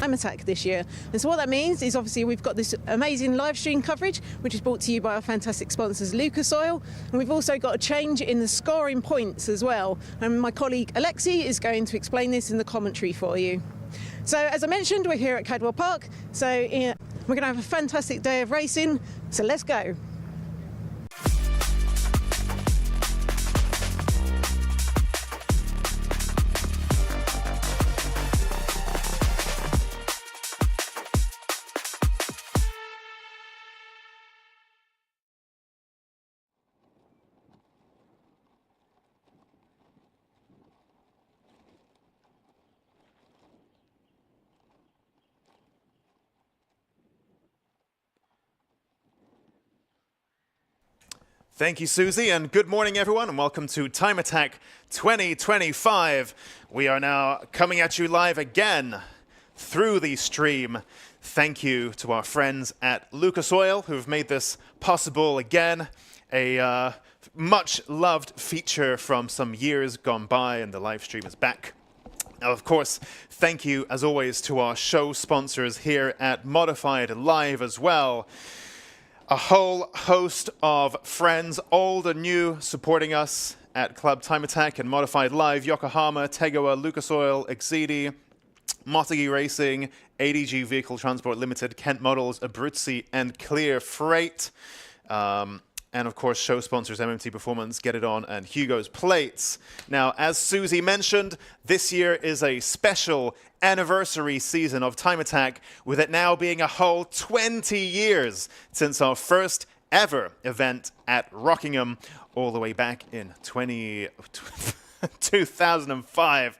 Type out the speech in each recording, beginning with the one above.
Time Attack this year. And so what that means is obviously we've got this amazing live stream coverage, which is brought to you by our fantastic sponsors Lucas Oil, and we've also got a change in the scoring points as well. And my colleague Alexi is going to explain this in the commentary for you. So as I mentioned, we're here at Cadwell Park, so we're going to have a fantastic day of racing, so let's go. Thank you, Susie, and good morning, everyone, and welcome to Time Attack 2025. We are now coming at you live again through the stream. Thank you to our friends at Lucas Oil who have made this possible again. A much-loved feature from some years gone by, and the live stream is back. Now, of course, thank you, as always, to our show sponsors here at Modified Live as well. A whole host of friends, old and new, supporting us at Club Time Attack and Modified Live, Yokohama, Tegawa, Lucas Oil, Exidi, Motegi Racing, ADG Vehicle Transport Limited, Kent Models, Abruzzi, and Clear Freight. And of course, show sponsors MMT Performance, Get It On, and Hugo's Plates. Now, as Susie mentioned, this year is a special anniversary season of Time Attack, with it now being a whole 20 years since our first ever event at Rockingham, all the way back in 2005.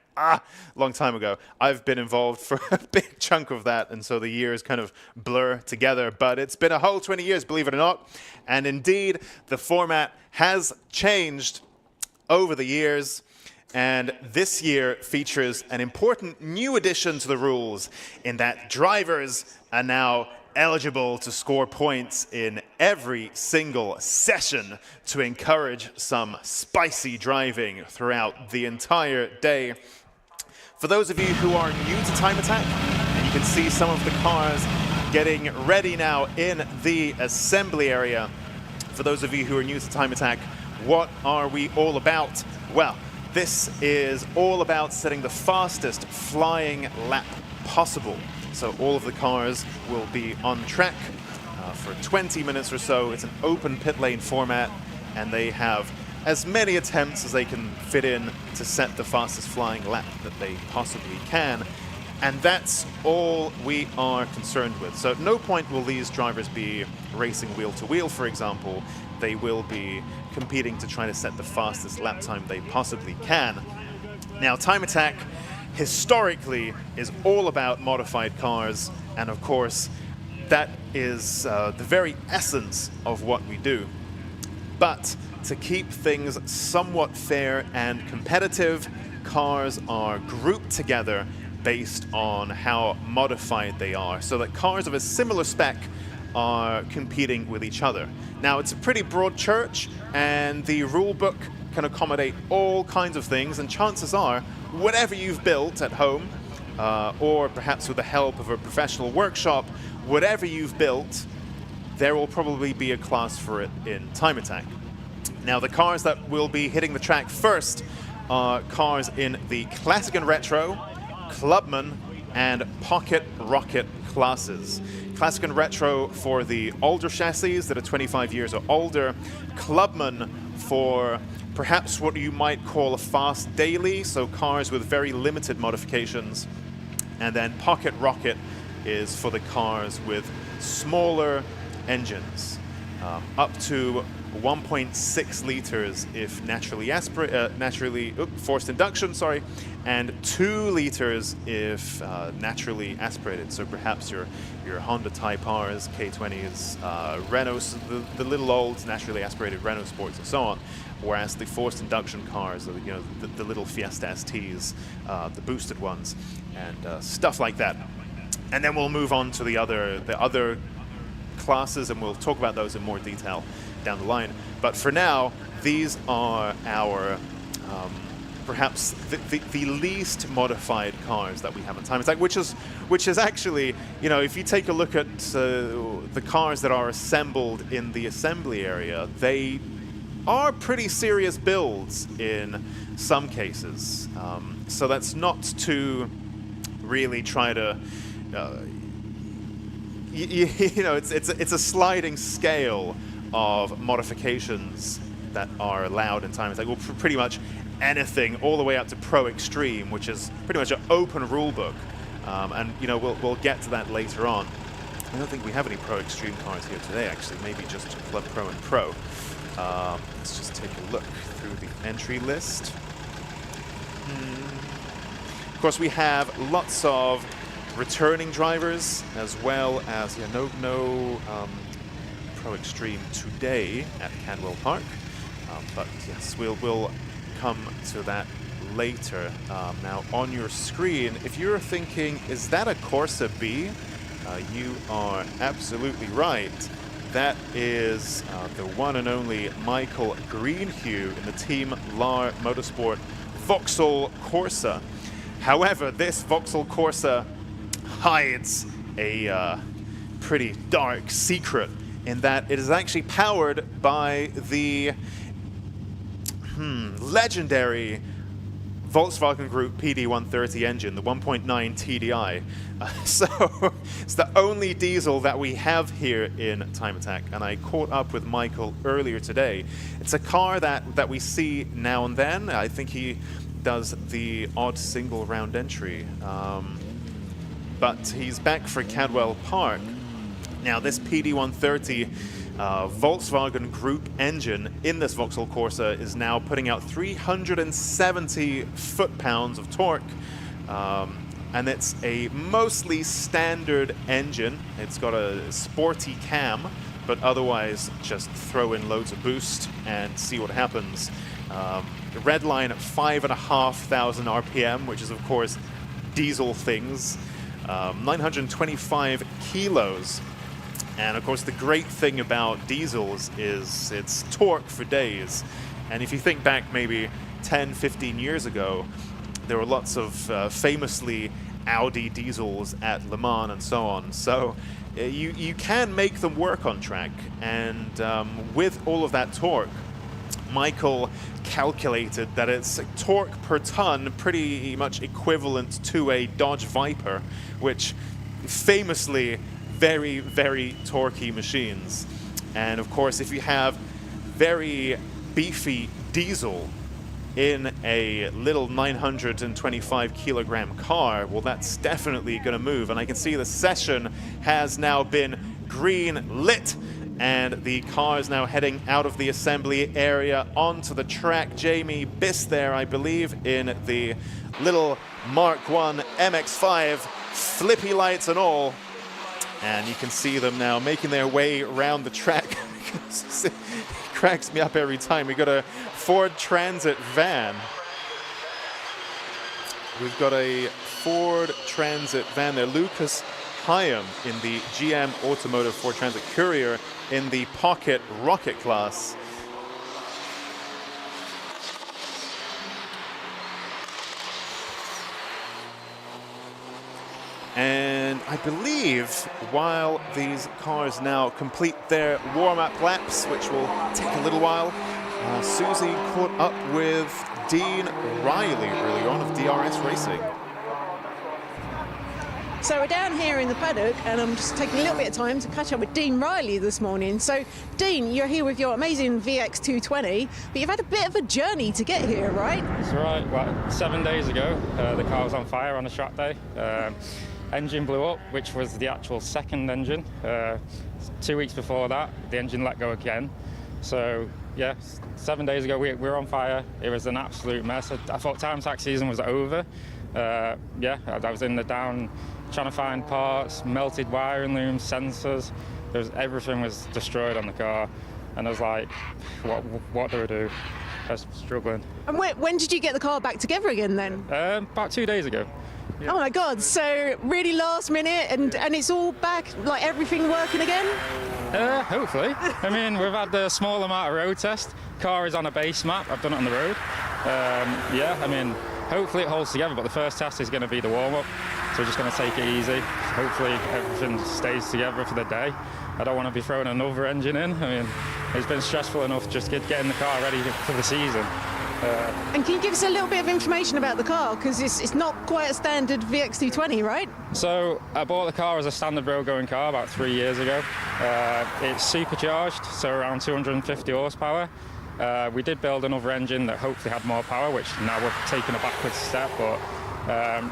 Long time ago. I've been involved for a big chunk of that, and so the years kind of blur together, but it's been a whole 20 years, believe it or not. And indeed, the format has changed over the years, and this year features an important new addition to the rules in that drivers are now eligible to score points in every single session to encourage some spicy driving throughout the entire day. For those of you who are new to Time Attack, and you can see some of the cars getting ready now in the assembly area. For those of you who are new to Time Attack, what are we all about? Well, this is all about setting the fastest flying lap possible. So all of the cars will be on track for 20 minutes or so. It's an open pit lane format, and they have as many attempts as they can fit in to set the fastest flying lap that they possibly can. And that's all we are concerned with. So at no point will these drivers be racing wheel to wheel, for example. They will be competing to try to set the fastest lap time they possibly can. Now, Time Attack historically is all about modified cars, and of course, that is the very essence of what we do. But to keep things somewhat fair and competitive, cars are grouped together based on how modified they are, so that cars of a similar spec are competing with each other. Now, it's a pretty broad church, and the rule book can accommodate all kinds of things, and chances are, whatever you've built at home, or perhaps with the help of a professional workshop, whatever you've built, there will probably be a class for it in Time Attack. Now, the cars that will be hitting the track first are cars in the Classic and Retro, Clubman, and Pocket Rocket classes. Classic and Retro for the older chassis that are 25 years or older, Clubman for perhaps what you might call a fast daily, so cars with very limited modifications, and then Pocket Rocket is for the cars with smaller engines, up to 1.6 liters if naturally forced induction, sorry, and 2 liters if naturally aspirated. So perhaps your Honda Type Rs, K20s, Renaults, the little old naturally aspirated Renault Sports, and so on. Whereas the forced induction cars, you know, the little Fiesta STs, the boosted ones, and stuff like that. And then we'll move on to the other classes, and we'll talk about those in more detail down the line. But for now, these are our perhaps the least modified cars that we have in Time Attack, which is actually, you know, if you take a look at the cars that are assembled in the assembly area, they are pretty serious builds in some cases. So that's not to really try to, you know, it's a sliding scale of modifications that are allowed in Time Attack. Well, pretty much anything, all the way up to Pro Extreme, which is pretty much an open rule book. And you know, we'll get to that later on. I don't think we have any Pro Extreme cars here today, actually. Maybe just Club Pro and Pro. Let's just take a look through the entry list. Of course, we have lots of returning drivers, as well as no Pro Extreme today at Cadwell Park. But yes, we'll come to that later. Now, on your screen, if you're thinking, is that a Corsa B? You are absolutely right. That is the one and only Michael Greenhue in the Team LAR Motorsport Vauxhall Corsa. However, this Vauxhall Corsa hides a pretty dark secret in that it is actually powered by the legendary Volkswagen Group PD130 engine, the 1.9 TDI. So it's the only diesel that we have here in Time Attack, and I caught up with Michael earlier today. It's a car that we see now and then. I think he does the odd single round entry, but he's back for Cadwell Park. Now, this PD130 Volkswagen Group engine in this Vauxhall Corsa is now putting out 370 foot-pounds of torque, and it's a mostly standard engine. It's got a sporty cam, but otherwise just throw in loads of boost and see what happens. The red line at 5,500 RPM, which is of course diesel things, 925 kilos. And of course, the great thing about diesels is it's torque for days. And if you think back maybe 10, 15 years ago, there were lots of famously Audi diesels at Le Mans and so on. So you can make them work on track. And with all of that torque, Michael calculated that it's torque per ton pretty much equivalent to a Dodge Viper, which famously very, very torquey machines. And of course, if you have very beefy diesel in a little 925 kilogram car, well, that's definitely going to move. And I can see the session has now been green lit, and the car is now heading out of the assembly area onto the track. Jamie Biss there, I believe, in the little Mark 1 MX-5, flippy lights and all. And you can see them now making their way around the track. It cracks me up every time. We got a Ford Transit van. We've got a Ford Transit van there. Lucas Hyam in the GM Automotive Ford Transit Courier in the Pocket Rocket class. And I believe while these cars now complete their warm-up laps, which will take a little while, Susie caught up with Dean Riley earlier on of DRS Racing. So we're down here in the paddock, and I'm just taking a little bit of time to catch up with Dean Riley this morning. So, Dean, you're here with your amazing VX220, but you've had a bit of a journey to get here, right? That's right. Well, 7 days ago, the car was on fire on a track day. Engine blew up, which was the actual second engine. 2 weeks before that, the engine let go again. So, yeah, 7 days ago, we were on fire. It was an absolute mess. I thought Time Attack season was over. Yeah, I was in the down trying to find parts, melted wiring looms, sensors. Everything was destroyed on the car. And I was like, what do I do? I was struggling. And when did you get the car back together again then? About 2 days ago. Yeah. Oh my God, so really last minute, and it's all back, like everything working again? Hopefully. I mean, we've had a small amount of road test. Car is on a base map. I've done it on the road. Yeah, I mean, hopefully it holds together, but the first test is going to be the warm-up, so we're just going to take it easy. Hopefully everything stays together for the day. I don't want to be throwing another engine in. I mean, it's been stressful enough just getting the car ready for the season. And can you give us a little bit of information about the car? Because it's not quite a standard VX220, right? So I bought the car as a standard road-going car about 3 years ago. It's supercharged, so around 250 horsepower. We did build another engine that hopefully had more power, which now we're taking a backwards step. But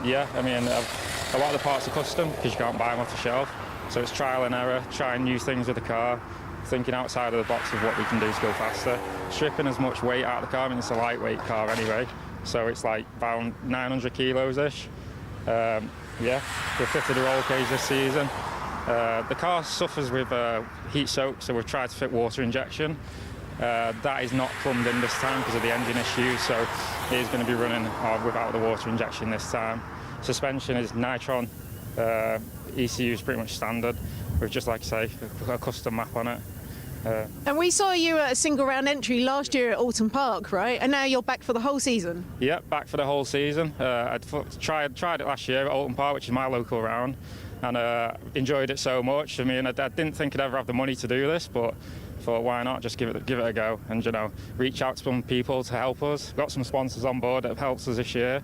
yeah, I mean, a lot of the parts are custom because you can't buy them off the shelf. So it's trial and error, trying new things with the car, thinking outside of the box of what we can do to go faster, stripping as much weight out of the car. I mean, it's a lightweight car anyway, so it's like around 900 kilos-ish. Yeah, we fitted a roll cage this season. The car suffers with heat soak, so we've tried to fit water injection. That is not plumbed in this time because of the engine issues, so it is going to be running without the water injection this time. Suspension is Nitron. ECU is pretty much standard with, just like I say, a custom map on it. And we saw you at a single round entry last year at Alton Park, right? And now you're back for the whole season. Yep, back for the whole season. I tried it last year at Alton Park, which is my local round, and enjoyed it so much. I mean, I didn't think I'd ever have the money to do this, but thought, why not just give it a go and, you know, reach out to some people to help us. Got some sponsors on board that have helped us this year.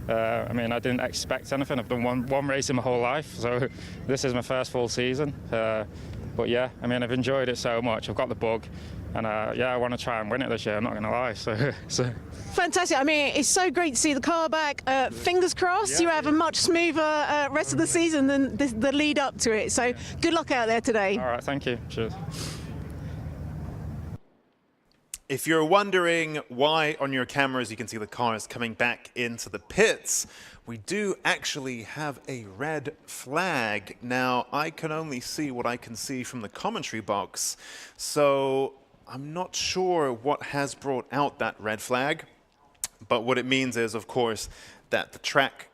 I mean, I didn't expect anything. I've done one race in my whole life, so this is my first full season. But yeah, I mean, I've enjoyed it so much. I've got the bug, and yeah, I want to try and win it this year. I'm not going to lie. So. Fantastic. I mean, it's so great to see the car back. Fingers crossed you have a much smoother rest of the season than the lead up to it. So good luck out there today. All right, thank you. Cheers. If you're wondering why on your cameras you can see the cars coming back into the pits, we do actually have a red flag. Now, I can only see what I can see from the commentary box, so I'm not sure what has brought out that red flag. But what it means is, of course, that the track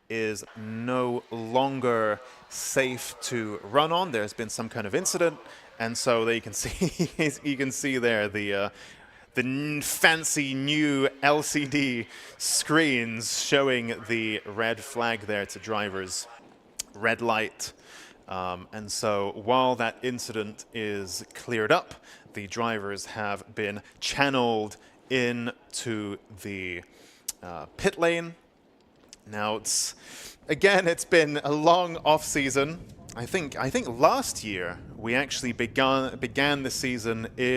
is no longer safe to run on. There's been some kind of incident, and so there you can see you can see there the fancy new LCD screens showing the red flag there to drivers, red light. And so while that incident is cleared up, the drivers have been channeled into the pit lane. Now it's been a long off season. I think last year we actually began the season in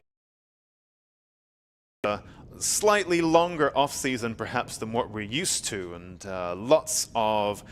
a slightly longer off season perhaps than what we're used to, and lots of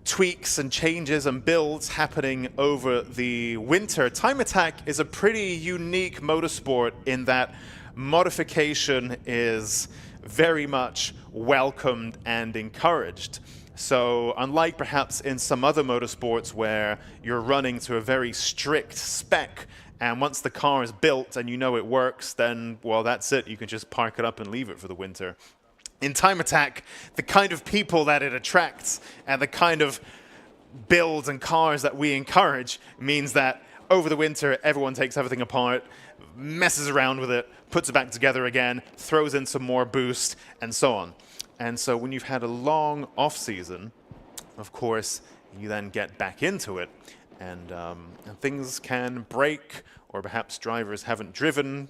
tweaks and changes and builds happening over the winter. Time Attack is a pretty unique motorsport in that modification is very much welcomed and encouraged. So unlike perhaps in some other motorsports where you're running to a very strict spec, and once the car is built and you know it works, then, well, that's it. You can just park it up and leave it for the winter. In Time Attack, the kind of people that it attracts and the kind of builds and cars that we encourage means that over the winter, everyone takes everything apart, messes around with it, puts it back together again, throws in some more boost, and so on. And so when you've had a long off season, of course, you then get back into it, and things can break, or perhaps drivers haven't driven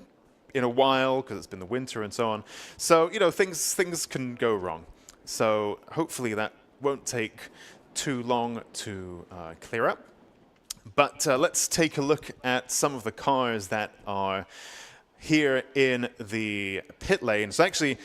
in a while because it's been the winter and so on. So, you know, things can go wrong. So hopefully that won't take too long to clear up. But let's take a look at some of the cars that are here in the pit lane. So actually,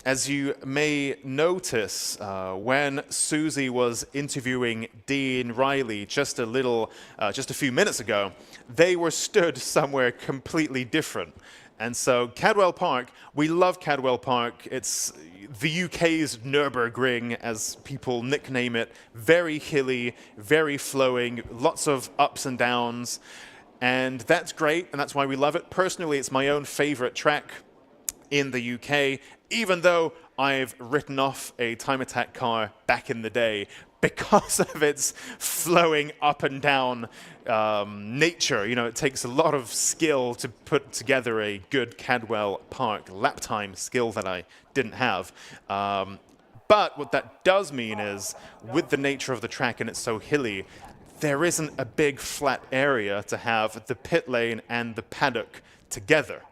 as you may notice, when Susie was interviewing Dean Riley just a few minutes ago, they were stood somewhere completely different. And so Cadwell Park, we love Cadwell Park. It's the UK's Nürburgring, as people nickname it. Very hilly, very flowing, lots of ups and downs. And that's great, and that's why we love it. Personally, it's my own favorite track in the UK, even though I've written off a Time Attack car back in the day. because of its flowing up and down nature. You know, it takes a lot of skill to put together a good Cadwell Park lap time, skill that I didn't have. But what that does mean is, with the nature of the track and it's so hilly, there isn't a big flat area to have the pit lane and the paddock together.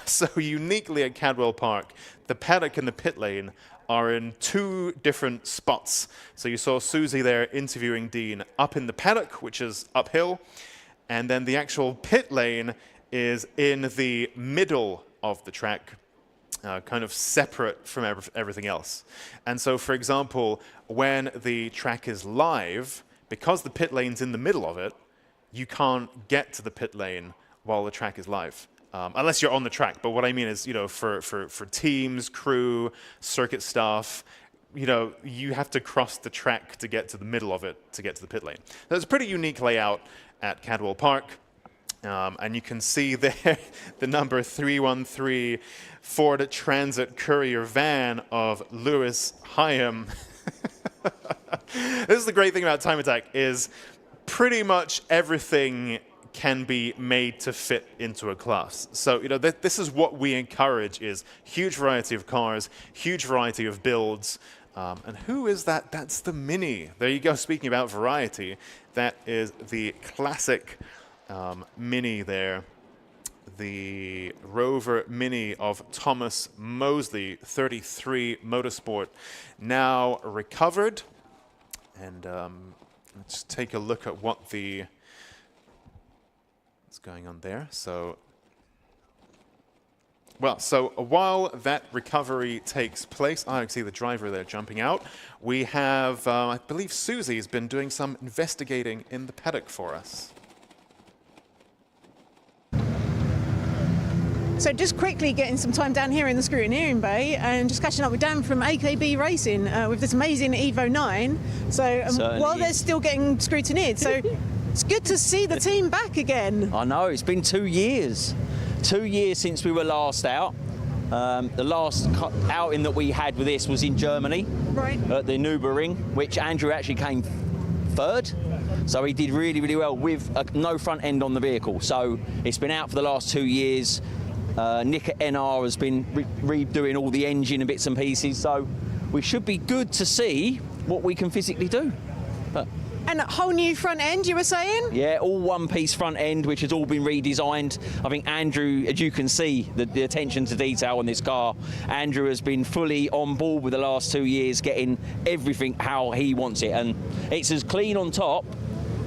So uniquely at Cadwell Park, the paddock and the pit lane are in two different spots. So you saw Susie there interviewing Dean up in the paddock, which is uphill, and then the actual pit lane is in the middle of the track, kind of separate from everything else. And so, for example, when the track is live, because the pit lane's in the middle of it, you can't get to the pit lane while the track is live. Unless you're on the track. But what I mean is, you know, for teams, crew, circuit staff, you know, you have to cross the track to get to the middle of it to get to the pit lane. So it's a pretty unique layout at Cadwell Park. And you can see there the number 313 Ford Transit Courier van of Lewis Hyam. This is the great thing about Time Attack, is pretty much everything can be made to fit into a class. So, you know, this is what we encourage, is huge variety of cars, huge variety of builds. And who is that? That's the Mini. There you go, speaking about variety. That is the classic Mini there. The Rover Mini of Thomas Mosley, 33 Motorsport, now recovered. And let's take a look at what's going on there. So, well, so while that recovery takes place, I can see the driver there jumping out. We have, I believe Susie's been doing some investigating in the paddock for us. So just quickly getting some time down here in the scrutineering bay and just catching up with Dan from AKB Racing with this amazing Evo 9. So while they're still getting scrutineered, so it's good to see the team back again. I know, it's been 2 years. 2 years since we were last out. The last outing that we had with this was in Germany, right, at the Nürburgring, which Andrew actually came third. So he did really, really well with no front end on the vehicle. So it's been out for the last 2 years. Nick at NR has been redoing all the engine and bits and pieces. So we should be good to see what we can physically do. But and a whole new front end, you were saying? yeah, all one-piece front end, which has all been redesigned. I think Andrew, as you can see, the attention to detail on this car, Andrew has been fully on board with the last 2 years, getting everything how he wants it. And it's as clean on top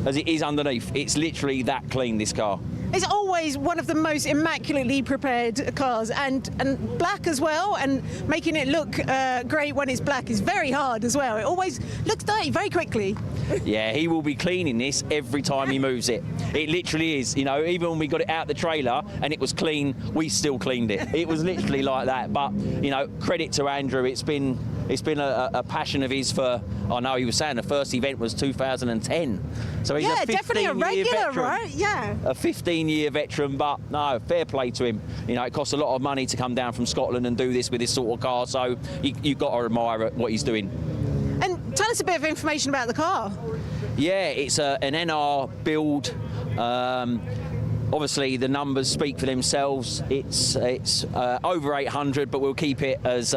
as it is underneath. It's literally that clean, this car. It's always one of the most immaculately prepared cars, and black as well, and making it look great when it's black is very hard as well. It always looks dirty very quickly. Yeah, he will be cleaning this every time he moves it. It literally is. You know, even when we got it out the trailer and it was clean, we still cleaned it. It was literally like that. But, you know, credit to Andrew. It's been a passion of his for, I know he was saying the first event was 2010. So he's yeah, a 15-year definitely a regular, veteran. right? Yeah. A 15-year veteran, but no, fair play to him. You know, it costs a lot of money to come down from Scotland and do this with this sort of car, so you've got to admire what he's doing. And tell us a bit of information about the car. Yeah, it's an NR build. Obviously, the numbers speak for themselves. It's over 800, but we'll keep it as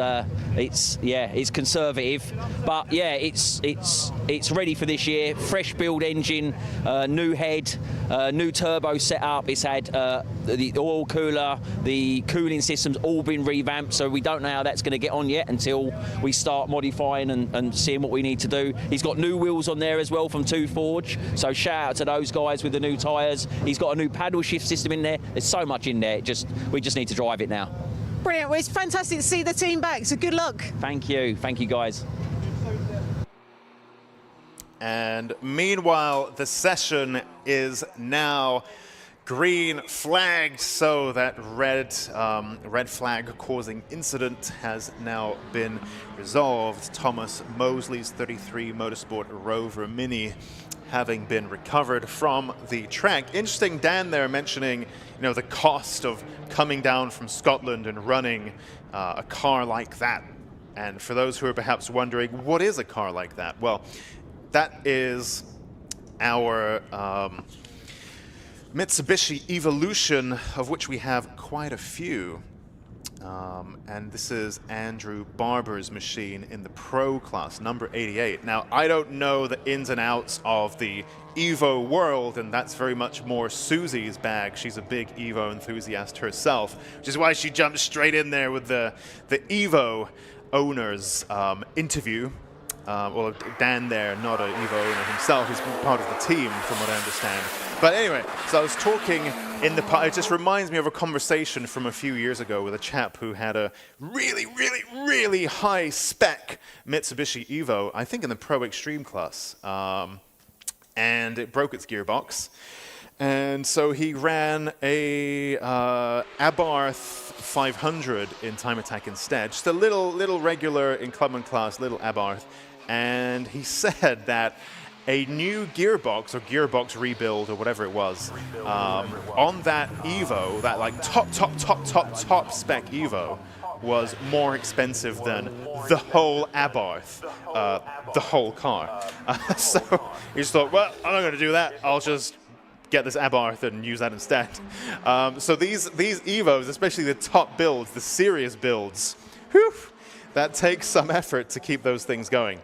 it's conservative. But yeah, it's ready for this year. Fresh build engine, new head, new turbo setup. It's had the oil cooler, the cooling system's all been revamped. So we don't know how that's going to get on yet until we start modifying and seeing what we need to do. He's got new wheels on there as well from Two Forge. So shout out to those guys with the new tyres. He's got a new paddle shift system in there. There's so much in there. We just need to drive it now. Brilliant. Well, it's fantastic to see the team back, so good luck. Thank you guys. And meanwhile, the session is now green flagged, so that red flag causing incident has now been resolved. Thomas Mosley's 33 Motorsport Rover Mini having been recovered from the track. Interesting, Dan there mentioning, you know, the cost of coming down from Scotland and running a car like that And for those who are perhaps wondering, what is a car like that? Well, that is our Mitsubishi Evolution, of which we have quite a few. And this is Andrew Barber's machine in the Pro class, number 88. Now, I don't know the ins and outs of the Evo world, and that's very much more Susie's bag. She's a big Evo enthusiast herself, which is why she jumped straight in there with the Evo owner's interview. Well, Dan there, not an Evo owner himself, he's been part of the team from what I understand. But anyway, so I was talking in the, it just reminds me of a conversation from a few years ago with a chap who had a really high spec Mitsubishi Evo, I think in the Pro Extreme class, and it broke its gearbox. And so he ran a Abarth 500 in Time Attack instead, just a little regular in Clubman class, little Abarth. And he said that a new gearbox or gearbox rebuild or whatever it was on that Evo, that like top spec Evo, was more expensive than the whole Abarth, the whole car. So he just thought, well, I'm not going to do that. I'll just get this Abarth and use that instead. So these Evos, especially the top builds, the serious builds, whew, that takes some effort to keep those things going.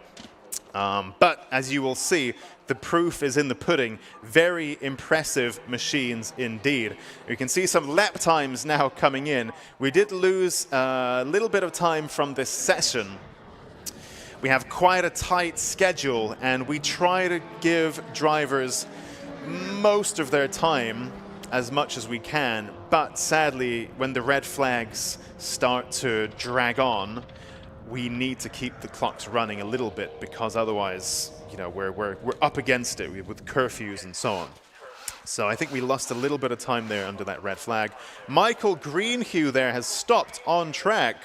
But as you will see, the proof is in the pudding. Very impressive machines indeed. You can see some lap times now coming in. We did lose a little bit of time from this session. We have quite a tight schedule, and we try to give drivers most of their time as much as we can. But sadly, when the red flags start to drag on, we need to keep the clocks running a little bit, because otherwise, you know, we're up against it with curfews and so on. So I think we lost a little bit of time there under that red flag. Michael Greenhue there has stopped on track,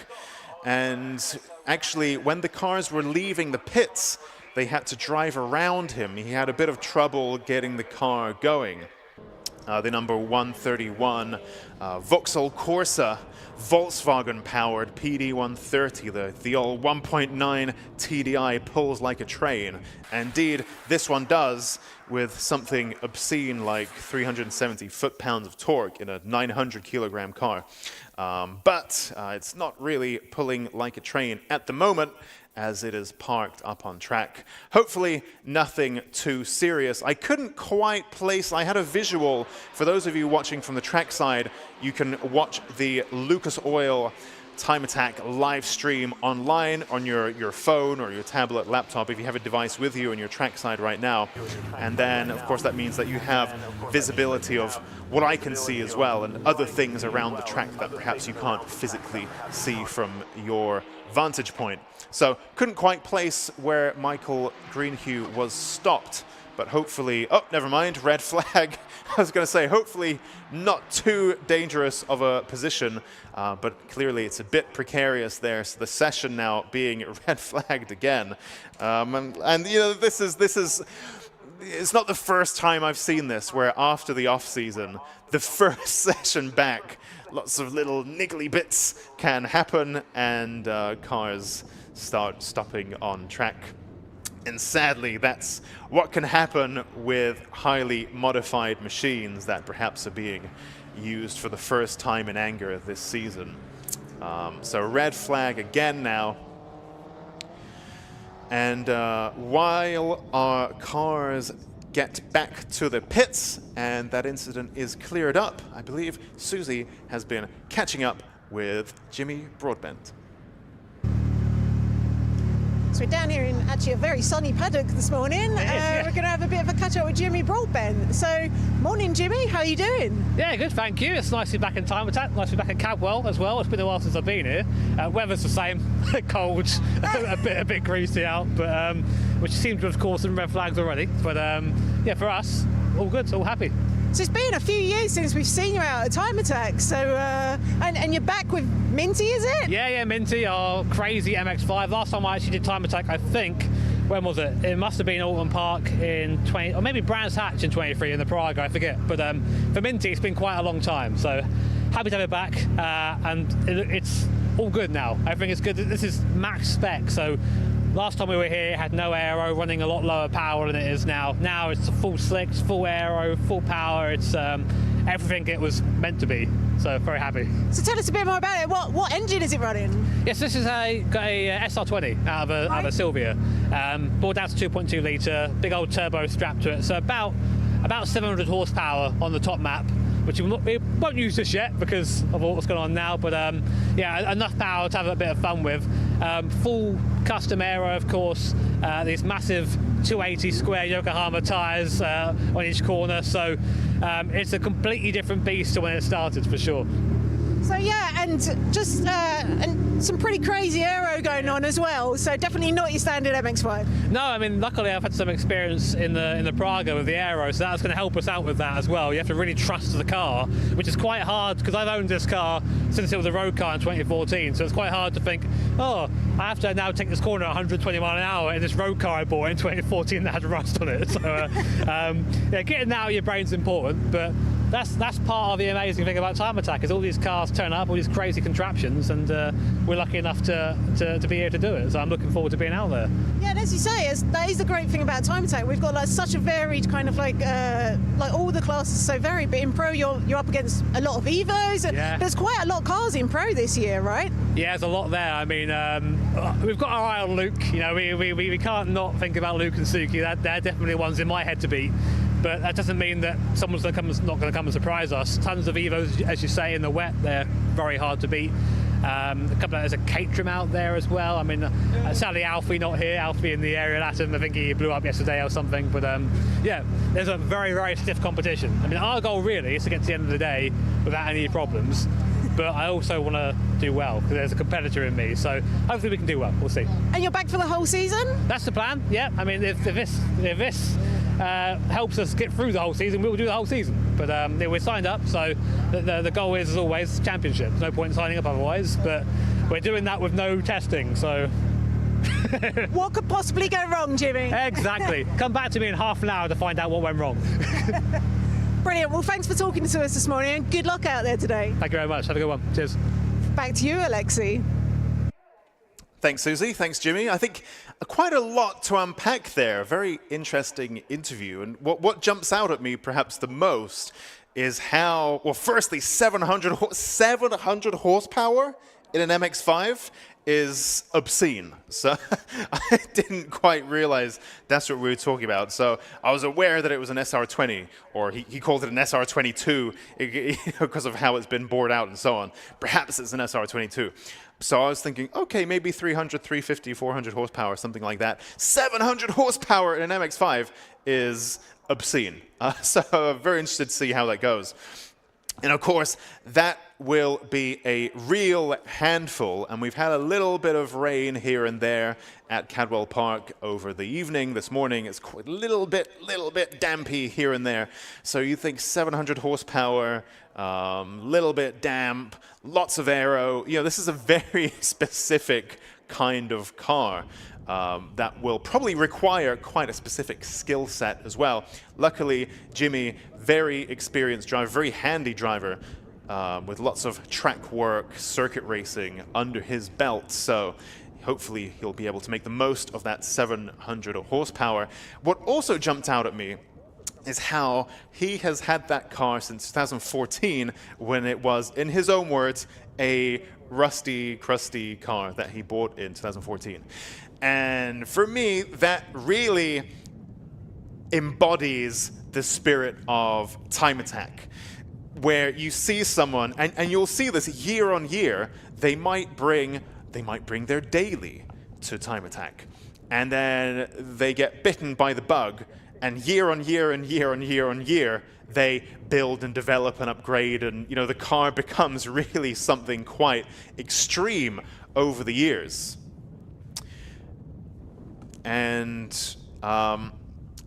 and actually when the cars were leaving the pits, they had to drive around him. He had a bit of trouble getting the car going. The number 131 Vauxhall Corsa, Volkswagen-powered PD130, the old 1.9 TDI pulls like a train. Indeed, this one does, with something obscene like 370 foot-pounds of torque in a 900-kilogram car. But it's not really pulling like a train at the moment, as it is parked up on track. Hopefully nothing too serious. I couldn't quite place, I had a visual. For those of you watching from the trackside, you can watch the Lucas Oil Time Attack live stream online on your phone or your tablet, laptop, if you have a device with you on your trackside right now. And then, of course, that means that you have visibility of what I can see as well, and other things around the track that perhaps you can't physically see from your vantage point. So couldn't quite place where Michael Greenhue was stopped, but hopefully, oh, never mind, red flag. I was going to say, hopefully not too dangerous of a position, but clearly it's a bit precarious there. So the session now being red flagged again. And you know, this is, it's not the first time I've seen this, where after the off season, the first session back, lots of little niggly bits can happen, and cars start stopping on track. And sadly, that's what can happen with highly modified machines that perhaps are being used for the first time in anger this season. So red flag again now. And while our cars get back to the pits and that incident is cleared up, I believe Susie has been catching up with Jimmy Broadbent. So we're down here in actually a very sunny Paddock this morning. We're going to have a bit of a catch up with Jimmy Broadbent. So, morning Jimmy, how are you doing? Yeah, good, thank you. It's nice to be back in Time Attack, nice to be back at Cadwell as well. It's been a while since I've been here. Weather's the same, cold, a bit greasy out, but which seems to have caused some red flags already. But yeah, for us, all good, all happy. So it's been a few years since we've seen you out at Time Attack. So and you're back with Minty, is it? Yeah, Minty, our crazy MX-5. Last time I actually did Time Attack, I think, when was it? It must have been Alton Park in 20, or maybe Brands Hatch in 23 in the Prague, I forget. But for Minty, it's been quite a long time. So happy to have it back, and it's all good now. Everything is good. This is max spec, so last time we were here, it had no aero, running a lot lower power than it is now. Now it's full slicks, full aero, full power. It's everything it was meant to be. So very happy. So tell us a bit more about it. What engine is it running? Yes, this is got a SR20 out of a Sylvia. Bored out to 2.2 litre, big old turbo strapped to it. So about 700 horsepower on the top map, which we won't use this yet because of what's going on now, but yeah, enough power to have a bit of fun with. Full custom aero, of course, these massive 280 square Yokohama tyres on each corner, so it's a completely different beast to when it started, for sure. So yeah, and just and some pretty crazy aero going on as well. So definitely not your standard MX-5. No, I mean, luckily I've had some experience in the Praga with the aero, so that's going to help us out with that as well. You have to really trust the car, which is quite hard because I've owned this car since it was a road car in 2014. So it's quite hard to think, oh, I have to now take this corner at 120 mile an hour in this road car I bought in 2014 that had rust on it. So yeah, getting that out of your brain's important, but that's part of the amazing thing about Time Attack is all these cars turn up, all these crazy contraptions, and we're lucky enough to be here to do it. So I'm looking forward to being out there. Yeah, and as you say, that is the great thing about Time Attack. We've got like such a varied kind of like all the classes are so varied. But in Pro, you're up against a lot of Evos. And yeah. There's quite a lot of cars in Pro this year, right? Yeah, there's a lot there. I mean, we've got our eye on Luke. You know, we can't not think about Luke and Suki. They're definitely ones in my head to beat. But that doesn't mean that someone's not going to come and surprise us. Tons of Evos, as you say, in the wet. They're very hard to beat. There's a Caterham out there as well. I mean, sadly Alfie not here. Alfie in the area at Atom. I think he blew up yesterday or something. But yeah, there's a very, very stiff competition. I mean, our goal really is to get to the end of the day without any problems. But I also want to do well because there's a competitor in me. So hopefully we can do well. We'll see. And you're back for the whole season? That's the plan. Yeah. I mean, if this helps us get through the whole season, we'll do the whole season. But we're signed up, so the goal is, as always, championship. There's no point in signing up otherwise. But we're doing that with no testing. So what could possibly go wrong, Jimmy? Exactly. Come back to me in half an hour to find out what went wrong. Brilliant. Well, thanks for talking to us this morning, and good luck out there today. Thank you very much. Have a good one. Cheers. Back to you, Alexi. Thanks, Susie. Thanks, Jimmy. I think quite a lot to unpack there. Very interesting interview. And what jumps out at me perhaps the most is how, well, firstly, 700 horsepower in an MX-5 is obscene. So I didn't quite realize that's what we were talking about. So I was aware that it was an SR20, or he called it an SR22 because of how it's been bored out and so on. Perhaps it's an SR22. So I was thinking, okay, maybe 300, 350, 400 horsepower, something like that. 700 horsepower in an MX-5 is obscene. So I'm very interested to see how that goes. And of course, that will be a real handful, and we've had a little bit of rain here and there at Cadwell Park over the evening. This morning it's quite a little bit dampy here and there. So you think 700 horsepower, little bit damp, lots of aero. You know, this is a very specific kind of car. That will probably require quite a specific skill set as well. Luckily, Jimmy, very experienced driver, very handy driver, with lots of track work, circuit racing under his belt. So hopefully he'll be able to make the most of that 700 horsepower. What also jumped out at me is how he has had that car since 2014, when it was, in his own words, a rusty, crusty car that he bought in 2014. And for me, that really embodies the spirit of Time Attack, where you see someone, and you'll see this year on year, they might bring their daily to Time Attack, and then they get bitten by the bug, and year on year and year on year on year, they build and develop and upgrade, and you know, the car becomes really something quite extreme over the years. And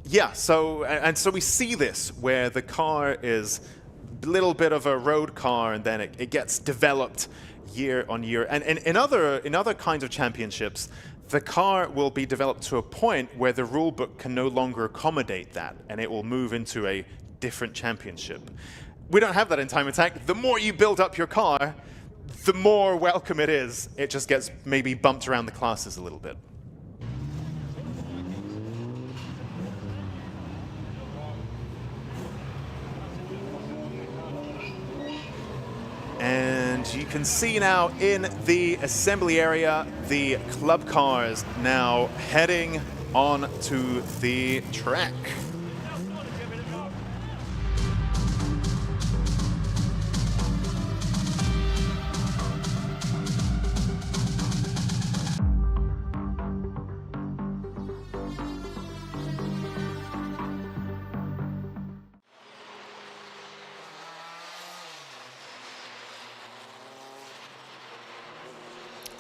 yeah, so we see this where the car is a little bit of a road car, and then it gets developed year on year. And in other kinds of championships, the car will be developed to a point where the rule book can no longer accommodate that, and it will move into a different championship. We don't have that in Time Attack. The more you build up your car, the more welcome it is. It just gets maybe bumped around the classes a little bit. And you can see now in the assembly area, the club cars now heading on to the track.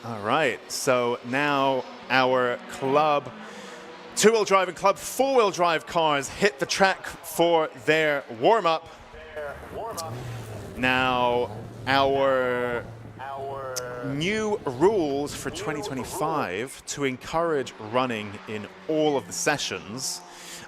All right, so now our club two-wheel drive and club four-wheel drive cars hit the track for their warm-up. Now, our new rules for 2025 to encourage running in all of the sessions.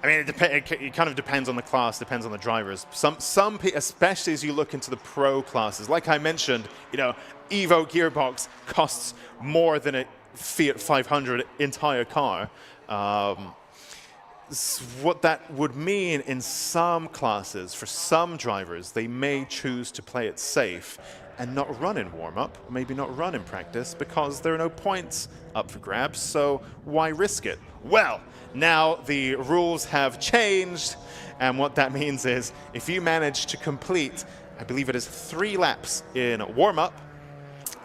I mean, it kind of depends on the class, depends on the drivers. Some, especially as you look into the pro classes, like I mentioned, you know, Evo gearbox costs more than a Fiat 500 entire car. What that would mean in some classes, for some drivers, they may choose to play it safe and not run in warm-up, maybe not run in practice, because there are no points up for grabs, so why risk it? Well, now the rules have changed, and what that means is if you manage to complete, I believe it is 3 laps in warm-up,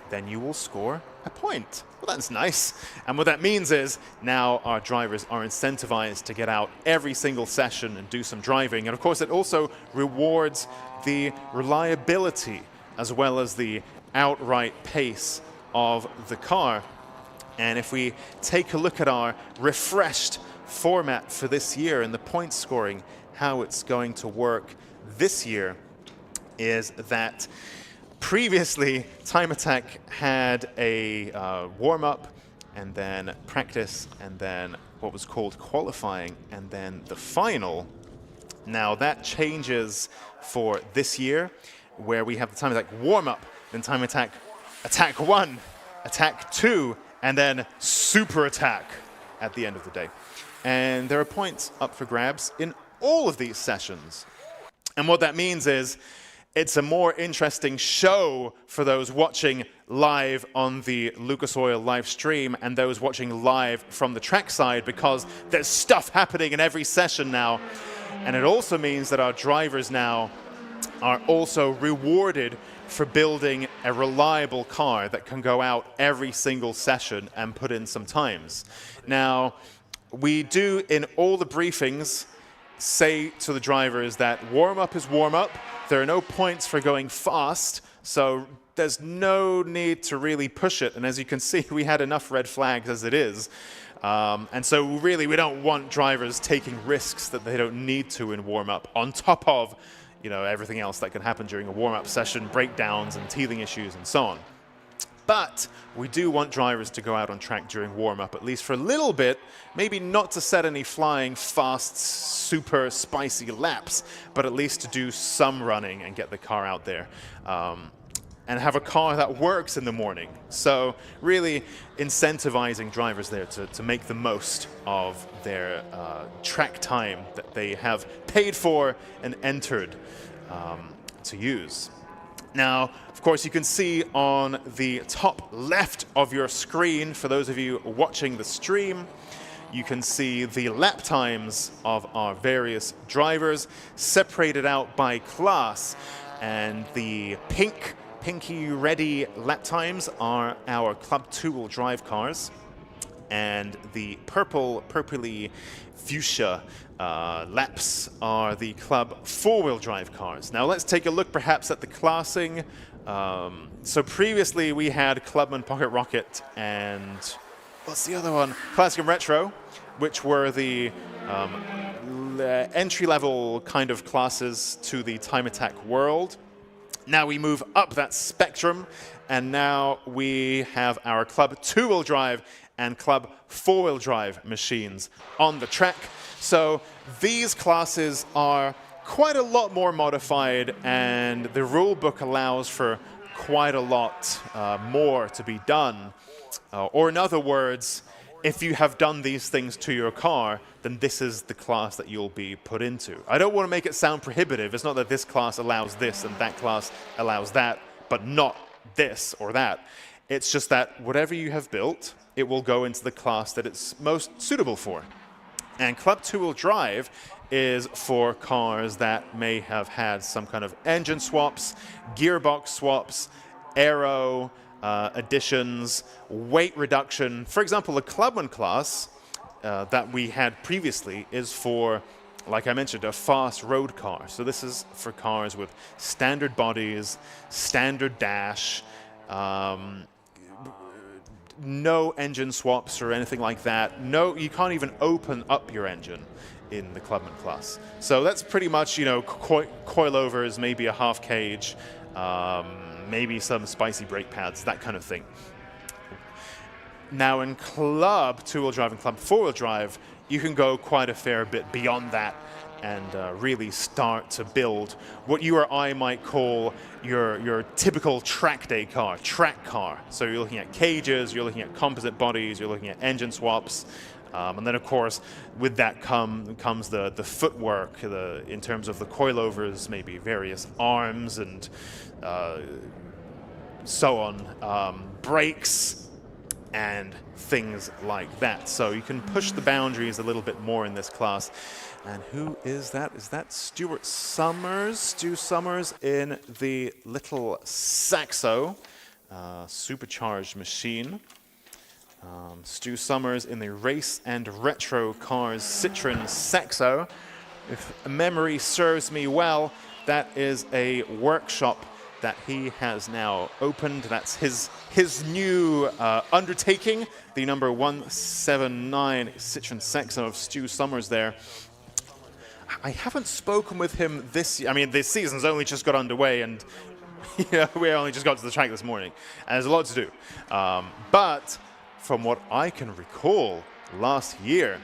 then you will score a point. Well, that's nice. And what that means is now our drivers are incentivized to get out every single session and do some driving. And of course, it also rewards the reliability as well as the outright pace of the car. And if we take a look at our refreshed format for this year and the point scoring, how it's going to work this year is that previously, Time Attack had a warm-up, and then practice, and then what was called qualifying, and then the final. Now that changes for this year, where we have the Time Attack warm-up, then Time Attack Attack 1, Attack 2, and then Super Attack at the end of the day. And there are points up for grabs in all of these sessions. And what that means is it's a more interesting show for those watching live on the Lucas Oil live stream and those watching live from the trackside, because there's stuff happening in every session now. And it also means that our drivers now are also rewarded for building a reliable car that can go out every single session and put in some times. Now, we do in all the briefings say to the drivers that warm-up is warm-up. There are no points for going fast, so there's no need to really push it. And as you can see, we had enough red flags as it is. And so really, we don't want drivers taking risks that they don't need to in warm-up, on top of, you know, everything else that can happen during a warm-up session, breakdowns and teething issues and so on. But we do want drivers to go out on track during warm-up, at least for a little bit, maybe not to set any flying, fast, super spicy laps, but at least to do some running and get the car out there. And have a car that works in the morning. So really incentivizing drivers there to make the most of their track time that they have paid for and entered to use. Now, of course, you can see on the top left of your screen, for those of you watching the stream, you can see the lap times of our various drivers separated out by class. And the pinky ready lap times are our Club 2-wheel drive cars. And the purpley fuchsia laps are the Club 4-wheel drive cars. Now let's take a look perhaps at the classing. So previously we had Clubman, Pocket Rocket, and what's the other one? Classic and Retro, which were the entry-level kind of classes to the Time Attack world. Now we move up that spectrum, and now we have our Club 2-wheel drive and Club 4-wheel drive machines on the track. So these classes are quite a lot more modified, and the rule book allows for quite a lot more to be done. Or in other words, if you have done these things to your car, then this is the class that you'll be put into. I don't want to make it sound prohibitive. It's not that this class allows this and that class allows that, but not this or that. It's just that whatever you have built, it will go into the class that it's most suitable for. And Club 2-wheel drive is for cars that may have had some kind of engine swaps, gearbox swaps, aero, additions, weight reduction. For example, the Clubman class that we had previously is for, like I mentioned, a fast road car. So this is for cars with standard bodies, standard dash, no engine swaps or anything like that. No, you can't even open up your engine in the Clubman class. So that's pretty much, you know, coilovers, maybe a half cage, maybe some spicy brake pads, that kind of thing. Now in Club 2-wheel drive and Club 4-wheel drive, you can go quite a fair bit beyond that and really start to build what you or I might call your typical track day car, track car. So you're looking at cages, you're looking at composite bodies, you're looking at engine swaps, and then of course with that comes the footwork, in terms of the coilovers, maybe various arms and so on, brakes and things like that. So you can push the boundaries a little bit more in this class. And who is that? Is that Stuart Summers? Stu Summers in the little Saxo, supercharged machine. Stu Summers in the race and retro cars Citroen Saxo. If memory serves me well, that is a workshop that he has now opened. That's his new undertaking, the number 179 Citroen Saxo of Stu Summers there. I haven't spoken with him this year. I mean, this season's only just got underway, and you know, we only just got to the track this morning, and there's a lot to do. But from what I can recall, last year,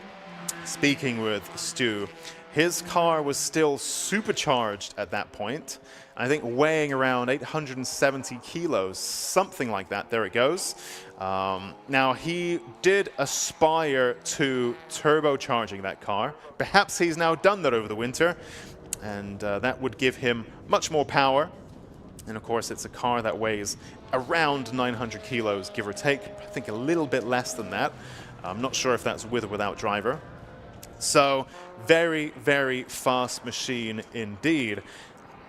speaking with Stu, his car was still supercharged at that point. I think weighing around 870 kilos, something like that. There it goes. Now, he did aspire to turbocharging that car. Perhaps he's now done that over the winter, and that would give him much more power. And of course, it's a car that weighs around 900 kilos, give or take. I think a little bit less than that. I'm not sure if that's with or without driver. So, very, very fast machine indeed.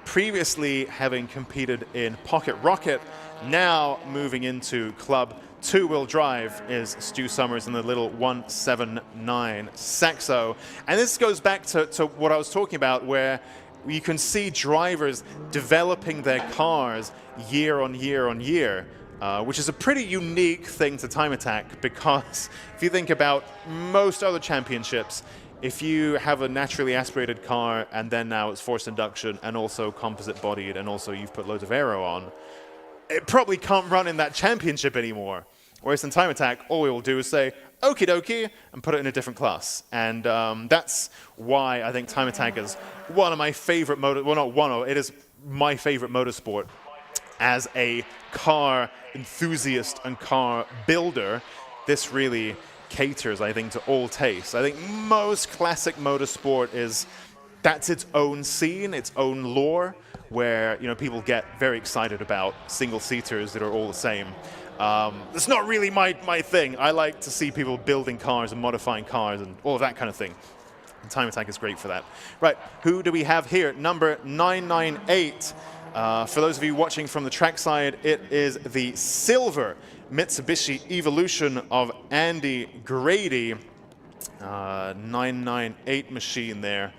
Previously having competed in Pocket Rocket, now moving into Club 2-wheel drive is Stu Summers in the little 179 Saxo. And this goes back to what I was talking about, where you can see drivers developing their cars year on year on year, which is a pretty unique thing to Time Attack, because if you think about most other championships, if you have a naturally aspirated car and then now it's forced induction and also composite bodied and also you've put loads of aero on, it probably can't run in that championship anymore. Whereas in Time Attack, all we will do is say, okie dokie, and put it in a different class. And that's why I think Time Attack is one of my favorite it is my favorite motorsport. As a car enthusiast and car builder, this really caters, I think, to all tastes. I think most classic motorsport that's its own scene, its own lore, where, you know, people get very excited about single-seaters that are all the same. It's not really my thing. I like to see people building cars and modifying cars and all of that kind of thing. And Time Attack is great for that. Right, who do we have here? Number 998. For those of you watching from the trackside, it is the silver Mitsubishi Evolution of Andy Grady. 998 machine there.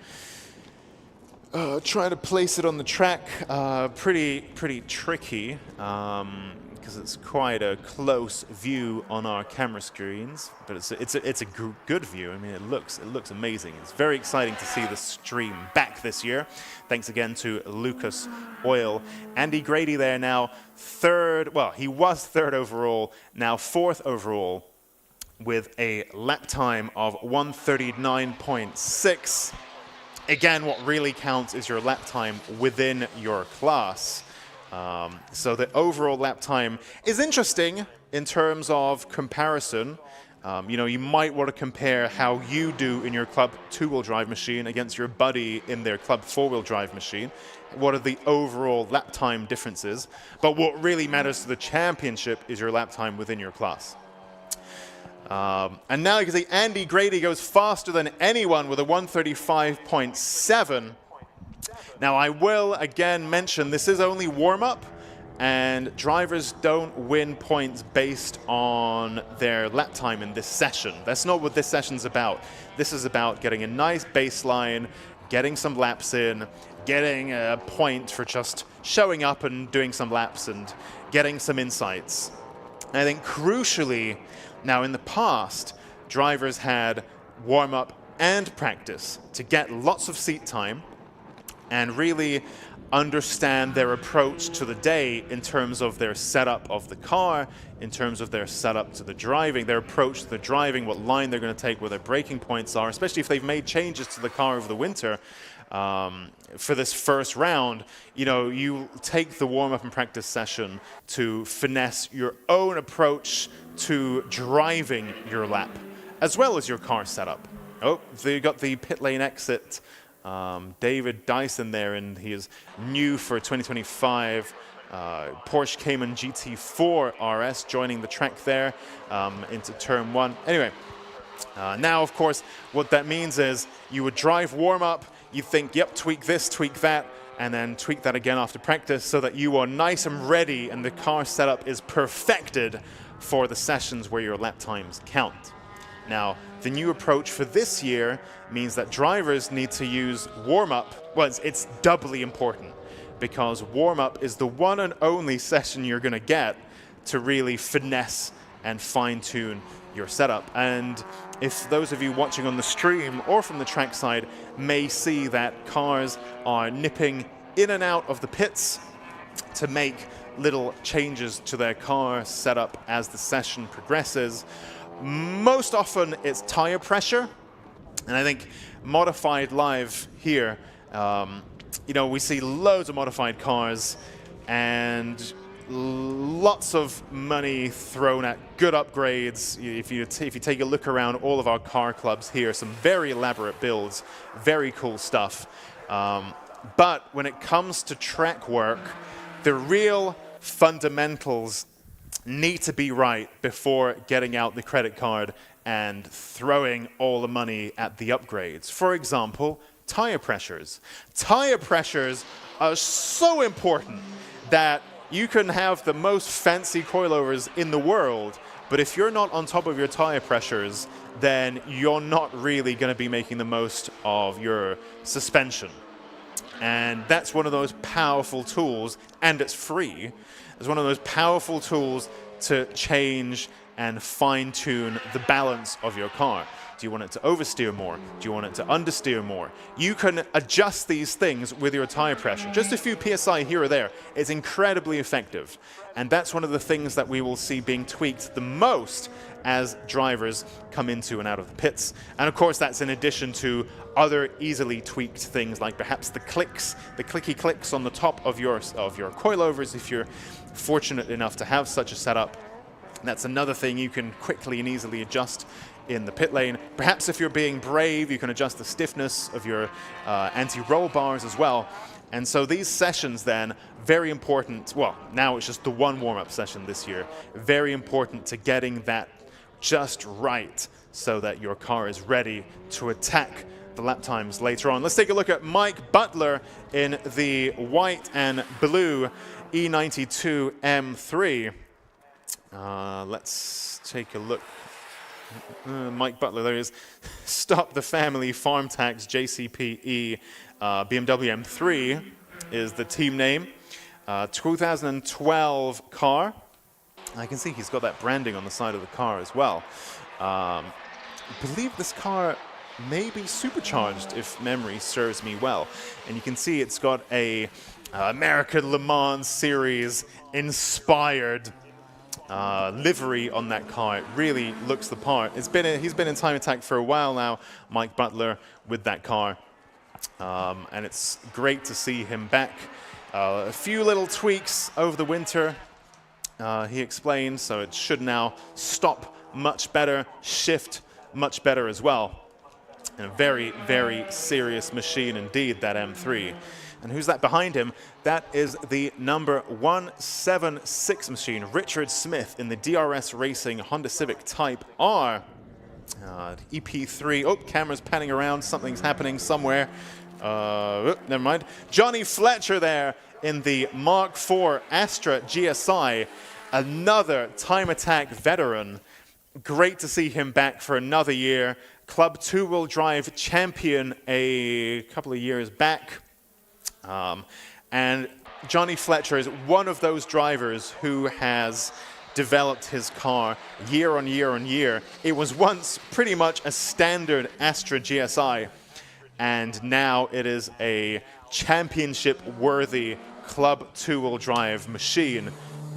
Trying to place it on the track, pretty tricky, because it's quite a close view on our camera screens. But it's a good view. I mean, it looks amazing. It's very exciting to see the stream back this year. Thanks again to Lucas Oil. Andy Grady there now third. Well, he was third overall, now fourth overall, with a lap time of 1:39.6. Again, what really counts is your lap time within your class. So the overall lap time is interesting in terms of comparison. You know, you might want to compare how you do in your club two-wheel drive machine against your buddy in their club four-wheel drive machine. What are the overall lap time differences? But what really matters to the championship is your lap time within your class. And now you can see Andy Grady goes faster than anyone with a 135.7. Now I will again mention this is only warm-up, and drivers don't win points based on their lap time in this session. That's not what this session's about. This is about getting a nice baseline, getting some laps in, getting a point for just showing up and doing some laps and getting some insights. And I think crucially, now in the past, drivers had warm-up and practice to get lots of seat time and really understand their approach to the day in terms of their setup of the car, in terms of their setup to the driving, their approach to the driving, what line they're going to take, where their braking points are, especially if they've made changes to the car over the winter. For this first round, you know, you take the warm-up and practice session to finesse your own approach to driving your lap, as well as your car setup. Oh, they got the pit lane exit. David Dyson there, and he is new for 2025 Porsche Cayman GT4 RS, joining the track there into turn one. Anyway, now of course what that means is you would drive warm-up, you think, yep, tweak this, tweak that, and then tweak that again after practice so that you are nice and ready and the car setup is perfected for the sessions where your lap times count. Now, the new approach for this year means that drivers need to use warm-up. Well, it's doubly important because warm-up is the one and only session you're going to get to really finesse and fine-tune your setup. And if those of you watching on the stream or from the track side may see that cars are nipping in and out of the pits to make little changes to their car setup as the session progresses, most often it's tire pressure. And I think modified live here, you know, we see loads of modified cars and lots of money thrown at good upgrades. If you take a look around all of our car clubs here, some very elaborate builds, very cool stuff. But when it comes to track work, the real fundamentals need to be right before getting out the credit card and throwing all the money at the upgrades. For example, tire pressures. Tire pressures are so important that you can have the most fancy coilovers in the world, but if you're not on top of your tire pressures, then you're not really going to be making the most of your suspension. And that's one of those powerful tools, and it's free. It's one of those powerful tools to change and fine-tune the balance of your car. Do you want it to oversteer more? Do you want it to understeer more? You can adjust these things with your tire pressure. Just a few PSI here or there. It's incredibly effective. And that's one of the things that we will see being tweaked the most as drivers come into and out of the pits. And of course, that's in addition to other easily tweaked things like perhaps the clicks, the clicky clicks on the top of your coilovers if you're fortunate enough to have such a setup. That's another thing you can quickly and easily adjust in the pit lane. Perhaps if you're being brave, you can adjust the stiffness of your anti-roll bars as well. And so these sessions then, very important. Well, now it's just the one warm-up session this year. Very important to getting that just right so that your car is ready to attack the lap times later on. Let's take a look at Mike Butler in the white and blue E92 M3. Let's take a look. Mike Butler, there is Stop the Family Farm Tax JCPE BMW M3 is the team name. 2012 car. I can see he's got that branding on the side of the car as well. I believe this car may be supercharged if memory serves me well. And you can see it's got a American Le Mans Series inspired livery on that car. It really looks the part. He's been in Time Attack for a while now, Mike Butler, with that car. And it's great to see him back A few little tweaks over the winter, he explained, so it should now stop much better, shift much better as well. And a very, very serious machine indeed, that M3. And who's that behind him? That is the number 176 machine, Richard Smith, in the DRS Racing Honda Civic Type R. EP3. Oh, camera's panning around. Something's happening somewhere. Never mind. Johnny Fletcher there in the Mark IV Astra GSI. Another Time Attack veteran. Great to see him back for another year. Club two-wheel drive champion a couple of years back. And Johnny Fletcher is one of those drivers who has developed his car year on year on year. It was once pretty much a standard Astra GSI, and now it is a championship-worthy Club two-wheel drive machine.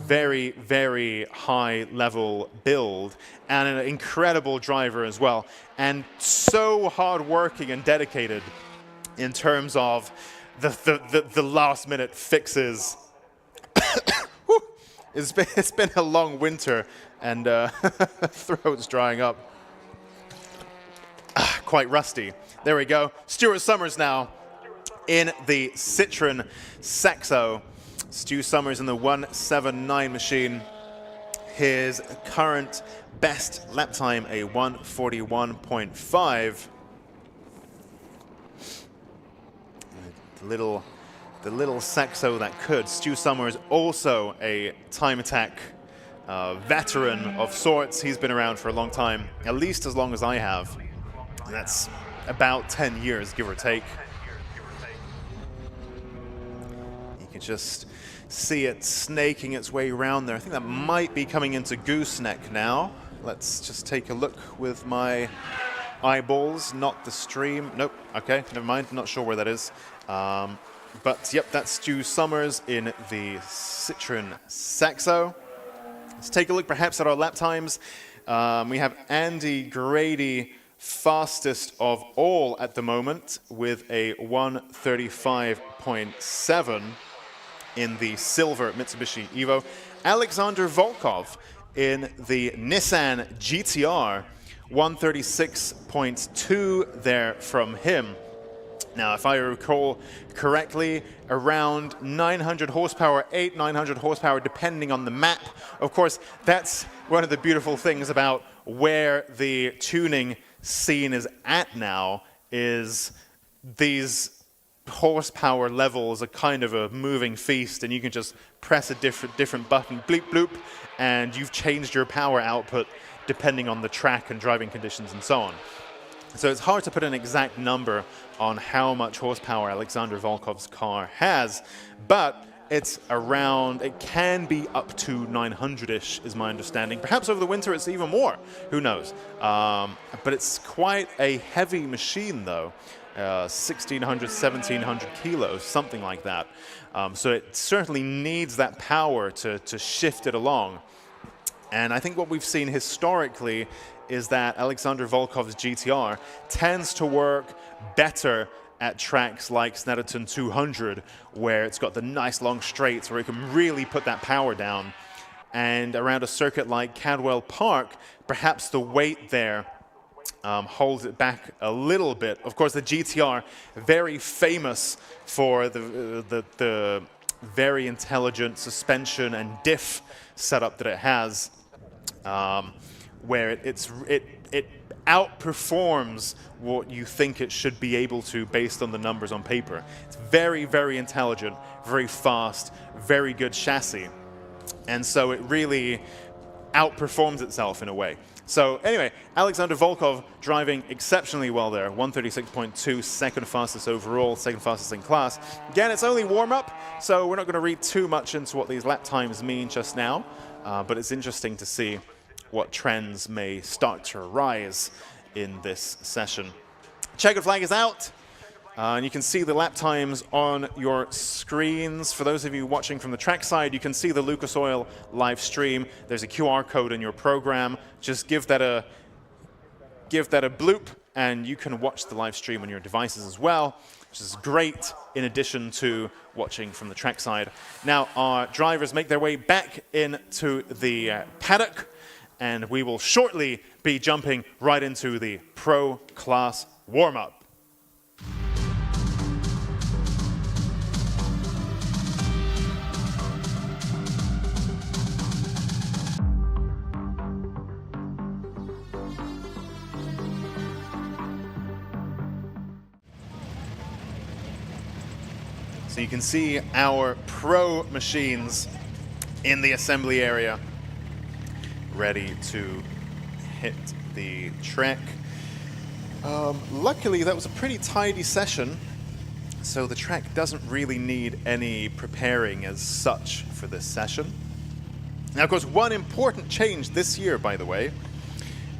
Very, very high-level build, and an incredible driver as well, and so hard-working and dedicated in terms of the last-minute fixes. It's been a long winter, and throat's drying up. Quite rusty. There we go. Stuart Summers now in the Citroen Saxo. Stu Summers in the 179 machine. His current best lap time, a 1:41.5. The little Saxo that could. Stu Summers, also a Time Attack veteran of sorts. He's been around for a long time, at least as long as I have. And that's about 10 years, give or take. You can just see it snaking its way around there. I think that might be coming into gooseneck now. Let's just take a look with my eyeballs, not the stream. Nope, okay, never mind, not sure where that is. But yep, that's Stu Summers in the Citroen Saxo. Let's take a look perhaps at our lap times. We have Andy Grady, fastest of all at the moment, with a 1:35.7 in the silver Mitsubishi Evo. Alexander Volkov in the Nissan GTR, 1:36.2 there from him. Now, if I recall correctly, around 900 horsepower, 900 horsepower, depending on the map. Of course, that's one of the beautiful things about where the tuning scene is at now, is these horsepower levels are kind of a moving feast, and you can just press a different button, bleep bloop, and you've changed your power output depending on the track and driving conditions and so on. So it's hard to put an exact number on how much horsepower Alexander Volkov's car has, but it's around, it can be up to 900-ish is my understanding. Perhaps over the winter it's even more, who knows. But it's quite a heavy machine though, 1,600, 1,700 kilos, something like that. So it certainly needs that power to shift it along. And I think what we've seen historically is that Alexander Volkov's GTR tends to work better at tracks like Snetterton 200, where it's got the nice long straights where it can really put that power down. And around a circuit like Cadwell Park, perhaps the weight there holds it back a little bit. Of course, the GTR, very famous for the very intelligent suspension and diff setup that it has, where it outperforms what you think it should be able to based on the numbers on paper. It's very, very intelligent, very fast, very good chassis. And so it really outperforms itself in a way. So anyway, Alexander Volkov driving exceptionally well there. 1:36.2, second fastest overall, second fastest in class. Again, it's only warm-up, so we're not going to read too much into what these lap times mean just now. But it's interesting to see what trends may start to rise in this session. Checkered flag is out. And you can see the lap times on your screens. For those of you watching from the trackside, you can see the Lucas Oil live stream. There's a QR code in your program. Just give that a bloop, and you can watch the live stream on your devices as well. which is great in addition to watching from the trackside. Now our drivers make their way back into the paddock, and we will shortly be jumping right into the pro class warm-up. So you can see our pro machines in the assembly area, ready to hit the track. Luckily, that was a pretty tidy session, so the track doesn't really need any preparing as such for this session. Now, of course, one important change this year, by the way,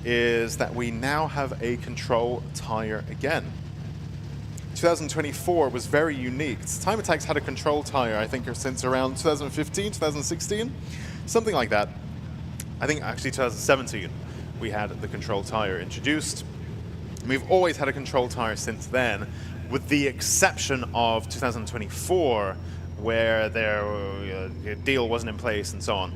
is that we now have a control tire again. 2024 was very unique. Time Attack's had a control tire, I think, since around 2015, 2016, something like that. I think actually 2017 we had the control tire introduced. We've always had a control tire since then, with the exception of 2024, where the deal wasn't in place and so on.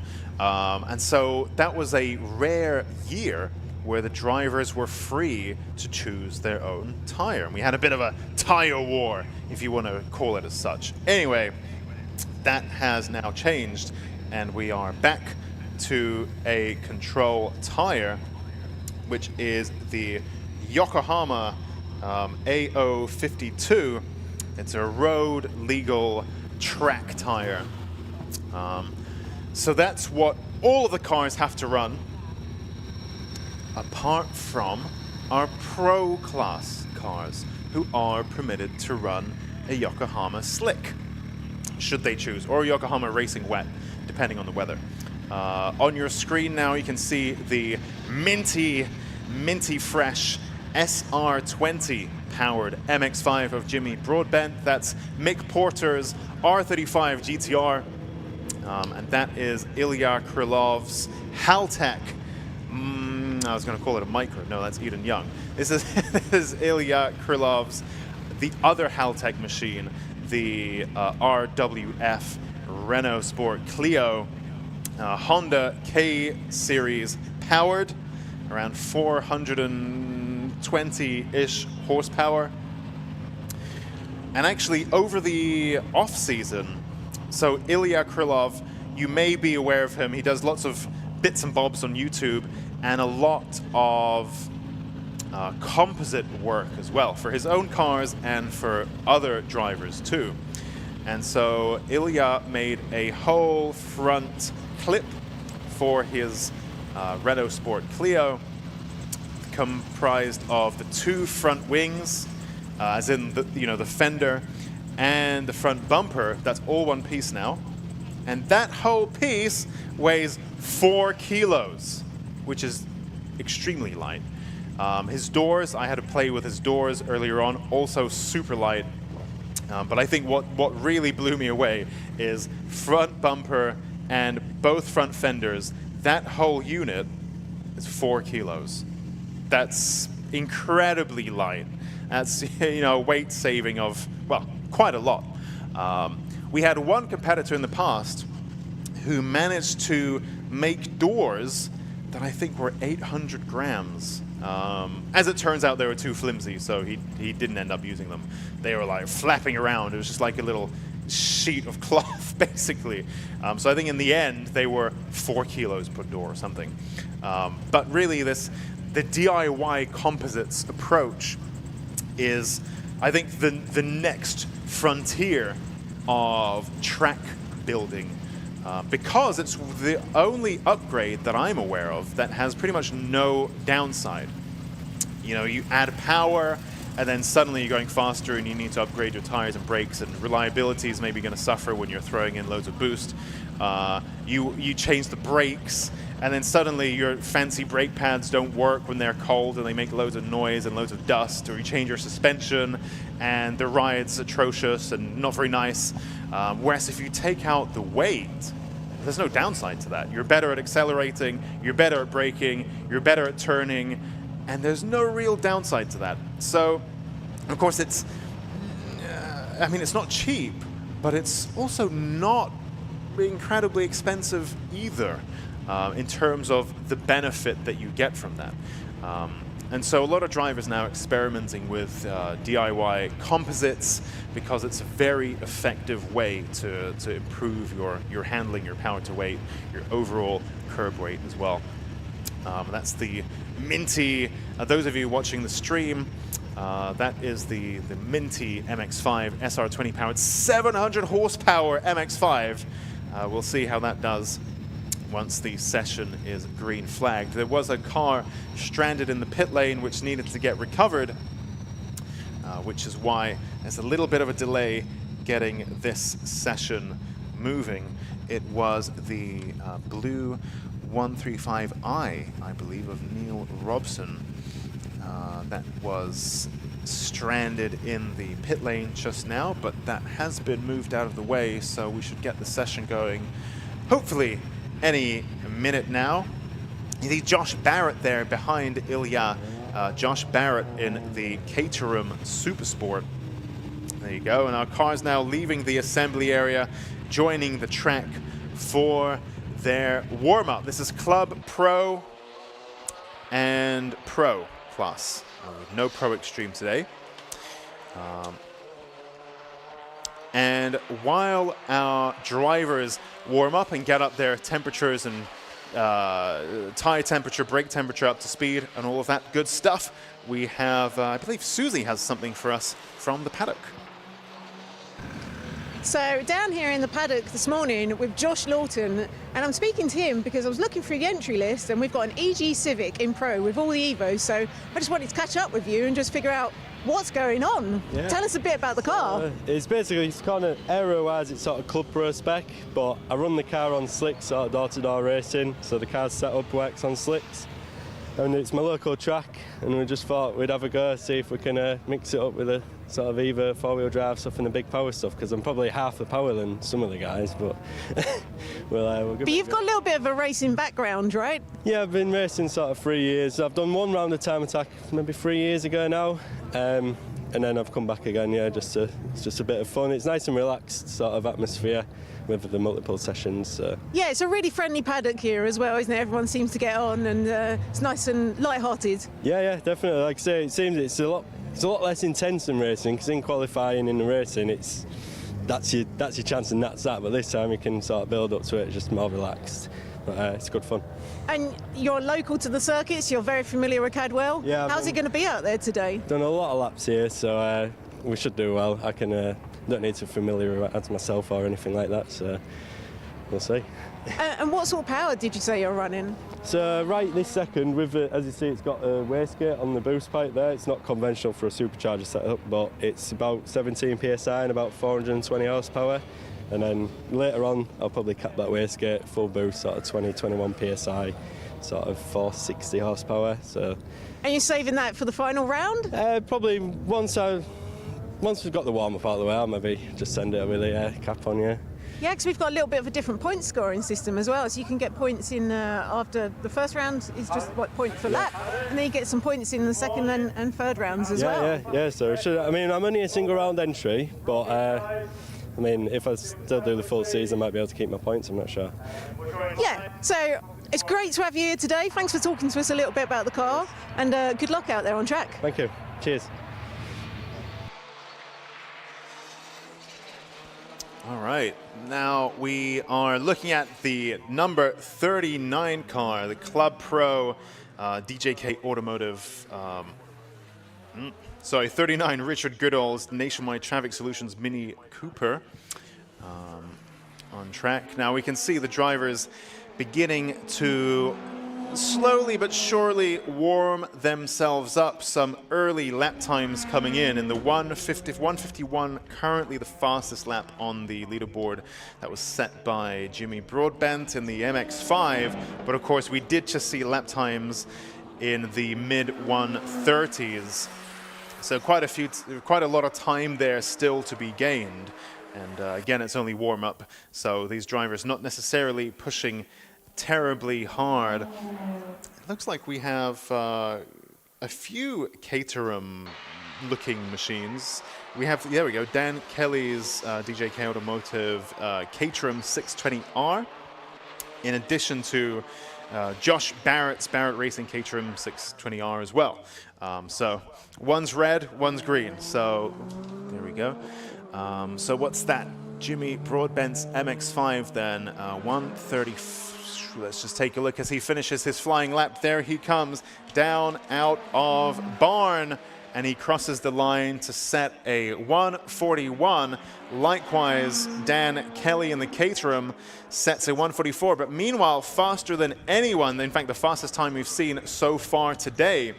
And so that was a rare year where the drivers were free to choose their own tire. And we had a bit of a tire war, if you want to call it as such. Anyway, that has now changed, and we are back to a control tire, which is the Yokohama AO52. It's a road legal track tire. So that's what all of the cars have to run, apart from our pro class cars, who are permitted to run a Yokohama slick, should they choose, or a Yokohama racing wet, depending on the weather. On your screen now you can see the minty fresh SR20 powered MX-5 of Jimmy Broadbent. That's Mick Porter's R35 GTR, and that is Ilya Krylov's Haltech. I was going to call it a micro. No, that's Eden Young. This is Ilya Krylov's, the other Haltech machine, the RWF Renault Sport Clio, Honda K Series powered, around 420-ish horsepower. And actually, over the off-season, so Ilya Krylov, you may be aware of him. He does lots of bits and bobs on YouTube, and a lot of composite work as well, for his own cars and for other drivers too. And so Ilya made a whole front clip for his Renault Sport Clio, comprised of the two front wings, as in the fender and the front bumper. That's all one piece now, and that whole piece weighs 4 kilos, which is extremely light. His doors, I had to play with his doors earlier on, also super light. But I think what really blew me away is front bumper and both front fenders. That whole unit is 4 kilos. That's incredibly light. That's weight saving of, well, quite a lot. We had one competitor in the past who managed to make doors that I think were 800 grams. As it turns out, they were too flimsy, so he didn't end up using them. They were like flapping around. It was just like a little sheet of cloth, basically. So I think in the end, they were 4 kilos per door or something. But really, the DIY composites approach is, I think, the next frontier of track building. Because it's the only upgrade that I'm aware of that has pretty much no downside. You add power, and then suddenly you're going faster, and you need to upgrade your tires and brakes, and reliability is maybe going to suffer when you're throwing in loads of boost. You change the brakes, and then suddenly your fancy brake pads don't work when they're cold, and they make loads of noise and loads of dust. Or you change your suspension, and the ride's atrocious and not very nice. Whereas if you take out the weight, there's no downside to that. You're better at accelerating, you're better at braking, you're better at turning, and there's no real downside to that. So, of course, it's I mean, it's not cheap, but it's also not incredibly expensive either in terms of the benefit that you get from that. And so a lot of drivers now experimenting with DIY composites because it's a very effective way to improve your handling, your power to weight, your overall curb weight as well. That's the Minty, those of you watching the stream, that is the Minty MX-5 SR20 powered 700 horsepower MX-5. We'll see how that does once the session is green flagged. There was a car stranded in the pit lane which needed to get recovered, which is why there's a little bit of a delay getting this session moving. It was the blue 135i, I believe, of Neil Robson that was stranded in the pit lane just now, but that has been moved out of the way, so we should get the session going hopefully any minute now. You see Josh Barrett there behind Ilya. Josh Barrett in the Caterham Supersport. There you go, and our car's now leaving the assembly area, joining the track for their warm-up. This is Club Pro and Pro Plus. No Pro Extreme today. And while our drivers warm up and get up their temperatures and tire temperature, brake temperature up to speed and all of that good stuff, we have, I believe Susie has something for us from the paddock. So down here in the paddock this morning with Josh Lawton, and I'm speaking to him because I was looking through the entry list and we've got an EG Civic in Pro with all the Evos, so I just wanted to catch up with you and just figure out what's going on. Yeah. Tell us a bit about the car. It's kind of aero-wise, it's sort of Club Pro spec, but I run the car on slicks, sort of door-to-door racing, so the car's set up works on slicks. And it's my local track, and we just thought we'd have a go, see if we can mix it up with a sort of Evo four-wheel drive stuff and the big power stuff, because I'm probably half the power than some of the guys, but we'll give But you've got a little bit of a racing background, right? Yeah, I've been racing sort of 3 years. I've done one round of time attack maybe 3 years ago now, and then I've come back again, yeah, it's just a bit of fun. It's nice and relaxed sort of atmosphere with the multiple sessions. Yeah, it's a really friendly paddock here as well, isn't it? Everyone seems to get on, and it's nice and light-hearted. Yeah, definitely. Like I say, it seems it's a lot less intense than racing, because in qualifying in the racing, that's your chance and that's that. But this time you can sort of build up to it, it's just more relaxed. But it's good fun. And you're local to the circuits. You're very familiar with Cadwell. Yeah. How's it going to be out there today? Done a lot of laps here, so we should do well. I can. Don't need to familiarise myself or anything like that, so we'll see. And what sort of power did you say you're running? So right this second, with as you see, it's got a wastegate on the boost pipe there. It's not conventional for a supercharger setup, but it's about 17 psi and about 420 horsepower. And then later on, I'll probably cap that wastegate full boost, sort of 21 psi, sort of 460 horsepower. So. And you're saving that for the final round? Probably once we've got the warm-up out of the way, I'll maybe just send it with the cap on, yeah. Yeah, because we've got a little bit of a different point scoring system as well. So you can get points in after the first round is just point for lap, and then you get some points in the second and third rounds as well. Yeah. So I mean, I'm only a single round entry, but I mean, if I still do the full season, I might be able to keep my points. I'm not sure. Yeah. So it's great to have you here today. Thanks for talking to us a little bit about the car, and good luck out there on track. Thank you. Cheers. All right, now we are looking at the number 39 car, the Club Pro DJK Automotive, 39 Richard Goodall's Nationwide Traffic Solutions Mini Cooper on track. Now we can see the drivers beginning to slowly but surely warm themselves up. Some early lap times coming in the 151, currently the fastest lap on the leaderboard. That was set by Jimmy Broadbent in the MX-5, but of course we did just see lap times in the mid 130s. So quite a lot of time there still to be gained. And again, it's only warm up, so these drivers not necessarily pushing terribly hard. It looks like we have a few Caterham looking machines. we have, there we go, Dan Kelly's DJK Automotive Caterham 620R, in addition to Josh Barrett's Barrett Racing Caterham 620R as well. So one's red, one's green. So there we go. So what's that? Jimmy Broadbent's MX-5 then, 130. Let's just take a look as he finishes his flying lap. There he comes down out of barn, and he crosses the line to set a 141. Likewise, Dan Kelly in the Caterham sets a 144, but meanwhile, faster than anyone. In fact, the fastest time we've seen so far today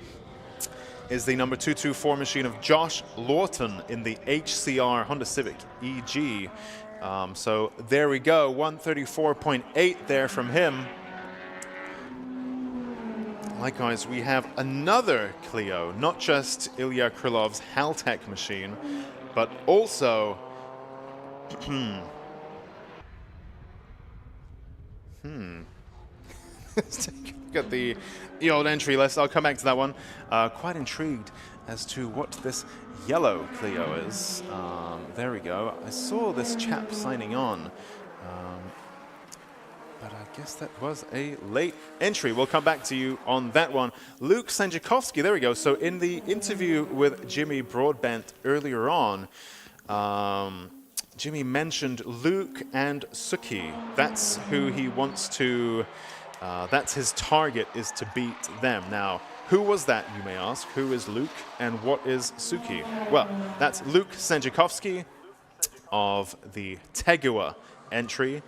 is the number 224 machine of Josh Lawton in the HCR Honda Civic EG. So there we go, 134.8 there from him. Likewise, we have another Clio, not just Ilya Krylov's Haltech machine, but also let's take a look at the old entry list. I'll come back to that one. Quite intrigued as to what this yellow Clio is. There we go. I saw this chap signing on, but I guess that was a late entry. We'll come back to you on that one. Luke Sandziakowski, there we go. So in the interview with Jimmy Broadbent earlier on, Jimmy mentioned Luke and Suki. That's who he wants to, that's his target, is to beat them. Now, who was that, you may ask? Who is Luke and what is Suki? Well, that's Luke Sandziakowski of the Tegua entry.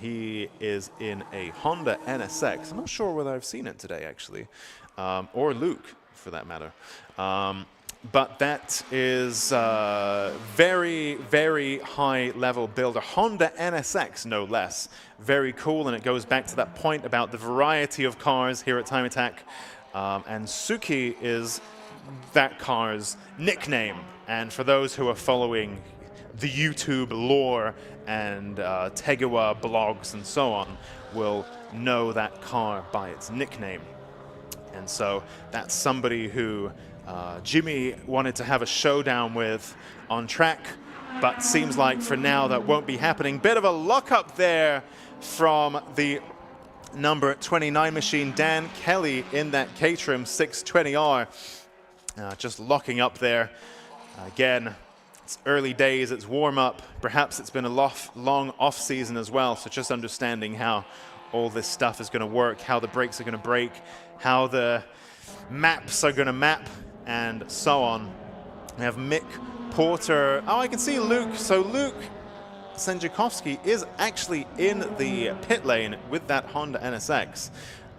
He is in a Honda NSX. I'm not sure whether I've seen it today, actually, or Luke, for that matter. But that is very, very high-level build, a Honda NSX, no less. Very cool, and it goes back to that point about the variety of cars here at Time Attack. And Suki is that car's nickname. And for those who are following the YouTube lore and Tegua blogs and so on, will know that car by its nickname. And so that's somebody who Jimmy wanted to have a showdown with on track, but seems like for now that won't be happening. Bit of a lockup there from the number 29 machine, Dan Kelly in that Caterham 620R. Just locking up there. Again, it's early days, it's warm up. Perhaps it's been a long off season as well, so just understanding how all this stuff is going to work, how the brakes are going to brake, how the maps are going to map, and so on. We have Mick Porter. Oh, I can see Luke. So Luke Sandziakowski is actually in the pit lane with that Honda NSX.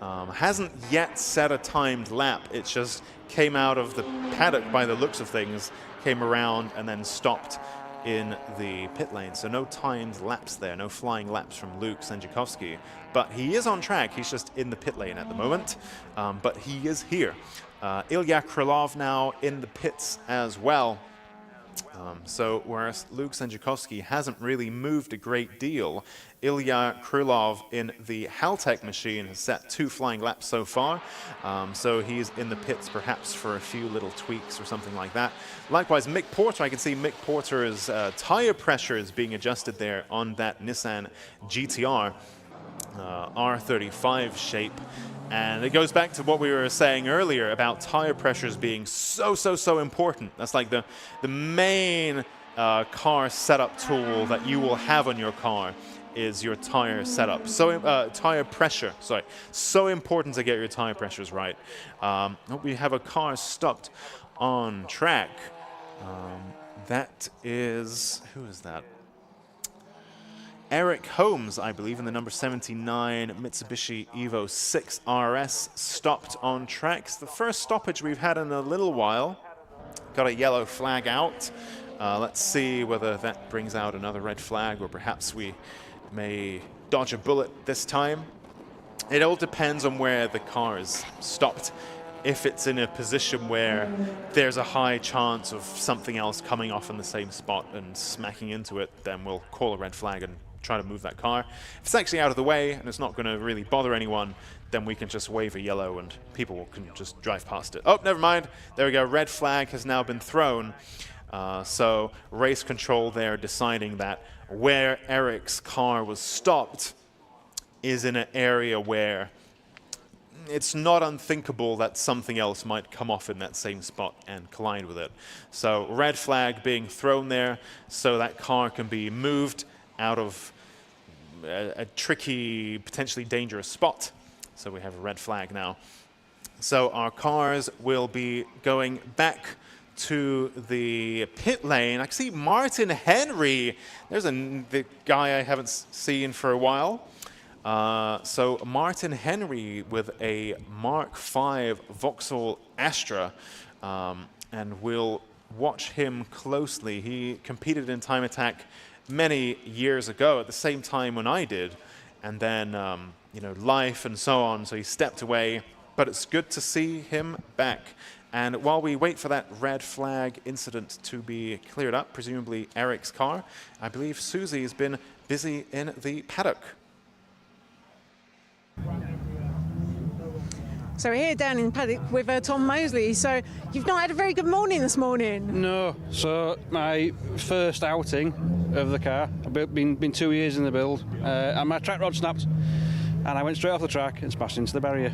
Hasn't yet set a timed lap. It just came out of the paddock by the looks of things, came around and then stopped in the pit lane. So no timed laps there, no flying laps from Luke Sandziakowski. But he is on track. He's just in the pit lane at the moment. But he is here. Ilya Krylov now in the pits as well. So whereas Luke Sandziakowski hasn't really moved a great deal, Ilya Krylov in the Haltech machine has set 2 flying laps so far. So he's in the pits perhaps for a few little tweaks or something like that. Likewise, Mick Porter, I can see Mick Porter's tire pressure is being adjusted there on that Nissan GTR R35 shape. And it goes back to what we were saying earlier about tire pressures being so important. That's like the main car setup tool that you will have on your car is your tire setup. So tire pressure, sorry. So important to get your tire pressures right. We have a car stopped on track. That is, who is that? Eric Holmes, I believe, in the number 79 Mitsubishi Evo 6 RS, stopped on tracks. The first stoppage we've had in a little while. Got a yellow flag out. Let's see whether that brings out another red flag, or perhaps we may dodge a bullet this time. It all depends on where the car is stopped. If it's in a position where there's a high chance of something else coming off in the same spot and smacking into it, then we'll call a red flag and try to move that car. If it's actually out of the way and it's not going to really bother anyone, then we can just wave a yellow and people can just drive past it. Oh, never mind. There we go. Red flag has now been thrown. So race control there deciding that where Eric's car was stopped is in an area where it's not unthinkable that something else might come off in that same spot and collide with it. So red flag being thrown there so that car can be moved out of a tricky, potentially dangerous spot. So we have a red flag now. So our cars will be going back to the pit lane. I can see Martin Henry. There's the guy I haven't seen for a while. So Martin Henry with a Mark V Vauxhall Astra, and we'll watch him closely. He competed in Time Attack many years ago at the same time when I did, and then you know, life and so on, so he stepped away, but it's good to see him back. And while we wait for that red flag incident to be cleared up, presumably Eric's car, I believe Susie has been busy in the paddock. So we're here down in Paddock with Tom Mosley. So you've not had a very good morning this morning. No, so my first outing of the car, I've been 2 years in the build, and my track rod snapped, and I went straight off the track and smashed into the barrier.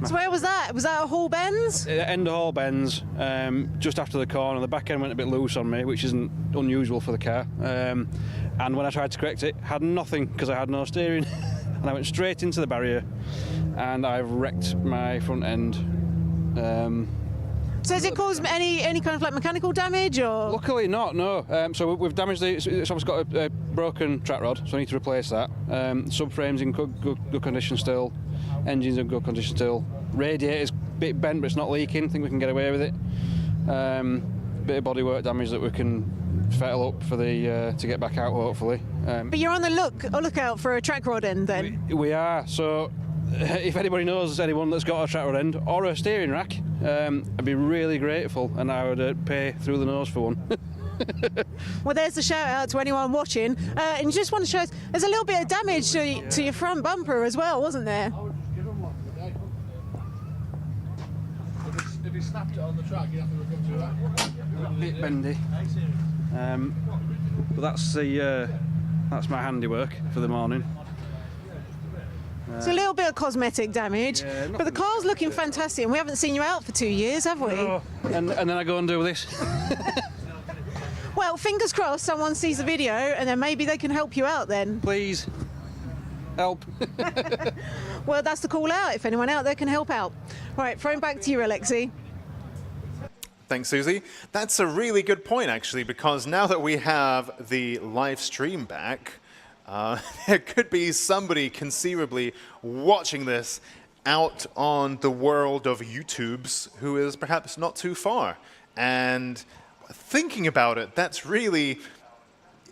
So where was that? Was that at Hall Bends? End of Hall Bends, just after the corner. The back end went a bit loose on me, which isn't unusual for the car. And when I tried to correct it, had nothing because I had no steering. And I went straight into the barrier, and I've wrecked my front end. So has it caused any kind of like mechanical damage, or? Luckily not, no. So we've damaged it's obviously got a broken track rod, so I need to replace that. Subframe's in good condition still, engine's in good condition still. Radiator's a bit bent, but it's not leaking. I think we can get away with it. Bit of bodywork damage that we can fettle up for the to get back out, hopefully. But you're on the lookout for a track rod end then? We are, so if anybody knows anyone that's got a track rod end or a steering rack, I'd be really grateful, and I would pay through the nose for one. Well, there's the shout out to anyone watching. And you just want to show us, there's a little bit of damage to your front bumper as well, wasn't there? If he snapped it on the track, you'd have to look into that. A bit bendy. But that's my handiwork for the morning. It's a little bit of cosmetic damage, Yeah, but the car's looking fantastic, and we haven't seen you out for 2 years, have we? Oh, and then I go and do this. Well, fingers crossed someone sees the video, and then maybe they can help you out then. Please, help. Well, that's the call out, if anyone out there can help out. Right, throwing back to you, Alexi. Thanks, Susie. That's a really good point, actually, because now that we have the live stream back, there could be somebody conceivably watching this out on the world of YouTubes who is perhaps not too far. And thinking about it, that's really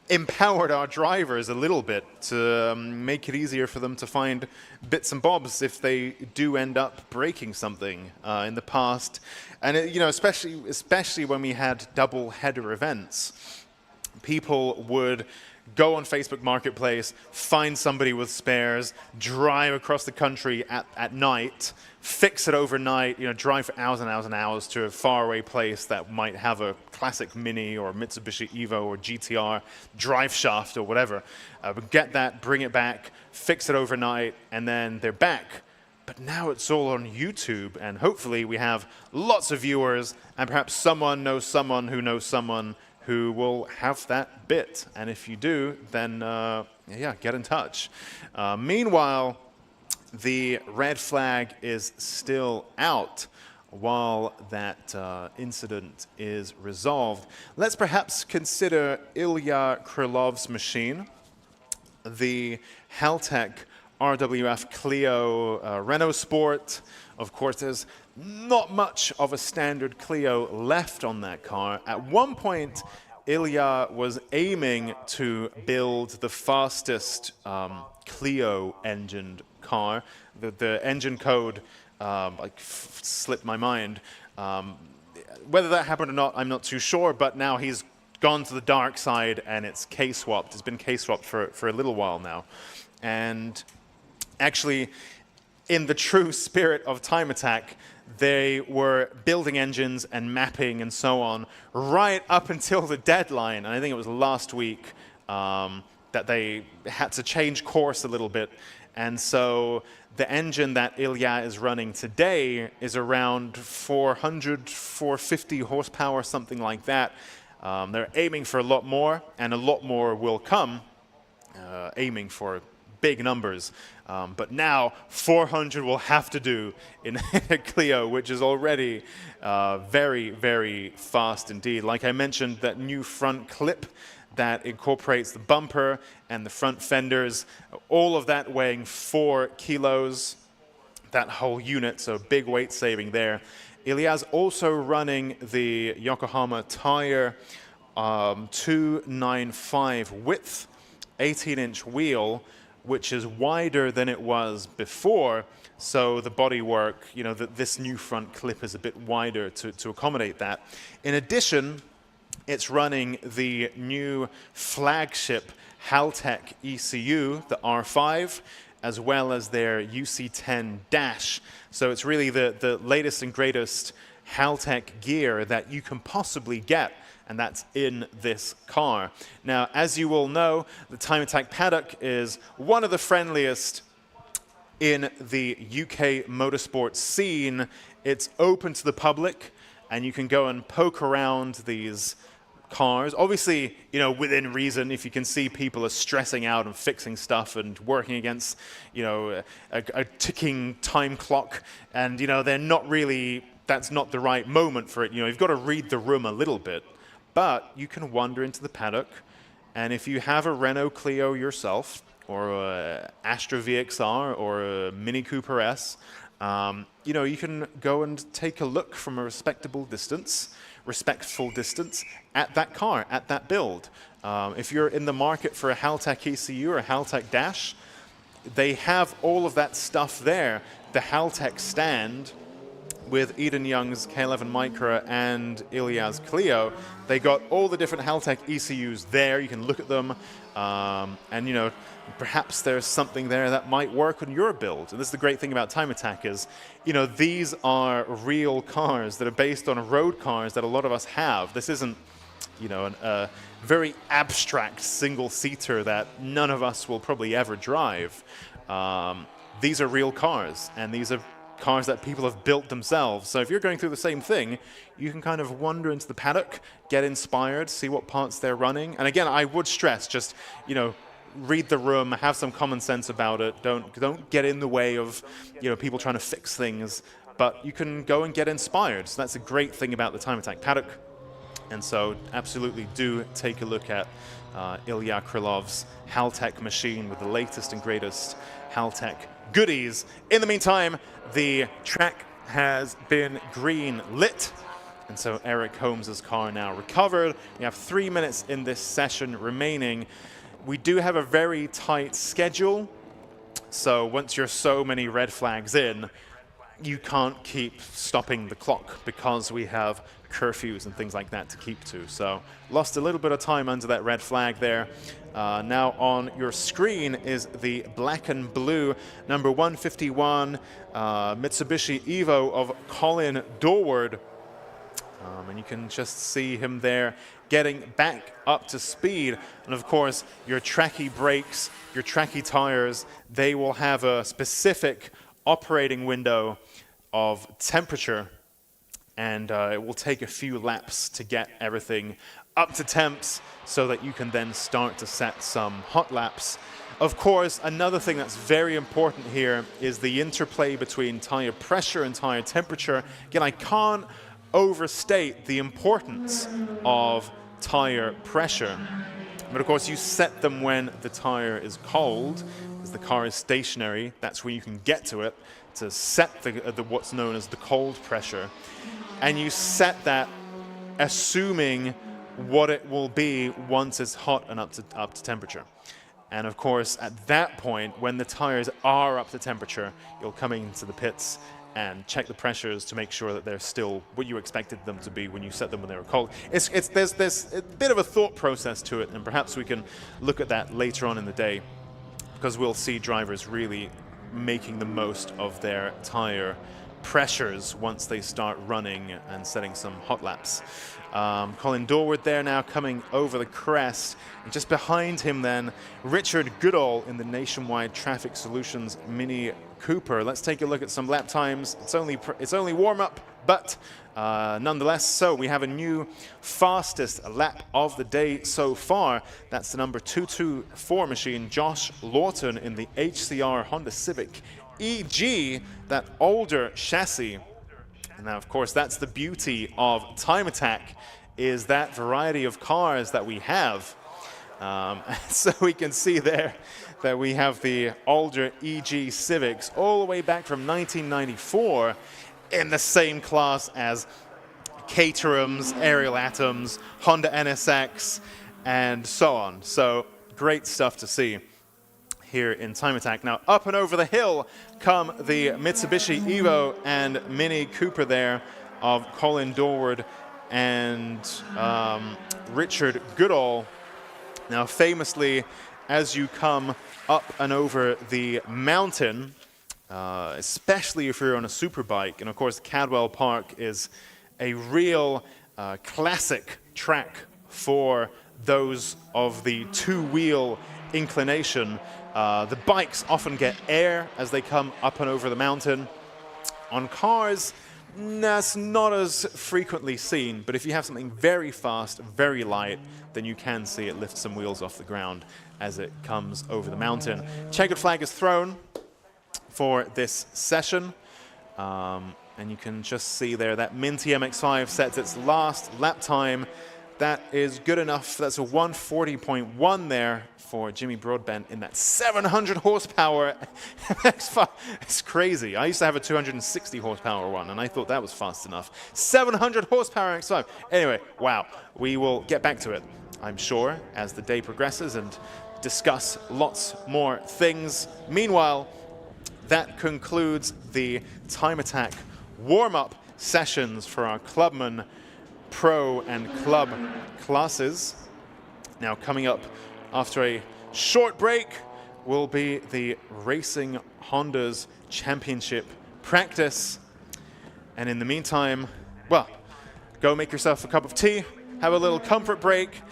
empowered our drivers a little bit to make it easier for them to find bits and bobs if they do end up breaking something in the past. And you know, especially when we had double header events, people would go on Facebook Marketplace, find somebody with spares, drive across the country at night, fix it overnight, you know, drive for hours and hours and hours to a faraway place that might have a classic Mini or Mitsubishi Evo or GTR drive shaft or whatever. But get that, bring it back, fix it overnight, and then they're back. But now it's all on YouTube, and hopefully we have lots of viewers, and perhaps someone knows someone who knows someone who will have that bit. And if you do, then yeah, get in touch. Meanwhile, the red flag is still out while that incident is resolved. Let's perhaps consider Ilya Krylov's machine, the Haltech RWF Clio Renault Sport. Of course, there's not much of a standard Clio left on that car. At one point, Ilya was aiming to build the fastest Clio engined car. The engine code slipped my mind. Whether that happened or not, I'm not too sure, but now he's gone to the dark side and it's K-swapped. It's been K-swapped for a little while now. And actually, in the true spirit of Time Attack, they were building engines and mapping and so on right up until the deadline. And I think it was last week that they had to change course a little bit. And so the engine that Ilya is running today is around 400, 450 horsepower, something like that. They're aiming for a lot more, and a lot more will come, aiming for big numbers. But now 400 will have to do in a Clio, which is already very, very fast indeed. Like I mentioned, that new front clip that incorporates the bumper and the front fenders, all of that weighing 4 kilos, that whole unit, so big weight saving there. Ilya's also running the Yokohama tire 295 width, 18-inch wheel, which is wider than it was before. So the bodywork, you know, this new front clip is a bit wider to accommodate that. In addition, it's running the new flagship Haltech ECU, the R5, as well as their UC10 Dash. So it's really the latest and greatest Haltech gear that you can possibly get, and that's in this car. Now, as you all know, the Time Attack Paddock is one of the friendliest in the UK motorsport scene. It's open to the public, and you can go and poke around these cars. Obviously, you know, within reason. If you can see people are stressing out and fixing stuff and working against, you know, a ticking time clock, and, you know, they're not really, that's not the right moment for it. You know, you've got to read the room a little bit. But you can wander into the paddock, and if you have a Renault Clio yourself, or a Astra VXR, or a Mini Cooper S, you know, you can go and take a look from a respectful distance at that car, at that build. If you're in the market for a Haltech ECU or a Haltech Dash, they have all of that stuff there. The Haltech stand with Eden Young's K11 Micra and Ilya's Clio, they got all the different Haltech ECUs there. You can look at them, and, you know, perhaps there's something there that might work on your build. And this is the great thing about Time Attack is, you know, these are real cars that are based on road cars that a lot of us have. This isn't, you know, a very abstract single-seater that none of us will probably ever drive. These are real cars, and these are cars that people have built themselves. So if you're going through the same thing, you can kind of wander into the paddock, get inspired, see what parts they're running. And again, I would stress, just, you know, read the room, have some common sense about it. Don't get in the way of, you know, people trying to fix things. But you can go and get inspired. So that's a great thing about the Time Attack Paddock. And so absolutely do take a look at Ilya Krylov's Haltech machine with the latest and greatest Haltech goodies. In the meantime, the track has been green lit, and so Eric Holmes's car now recovered. We have 3 minutes in this session remaining. We do have a very tight schedule, so once you're so many red flags in, you can't keep stopping the clock because we have curfews and things like that to keep to. So lost a little bit of time under that red flag there. Now on your screen is the black and blue number 151 Mitsubishi Evo of Colin Dorward. And you can just see him there getting back up to speed. And of course, your tracky brakes, your tracky tires, they will have a specific operating window of temperature, and it will take a few laps to get everything up to temps so that you can then start to set some hot laps. Of course, another thing that's very important here is the interplay between tire pressure and tire temperature. Again, I can't overstate the importance of tire pressure. But of course, you set them when the tire is cold, as the car is stationary. That's when you can get to it to set the what's known as the cold pressure. And you set that assuming what it will be once it's hot and up to temperature. And of course, at that point, when the tires are up to temperature, you'll come into the pits and check the pressures to make sure that they're still what you expected them to be when you set them when they were cold. There's a bit of a thought process to it, and perhaps we can look at that later on in the day, because we'll see drivers really making the most of their tire pressures once they start running and setting some hot laps. Colin Dorward there now coming over the crest. And just behind him then, Richard Goodall in the Nationwide Traffic Solutions Mini Cooper. Let's take a look at some lap times. It's only warm-up, but nonetheless, so we have a new fastest lap of the day so far. That's the number 224 machine, Josh Lawton in the HCR Honda Civic EG, that older chassis. And now, of course, that's the beauty of Time Attack, is that variety of cars that we have. So we can see there that we have the older EG Civics all the way back from 1994 in the same class as Caterhams, Ariel Atoms, Honda NSX, and so on. So great stuff to see here in Time Attack. Now, up and over the hill come the Mitsubishi Evo and Mini Cooper there of Colin Dorward and Richard Goodall. Now, famously, as you come up and over the mountain, especially if you're on a superbike, and of course, Cadwell Park is a real classic track for those of the two-wheel inclination. The bikes often get air as they come up and over the mountain. On cars, that's not as frequently seen, but if you have something very fast, very light, then you can see it lift some wheels off the ground as it comes over the mountain. Checkered flag is thrown for this session, and you can just see there that Minty MX-5 sets its last lap time. That is good enough. That's a 140.1 there for Jimmy Broadbent in that 700 horsepower MX-5. It's crazy. I used to have a 260 horsepower one, and I thought that was fast enough. 700 horsepower MX-5. Anyway, wow. We will get back to it, I'm sure, as the day progresses and discuss lots more things. Meanwhile, that concludes the Time Attack warm-up sessions for our Clubman Pro and Club classes. Now, coming up after a short break will be the Racing Honda's Championship practice. And in the meantime, well, go make yourself a cup of tea, have a little comfort break,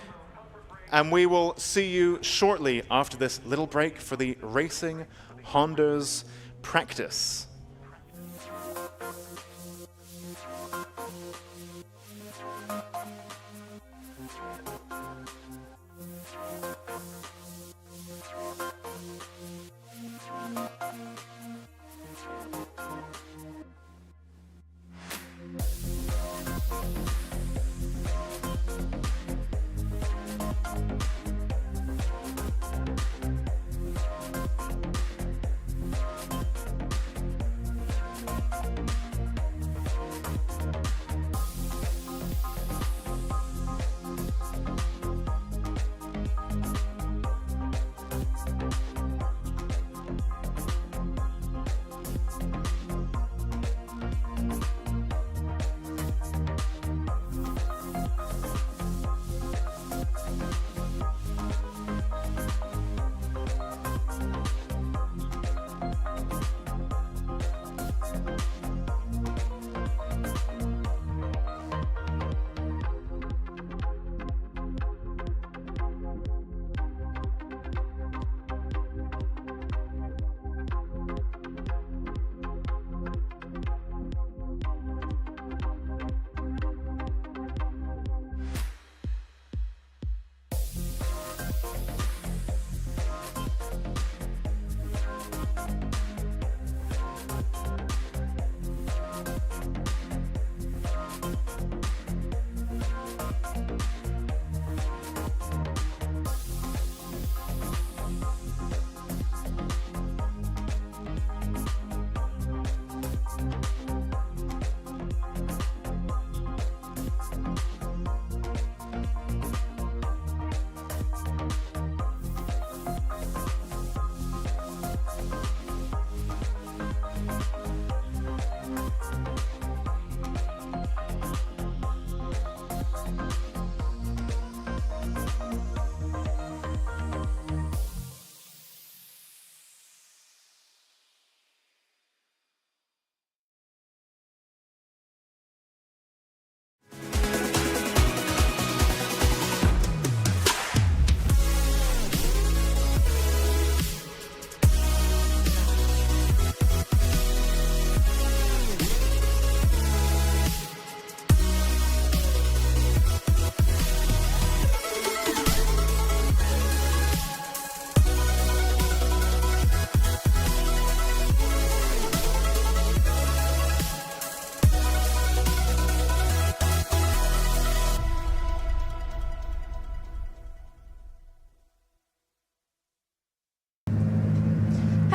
and we will see you shortly after this little break for the Racing Honda's practice.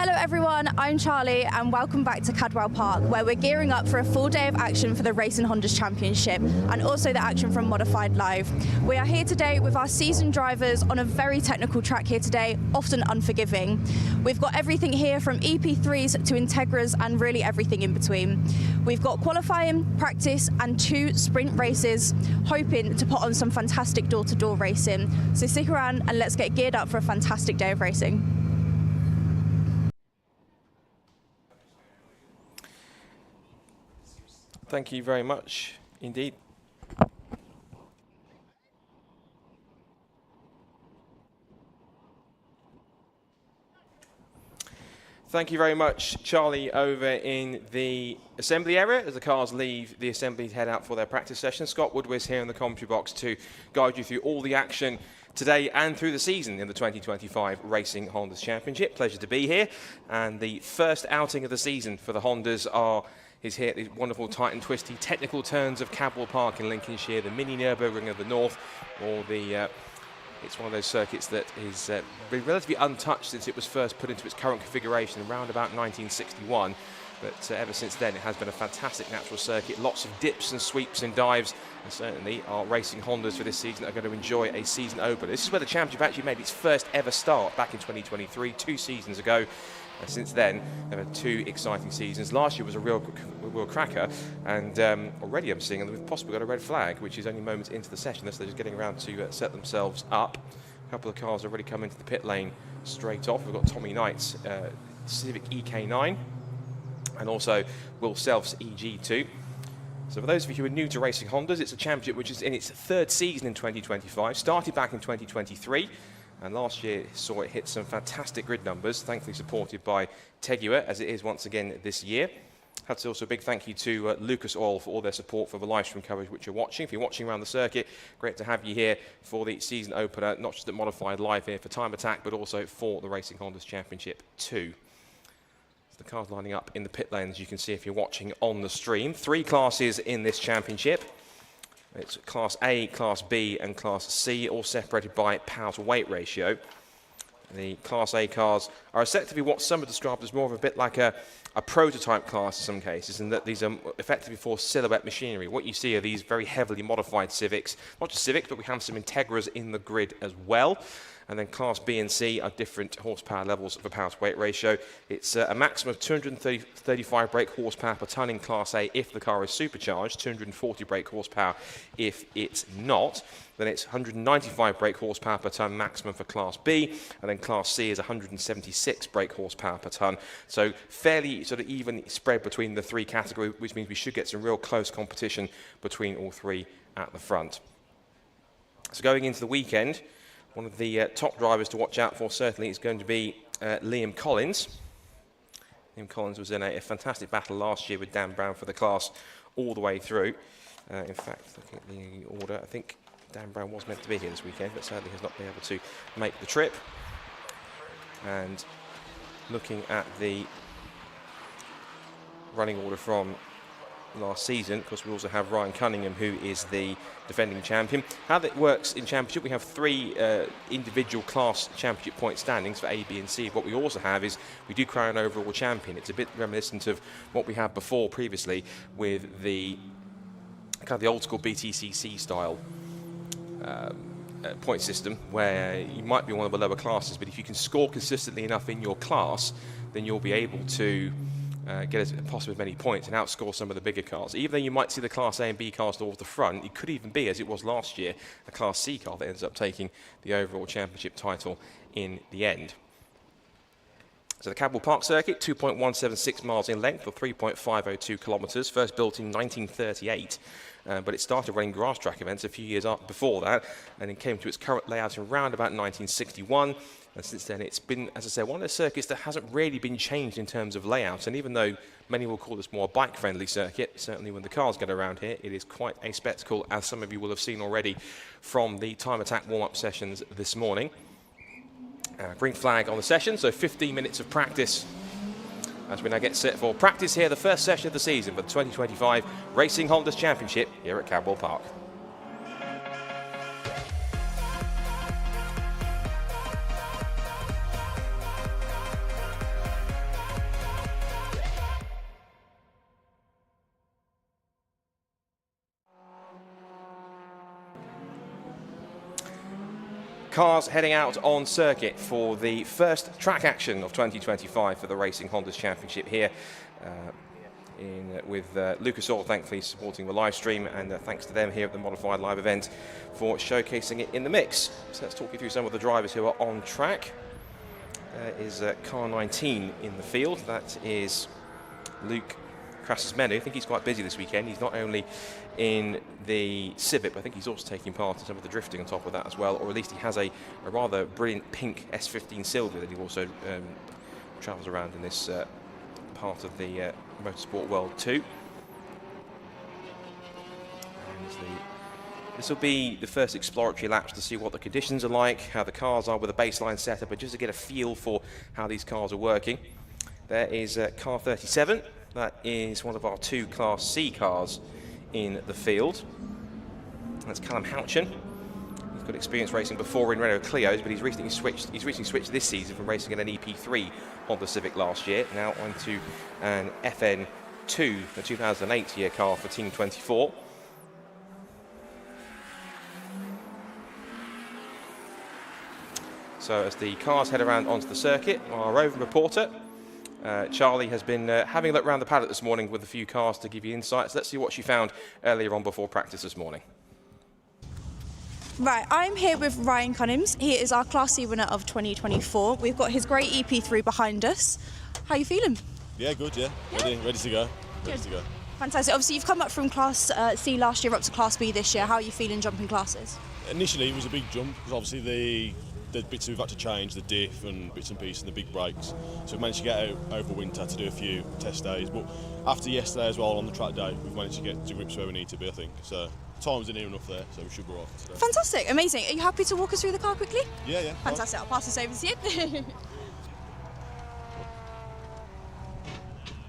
Hello everyone, I'm Charlie and welcome back to Cadwell Park, where we're gearing up for a full day of action for the Racing Hondas Championship and also the action from Modified Live. We are here today with our seasoned drivers on a very technical track here today, often unforgiving. We've got everything here from EP3s to Integras and really everything in between. We've got qualifying, practice and 2 sprint races, hoping to put on some fantastic door-to-door racing. So stick around and let's get geared up for a fantastic day of racing. Thank you very much indeed. Thank you very much, Charlie, over in the assembly area as the cars leave the assembly to head out for their practice session. Scott Woodward's here in the commentary box to guide you through all the action today and through the season in the 2025 Racing Hondas Championship. Pleasure to be here. And the first outing of the season for the Hondas is here at the wonderful, tight and twisty technical turns of Cadwell Park in Lincolnshire, the mini Nürburgring of the north, or the it's one of those circuits that is been relatively untouched since it was first put into its current configuration around about 1961. But ever since then, it has been a fantastic natural circuit. Lots of dips and sweeps and dives. And certainly our Racing Hondas for this season are going to enjoy a season opener. This is where the championship actually made its first ever start back in 2023, 2 seasons ago. And since then, they've had 2 exciting seasons. Last year was a real cracker, and already I'm seeing they've possibly got a red flag, which is only moments into the session. So they're just getting around to set themselves up. A couple of cars already come into the pit lane straight off. We've got Tommy Knight's Civic EK9, and also Will Self's EG2. So for those of you who are new to Racing Hondas, it's a championship which is in its 3rd season in 2025, started back in 2023. And last year saw it hit some fantastic grid numbers, thankfully supported by Tegua, as it is once again this year. Had to also a big thank you to Lucas Oil for all their support for the live stream coverage which you're watching. If you're watching around the circuit, great to have you here for the season opener, not just at Modified Live here for Time Attack, but also for the Racing Hondas Championship 2. So the cars lining up in the pit lanes, you can see if you're watching on the stream. 3 classes in this championship. It's Class A, Class B and Class C, all separated by power to weight ratio. The Class A cars are effectively what some have described as more of a bit like a prototype class in some cases, in that these are effectively for silhouette machinery. What you see are these very heavily modified Civics, not just Civics, but we have some Integras in the grid as well. And then Class B and C are different horsepower levels of a power to weight ratio. It's a maximum of 235 brake horsepower per tonne in Class A if the car is supercharged, 240 brake horsepower if it's not. Then it's 195 brake horsepower per tonne maximum for Class B, and then Class C is 176 brake horsepower per tonne. So fairly sort of even spread between the 3 categories, which means we should get some real close competition between all 3 at the front. So going into the weekend, one of the top drivers to watch out for certainly is going to be Liam Collins. Liam Collins was in a fantastic battle last year with Dan Brown for the class all the way through. In fact, looking at the order, I think Dan Brown was meant to be here this weekend, but sadly has not been able to make the trip. And looking at the running order from last season, of course we also have Ryan Cunningham, who is the defending champion. How that works in championship, we have 3 individual class championship point standings for A, B and C. What we also have is we do crown an overall champion. It's a bit reminiscent of what we had before previously with the kind of the old school BTCC style point system, where you might be one of the lower classes, but if you can score consistently enough in your class, then you'll be able to get as possibly as many points and outscore some of the bigger cars. Even though you might see the Class A and B cars towards the front, it could even be, as it was last year, a Class C car that ends up taking the overall championship title in the end. So the Cadwell Park circuit, 2.176 miles in length or 3.502 kilometres, first built in 1938. But it started running grass track events a few years before that, and it came to its current layout around about 1961. And since then, it's been, as I said, one of the circuits that hasn't really been changed in terms of layout. And even though many will call this more a bike-friendly circuit, certainly when the cars get around here, it is quite a spectacle, as some of you will have seen already from the Time Attack warm-up sessions this morning. Green flag on the session, so 15 minutes of practice as we now get set for practice here, the first session of the season for the 2025 Racing Hondas Championship here at Cadwell Park. cars heading out on circuit for the first track action of 2025 for the Racing Hondas Championship here. With Lucas Oil thankfully supporting the live stream, and thanks to them here at the Modified Live event for showcasing it in the mix. So let's talk you through some of the drivers who are on track. Is car 19 in the field. That is Luke Krasismenu. I think he's quite busy this weekend. He's not only in the Civic, but I think he's also taking part in some of the drifting on top of that as well, or at least he has a rather brilliant pink S15 Silver that he also travels around in this part of the motorsport world too. This will be the first exploratory laps to see what the conditions are like, how the cars are with a baseline setup, and just to get a feel for how these cars are working. There is car 37. That is one of our 2 Class C cars in the field. That's Callum Houchin. He's got experience racing before in Renault Clios, but he's recently switched this season from racing in an EP3 Honda Civic last year, now onto an FN2, the 2008 year car for Team 24. So as the cars head around onto the circuit, our roving reporter, Charlie, has been having a look around the paddock this morning with a few cars to give you insights. Let's see what she found earlier on before practice this morning. Right, I'm here with Ryan Cunnings. He is our Class C winner of 2024. We've got his great EP3 behind us. How are you feeling? Yeah, good, yeah. Ready to go. Ready to go. Fantastic. Obviously, you've come up from Class C last year up to Class B this year. How are you feeling jumping classes? Initially, it was a big jump because obviously the bits we've had to change, the diff and bits and pieces and the big brakes. So we managed to get out over winter to do a few test days. But after yesterday as well on the track day, we've managed to get to grips where we need to be, I think. So time's near enough there, so we should be off today. Fantastic, amazing. Are you happy to walk us through the car quickly? Yeah. Fantastic, I'll pass this over to you.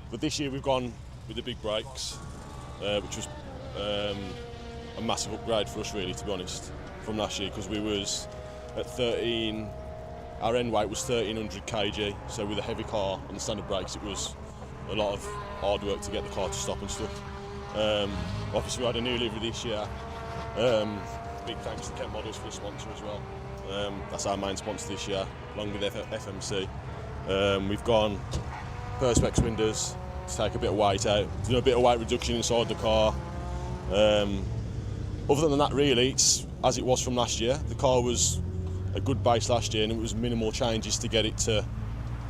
But this year we've gone with the big brakes, which was a massive upgrade for us really, to be honest, from last year, because we was at 13, our end weight was 1300 kg, so with a heavy car and the standard brakes it was a lot of hard work to get the car to stop and stuff. Obviously we had a new livery this year. Big thanks to Kent Models for the sponsor as well. That's our main sponsor this year, along with FMC. We've gone Perspex windows to take a bit of weight out, done a bit of weight reduction inside the car. Other than that really, it's as it was from last year. The car was a good base last year and it was minimal changes to get it to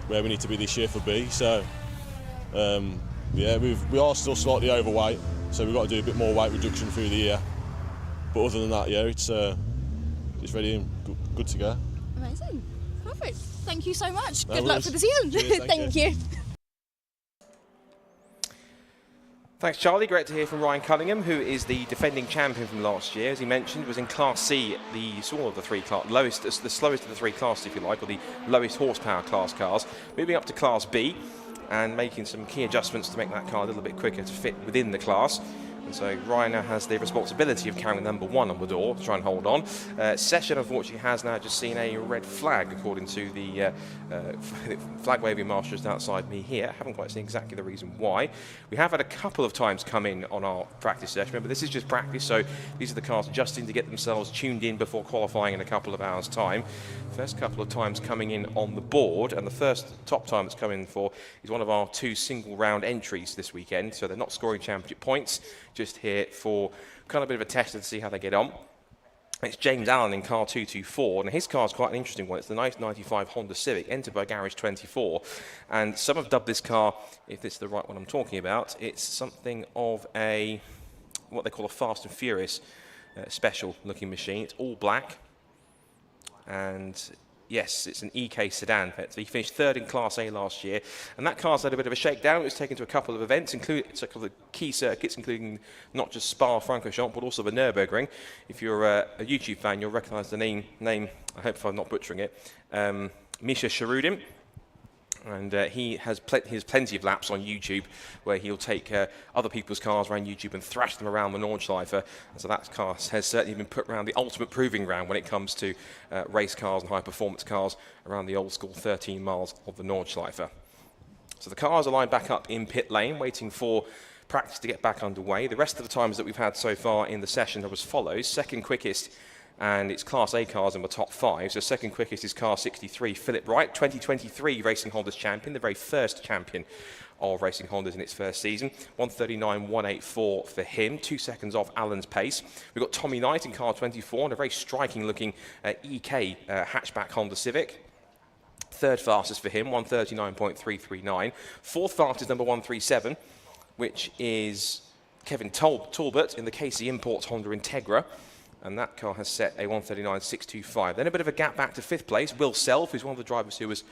where we need to be this year for B. So yeah, we are still slightly overweight, so we've got to do a bit more weight reduction through the year. But other than that, yeah, it's ready and good to go. Amazing, perfect. Thank you so much. No Good worries. luck for the season. Cheers, Thank you. Thanks, Charlie. Great to hear from Ryan Cunningham, who is the defending champion from last year. As he mentioned, was in Class C, the small of the 3 class, the slowest of the 3 classes, if you like, or the lowest horsepower class cars. Moving up to Class B and making some key adjustments to make that car a little bit quicker to fit within the class. And so Ryan now has the responsibility of carrying number 1 on the door to try and hold on. Session, unfortunately, has now just seen a red flag, according to the flag waving master just outside me here. I haven't quite seen exactly the reason why. We have had a couple of times come in on our practice session. Remember, this is just practice, so these are the cars adjusting to get themselves tuned in before qualifying in a couple of hours' time. First couple of times coming in on the board, and the first top time it's come in for is one of our 2 single round entries this weekend, so they're not scoring championship points, just here for kind of a bit of a test to see how they get on. It's James Allen in car 224, and his car is quite an interesting one. It's the 1995 Honda Civic, entered by Garage 24, and some have dubbed this car, if it's the right one I'm talking about, it's something of a, what they call a Fast and Furious special looking machine. It's all black, and yes, it's an EK sedan. So he finished 3rd in Class A last year, and that car's had a bit of a shakedown. It was taken to a couple of events, including a couple of key circuits, including not just Spa-Francorchamps, but also the Nürburgring. If you're a YouTube fan, you'll recognise the name. I hope I'm not butchering it. Misha Sharudin. And he has plenty of laps on YouTube where he'll take other people's cars around YouTube and thrash them around the Nordschleife. And so that car has certainly been put around the ultimate proving ground when it comes to race cars and high-performance cars around the old-school 13 miles of the Nordschleife. So the cars are lined back up in pit lane, waiting for practice to get back underway. The rest of the times that we've had so far in the session are as follows. Second quickest and it's Class A cars in the top 5. So second quickest is car 63, Philip Wright, 2023 Racing Honda's champion, the very first champion of Racing Honda's in its first season. 139.184 for him, 2 seconds off Alan's pace. We've got Tommy Knight in car 24 and a very striking looking EK hatchback Honda Civic. Third fastest for him, 139.339. Fourth fastest, number 137, which is Kevin Talbot in the KC Imports Honda Integra. And that car has set a 139.625. Then a bit of a gap back to fifth place. Will Self, who's one of the drivers who was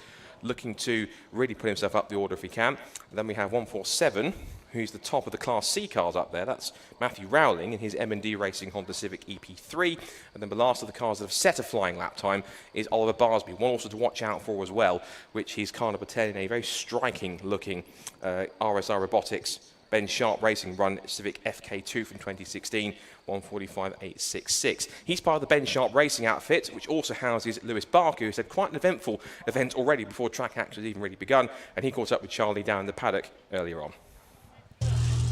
looking to really put himself up the order if he can. And then we have 147, who's the top of the Class C cars up there. That's Matthew Rowling in his M&D Racing Honda Civic EP3. And then the last of the cars that have set a flying lap time is Oliver Barsby, one also to watch out for as well, which is car number 10 in a very striking looking RSR Robotics Ben Sharp Racing Run Civic FK2 from 2016, 145.866. He's part of the Ben Sharp Racing outfit, which also houses Lewis Barker, who's had quite an eventful event already before track action has even really begun, and he caught up with Charlie down in the paddock earlier on.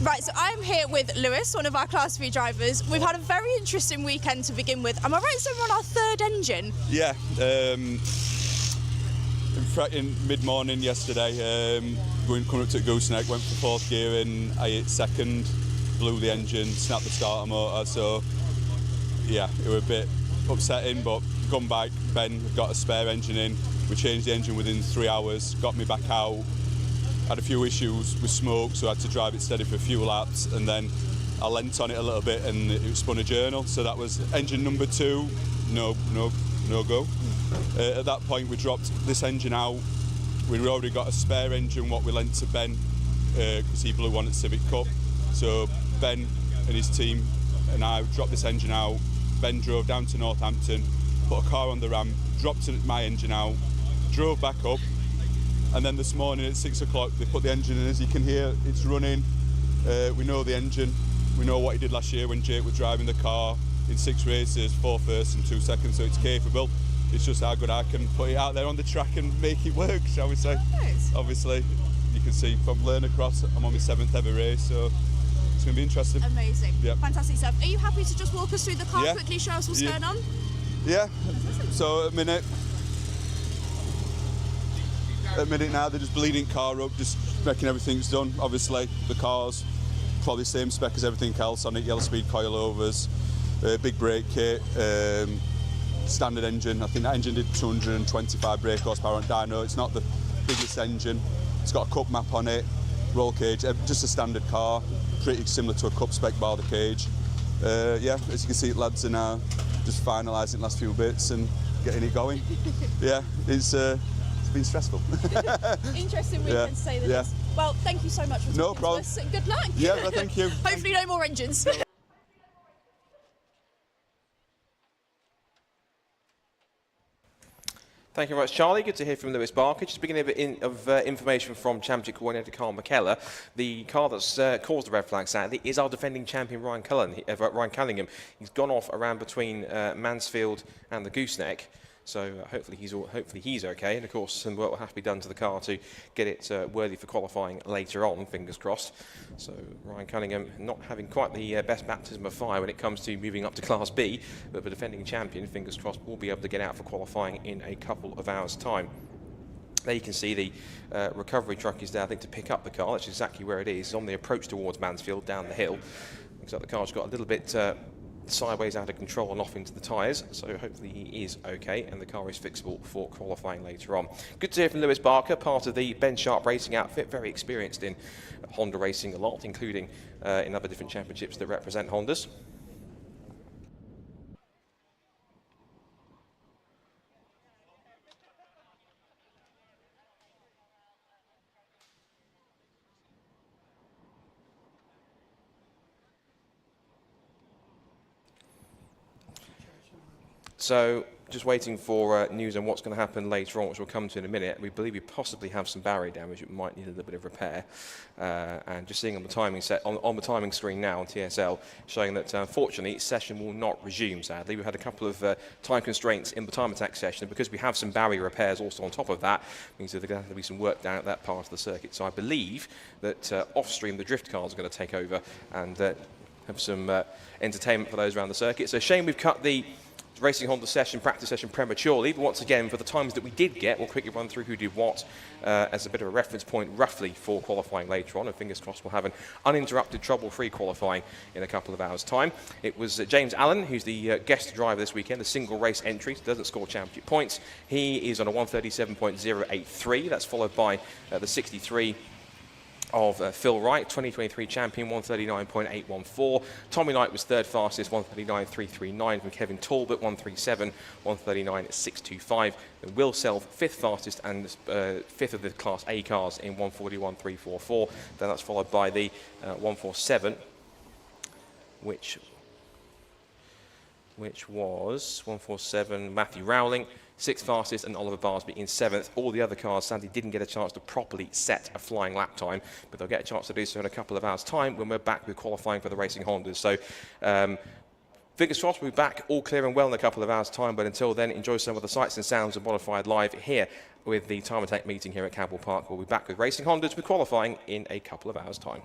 Right, so I'm here with Lewis, one of our Class 3 drivers. We've had a very interesting weekend to begin with. Am I right saying we're on our third engine? Yeah, in mid-morning yesterday, coming up to Gooseneck, went for fourth gear and I hit second, blew the engine, snapped the starter motor, so yeah, it was a bit upsetting, but gone back, Ben got a spare engine in, we changed the engine within 3 hours, got me back out, had a few issues with smoke, so I had to drive it steady for a few laps, and then I leant on it a little bit and it spun a journal, so that was engine number 2, no go. At that point we dropped this engine out. We'd already got a spare engine what we lent to Ben because he blew one at Civic Cup. So Ben and his team and I dropped this engine out. Ben drove down to Northampton, put a car on the ramp, dropped my engine out, drove back up, and then this morning at 6 o'clock they put the engine in. As you can hear, it's running. We know the engine. We know what he did last year when Jake was driving the car in 6 races, 4 firsts and 2 seconds, so it's capable. It's just how good I can put it out there on the track and make it work, shall we say. Nice. Obviously, you can see from Learn Across, I'm on my 7th ever race, so it's going to be interesting. Amazing. Yep. Fantastic stuff. Are you happy to just walk us through the car quickly, show us what's going on? Yeah. So at a minute now, they're just bleeding car up, just making everything's done. Obviously, the car's probably the same spec as everything else on it, yellow speed coilovers, big brake kit, standard engine. I think that engine did 225 brake horsepower on dyno. It's not the biggest engine. It's got a cup map on it, roll cage, just a standard car, pretty similar to a cup spec bar the cage. Yeah, as you can see, lads are now just finalising the last few bits and getting it going. Yeah, it's been stressful. Interesting weekend to say the least. Well, thank you so much for talking to us and good luck. Yeah, well, thank you. Hopefully no more engines. Thank you very much, Charlie. Good to hear from Lewis Barker. Just beginning of information from Championship Coordinator Carl McKellar. The car that's caused the red flag Saturday is our defending champion Ryan Cunningham. He's gone off around between Mansfield and the Gooseneck. So hopefully he's okay, and of course some work will have to be done to the car to get it worthy for qualifying later on, fingers crossed. So Ryan Cunningham not having quite the best baptism of fire when it comes to moving up to Class B, but the defending champion, fingers crossed, will be able to get out for qualifying in a couple of hours' time. There you can see the recovery truck is there, I think, to pick up the car. That's exactly where it is. It's on the approach towards Mansfield, down the hill. Looks like the car's got a little bit sideways out of control and off into the tyres, so hopefully he is okay and the car is fixable for qualifying later on. Good to hear from Lewis Barker, part of the Ben Sharp Racing outfit, very experienced in Honda racing a lot, including in other different championships that represent Hondas. So just waiting for news on what's going to happen later on, which we'll come to in a minute. We believe we possibly have some barrier damage. It might need a little bit of repair. And just seeing on the timing set on the timing screen now on TSL, showing that unfortunately session will not resume. Sadly, we had a couple of time constraints in the time attack session, and because we have some barrier repairs also on top of that, means that there's going to have to be some work down at that part of the circuit. So I believe that off stream the drift cars are going to take over and have some entertainment for those around the circuit. So shame we've cut the Racing Honda practice session prematurely, but once again, for the times that we did get, we'll quickly run through who did what as a bit of a reference point roughly for qualifying later on, and fingers crossed we'll have an uninterrupted, trouble-free qualifying in a couple of hours' time. It was James Allen, who's the guest driver this weekend, the single race entry, doesn't score championship points. He is on a 137.083, that's followed by the 63 of Phil Wright, 2023 champion, 139.814. Tommy Knight was third fastest, 139.339 from Kevin Talbot, 137, 139.625. And Will Self, fifth fastest and fifth of the Class A cars in 141.344. Then that's followed by the 147, which was 147 Matthew Rowling, sixth fastest, and Oliver Barsby in seventh. All the other cars sadly didn't get a chance to properly set a flying lap time, but they'll get a chance to do so in a couple of hours' time when we're back with qualifying for the Racing Hondas. So fingers crossed we'll be back all clear and well in a couple of hours' time, but until then, enjoy some of the sights and sounds of Modified Live here with the Time Attack meeting here at Cadwell Park. We'll be back with Racing Hondas with qualifying in a couple of hours' time.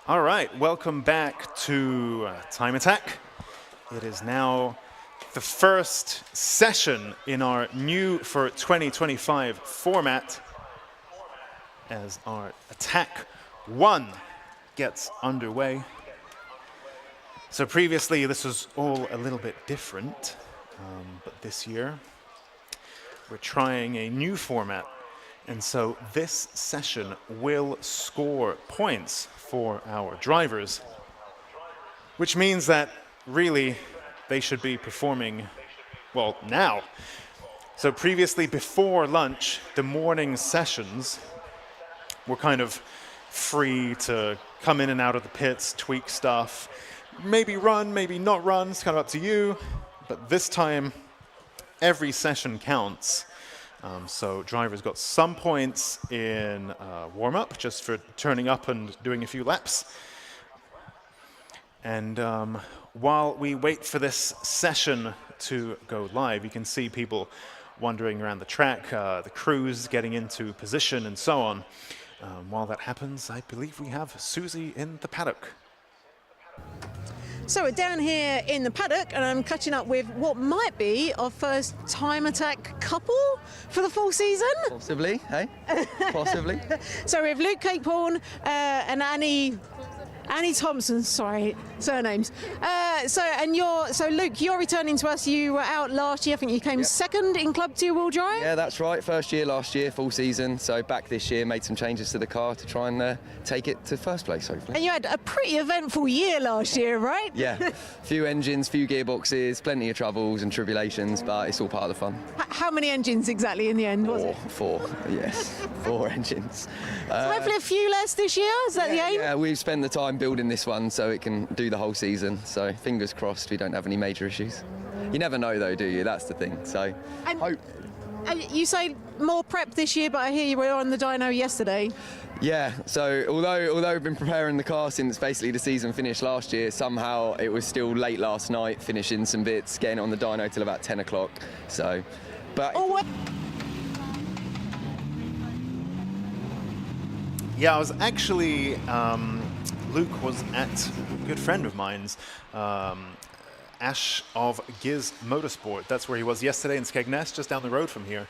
All right, welcome back to Time Attack. It is now the first session in our new for 2025 format as our Attack 1 gets underway. So previously this was all a little bit different, but this year we're trying a new format. And so this session will score points for our drivers, which means that really they should be performing, well, now. So previously, before lunch, the morning sessions were kind of free to come in and out of the pits, tweak stuff, maybe run, maybe not run, it's kind of up to you. But this time, every session counts. So drivers got some points in warm-up, just for turning up and doing a few laps. And while we wait for this session to go live, you can see people wandering around the track, the crews getting into position and so on. While that happens, I believe we have Susie in the paddock. So we're down here in the paddock and I'm catching up with what might be our first Time Attack couple for the full season. Possibly, hey? Possibly. So we have Luke Capehorn and Annie Thompson, sorry, surnames. So Luke, you're returning to us. You were out last year. I think you came second in Club 2 wheel drive. Yeah, that's right. First year last year, full season. So back this year, made some changes to the car to try and take it to first place, hopefully. And you had a pretty eventful year last year, right? Yeah, few engines, few gearboxes, plenty of troubles and tribulations, but it's all part of the fun. How many engines exactly in the end, was it? Four, yes. 4 engines. So hopefully a few less this year, is that the aim? Yeah, we've spent the time building this one so it can do the whole season. So fingers crossed we don't have any major issues. You never know though, do you? That's the thing. So hope. You say more prep this year, but I hear you were on the dyno yesterday. Yeah, so although we've been preparing the car since basically the season finished last year, somehow it was still late last night, finishing some bits, getting on the dyno till about 10 o'clock. So, but... Yeah, I was actually, Luke was at a good friend of mine's, Ash of Giz Motorsport. That's where he was yesterday in Skegness, just down the road from here.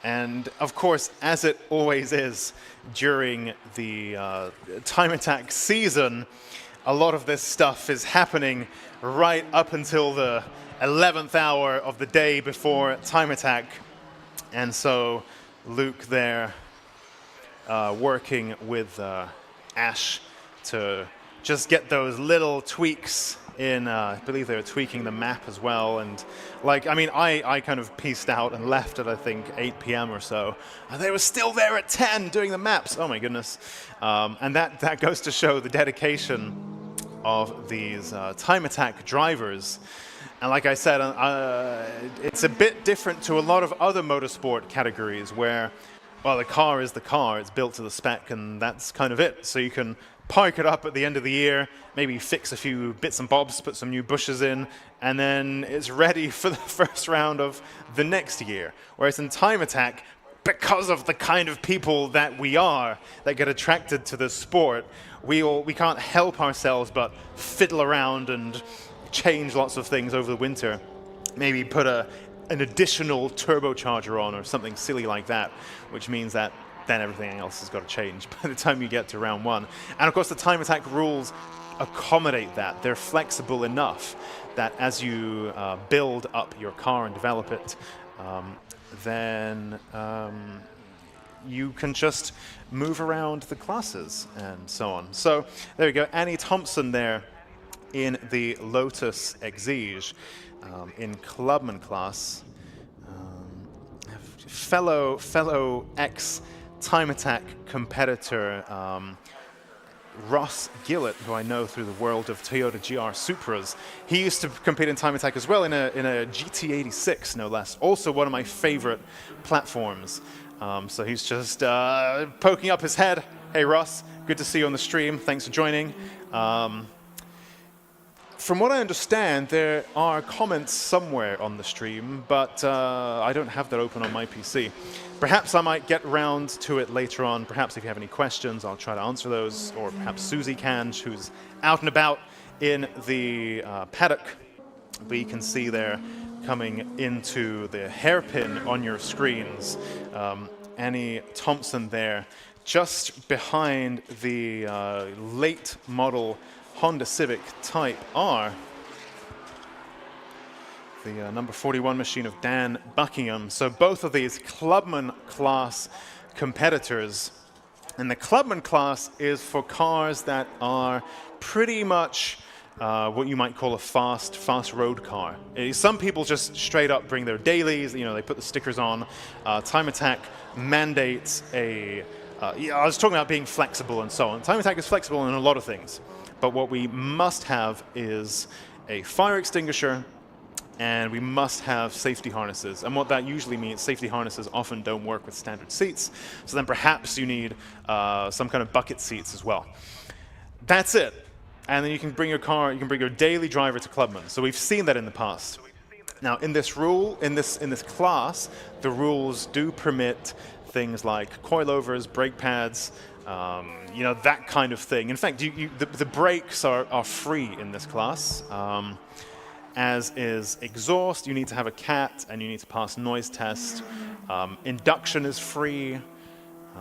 And of course, as it always is during the Time Attack season, a lot of this stuff is happening right up until the 11th hour of the day before Time Attack. And so Luke there working with Ash to just get those little tweaks in, I believe they were tweaking the map as well. And like, I mean, I kind of pieced out and left at, I think, 8 p.m. or so. And they were still there at 10 doing the maps. Oh my goodness. And that goes to show the dedication of these Time Attack drivers. And like I said, it's a bit different to a lot of other motorsport categories where, well, the car is the car, it's built to the spec, and that's kind of it. So you can park it up at the end of the year, maybe fix a few bits and bobs, put some new bushes in, and then it's ready for the first round of the next year. Whereas in Time Attack, because of the kind of people that we are, that get attracted to the sport, we can't help ourselves but fiddle around and change lots of things over the winter. Maybe put an additional turbocharger on or something silly like that, which means that then everything else has got to change by the time you get to round 1. And of course the Time Attack rules accommodate that. They're flexible enough that as you build up your car and develop it, then you can just move around the classes and so on. So there we go, Annie Thompson there in the Lotus Exige in Clubman class. Fellow ex-Time Attack competitor Ross Gillett, who I know through the world of Toyota GR Supras. He used to compete in Time Attack as well in a GT86, no less. Also one of my favorite platforms. So he's just poking up his head. Hey Ross, good to see you on the stream. Thanks for joining. from what I understand, there are comments somewhere on the stream, but I don't have that open on my PC. Perhaps I might get round to it later on. Perhaps if you have any questions, I'll try to answer those, or perhaps Susie can, who's out and about in the paddock. But you can see there coming into the hairpin on your screens, Annie Thompson there, just behind the late model Honda Civic Type R, the number 41 machine of Dan Buckingham. So both of these Clubman class competitors. And the Clubman class is for cars that are pretty much what you might call a fast road car. Some people just straight up bring their dailies, they put the stickers on. Time Attack mandates I was talking about being flexible and so on. Time Attack is flexible in a lot of things. But what we must have is a fire extinguisher, and we must have safety harnesses. And what that usually means, safety harnesses often don't work with standard seats, so then perhaps you need some kind of bucket seats as well. That's it. And then you can bring your car, you can bring your daily driver to Clubman. So we've seen that in the past. Now, in this class, the rules do permit things like coilovers, brake pads, that kind of thing. In fact, the brakes are free in this class, as is exhaust. You need to have a CAT, and you need to pass noise test. Induction is free.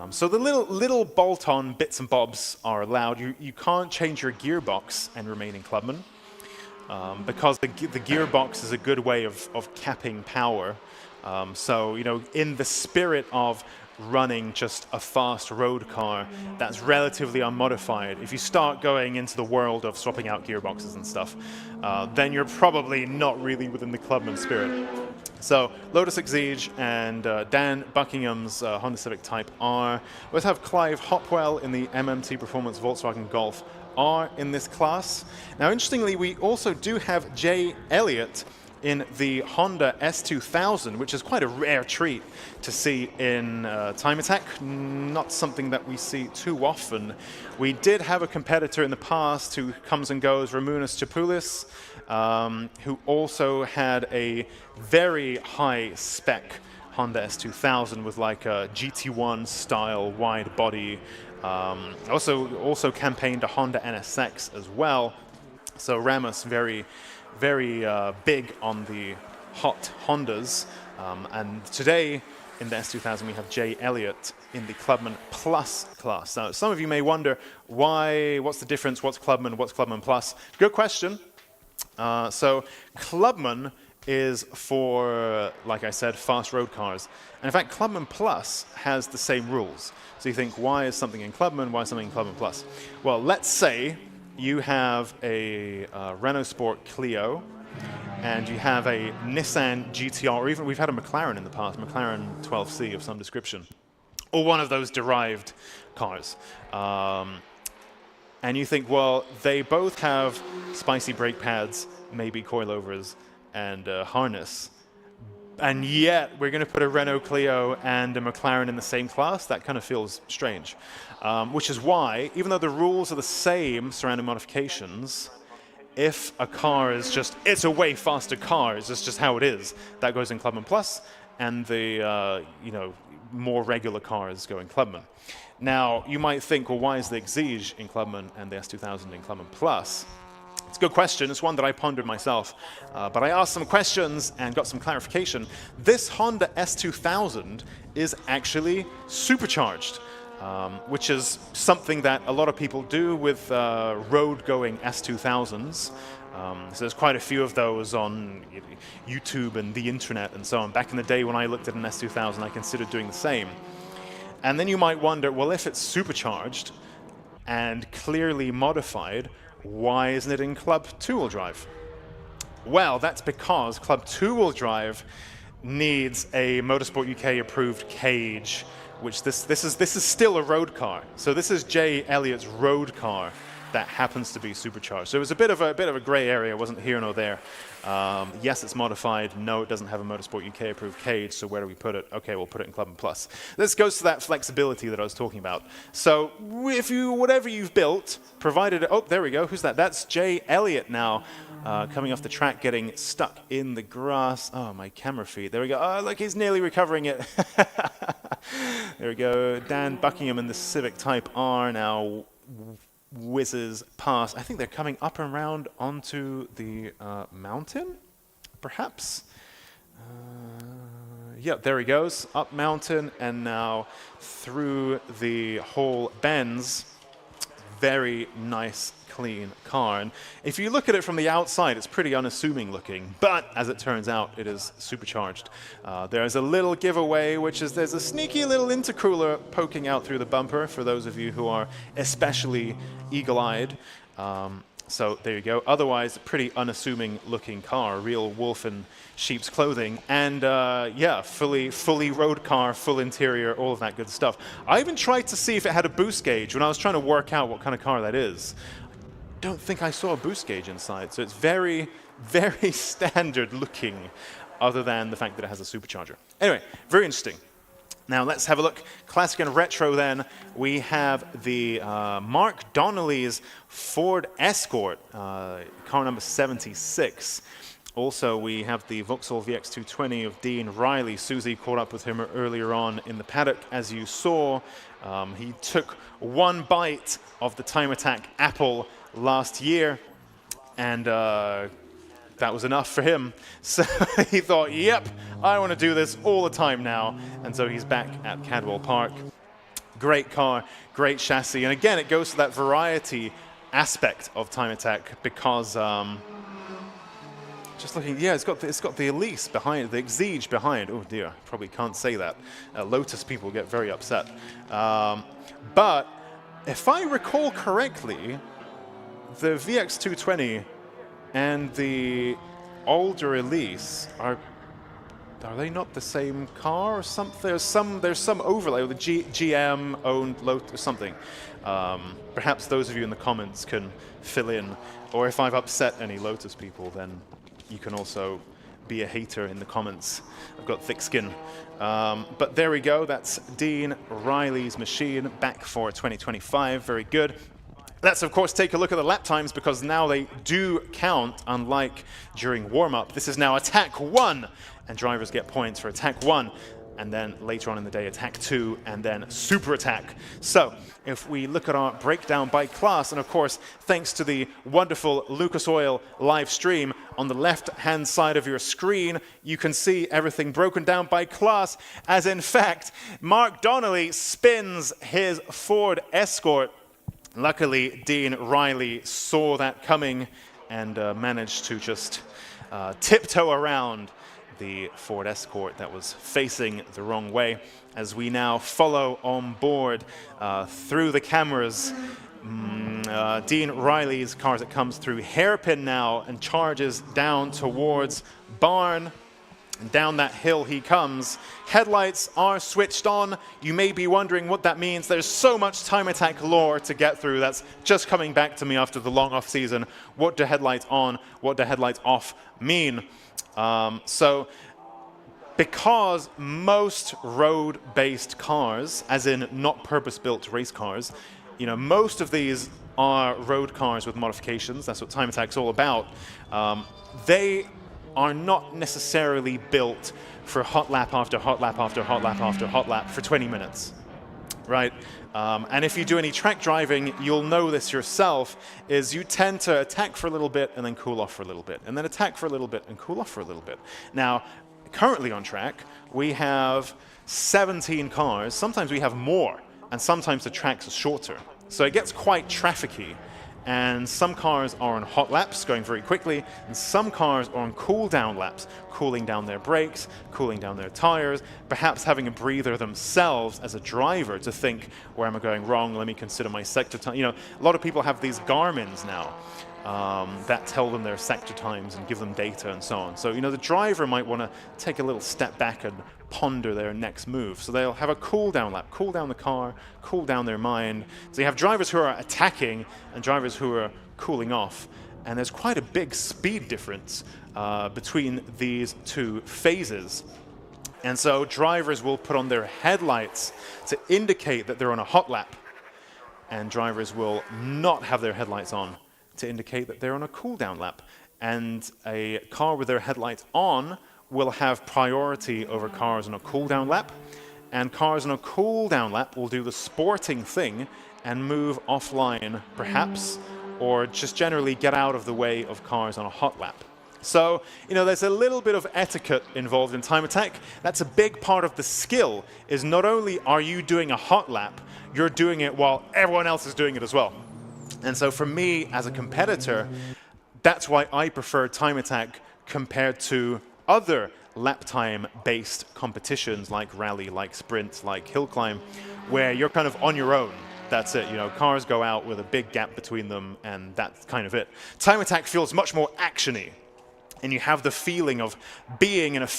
So the little bolt-on bits and bobs are allowed. You can't change your gearbox and remain in Clubman, because the gearbox is a good way of capping power. So, in the spirit of running just a fast road car that's relatively unmodified, if you start going into the world of swapping out gearboxes and stuff, then you're probably not really within the Clubman spirit. So Lotus Exige and Dan Buckingham's Honda Civic Type R. We have Clive Hopwell in the MMT Performance Volkswagen Golf R in this class. Now, interestingly, we also do have Jay Elliott in the Honda S2000, which is quite a rare treat to see in Time Attack. Not something that we see too often. We did have a competitor in the past who comes and goes, Ramunas Chapoulis, who also had a very high spec Honda S2000 with like a GT1 style wide body. Also campaigned a Honda NSX as well. So Ramus very big on the hot Hondas. And today in the S2000 we have Jay Elliott in the Clubman Plus class. Now, some of you may wonder what's the difference, what's Clubman Plus? Good question. So Clubman is for, like I said, fast road cars. And in fact, Clubman Plus has the same rules. So you think, why is something in Clubman, why is something in Clubman Plus? Well, let's say you have a Renault Sport Clio, and you have a Nissan GTR, or even we've had a McLaren in the past, McLaren 12C of some description, or one of those derived cars. And you think, well, they both have spicy brake pads, maybe coilovers, and harness. And yet, we're going to put a Renault Clio and a McLaren in the same class? That kind of feels strange. Which is why, even though the rules are the same surrounding modifications, if a car is just, it's a way faster car, it's just how it is, that goes in Clubman Plus, and the more regular cars go in Clubman. Now, you might think, well, why is the Exige in Clubman and the S2000 in Clubman Plus? It's a good question. It's one that I pondered myself. But I asked some questions and got some clarification. This Honda S2000 is actually supercharged, which is something that a lot of people do with road-going S2000s. So there's quite a few of those on YouTube and the internet and so on. Back in the day when I looked at an S2000, I considered doing the same. And then you might wonder, well, if it's supercharged and clearly modified, why isn't it in Club 2-wheel drive? Well, that's because Club 2-wheel drive needs a Motorsport UK approved cage, which this is still a road car. So this is Jay Elliott's road car. that happens to be supercharged. So it was a bit of a gray area. It wasn't here nor there. Yes, it's modified. No, it doesn't have a Motorsport UK approved cage. So where do we put it? Okay, we'll put it in Clubman Plus. This goes to that flexibility that I was talking about. So if whatever you've built, provided, oh, there we go. Who's that? That's Jay Elliott now, coming off the track, getting stuck in the grass. Oh, my camera feed. There we go. Oh, look, he's nearly recovering it. There we go. Dan Buckingham in the Civic Type R now whizzes past. I think they're coming up and around onto the mountain, perhaps. Yeah, there he goes. Up mountain and now through the whole bends. Very nice, clean car. And if you look at it from the outside, it's pretty unassuming looking. But as it turns out, it is supercharged. There's a little giveaway, which is there's a sneaky little intercooler poking out through the bumper for those of you who are especially eagle-eyed. So there you go. Otherwise, a pretty unassuming looking car, real wolf in sheep's clothing, and yeah, fully road car, full interior, all of that good stuff. I even tried to see if it had a boost gauge when I was trying to work out what kind of car that is. I don't think I saw a boost gauge inside, so it's very, very standard looking, other than the fact that it has a supercharger. Anyway, very interesting. Now let's have a look. Classic and retro then. We have the Mark Donnelly's Ford Escort, car number 76. Also, we have the Vauxhall VX220 of Dean Riley. Susie caught up with him earlier on in the paddock. As you saw, he took one bite of the Time Attack apple last year, and that was enough for him. So he thought, yep, I want to do this all the time now. And so he's back at Cadwell Park. Great car, great chassis. And again, it goes to that variety aspect of Time Attack because just looking, yeah, it's got the Elise behind, the Exige behind. Oh dear, probably can't say that. Lotus people get very upset. But if I recall correctly, the VX220 and the older Elise are they not the same car or something? There's some overlay with the GM owned Lotus or something. Perhaps those of you in the comments can fill in, or if I've upset any Lotus people, then you can also be a hater in the comments. I've got thick skin. But there we go. That's Dean Riley's machine back for 2025. Very good. Let's, of course, take a look at the lap times because now they do count, unlike during warm-up. This is now Attack 1, and drivers get points for Attack 1, and then later on in the day, Attack 2, and then Super Attack. So if we look at our breakdown by class, and of course, thanks to the wonderful Lucas Oil live stream, on the left-hand side of your screen, you can see everything broken down by class, as in fact, Mark Donnelly spins his Ford Escort. Luckily, Dean Riley saw that coming and managed to just tiptoe around the Ford Escort that was facing the wrong way. As we now follow on board through the cameras, Dean Riley's car as it comes through hairpin now and charges down towards Barn. And down that hill he comes. Headlights are switched on. You may be wondering what that means. There's so much Time Attack lore to get through. That's just coming back to me after the long off season. What do headlights on, what do headlights off mean? So because most road-based cars, as in not purpose-built race cars, you know, most of these are road cars with modifications. That's what Time Attack's all about. They are not necessarily built for hot lap after hot lap after hot lap after hot lap for 20 minutes, right? And if you do any track driving, you'll know this yourself, is you tend to attack for a little bit and then cool off for a little bit, and then attack for a little bit and cool off for a little bit. Now, currently on track, we have 17 cars. Sometimes we have more, and sometimes the tracks are shorter. So it gets quite trafficky. And some cars are on hot laps, going very quickly, and some cars are on cool down laps, cooling down their brakes, cooling down their tires, perhaps having a breather themselves as a driver to think, where am I going wrong? Let me consider my sector time. You know, a lot of people have these Garmins now, that tell them their sector times and give them data and so on. So, you know, the driver might want to take a little step back and ponder their next move. So they'll have a cool down lap, cool down the car, cool down their mind. So you have drivers who are attacking and drivers who are cooling off. And there's quite a big speed difference between these two phases. And so drivers will put on their headlights to indicate that they're on a hot lap. And drivers will not have their headlights on to indicate that they're on a cool down lap. And a car with their headlights on will have priority over cars on a cool down lap. And cars on a cool down lap will do the sporting thing and move offline, perhaps, or just generally get out of the way of cars on a hot lap. So, you know, there's a little bit of etiquette involved in time attack. That's a big part of the skill, is not only are you doing a hot lap, you're doing it while everyone else is doing it as well. And so for me, as a competitor, that's why I prefer time attack compared to other lap time-based competitions like rally, like sprint, like hill climb, where you're kind of on your own. That's it. You know, cars go out with a big gap between them, and that's kind of it. Time attack feels much more action-y. And you have the feeling of being in a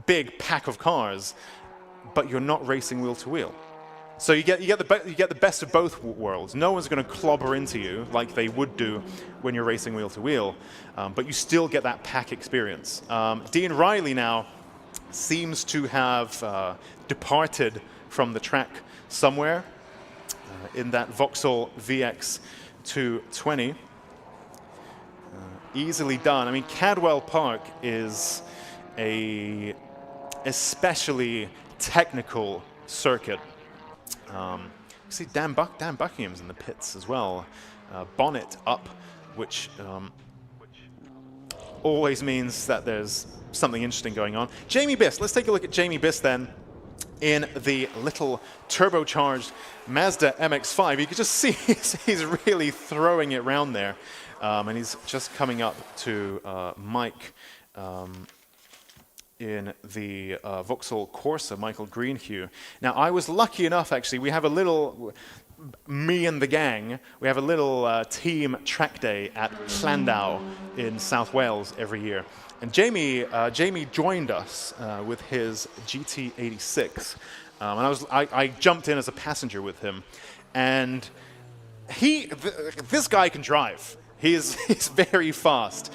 big pack of cars, but you're not racing wheel to wheel. So you get the best of both worlds. No one's going to clobber into you like they would do when you're racing wheel to wheel, but you still get that pack experience. Dean Riley now seems to have departed from the track somewhere in that Vauxhall VX 220. Easily done. I mean, Cadwell Park is a especially technical circuit. See Dan Buckingham's in the pits as well. Bonnet up, which always means that there's something interesting going on. Jamie Biss, let's take a look at Jamie Biss then in the little turbocharged Mazda MX-5. You can just see he's really throwing it around there. And he's just coming up to Mike in the Vauxhall Corsa, Michael Greenhue. Now, I was lucky enough, actually, we have a little, me and the gang, we have a little team track day at Llandau in South Wales every year. And Jamie joined us with his GT86. And I jumped in as a passenger with him. And this guy can drive. He's very fast.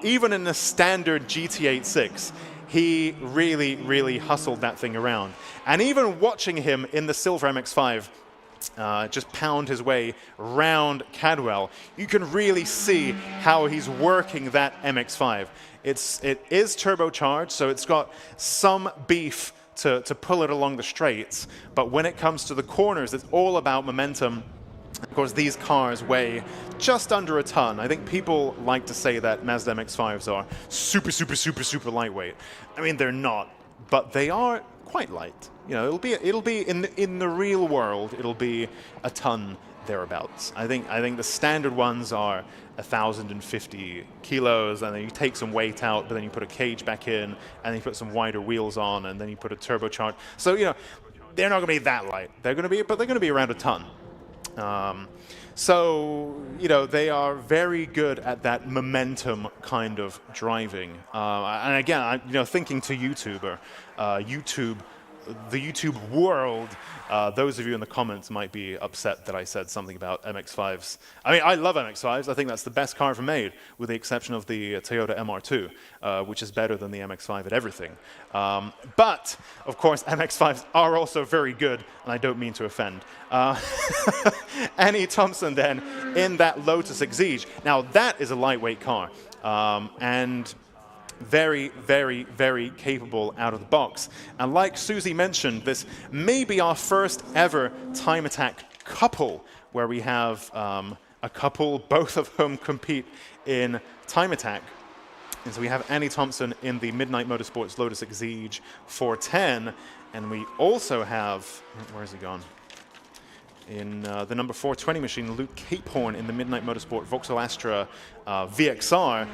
Even in the standard GT86, he really, really hustled that thing around. And even watching him in the silver MX-5 just pound his way round Cadwell, you can really see how he's working that MX-5. It is turbocharged, so it's got some beef to pull it along the straights. But when it comes to the corners, it's all about momentum. Of course, these cars weigh just under a ton. I think people like to say that Mazda MX-5s are super, super, super, super lightweight. I mean, they're not, but they are quite light. You know, it'll be in the real world, it'll be a ton thereabouts. I think the standard ones are 1,050 kilos, and then you take some weight out, but then you put a cage back in, and then you put some wider wheels on, and then you put a turbocharged. So, you know, they're not going to be that light. They're going to be around a ton. So, you know, they are very good at that momentum kind of driving. And again, you know, thinking to YouTuber, the YouTube world, those of you in the comments might be upset that I said something about MX-5s. I mean, I love MX-5s. I think that's the best car ever made, with the exception of the Toyota MR2, which is better than the MX-5 at everything. But, of course, MX-5s are also very good, and I don't mean to offend. Annie Thompson, then, in that Lotus Exige. Now, that is a lightweight car, and very, very, very capable out of the box. And like Susie mentioned, this may be our first ever time attack couple, where we have a couple, both of whom compete in time attack. And so we have Annie Thompson in the Midnight Motorsports Lotus Exige 410, and we also have, where has he gone? In the number 420 machine, Luke Capehorn in the Midnight Motorsport Vauxhall Astra VXR.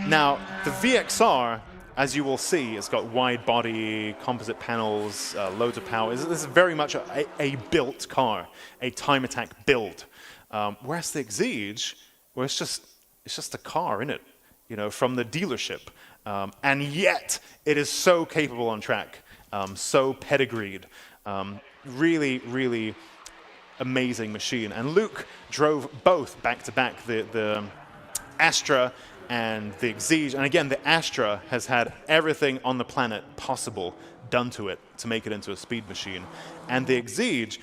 Now, the VXR, as you will see, it's got wide body, composite panels, loads of power. This is very much a built car, a time attack build. Whereas the Exige, well, it's it's just a car, isn't it? You know, from the dealership. And yet, it is so capable on track, so pedigreed. Really, really amazing machine. And Luke drove both back-to-back, the Astra and the Exige. And again, the Astra has had everything on the planet possible done to it to make it into a speed machine. And the Exige,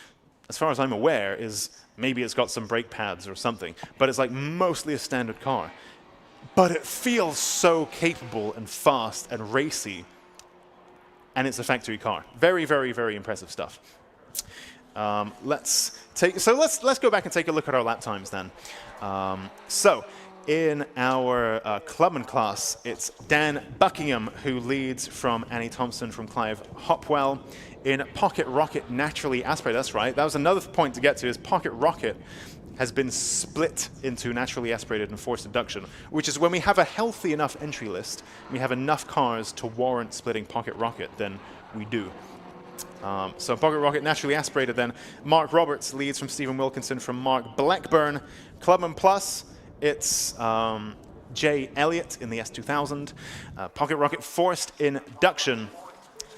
as far as I'm aware, is maybe it's got some brake pads or something, but it's like mostly a standard car. But it feels so capable and fast and racy, and it's a factory car. Very, very, very impressive stuff. Let's go back and take a look at our lap times then. So in our Clubman class, it's Dan Buckingham who leads from Annie Thompson from Clive Hopwell. In Pocket Rocket Naturally Aspirated, that's right. That was another point to get to, is Pocket Rocket has been split into naturally aspirated and forced induction, which is when we have a healthy enough entry list, we have enough cars to warrant splitting Pocket Rocket, then we do. So Pocket Rocket naturally aspirated then. Mark Roberts leads from Stephen Wilkinson from Mark Blackburn. Clubman Plus, it's Jay Elliott in the S2000. Pocket Rocket forced induction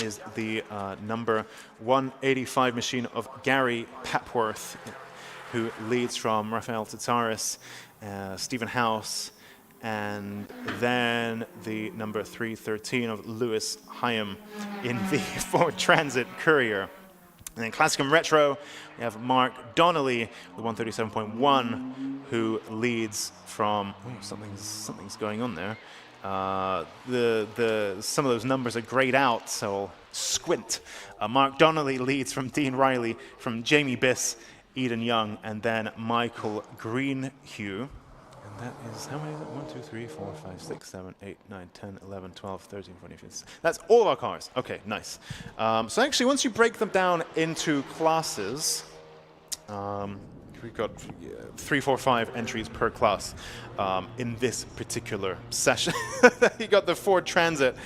is the number 185 machine of Gary Papworth, who leads from Rafael Tataris, Stephen House, and then the number 313 of Lewis Hyam in the Ford Transit Courier. And then Classic and Retro, we have Mark Donnelly, the 137.1, who leads from, something's going on there. Some of those numbers are grayed out, so I'll squint. Mark Donnelly leads from Dean Riley, from Jamie Biss, Eden Young, and then Michael Greenhue. And that is, how many is it? 1, 2, 3, 4, 5, 6, 7, 8, 9, 10, 11, 12, 13, 14, 15. That's all of our cars. Okay, nice. So actually, once you break them down into classes, we've got 3, 4, 5 entries per class in this particular session. You got the Ford Transit.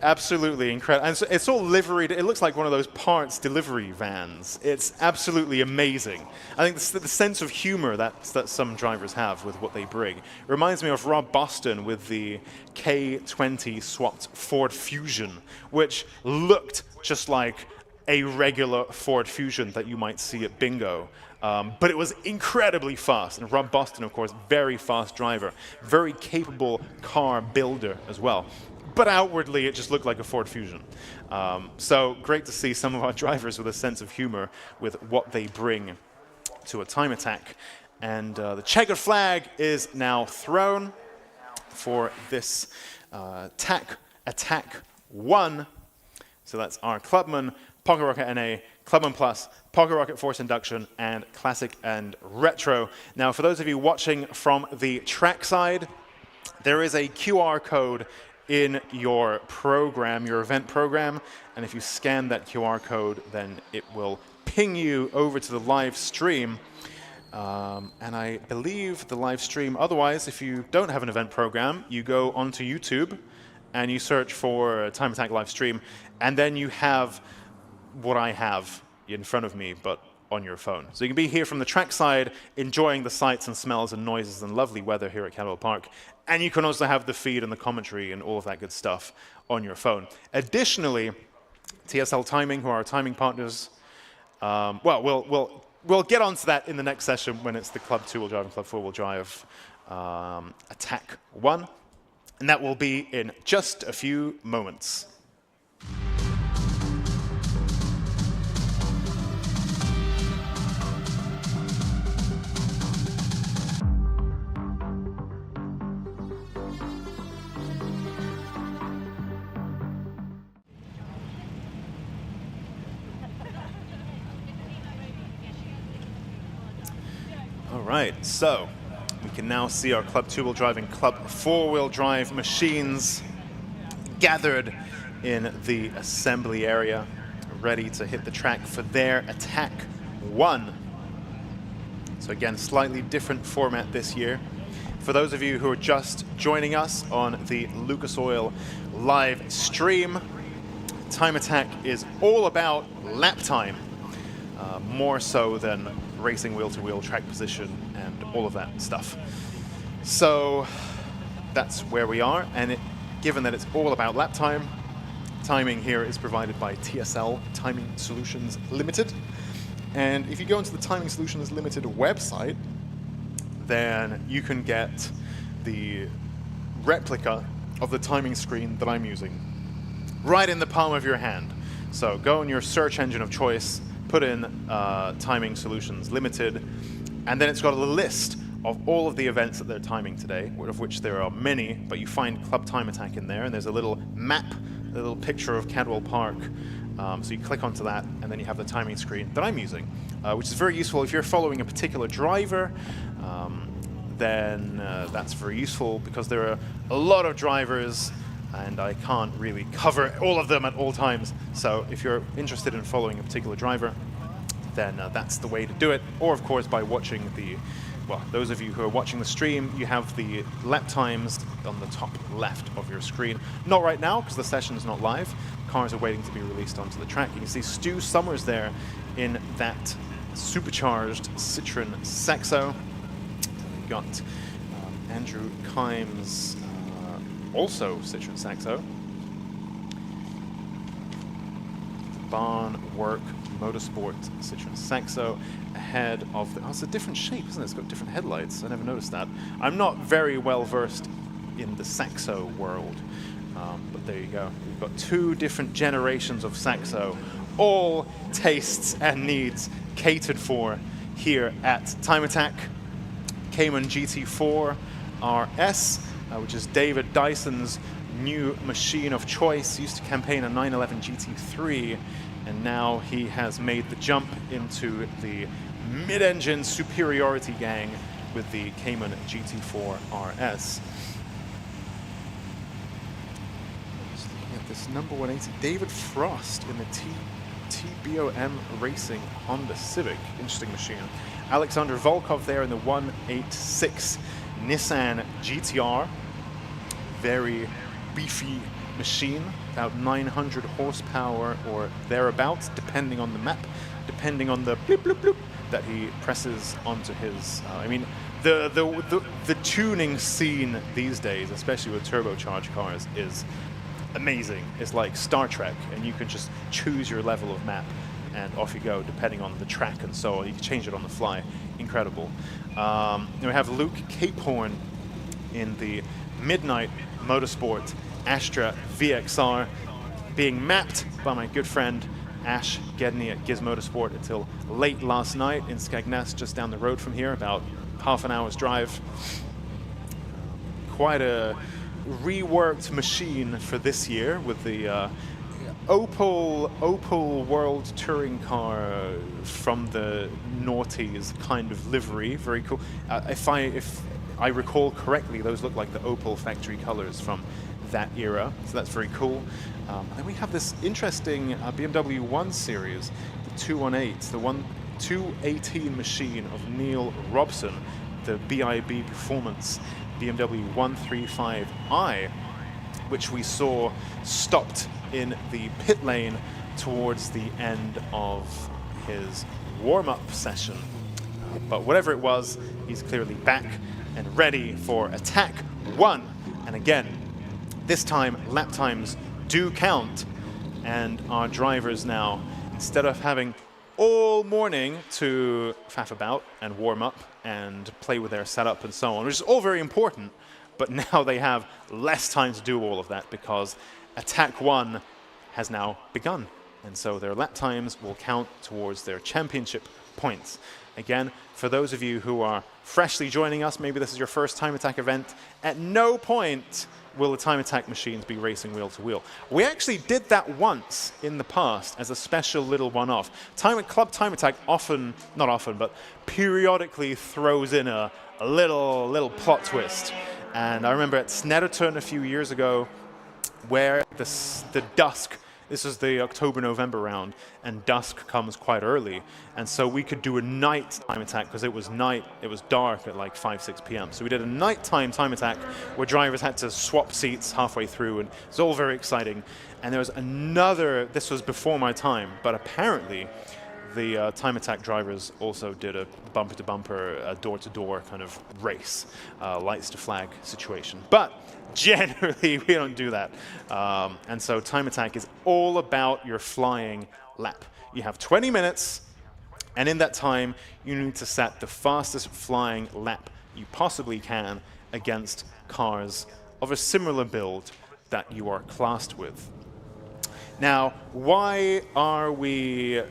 Absolutely incredible. And so it's all liveried. It looks like one of those parts delivery vans. It's absolutely amazing. I think the sense of humor that some drivers have with what they bring reminds me of Rob Boston with the K20 swapped Ford Fusion, which looked just like a regular Ford Fusion that you might see at Bingo. But it was incredibly fast. And Rob Boston, of course, very fast driver, very capable car builder as well. But outwardly, it just looked like a Ford Fusion. So great to see some of our drivers with a sense of humor with what they bring to a time attack. And the checkered flag is now thrown for this attack 1. So that's our Clubman, Pocket Rocket NA, Clubman Plus, Pocket Rocket Force Induction, and Classic and Retro. Now, for those of you watching from the track side, there is a QR code in your program, your event program, and if you scan that QR code, then it will ping you over to the live stream. And I believe the live stream, otherwise, if you don't have an event program, you go onto YouTube and you search for Time Attack live stream, and then you have what I have in front of me, but on your phone. So you can be here from the track side, enjoying the sights and smells and noises and lovely weather here at Cadwell Park. And you can also have the feed and the commentary and all of that good stuff on your phone. Additionally, TSL Timing, who are our timing partners, well, we'll get onto that in the next session when it's the Club 2-wheel drive and Club 4-wheel drive Attack 1. And that will be in just a few moments. Right, so we can now see our Club 2-wheel drive and Club 4-wheel drive machines gathered in the assembly area, ready to hit the track for their Attack 1. So again, slightly different format this year. For those of you who are just joining us on the Lucas Oil live stream, Time Attack is all about lap time, more so than racing wheel-to-wheel track position and all of that stuff. So that's where we are, and given that it's all about lap time, timing here is provided by TSL Timing Solutions Limited. And if you go into the Timing Solutions Limited website, then you can get the replica of the timing screen that I'm using right in the palm of your hand. So go in your search engine of choice, put in Timing Solutions Limited, and then it's got a list of all of the events that they're timing today, of which there are many, but you find Club Time Attack in there, and there's a little map, a little picture of Cadwell Park. So you click onto that, and then you have the timing screen that I'm using, which is very useful if you're following a particular driver. Then that's very useful because there are a lot of drivers, and I can't really cover all of them at all times. So if you're interested in following a particular driver, then that's the way to do it. Or of course by watching well, those of you who are watching the stream, you have the lap times on the top left of your screen. Not right now, because the session is not live. Cars are waiting to be released onto the track. You can see Stu Summers there in that supercharged Citroen Saxo. We've got Andrew Kimes, also Citroen Saxo. Barn Work Motorsport Citroen Saxo ahead of the... Oh, it's a different shape, isn't it? It's got different headlights. I never noticed that. I'm not very well versed in the Saxo world, but there you go. We've got two different generations of Saxo, all tastes and needs catered for here at Time Attack. Cayman GT4 RS, which is David Dyson's new machine of choice. He used to campaign a 911 GT3, and now he has made the jump into the mid-engine superiority gang with the Cayman GT4 RS. Just looking at this number 180, David Frost in the TBOM Racing Honda Civic. Interesting machine. Alexander Volkov there in the 186 Nissan GTR. Very beefy machine, about 900 horsepower or thereabouts, depending on the map, depending on the bloop bloop bloop that he presses onto his. I mean, the tuning scene these days, especially with turbocharged cars, is amazing. It's like Star Trek, and you can just choose your level of map, and off you go, depending on the track and so on. You can change it on the fly. Incredible. Then we have Luke Capehorn in the Midnight Motorsport Astra VXR, being mapped by my good friend Ash Gedney at Gizmotorsport until late last night in Skegness, just down the road from here, about half an hour's drive. Quite a reworked machine for this year with the Opel World Touring Car from the noughties kind of livery. Very cool. If I recall correctly, those look like the Opel factory colors from that era, so that's very cool. Then we have this interesting BMW 1 Series, the 218, the 218 machine of Neil Robson, the BIB Performance BMW 135i, which we saw stopped in the pit lane towards the end of his warm-up session. But whatever it was, he's clearly back and ready for attack one. And again, this time lap times do count, and our drivers now, instead of having all morning to faff about and warm up and play with their setup and so on, which is all very important, but now they have less time to do all of that because attack one has now begun. And so their lap times will count towards their championship points. Again, for those of you who are freshly joining us, maybe this is your first Time Attack event, at no point will the Time Attack machines be racing wheel to wheel. We actually did that once in the past as a special little one-off. Club Time Attack often, not often, but periodically throws in a little plot twist. And I remember at Snetterton a few years ago where the dusk, this is the October-November round, and dusk comes quite early. And so we could do a night Time Attack because it was night, it was dark at like 5, 6 p.m. So we did a nighttime Time Attack where drivers had to swap seats halfway through, and it's all very exciting. And there was another, this was before my time, but apparently the Time Attack drivers also did a bumper-to-bumper, door-to-door kind of race, lights to flag situation. But generally, we don't do that. And so Time Attack is all about your flying lap. You have 20 minutes, and in that time, you need to set the fastest flying lap you possibly can against cars of a similar build that you are classed with. Now, why are we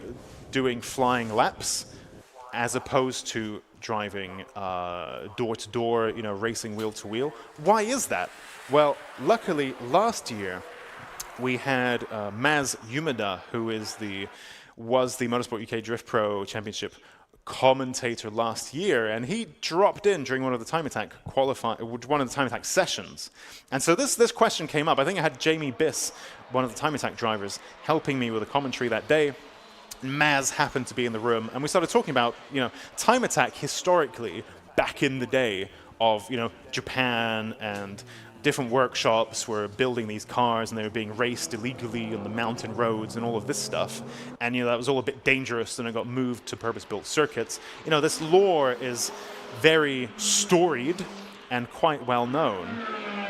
doing flying laps as opposed to driving door-to-door, racing wheel-to-wheel? Why is that? Well, luckily, last year, we had Maz Yumada, who was the Motorsport UK Drift Pro Championship commentator last year, and he dropped in during one of the Time Attack sessions. And so this question came up. I think I had Jamie Biss, one of the Time Attack drivers, helping me with the commentary that day. Maz happened to be in the room, and we started talking about, Time Attack historically back in the day of, Japan, and different workshops were building these cars and they were being raced illegally on the mountain roads and all of this stuff. And that was all a bit dangerous, and it got moved to purpose-built circuits. This lore is very storied and quite well known.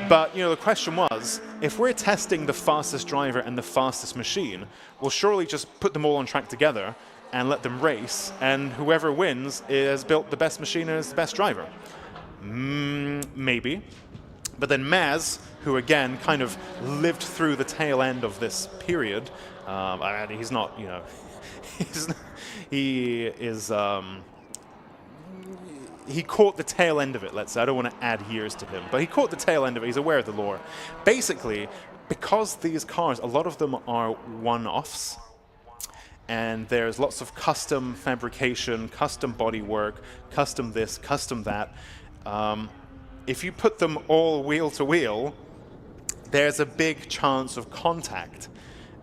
But the question was, if we're testing the fastest driver and the fastest machine, we'll surely just put them all on track together and let them race, and whoever wins has built the best machine and is the best driver. Maybe. But then Maz, who again kind of lived through the tail end of this period, he's not, he caught the tail end of it, let's say. I don't want to add years to him, but he caught the tail end of it. He's aware of the lore. Basically, because these cars, a lot of them are one-offs, and there's lots of custom fabrication, custom bodywork, custom this, custom that. If you put them all wheel to wheel, there's a big chance of contact.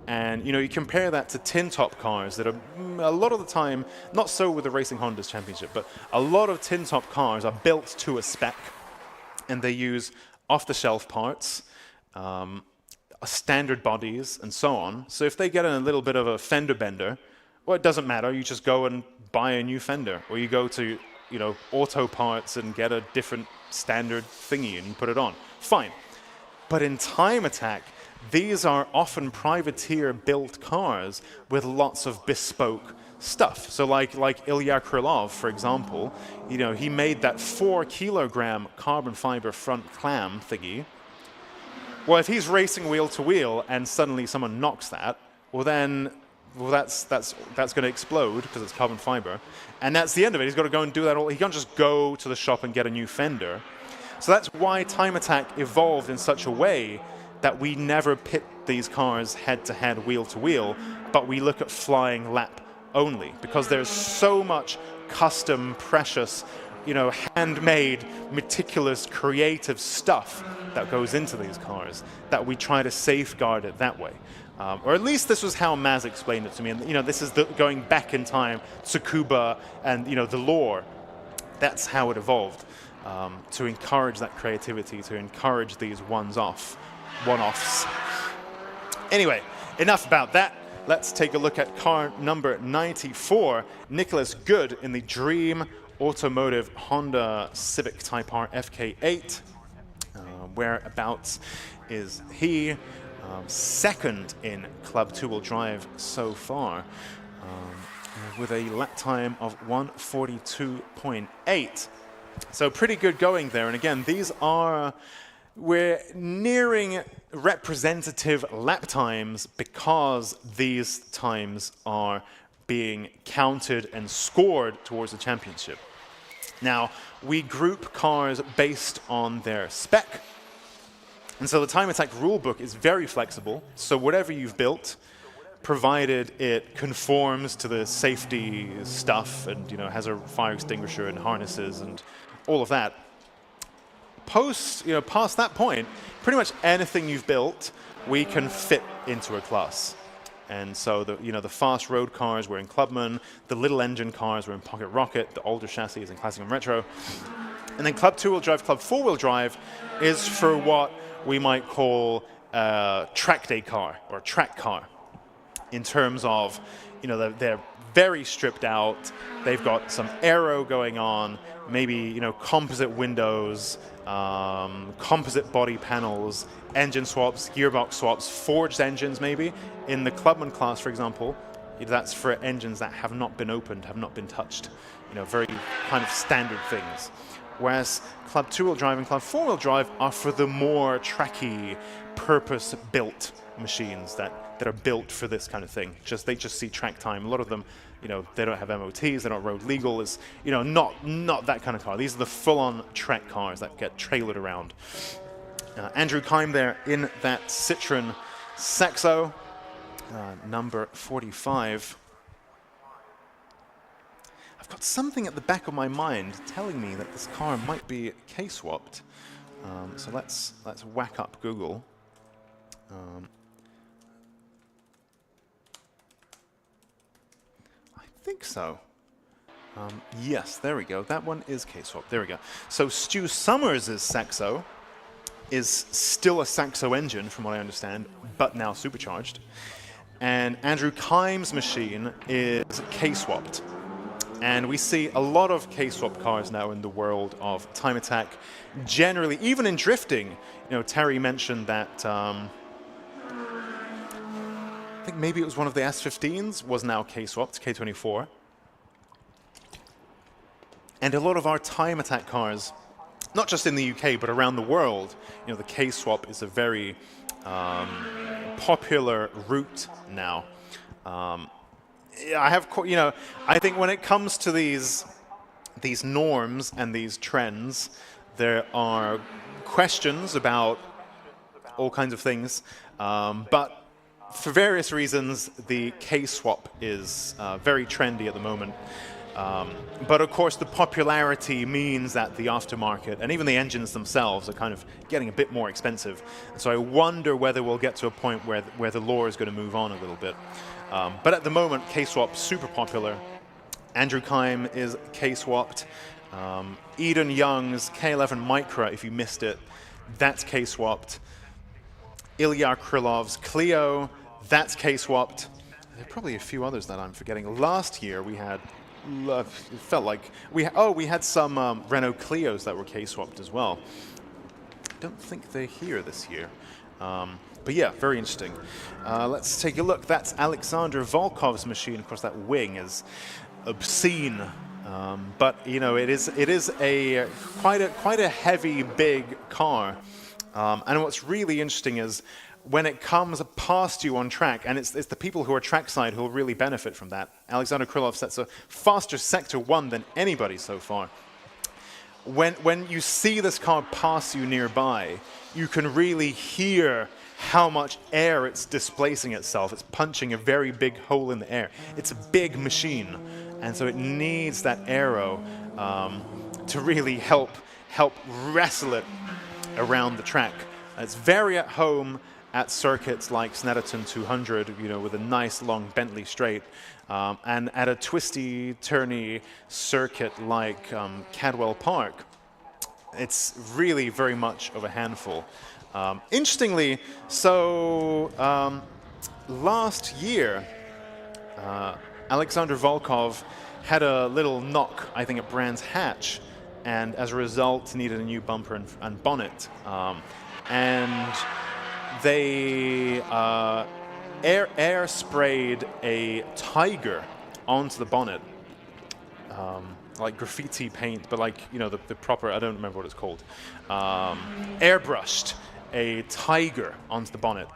And you compare that to tin top cars that are a lot of the time, not so with the Racing Hondas Championship, but a lot of tin top cars are built to a spec, and they use off-the-shelf parts, standard bodies, and so on. So if they get in a little bit of a fender bender, well, it doesn't matter. You just go and buy a new fender, or you go to auto parts and get a different standard thingy and you put it on. Fine. But in Time Attack, these are often privateer built cars with lots of bespoke stuff. So like Ilya Krylov, for example, he made that 4-kilogram carbon fiber front clam thingy. Well, if he's racing wheel to wheel and suddenly someone knocks that, that's going to explode because it's carbon fiber, and that's the end of it. He's got to go and do that all. He can't just go to the shop and get a new fender. So that's why Time Attack evolved in such a way that we never pit these cars head-to-head, wheel-to-wheel, but we look at flying lap only, because there's so much custom, precious, handmade, meticulous, creative stuff that goes into these cars that we try to safeguard it that way. Or at least this was how Maz explained it to me. And this is going back in time, Tsukuba and the lore. That's how it evolved, to encourage that creativity, to encourage these one-offs. Anyway, enough about that. Let's take a look at car number 94, Nicholas Good in the Dream Automotive Honda Civic Type R FK8. Whereabouts is he? Second in Club 2-wheel drive so far, with a lap time of 1:42.8. So pretty good going there. And again, we're nearing representative lap times because these times are being counted and scored towards the championship. Now, we group cars based on their spec. And so the Time Attack rulebook is very flexible. So whatever you've built, provided it conforms to the safety stuff and has a fire extinguisher and harnesses and all of that, past that point, pretty much anything you've built, we can fit into a class. And so the fast road cars were in Clubman, the little engine cars were in Pocket Rocket, the older chassis is in Classic and Retro. And then Club 2-wheel drive, Club 4-wheel drive is for what we might call a track day car or track car. in terms of, they're very stripped out. They've got some aero going on, maybe, composite windows, composite body panels, engine swaps, gearbox swaps, forged engines maybe. In the Clubman class, for example, that's for engines that have not been opened, have not been touched. Very kind of standard things. Whereas Club 2-wheel drive and Club 4-wheel drive are for the more tracky, purpose-built machines that are built for this kind of thing. They just see track time. A lot of them, they don't have MOTs, they're not road legal. It's, not that kind of car. These are the full-on track cars that get trailered around. Andrew Keim there in that Citroen Saxo, number 45. I've got something at the back of my mind telling me that this car might be K-swapped. So let's whack up Google. I think so. Yes, there we go. That one is K-swap. There we go. So Stu Summers' Saxo is still a Saxo engine, from what I understand, but now supercharged. And Andrew Keim's machine is K-swapped. And we see a lot of K-swap cars now in the world of time attack. Generally, even in drifting, Terry mentioned that I think maybe it was one of the S15s was now K-swapped, K24. And a lot of our time attack cars, not just in the UK, but around the world, the K-swap is a very popular route now. I think when it comes to these norms and these trends, there are questions about all kinds of things, but for various reasons, the K-swap is very trendy at the moment. But of course, the popularity means that the aftermarket and even the engines themselves are kind of getting a bit more expensive. So I wonder whether we'll get to a point where the lore is going to move on a little bit. But at the moment, K-swap super popular. Andrew Keim is K-swapped. Eden Young's K11 Micra, if you missed it, that's K-swapped. Ilya Krylov's Clio, that's K-swapped. There are probably a few others that I'm forgetting. Last year we had, it felt like, we had some Renault Clios that were K-swapped as well. I don't think they're here this year. But yeah, very interesting. Let's take a look. That's Alexander Volkov's machine. Of course, that wing is obscene, but it is a quite a heavy, big car. And what's really interesting is when it comes past you on track, and it's the people who are trackside who will really benefit from that. Alexander Krylov sets a faster Sector 1 than anybody so far. When you see this car pass you nearby, you can really hear how much air it's displacing itself. It's punching a very big hole in the air. It's a big machine, and so it needs that aero to really help wrestle it around the track. It's very at home at circuits like Snetterton 200, with a nice long Bentley straight, and at a twisty, turny circuit like Cadwell Park, it's really very much of a handful. Interestingly, so last year, Alexander Volkov had a little knock, I think, at Brands Hatch, and as a result needed a new bumper and bonnet. And they air sprayed a tiger onto the bonnet, like graffiti paint, but like, the proper, I don't remember what it's called, airbrushed a tiger onto the bonnet.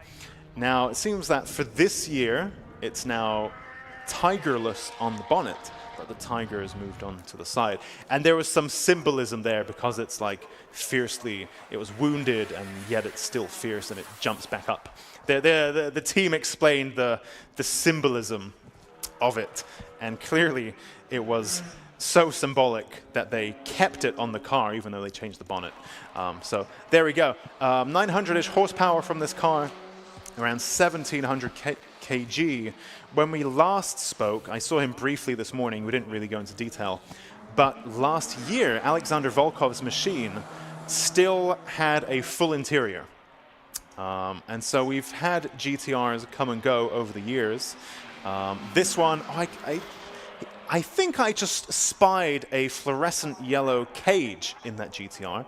Now, it seems that for this year, it's now tigerless on the bonnet, but the tiger has moved on to the side. And there was some symbolism there because it's like fiercely, it was wounded and yet it's still fierce and it jumps back up. The team explained the symbolism of it, and clearly it was so symbolic that they kept it on the car even though they changed the bonnet. So there we go. 900-ish horsepower from this car, around 1,700 kg. When we last spoke, I saw him briefly this morning. We didn't really go into detail. But last year, Alexander Volkov's machine still had a full interior. And so we've had GTRs come and go over the years. This one, I think I just spied a fluorescent yellow cage in that GTR,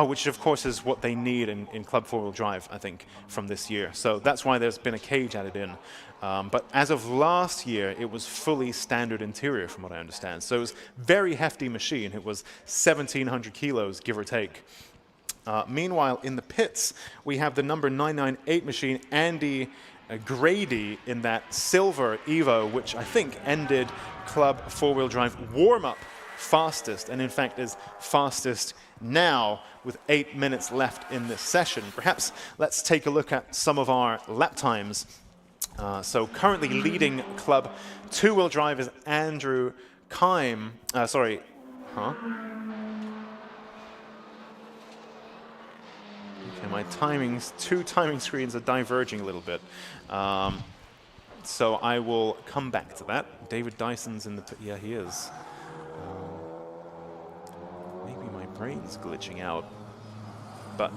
which of course is what they need in Club 4-wheel drive, I think, from this year. So that's why there's been a cage added in. But as of last year, it was fully standard interior, from what I understand. So it was a very hefty machine. It was 1,700 kilos, give or take. Meanwhile, in the pits, we have the number 998 machine, Andy Grady, in that silver Evo, which I think ended Club 4-wheel drive warm-up fastest, and in fact is fastest now with 8 minutes left in this session. Perhaps let's take a look at some of our lap times. So currently leading Club 2-wheel drive is Andrew Kime. Okay, my two timing screens are diverging a little bit. So I will come back to that. David Dyson's in the... yeah, he is. Maybe my brain's glitching out. But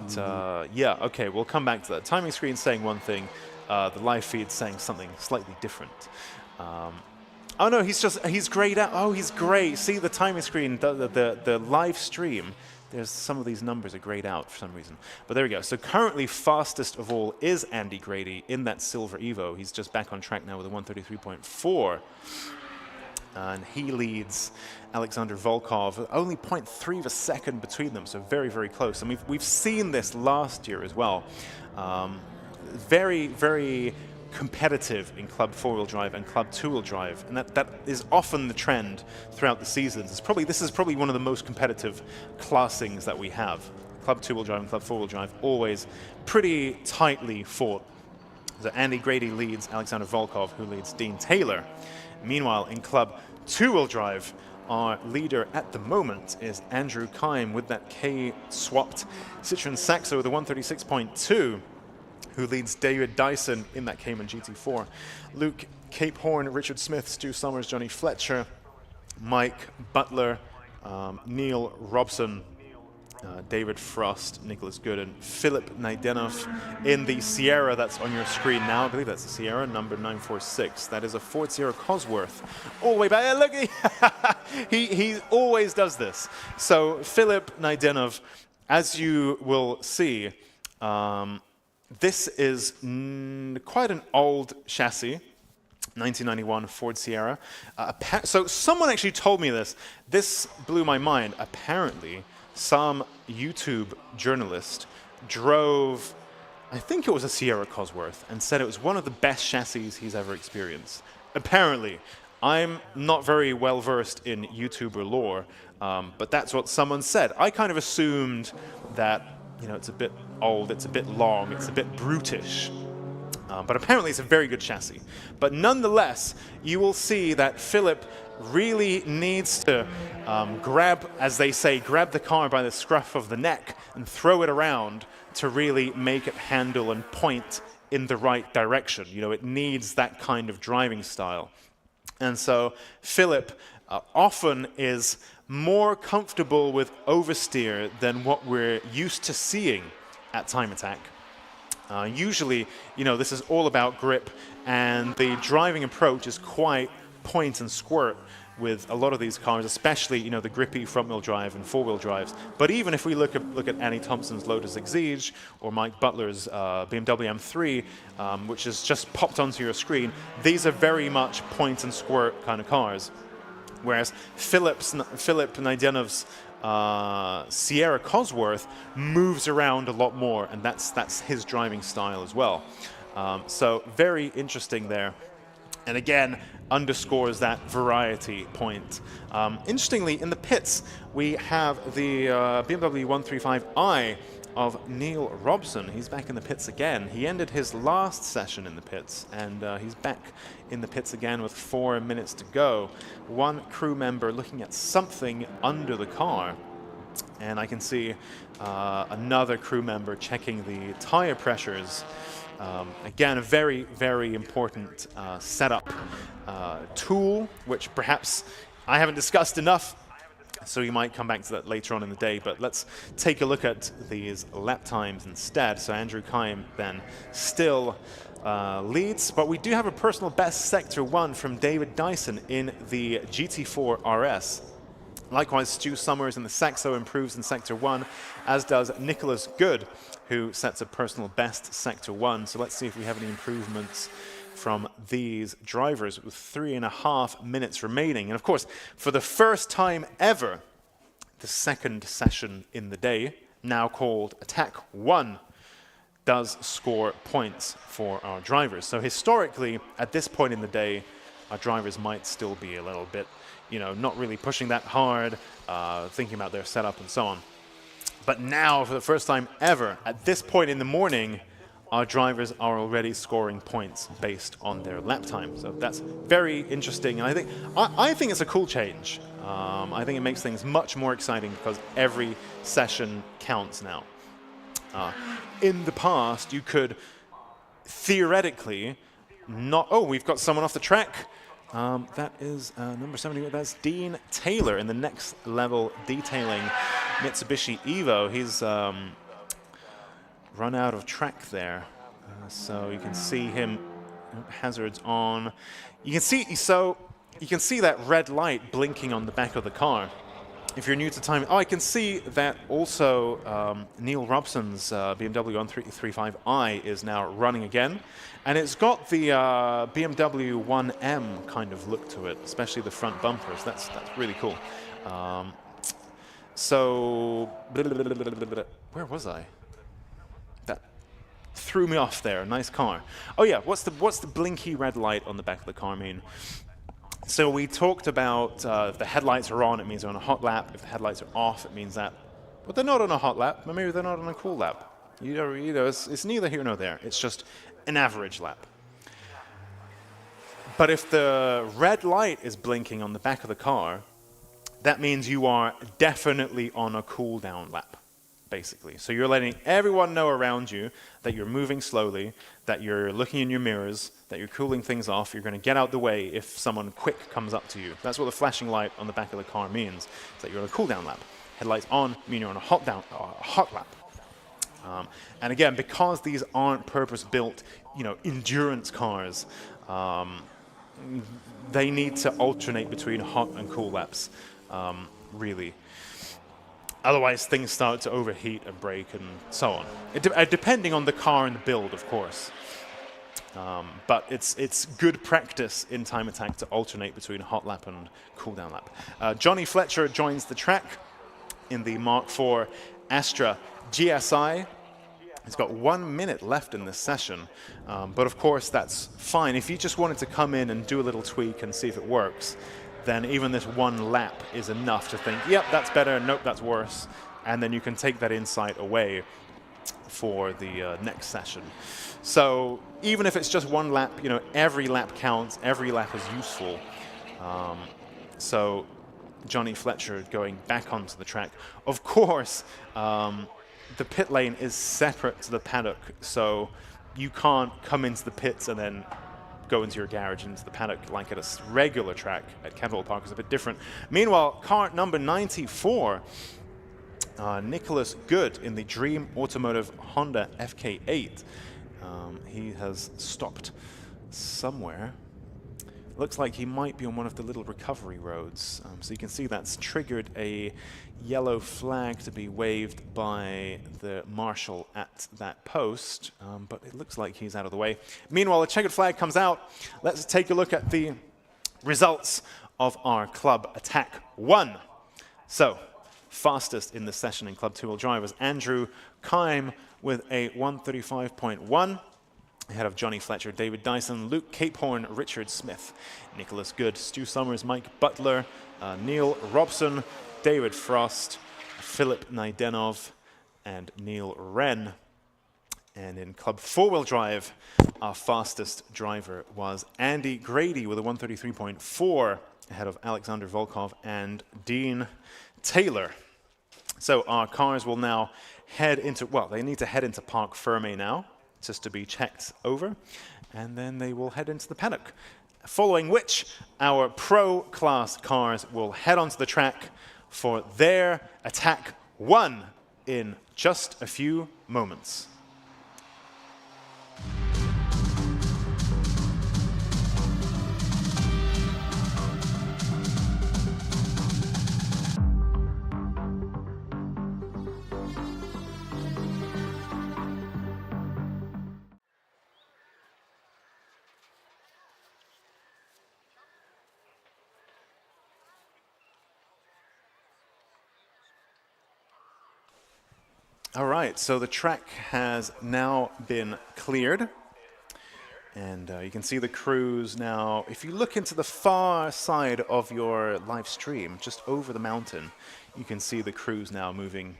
yeah, okay, we'll come back to that. Timing screen's saying one thing. The live feed's saying something slightly different. Oh no, he's grayed out. Oh, he's gray. See the timing screen, the live stream. There's some of these numbers are grayed out for some reason. But there we go. So currently fastest of all is Andy Grady in that silver Evo. He's just back on track now with a 133.4. And he leads Alexander Volkov, only 0.3 of a second between them, so very, very close. And we've seen this last year as well. Very, very competitive in Club 4-wheel drive and Club 2-wheel drive, and that is often the trend throughout the seasons. This is probably one of the most competitive classings that we have. Club 2-wheel drive and Club 4-wheel drive always pretty tightly fought. So Andy Grady leads Alexander Volkov, who leads Dean Taylor. Meanwhile, in Club 2-wheel drive, our leader at the moment is Andrew Kime with that K-swapped Citroen Saxo with a 136.2. who leads David Dyson in that Cayman GT4. Luke Cape Horn, Richard Smith, Stu Summers, Johnny Fletcher, Mike Butler, Neil Robson, David Frost, Nicholas Gooden, Philip Naidenov in the Sierra that's on your screen now. I believe that's the Sierra, number 946. That is a Ford Sierra Cosworth. All the way back. Look, he always does this. So Philip Naidenov, as you will see, this is quite an old chassis, 1991 Ford Sierra. So someone actually told me this. This blew my mind. Apparently, some YouTube journalist drove, I think it was a Sierra Cosworth, and said it was one of the best chassis he's ever experienced. Apparently. I'm not very well versed in YouTuber lore, but that's what someone said. I kind of assumed that, you know, it's a bit old, it's a bit long, it's a bit brutish. But apparently it's a very good chassis. But nonetheless, you will see that Philip really needs to grab, as they say, grab the car by the scruff of the neck and throw it around to really make it handle and point in the right direction. You know, it needs that kind of driving style. And so Philip often is more comfortable with oversteer than what we're used to seeing at Time Attack. Usually, you know, this is all about grip, and the driving approach is quite point and squirt with a lot of these cars, especially, you know, the grippy front-wheel drive and four-wheel drives. But even if we look at Annie Thompson's Lotus Exige or Mike Butler's BMW M3, which has just popped onto your screen, these are very much point and squirt kind of cars. Whereas Philip Naidenov's Sierra Cosworth moves around a lot more, and that's his driving style as well. So very interesting there. And again, underscores that variety point. Interestingly, in the pits, we have the BMW 135i of Neil Robson. He's back in the pits again. He ended his last session in the pits, and he's back in the pits again with 4 minutes to go. One crew member looking at something under the car, and I can see another crew member checking the tire pressures. Again, a very, very important setup tool, which perhaps I haven't discussed enough So you might come back to that later on in the day, but let's take a look at these lap times instead. So Andrew Keim then still leads, but we do have a personal best Sector 1 from David Dyson in the GT4 RS. Likewise, Stu Summers in the Saxo improves in Sector 1, as does Nicholas Good, who sets a personal best Sector 1. So let's see if we have any improvements from these drivers with 3.5 minutes remaining. And of course, for the first time ever, the second session in the day, now called Attack 1, does score points for our drivers. So historically, at this point in the day, our drivers might still be a little bit, not really pushing that hard, thinking about their setup and so on. But now, for the first time ever, at this point in the morning, our drivers are already scoring points based on their lap time. So that's very interesting, and I think it's a cool change. I think it makes things much more exciting because every session counts now. In the past, you could theoretically not... Oh, we've got someone off the track. That is number 70. That's Dean Taylor in the next level detailing Mitsubishi Evo. He's run out of track there. So you can see him, hazards on. You can see that red light blinking on the back of the car. If you're new to timing, I can see that also Neil Robson's BMW 135i is now running again. And it's got the BMW 1M kind of look to it, especially the front bumpers. That's really cool. So, where was I? That threw me off there. Nice car. Oh yeah, what's the blinky red light on the back of the car mean? So we talked about if the headlights are on, it means they're on a hot lap. If the headlights are off, it means that, but they're not on a hot lap. Maybe they're not on a cool lap. It's neither here nor there. It's just an average lap. But if the red light is blinking on the back of the car, that means you are definitely on a cool down lap, basically. So you're letting everyone know around you that you're moving slowly, that you're looking in your mirrors, that you're cooling things off. You're going to get out the way if someone quick comes up to you. That's what the flashing light on the back of the car means, is that you're on a cool down lap. Headlights on mean you're on a hot lap. And again, because these aren't purpose-built, endurance cars, they need to alternate between hot and cool laps, really. Otherwise, things start to overheat and break and so on. Depending on the car and the build, of course. But it's good practice in time attack to alternate between hot lap and cool down lap. Johnny Fletcher joins the track in the Mark IV Astra GSI. He's got 1 minute left in this session, but of course that's fine. If you just wanted to come in and do a little tweak and see if it works, then even this one lap is enough to think, yep, that's better, nope, that's worse, and then you can take that insight away for the next session. So even if it's just one lap, every lap counts, every lap is useful. So Johnny Fletcher going back onto the track. Of course, the pit lane is separate to the paddock, so you can't come into the pits and then go into your garage into the paddock like at a regular track at Cadwell Park. Is a bit different. Meanwhile, car number 94, Nicholas Good in the Dream Automotive Honda FK8. He has stopped somewhere. Looks like he might be on one of the little recovery roads. So you can see that's triggered a yellow flag to be waved by the marshal at that post, but it looks like he's out of the way. Meanwhile, a checkered flag comes out. Let's take a look at the results of our Club Attack 1. So, fastest in the session in Club 2-wheel drive was Andrew Keim with a 1:35.1. Ahead of Johnny Fletcher, David Dyson, Luke Capehorn, Richard Smith, Nicholas Good, Stu Summers, Mike Butler, Neil Robson, David Frost, Philip Naidenov, and Neil Wren. And in Club 4-wheel drive, our fastest driver was Andy Grady with a 1:33.4, ahead of Alexander Volkov and Dean Taylor. So our cars will now head into, well, they need to head into Parc Fermé now, just to be checked over, and then they will head into the paddock. Following which, our pro class cars will head onto the track for their Attack 1 in just a few moments. All right, so the track has now been cleared. And you can see the crews now. If you look into the far side of your live stream, just over the mountain, you can see the crews now moving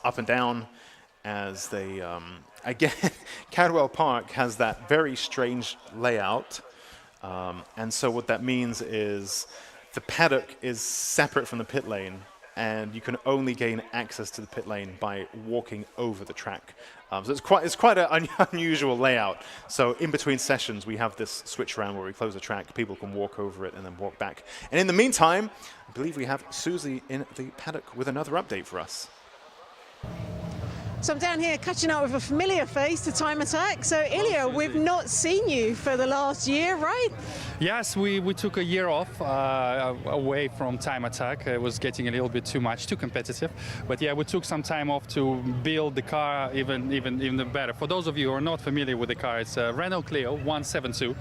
up and down as they, again, Cadwell Park has that very strange layout. And so what that means is the paddock is separate from the pit lane, and you can only gain access to the pit lane by walking over the track. So it's quite an unusual layout. So in between sessions, we have this switch around where we close the track, people can walk over it and then walk back. And in the meantime, I believe we have Susie in the paddock with another update for us. So I'm down here catching up with a familiar face to Time Attack. So Ilya, we've not seen you for the last year, right? Yes, we took a year off away from Time Attack. It was getting a little bit too much, too competitive. But yeah, we took some time off to build the car even better. For those of you who are not familiar with the car, it's a Renault Clio 172.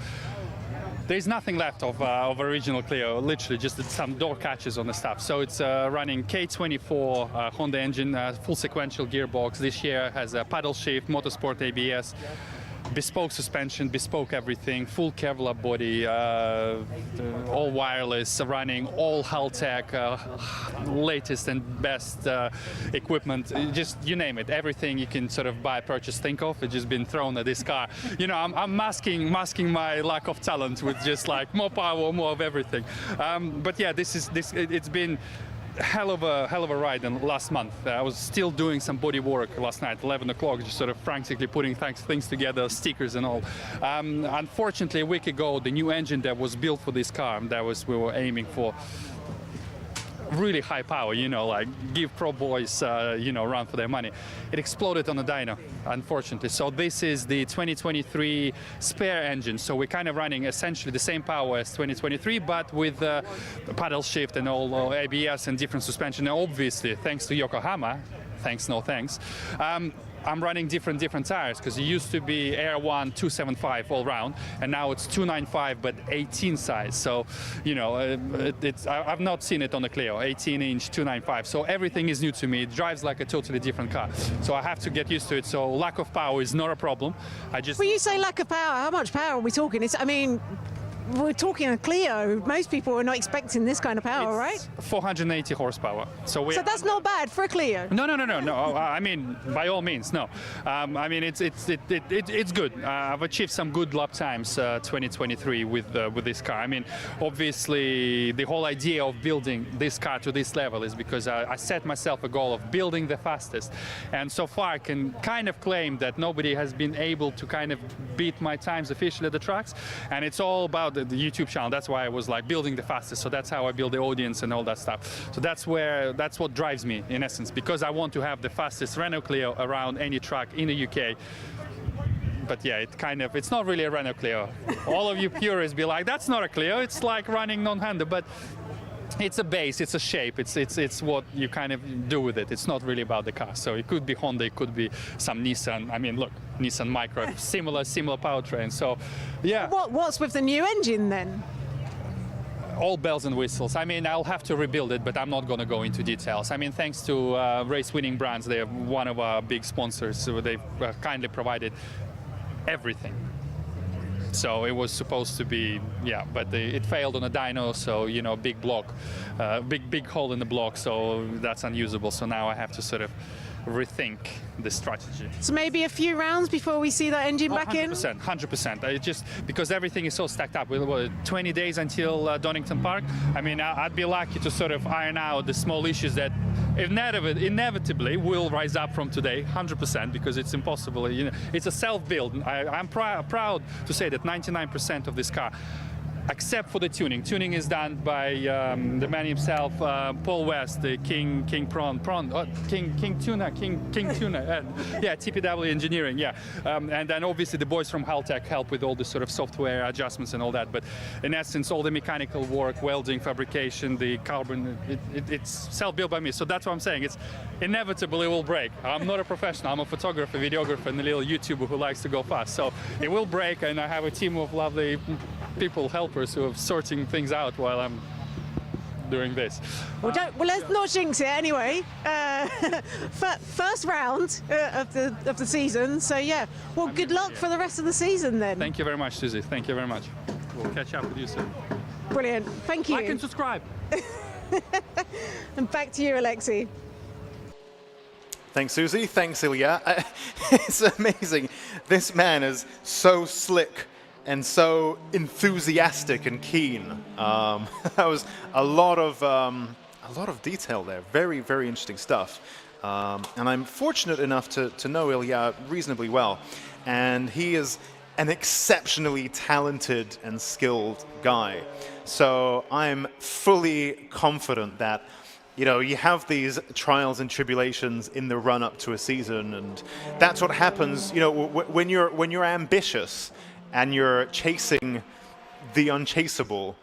There's nothing left of original Clio, literally just some door catches on the stuff. So it's running K24 Honda engine, full sequential gearbox. This year has a paddle shift, motorsport ABS, bespoke suspension, bespoke everything, full Kevlar body, all wireless, running all Haltech, latest and best equipment, just you name it, everything you can sort of buy, purchase, think of, it's just been thrown at this car. You know, I'm masking my lack of talent with just like more power, more of everything. But yeah, it's been hell of a ride in last month. I was still doing some body work last night, 11 o'clock, just sort of frantically putting things together, stickers and all. Unfortunately, a week ago, the new engine that was built for this car, we were aiming for really high power, you know, like give pro boys, you know, run for their money. It exploded on the dyno, unfortunately. So this is the 2023 spare engine. So we're kind of running essentially the same power as 2023, but with paddle shift and all ABS and different suspension. And obviously, thanks to Yokohama, thanks, no thanks, I'm running different tires, because it used to be Air 1 275 all round, and now it's 295 but 18 size. So, you know, I've not seen it on the Clio, 18-inch 295. So everything is new to me. It drives like a totally different car. So I have to get used to it. So lack of power is not a problem. When you say lack of power, how much power are we talking? I mean, we're talking a Clio. Most people are not expecting this kind of power, right? 480 horsepower. So that's not bad for a Clio. No. I mean, by all means, no. I mean, it's good. I've achieved some good lap times 2023 with this car. I mean, obviously, the whole idea of building this car to this level is because I set myself a goal of building the fastest. And so far, I can kind of claim that nobody has been able to kind of beat my times officially at the tracks. And it's all about the YouTube channel. That's why I was like building the fastest. So that's how I build the audience and all that stuff. So that's what drives me in essence, because I want to have the fastest Renault Clio around any track in the UK. But yeah, it's not really a Renault Clio. All of you purists be like, that's not a Clio. It's like running non-Honda, but it's a base, it's a shape, it's what you kind of do with it. It's not really about the car. So it could be Honda, it could be some Nissan. I mean, look, Nissan Micra, similar powertrain. So, yeah. What's with the new engine then? All bells and whistles. I mean, I'll have to rebuild it, but I'm not going to go into details. I mean, thanks to race-winning brands, they're one of our big sponsors, so they've kindly provided everything. So it was supposed to be, yeah, but it failed on a dyno, so, you know, big block, big hole in the block, so that's unusable. So now I have to sort of rethink the strategy. So maybe a few rounds before we see that engine back in? 100%. Just because everything is so stacked up. With 20 days until Donington Park, I mean, I'd be lucky to sort of iron out the small issues that inevitably will rise up from today, 100%, because it's impossible. You know, it's a self-build. I'm proud to say that 99% of this car except for the tuning. Tuning is done by the man himself, Paul West, the King Tuna, yeah, TPW Engineering, yeah. And then obviously the boys from Haltech help with all the sort of software adjustments and all that. But in essence, all the mechanical work, welding, fabrication, the carbon, it's self-built by me. So that's what I'm saying. It's inevitable it will break. I'm not a professional. I'm a photographer, videographer, and a little YouTuber who likes to go fast. So it will break, and I have a team of lovely people, helpers, who are sorting things out while I'm doing this. Well, let's not jinx it anyway. First round of the season. So yeah. Well, good luck for the rest of the season then. Thank you very much, Susie. Thank you very much. We'll catch up with you soon. Brilliant. Thank you. Like and subscribe. And back to you, Alexei. Thanks, Susie. Thanks, Ilya. It's amazing. This man is so slick and so enthusiastic and keen. That was a lot of detail there. Very, very interesting stuff. And I'm fortunate enough to know Ilya reasonably well. And he is an exceptionally talented and skilled guy. So I'm fully confident that, you know, you have these trials and tribulations in the run-up to a season, and that's what happens, you know, when you're ambitious and you're chasing the unchaseable.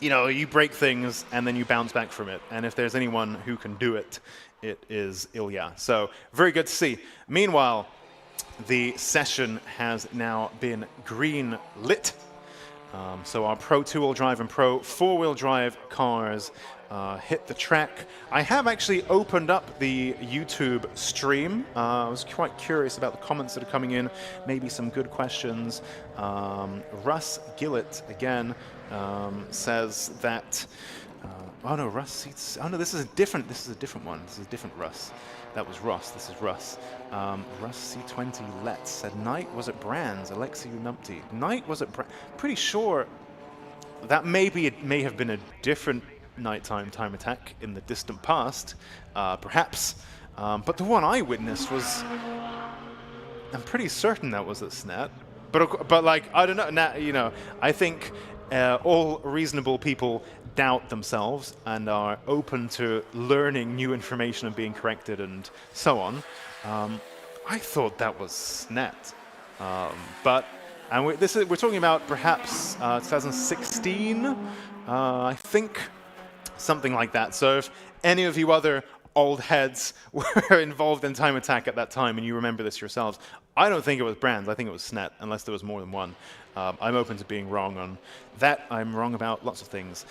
You know, you break things and then you bounce back from it. And if there's anyone who can do it, it is Ilya. So very good to see. Meanwhile, the session has now been green lit. So our Pro 2-wheel drive and Pro 4-wheel drive cars hit the track. I have actually opened up the YouTube stream. I was quite curious about the comments that are coming in, maybe some good questions. Russ Gillett, again, says that, oh no, Russ, oh no, this is a different one. This is a different Russ. That was Ross, this is Russ. Russ C20 Let's said, Night was at Brands, Alexei Numpty. Night was at Brands, pretty sure that it may have been a different nighttime time attack in the distant past, perhaps. But the one I witnessed was, I'm pretty certain that was at SNAT. But like, I don't know, now, you know, I think all reasonable people doubt themselves and are open to learning new information and being corrected and so on. I thought that was SNAT. We're talking about perhaps 2016, I think, something like that. So if any of you other old heads were involved in time attack at that time and you remember this yourselves, I don't think it was Brands, I think it was SNET, unless there was more than one. I'm open to being wrong on that. I'm wrong about lots of things.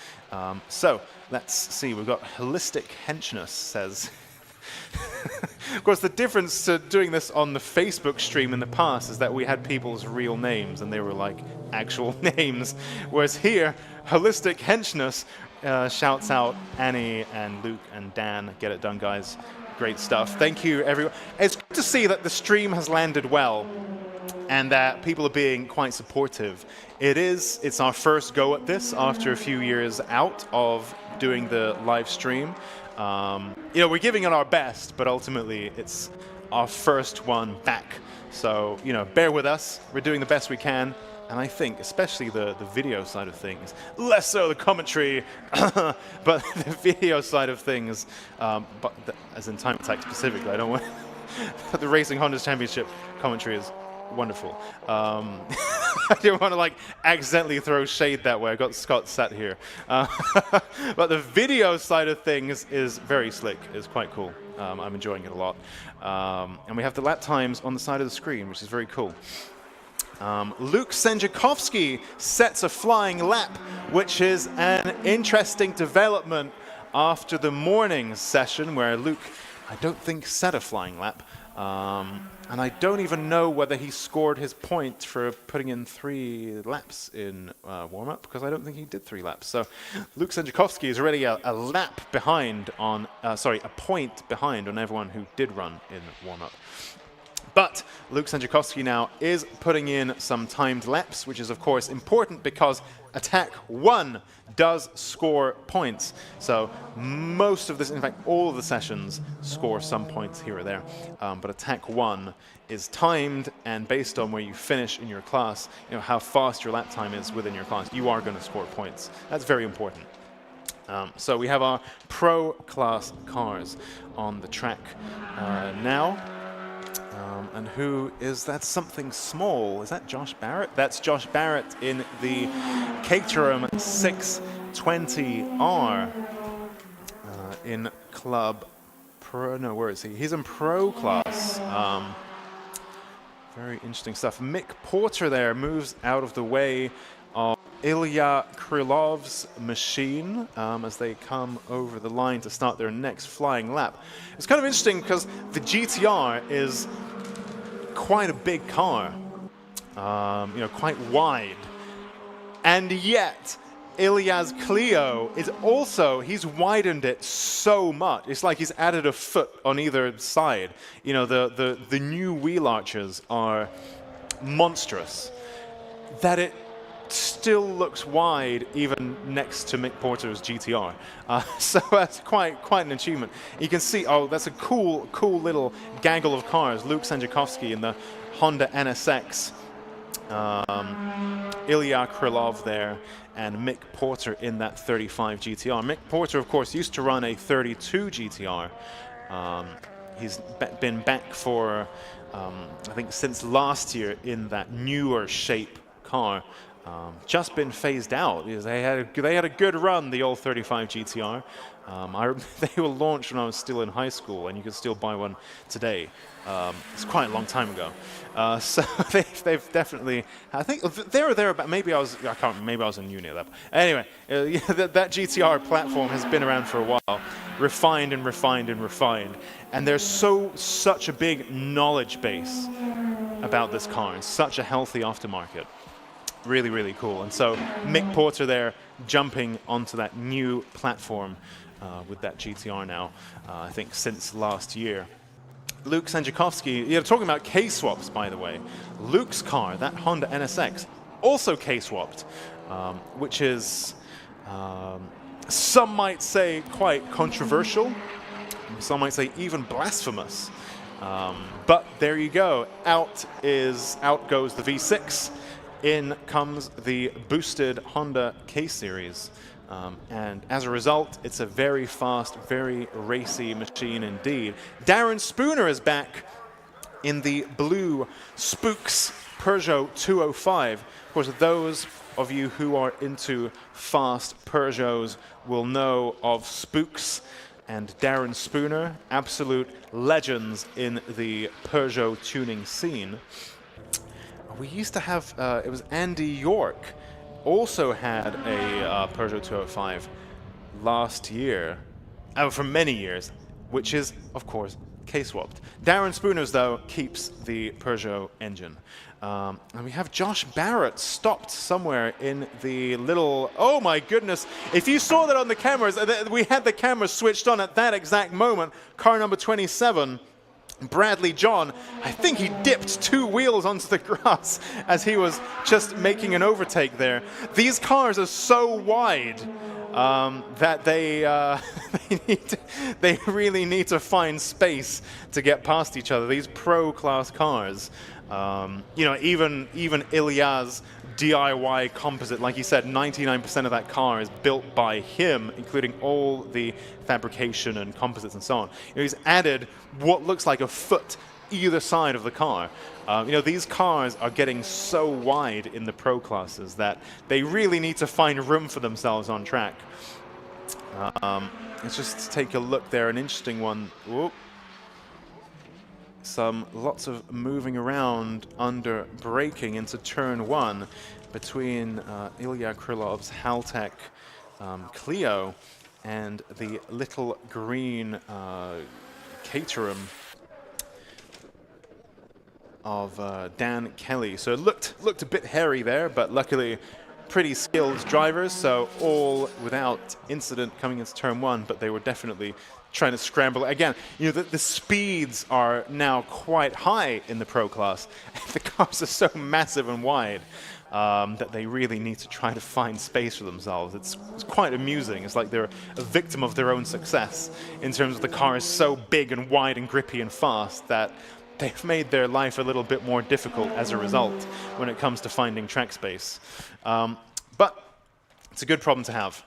So let's see, we've got Holistic Henchness says, of course, the difference to doing this on the Facebook stream in the past is that we had people's real names and they were like actual names, whereas here, Holistic Henchness shouts out Annie and Luke and Dan. Get it done, guys. Great stuff. Thank you, everyone. It's good to see that the stream has landed well and that people are being quite supportive. It's our first go at this after a few years out of doing the live stream. You know, we're giving it our best, but ultimately it's our first one back. So, you know, bear with us. We're doing the best we can. And I think, especially the video side of things, less so the commentary, but the video side of things, as in time attack specifically, I don't want the Racing Hondas Championship commentary is wonderful. I didn't want to like accidentally throw shade that way. I got Scott sat here. But the video side of things is very slick. It's quite cool. I'm enjoying it a lot. And we have the lap times on the side of the screen, which is very cool. Luke Senjakovsky sets a flying lap, which is an interesting development after the morning session where Luke, I don't think, set a flying lap. And I don't even know whether he scored his point for putting in 3 laps in warm-up, because I don't think he did 3 laps. So Luke Senjakovsky is already a lap behind on, a point behind on everyone who did run in warm-up. But Luke Sandziakowski now is putting in some timed laps, which is, of course, important because attack 1 does score points. So most of this, in fact, all of the sessions score some points here or there. But attack 1 is timed, and based on where you finish in your class, you know, how fast your lap time is within your class, you are going to score points. That's very important. So we have our pro class cars on the track now. And who is that? Something small. Is that Josh Barrett? That's Josh Barrett in the Caterham 620R in Club Pro. No, where is he? He's in pro class. Very interesting stuff. Mick Porter there moves out of the way of Ilya Krylov's machine as they come over the line to start their next flying lap. It's kind of interesting because the GTR is quite a big car, you know, quite wide, and yet Ilya's Clio is also, he's widened it so much. It's like he's added a foot on either side. You know, the new wheel arches are monstrous, that it still looks wide even next to Mick Porter's GTR. So that's quite an achievement. You can see, oh, that's a cool little gaggle of cars. Luke Sandziakowski in the Honda NSX, Ilya Krylov there, and Mick Porter in that 35 GTR. Mick Porter, of course, used to run a 32 GTR. He's been back for, I think, since last year in that newer shape car. Just been phased out. They had a good run, the old 35 GTR. They were launched when I was still in high school, and you can still buy one today. It's quite a long time ago. So they've definitely, I think there or thereabout. Maybe I was in uni at that point. Anyway, that GTR platform has been around for a while, refined and refined and refined, and there's such a big knowledge base about this car and such a healthy aftermarket. Really, really cool. And so Mick Porter there jumping onto that new platform with that GTR now, I think since last year. Luke Sandziakowski, you're talking about K-swaps, by the way. Luke's car, that Honda NSX, also K-swapped, which is, some might say, quite controversial. Some might say even blasphemous. But there you go. Out goes the V6. In comes the boosted Honda K-Series. And as a result, it's a very fast, very racy machine indeed. Darren Spooner is back in the blue Spooks Peugeot 205. Of course, those of you who are into fast Peugeots will know of Spooks and Darren Spooner, absolute legends in the Peugeot tuning scene. We used to have, it was Andy York, also had a Peugeot 205 last year, for many years, which is, of course, K-swapped. Darren Spooner's, though, keeps the Peugeot engine. And we have Josh Barrett stopped somewhere in the little, oh my goodness, if you saw that on the cameras, we had the cameras switched on at that exact moment, car number 27, Bradley John, I think he dipped 2 wheels onto the grass as he was just making an overtake there. These cars are so wide that they really need to find space to get past each other. These pro-class cars, you know, even Ilya's DIY composite, like he said, 99% of that car is built by him, including all the fabrication and composites and so on. You know, he's added what looks like a foot either side of the car. You know, these cars are getting so wide in the pro classes that they really need to find room for themselves on track. Let's just take a look there, an interesting one. Whoop. Lots of moving around under braking into turn 1 between Ilya Krylov's Haltech Clio and the little green Caterham of Dan Kelly. So it looked a bit hairy there, but luckily pretty skilled drivers, so all without incident coming into turn 1, but they were definitely trying to scramble. Again, you know, the speeds are now quite high in the pro class. The cars are so massive and wide that they really need to try to find space for themselves. It's quite amusing. It's like they're a victim of their own success in terms of the car is so big and wide and grippy and fast that they've made their life a little bit more difficult as a result when it comes to finding track space. But it's a good problem to have.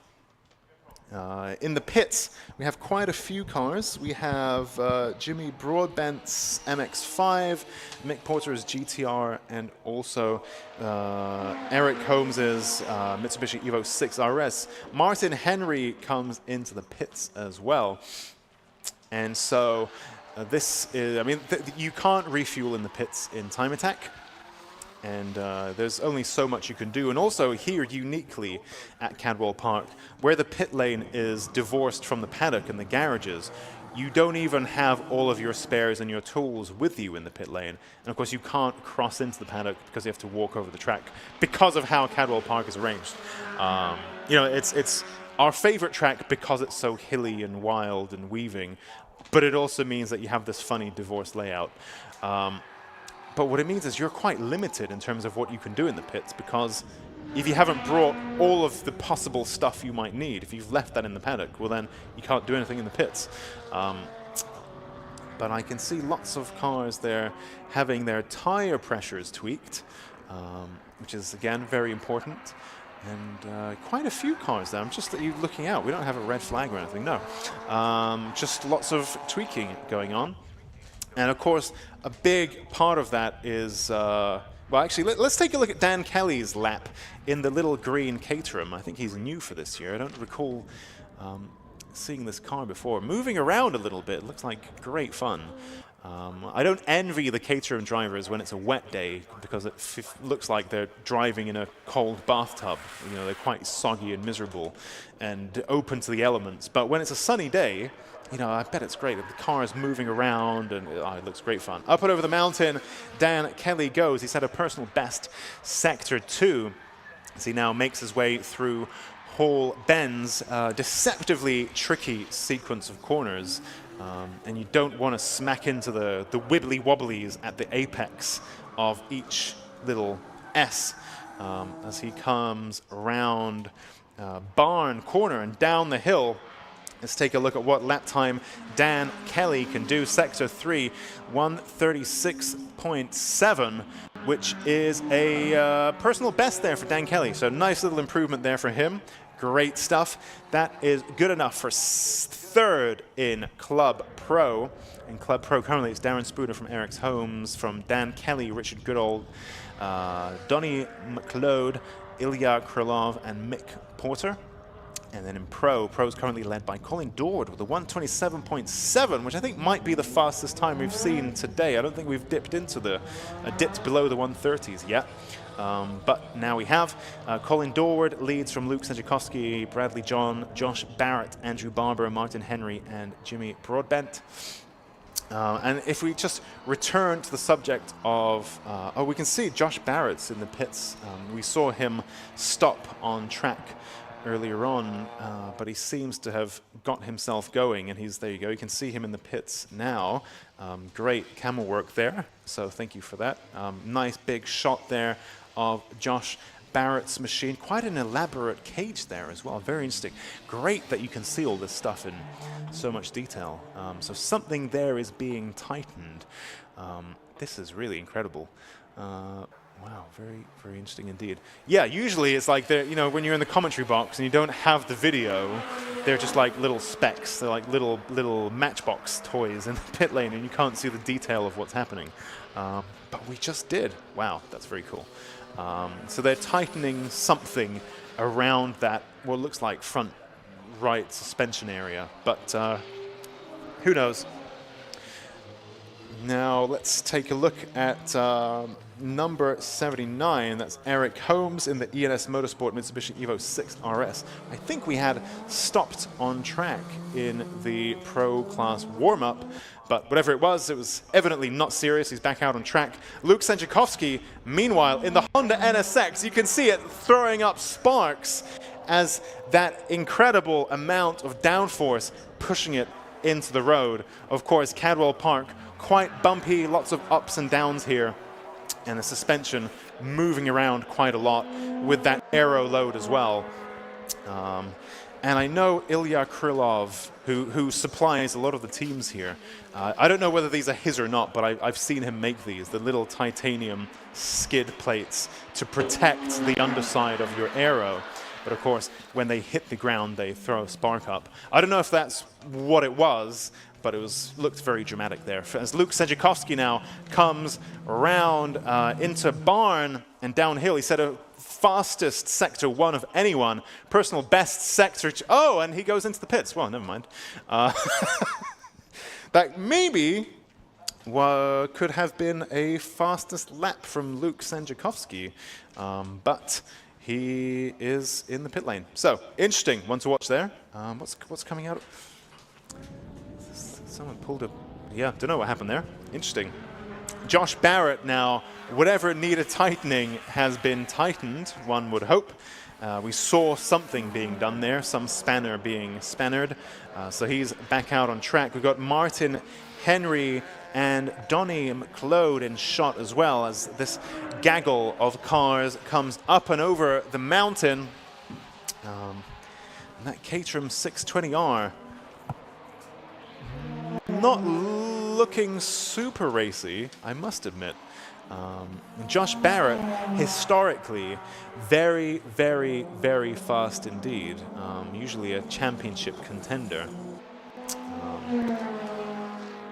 In the pits, we have quite a few cars. We have Jimmy Broadbent's MX-5, Mick Porter's GTR, and also Eric Holmes's Mitsubishi Evo 6 RS. Martin Henry comes into the pits as well. And so this is, I mean, you can't refuel in the pits in Time Attack. And there's only so much you can do. And also here, uniquely at Cadwell Park, where the pit lane is divorced from the paddock and the garages, you don't even have all of your spares and your tools with you in the pit lane. And of course, you can't cross into the paddock because you have to walk over the track because of how Cadwell Park is arranged. You know, it's our favorite track because it's so hilly and wild and weaving, but it also means that you have this funny divorced layout. But what it means is you're quite limited in terms of what you can do in the pits, because if you haven't brought all of the possible stuff you might need, if you've left that in the paddock, well then you can't do anything in the pits. But I can see lots of cars there having their tire pressures tweaked, which is again very important. And quite a few cars there. I'm just looking out. We don't have a red flag or anything, no. Just lots of tweaking going on. And of course, a big part of that is, well, actually, let's take a look at Dan Kelly's lap in the little green Caterham. I think he's new for this year. I don't recall seeing this car before. Moving around a little bit, looks like great fun. I don't envy the Caterham drivers when it's a wet day, because it looks like they're driving in a cold bathtub. You know, they're quite soggy and miserable and open to the elements. But when it's a sunny day, you know, I bet it's great. The car is moving around, and it looks great fun. Up and over the mountain, Dan Kelly goes. He's had a personal best Sector 2 as he now makes his way through Hall Bend's deceptively tricky sequence of corners. And you don't want to smack into the wibbly-wobblies at the apex of each little S as he comes around Barn Corner and down the hill. Let's take a look at what lap time Dan Kelly can do. Sector 3, 1:36.7, which is a personal best there for Dan Kelly. So nice little improvement there for him. Great stuff. That is good enough for third in Club Pro. In Club Pro currently it's Darren Spooner from Eric's Homes, from Dan Kelly, Richard Goodall, Donnie McLeod, Ilya Krylov, and Mick Porter. And then in Pro's currently led by Colin Dord with a 1:27.7, which I think might be the fastest time we've seen today. I don't think we've dipped below the 1:30s yet. But now we have. Colin Dorward leads from Luke Sejakowski, Bradley John, Josh Barrett, Andrew Barber, Martin Henry, and Jimmy Broadbent. And if we just return to the subject of, we can see Josh Barrett's in the pits. We saw him stop on track earlier on, but he seems to have got himself going, and there you go. You can see him in the pits now. Great camel work there, so thank you for that. Nice big shot there of Josh Barrett's machine. Quite an elaborate cage there as well. Very interesting. Great that you can see all this stuff in so much detail. So something there is being tightened. This is really incredible. Wow, very, very interesting indeed. Yeah, usually it's like, you know, when you're in the commentary box and you don't have the video, they're just like little specks. They're like little Matchbox toys in the pit lane, and you can't see the detail of what's happening. But we just did. Wow, that's very cool. So they're tightening something around that, what looks like front right suspension area, but who knows? Now let's take a look at number 79. That's Eric Holmes in the ENS Motorsport Mitsubishi Evo 6 RS. I think we had stopped on track in the Pro Class warm-up, but whatever it was evidently not serious. He's back out on track. Luke Sędziakowski, meanwhile, in the Honda NSX, you can see it throwing up sparks as that incredible amount of downforce pushing it into the road. Of course, Cadwell Park, quite bumpy, lots of ups and downs here, and the suspension moving around quite a lot with that aero load as well. And I know Ilya Krylov, who supplies a lot of the teams here. I don't know whether these are his or not, but I've seen him make these, the little titanium skid plates to protect the underside of your aero. But of course, when they hit the ground, they throw a spark up. I don't know if that's what it was, but it looked very dramatic there. As Luke Sędziakowski now comes around into Barn and downhill, he set a fastest sector 1 of anyone, personal best sector. Oh, and he goes into the pits. Well, never mind. That maybe could have been a fastest lap from Luke Sędziakowski, but he is in the pit lane. So, interesting one to watch there. What's coming out? Someone pulled a... Yeah, don't know what happened there. Interesting. Josh Barrett now, whatever needed tightening has been tightened, one would hope. We saw something being done there, some spanner being spannered. So he's back out on track. We've got Martin Henry and Donnie McLeod in shot as well as this gaggle of cars comes up and over the mountain. And that Caterham 620R not looking super racy, I must admit. Josh Barrett, historically, very, very, very fast indeed. Usually a championship contender.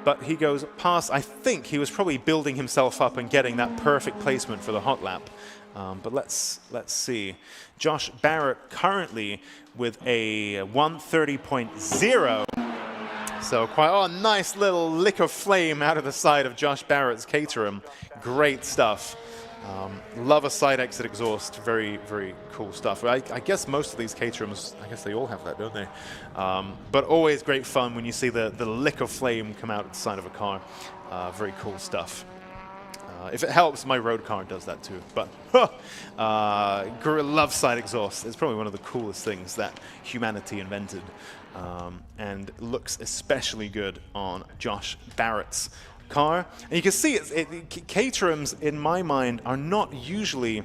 But he goes past, I think he was probably building himself up and getting that perfect placement for the hot lap. But let's see. Josh Barrett currently with a 130.0. So quite nice little lick of flame out of the side of Josh Barrett's Caterham. Great stuff. Love a side exit exhaust. Very, very cool stuff. I guess most of these Caterhams, I guess they all have that, don't they? But always great fun when you see the lick of flame come out of the side of a car. Very cool stuff. If it helps, my road car does that too. But love side exhaust. It's probably one of the coolest things that humanity invented. And looks especially good on Josh Barrett's car. And you can see Caterhams, in my mind, are not usually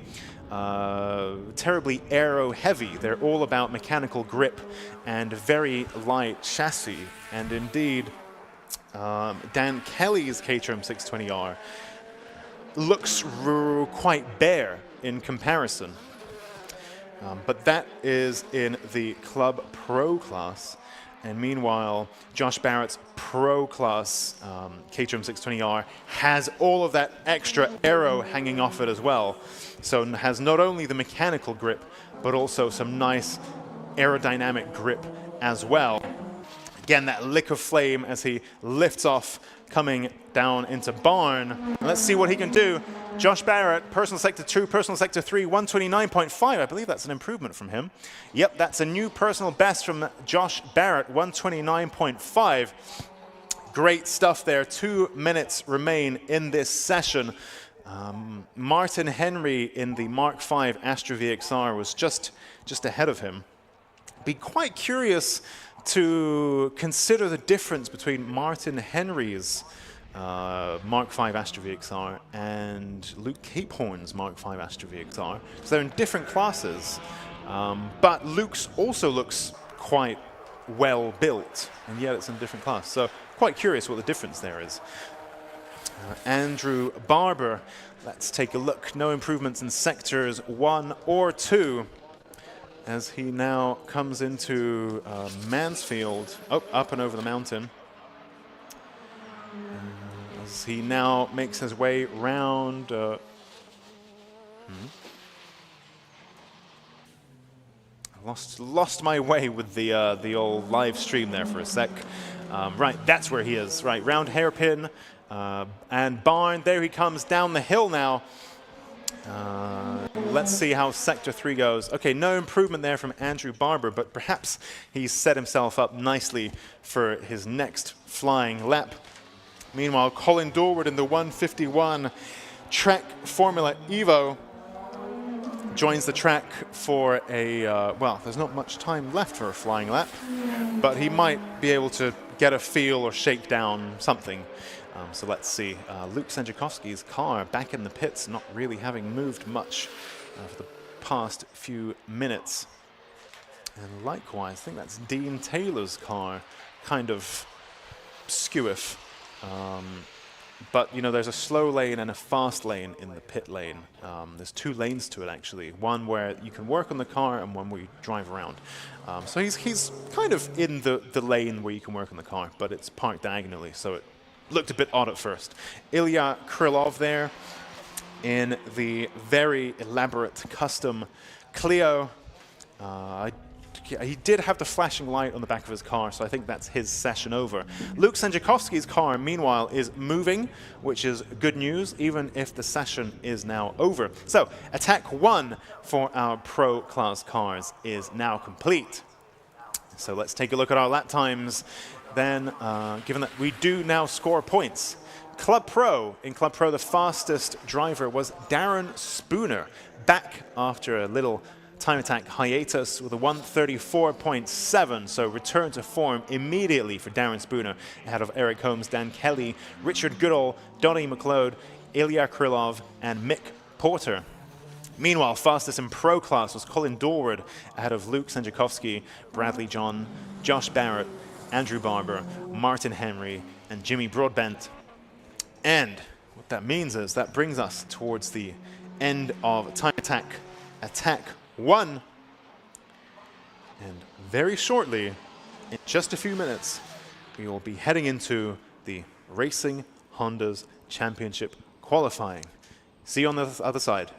terribly aero heavy. They're all about mechanical grip and very light chassis. And indeed, Dan Kelly's Caterham 620R looks quite bare in comparison. But that is in the Club Pro class. And meanwhile, Josh Barrett's Pro class Caterham 620R has all of that extra aero hanging off it as well. So it has not only the mechanical grip, but also some nice aerodynamic grip as well. Again, that lick of flame as he lifts off, coming down into Barn. And let's see what he can do. Josh Barrett, personal sector 2, personal sector 3, 129.5. I believe that's an improvement from him. Yep, that's a new personal best from Josh Barrett, 129.5. Great stuff there. 2 minutes remain in this session. Martin Henry in the Mark V Astra VXR was just ahead of him. Be quite curious to consider the difference between Martin Henry's Mark V Astra VXR and Luke Capehorn's Mark V Astra VXR. So they're in different classes, but Luke's also looks quite well built, and yet it's in a different class. So quite curious what the difference there is. Andrew Barber, let's take a look. No improvements in sectors 1 or 2. As he now comes into Mansfield, up and over the mountain. As he now makes his way round. Lost my way with the old live stream there for a sec. Right, that's where he is. Right, round hairpin. And Barn, there he comes down the hill now. Let's see how Sector 3 goes. Okay, no improvement there from Andrew Barber, but perhaps he's set himself up nicely for his next flying lap. Meanwhile, Colin Dorward in the 151 Trek Formula Evo joins the track for a, well, there's not much time left for a flying lap, but he might be able to get a feel or shake down something. So let's see. Luke Senjakovsky's car back in the pits, not really having moved much for the past few minutes. And likewise, I think that's Dean Taylor's car, kind of skewiff. But, you know, there's a slow lane and a fast lane in the pit lane. There's 2 lanes to it, actually. One where you can work on the car and one where you drive around. So he's kind of in the lane where you can work on the car, but it's parked diagonally, so it looked a bit odd at first. Ilya Krylov there in the very elaborate custom Clio. He did have the flashing light on the back of his car, so I think that's his session over. Luke Senjakovsky's car, meanwhile, is moving, which is good news, even if the session is now over. So, attack 1 for our Pro Class cars is now complete. So let's take a look at our lap times. Then, given that we do now score points. Club Pro, in Club Pro, the fastest driver was Darren Spooner, back after a little time attack hiatus with a 134.7, so return to form immediately for Darren Spooner, ahead of Eric Holmes, Dan Kelly, Richard Goodall, Donnie McLeod, Ilya Krylov, and Mick Porter. Meanwhile, fastest in Pro Class was Colin Dorward, ahead of Luke Senjakovsky, Bradley John, Josh Barrett, Andrew Barber, Martin Henry, and Jimmy Broadbent. And what that means is that brings us towards the end of time attack 1. And very shortly, in just a few minutes, we will be heading into the Racing Honda's Championship qualifying. See you on the other side.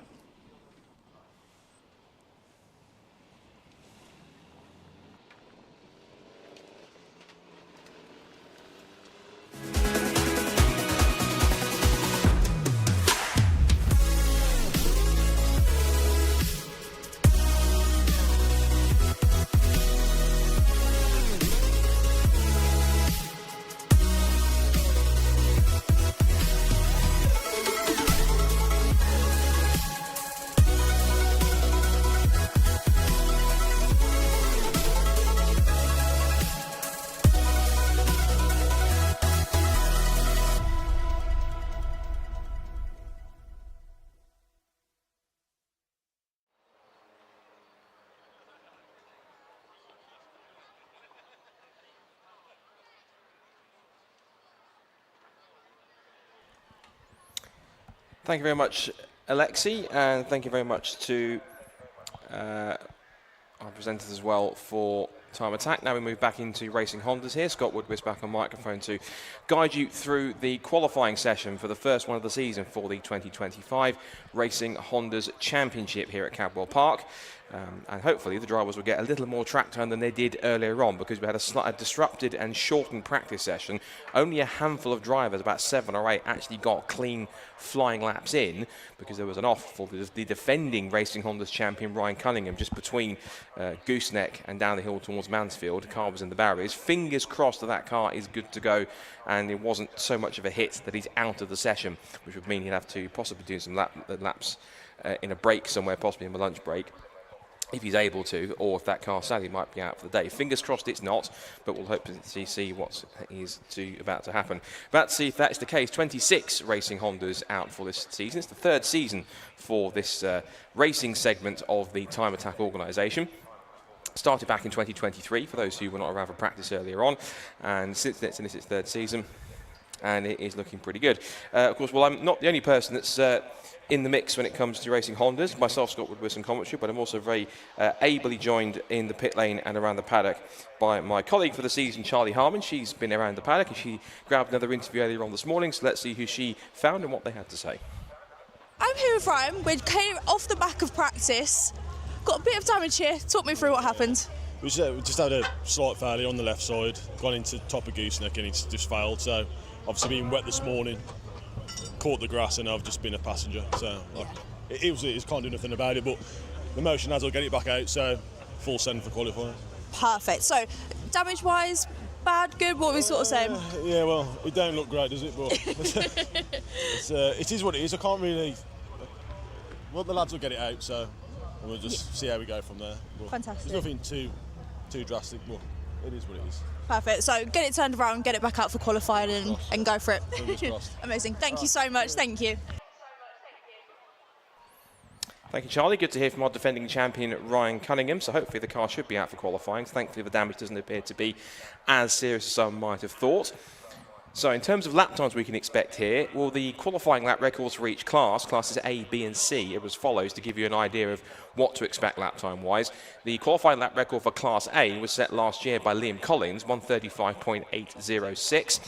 Thank you very much, Alexi, and thank you very much to our presenters as well for time attack. Now we move back into Racing Hondas here. Scott Woodward's back on microphone to guide you through the qualifying session for the first one of the season for the 2025 Racing Hondas Championship here at Cadwell Park. And hopefully the drivers will get a little more track time than they did earlier on, because we had a disrupted and shortened practice session. Only a handful of drivers, about 7 or 8, actually got clean flying laps in, because there was an off for the defending Racing Hondas champion Ryan Cunningham just between Gooseneck and down the hill towards Mansfield. The car was in the barriers. Fingers crossed that car is good to go and it wasn't so much of a hit that he's out of the session, which would mean he'd have to possibly do some laps in a break somewhere, possibly in the lunch break, if he's able to, or if that car sadly might be out for the day. Fingers crossed it's not, but we'll hope to see what is about to happen. About to see if that's the case. 26 Racing Hondas out for this season. It's the 3rd season for this racing segment of the Time Attack organisation. Started back in 2023, for those who were not around for practice earlier on, and since then it's in its 3rd season, and it is looking pretty good. Of course, well, I'm not the only person that's in the mix when it comes to Racing Hondas. Myself, Scott Woodward, some commentary, but I'm also very ably joined in the pit lane and around the paddock by my colleague for the season, Charlie Harmon. She's been around the paddock and she grabbed another interview earlier on this morning, so let's see who she found and what they had to say. I'm here with Ryan. We came off the back of practice, got a bit of damage here. Talk me through what happened. We just had a slight failure on the left side, gone into top of Gooseneck and it's just failed, so obviously being wet this morning, caught the grass, and I've just been a passenger. So it is, can't do nothing about it. But the motion has, I'll get it back out. So full send for qualifying. Perfect. So, damage-wise, bad, good, what are we sort of saying? Yeah, well, it don't look great, does it? But it is what it is. I can't really... Well, the lads will get it out, so we'll just see how we go from there. But fantastic. There's nothing too drastic, but it is what it is. Perfect. So get it turned around, get it back out for qualifying and go for it. Amazing. Thank you so much. Thank you. Thank you, Charlie. Good to hear from our defending champion, Ryan Cunningham. So hopefully the car should be out for qualifying. Thankfully, the damage doesn't appear to be as serious as some might have thought. So in terms of lap times we can expect here, well, the qualifying lap records for each class, classes A, B and C, are as follows to give you an idea of what to expect lap time-wise. The qualifying lap record for Class A was set last year by Liam Collins, 1:35.806.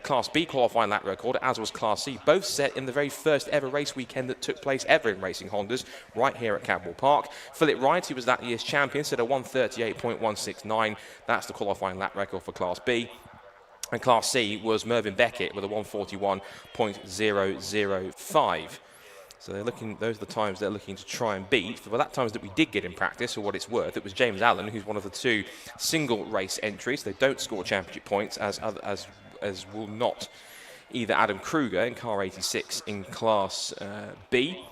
Class B qualifying lap record, as was Class C, both set in the very first ever race weekend that took place ever in Racing Hondas, right here at Cadwell Park. Philip Wright, who was that year's champion, set a 1:38.169. That's the qualifying lap record for Class B. And Class C was Mervyn Beckett with a 1:41.005. So those are the times they're looking to try and beat. For the lap times that we did get in practice, for what it's worth, it was James Allen, who's one of the two single race entries. They don't score championship points, as will not either Adam Kruger in car 86 in Class B.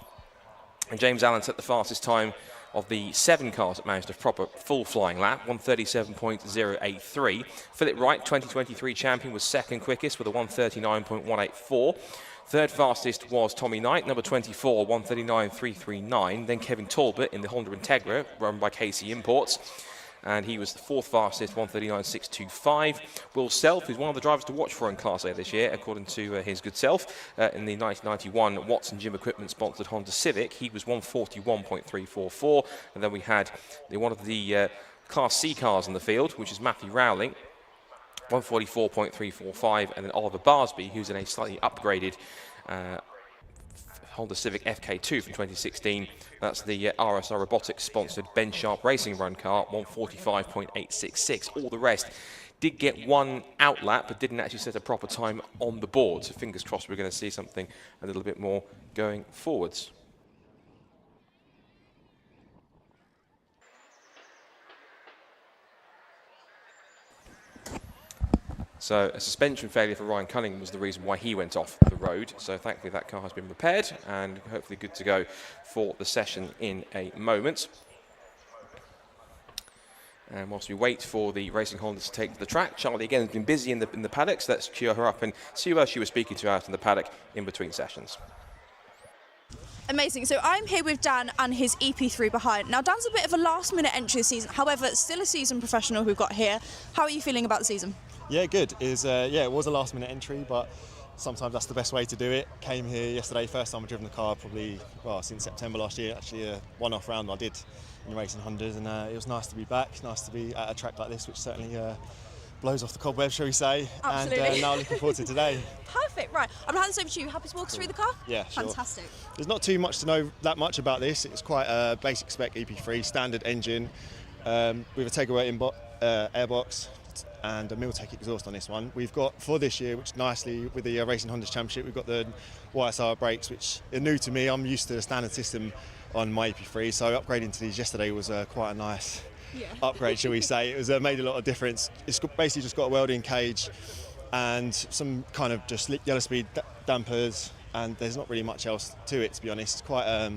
And James Allen set the fastest time of the 7 cars that managed a proper full flying lap, 1:37.083. Philip Wright, 2023 champion, was second quickest with a 1:39.184. Third fastest was Tommy Knight, number 24, 1:39.339. Then Kevin Talbot in the Honda Integra, run by KC Imports. And he was the fourth fastest, 1:39.625. Will Self, who's one of the drivers to watch for in Class A this year, according to his good self, in the 1991 Watson Gym Equipment sponsored Honda Civic, he was 1:41.344. And then we had one of the Class C cars in the field, which is Matthew Rowling, 1:44.345. And then Oliver Barsby, who's in a slightly upgraded Honda Civic FK2 from 2016. That's the RSR Robotics sponsored Ben Sharp Racing Run car, 1:45.866. All the rest did get one outlap, but didn't actually set a proper time on the board. So fingers crossed we're going to see something a little bit more going forwards. So a suspension failure for Ryan Cunningham was the reason why he went off the road. So thankfully that car has been repaired and hopefully good to go for the session in a moment. And whilst we wait for the Racing Hondas to take to the track, Charlie again has been busy in the paddock, so let's cue her up and see who else she was speaking to out in the paddock in between sessions. Amazing. So I'm here with Dan and his EP3 behind. Now Dan's a bit of a last-minute entry this season, however, still a seasoned professional we've got here. How are you feeling about the season? Yeah, good. It was a last-minute entry, but sometimes that's the best way to do it. Came here yesterday, first time I've driven the car probably, since September last year. Actually, a one-off round I did in Racing Hondas, and it was nice to be back. Nice to be at a track like this, which certainly blows off the cobweb, shall we say. Absolutely. And now looking forward to today. Perfect. Right. I'm going to hand this over to you. Happy to walk us through the car? Yeah, sure. Fantastic. There's not too much to know that much about this. It's quite a basic spec EP3, standard engine, with a takeaway airbox and a Miltech exhaust on this one. We've got, for this year, which nicely, with the Racing Hondas Championship, we've got the YSR brakes, which are new to me. I'm used to the standard system on my EP3, so upgrading to these yesterday was quite a nice upgrade, shall we say. It was made a lot of difference. It's basically just got a welding cage and some kind of just yellow speed dampers, and there's not really much else to it, to be honest. It's quite a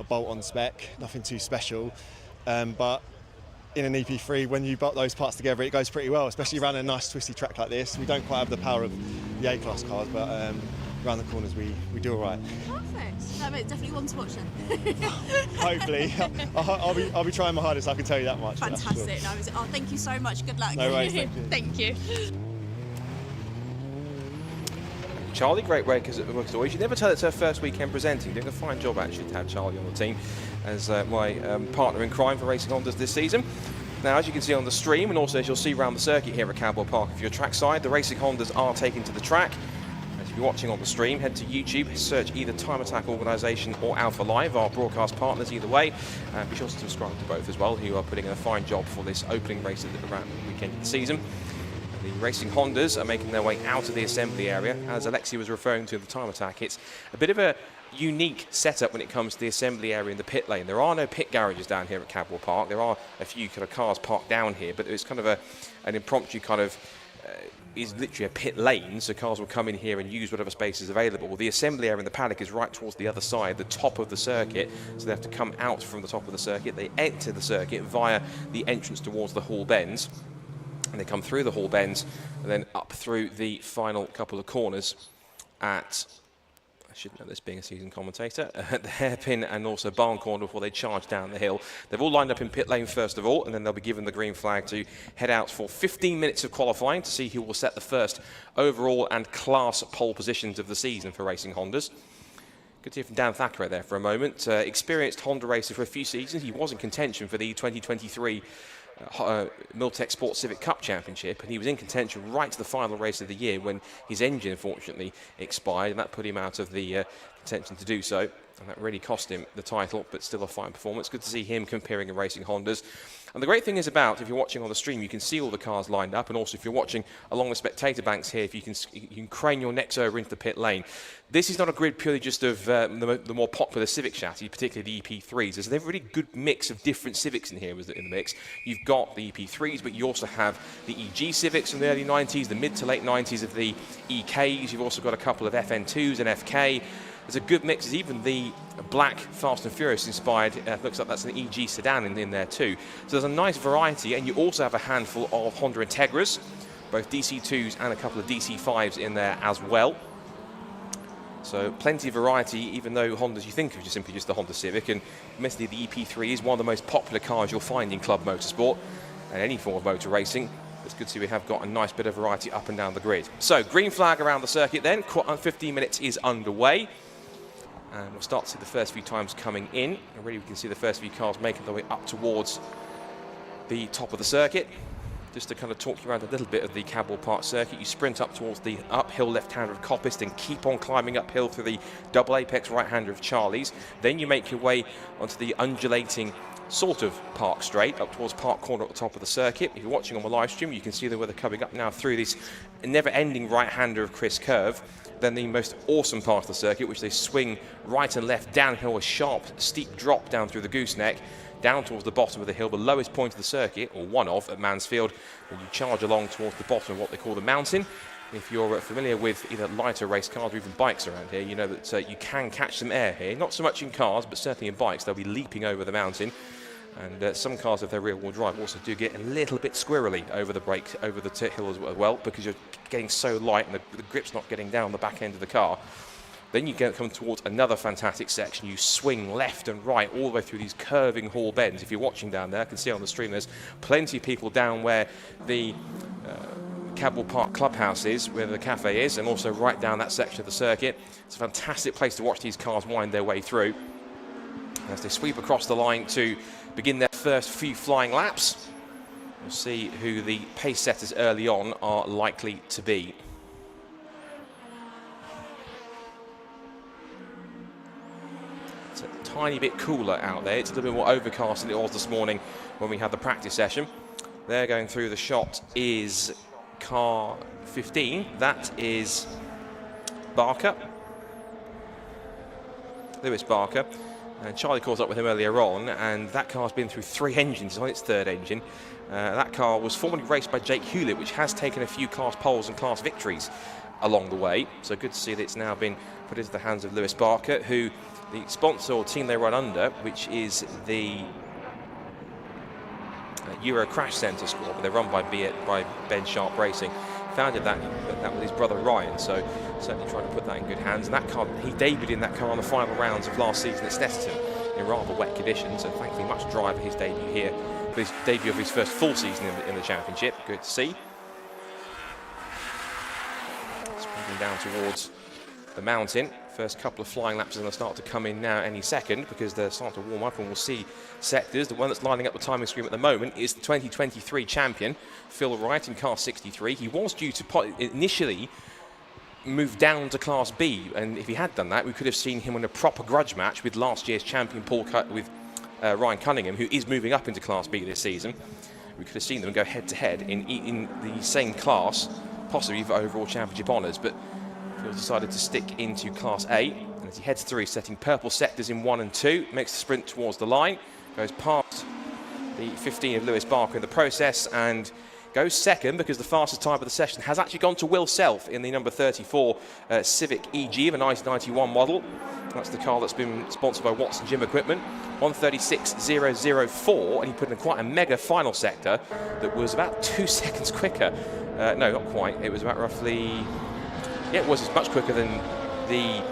bolt-on spec, nothing too special, but in an EP3, when you bolt those parts together, it goes pretty well, especially around a nice twisty track like this. We don't quite have the power of the A-Class cars, but around the corners we do all right. Perfect. That makes definitely one to watch then. Hopefully. I'll be trying my hardest, I can tell you that much. Fantastic. Sure. No, thank you so much. Good luck. No worries, thank you. Thank you. Charlie, great work as always. You never tell it's her first weekend presenting. Doing a fine job actually to have Charlie on the team as my partner in crime for Racing Hondas this season. Now, as you can see on the stream, and also as you'll see around the circuit here at Cadwell Park, if you're trackside, the Racing Hondas are taken to the track. As you're watching on the stream, head to YouTube, search either Time Attack Organisation or Alpha Live, our broadcast partners either way. Be sure to subscribe to both as well, who are putting in a fine job for this opening race around the weekend of the season. The Racing Hondas are making their way out of the assembly area. As Alexi was referring to the time attack, it's a bit of a unique setup when it comes to the assembly area in the pit lane. There are no pit garages down here at Cadwell Park. There are a few kind of cars parked down here, but it's kind of an impromptu kind of is literally a pit lane, so cars will come in here and use whatever space is available. The assembly area in the paddock is right towards the other side, the top of the circuit, so they have to come out from the top of the circuit. They enter the circuit via the entrance towards the Hall Bends, and they come through the Hall Bends and then up through the final couple of corners at, I should know this being a seasoned commentator, at the hairpin and also barn corner before they charge down the hill. They've all lined up in pit lane first of all, and then they'll be given the green flag to head out for 15 minutes of qualifying to see who will set the first overall and class pole positions of the season for Racing Hondas. Good to hear from Dan Thackeray there for a moment. Experienced Honda racer for a few seasons. He was in contention for the 2023 Miltech Sports Civic Cup Championship, and he was in contention right to the final race of the year when his engine unfortunately expired, and that put him out of the contention to do so, and that really cost him the title, but still a fine performance. Good to see him comparing in Racing Hondas. And the great thing is about, if you're watching on the stream, you can see all the cars lined up, and also if you're watching along the spectator banks here, if you can crane your necks over into the pit lane. This is not a grid purely just of the more popular Civic chassis, particularly the EP3s. There's a really good mix of different Civics in here in the mix. You've got the EP3s, but you also have the EG Civics from the early 90s, the mid to late 90s of the EKs. You've also got a couple of FN2s and FK. There's a good mix. There's even the black Fast and Furious inspired, looks like that's an EG sedan in there too. So there's a nice variety, and you also have a handful of Honda Integras, both DC2s and a couple of DC5s in there as well. So plenty of variety, even though Hondas you think of just simply just the Honda Civic, and admittedly the EP3 is one of the most popular cars you'll find in club motorsport and any form of motor racing. It's good to see we have got a nice bit of variety up and down the grid. So green flag around the circuit then, 15 minutes is underway. And we'll start to see the first few times coming in. Already we can see the first few cars making their way up towards the top of the circuit. Just to kind of talk you around a little bit of the Cadwell Park circuit, you sprint up towards the uphill left-hander of Coppist and keep on climbing uphill through the double apex right-hander of Charlie's. Then you make your way onto the undulating sort of Park Straight up towards Park Corner at the top of the circuit. If you're watching on the live stream, you can see the weather coming up now through this never-ending right-hander of Chris Curve. Then the most awesome part of the circuit, which they swing right and left downhill, a sharp, steep drop down through the gooseneck, down towards the bottom of the hill, the lowest point of the circuit, or one of, at Mansfield, and you charge along towards the bottom of what they call the mountain. If you're familiar with either lighter race cars or even bikes around here, you know that you can catch some air here. Not so much in cars, but certainly in bikes. They'll be leaping over the mountain. And some cars, if they're rear-wheel drive, also do get a little bit squirrely over the brake, over the hill as well, because you're getting so light and the grip's not getting down the back end of the car. Then you come towards another fantastic section. You swing left and right all the way through these curving Hall Bends. If you're watching down there, I can see on the stream there's plenty of people down where the Cadwell Park clubhouse is, where the cafe is, and also right down that section of the circuit. It's a fantastic place to watch these cars wind their way through. As they sweep across the line to begin their first few flying laps, we'll see who the pace setters early on are likely to be. It's a tiny bit cooler out there. It's a little bit more overcast than it was this morning when we had the practice session. There going through the shot is car 15. That is Barker, Lewis Barker. And Charlie caught up with him earlier on, and that car's been through 3 engines. It's on its 3rd engine. That car was formerly raced by Jake Hewlett, which has taken a few class poles and class victories along the way. So good to see that it's now been put into the hands of Lewis Barker, who the sponsor or team they run under, which is the Euro Crash Centre squad, but they're run by Ben Sharp Racing. Founded that with his brother Ryan, so certainly trying to put that in good hands. And that car, he debuted in that car on the final rounds of last season at Snetterton in rather wet conditions, so thankfully much drive for his debut here, for his debut of his first full season in the championship. Good to see. Sprinting down towards the mountain. First couple of flying laps are going to start to come in now any second, because they're starting to warm up, and we'll see sectors. The one that's lining up the timing screen at the moment is the 2023 champion, Phil Wright, in car 63. He was due to initially move down to Class B, and if he had done that, we could have seen him in a proper grudge match with last year's champion Ryan Cunningham, who is moving up into Class B this season. we could have seen them go head-to-head in the same class, possibly for overall championship honours, but Phil's decided to stick into Class A. And as he heads through, setting purple sectors in 1 and 2, makes the sprint towards the line, goes past the 15 of Lewis Barker in the process, and goes second because the fastest time of the session has actually gone to Will Self in the number 34 Civic EG of a 1991 model. That's the car that's been sponsored by Watson Gym Equipment. 1:36.004, and he put in quite a mega final sector that was about 2 seconds quicker. No, not quite. It was about roughly... Yeah, it was much quicker than the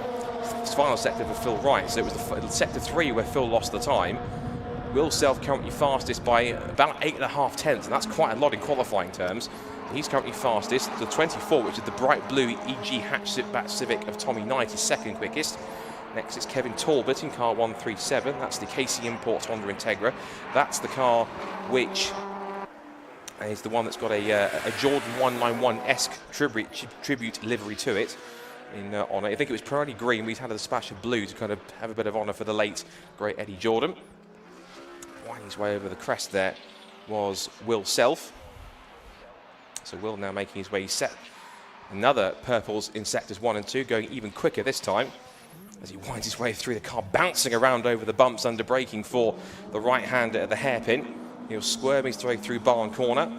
final sector for Phil Wright. So it was the sector 3 where Phil lost the time. Will Self currently fastest by about 8.5 tenths, and that's quite a lot in qualifying terms. He's currently fastest. The 24, which is the bright blue EG hatchback Civic of Tommy Knight, is second quickest. Next is Kevin Talbot in car 137. That's the KC Imports Honda Integra. That's the car which is the one that's got a Jordan 191-esque tribute livery to it in honour. I think it was primarily green. We've had a splash of blue to kind of have a bit of honour for the late, great Eddie Jordan. Winding his way over the crest there was Will Self. So Will now making his way set another purples in sectors 1 and 2, going even quicker this time as he winds his way through the car, bouncing around over the bumps under braking for the right-hander at the hairpin. He'll squirm his way through barn corner,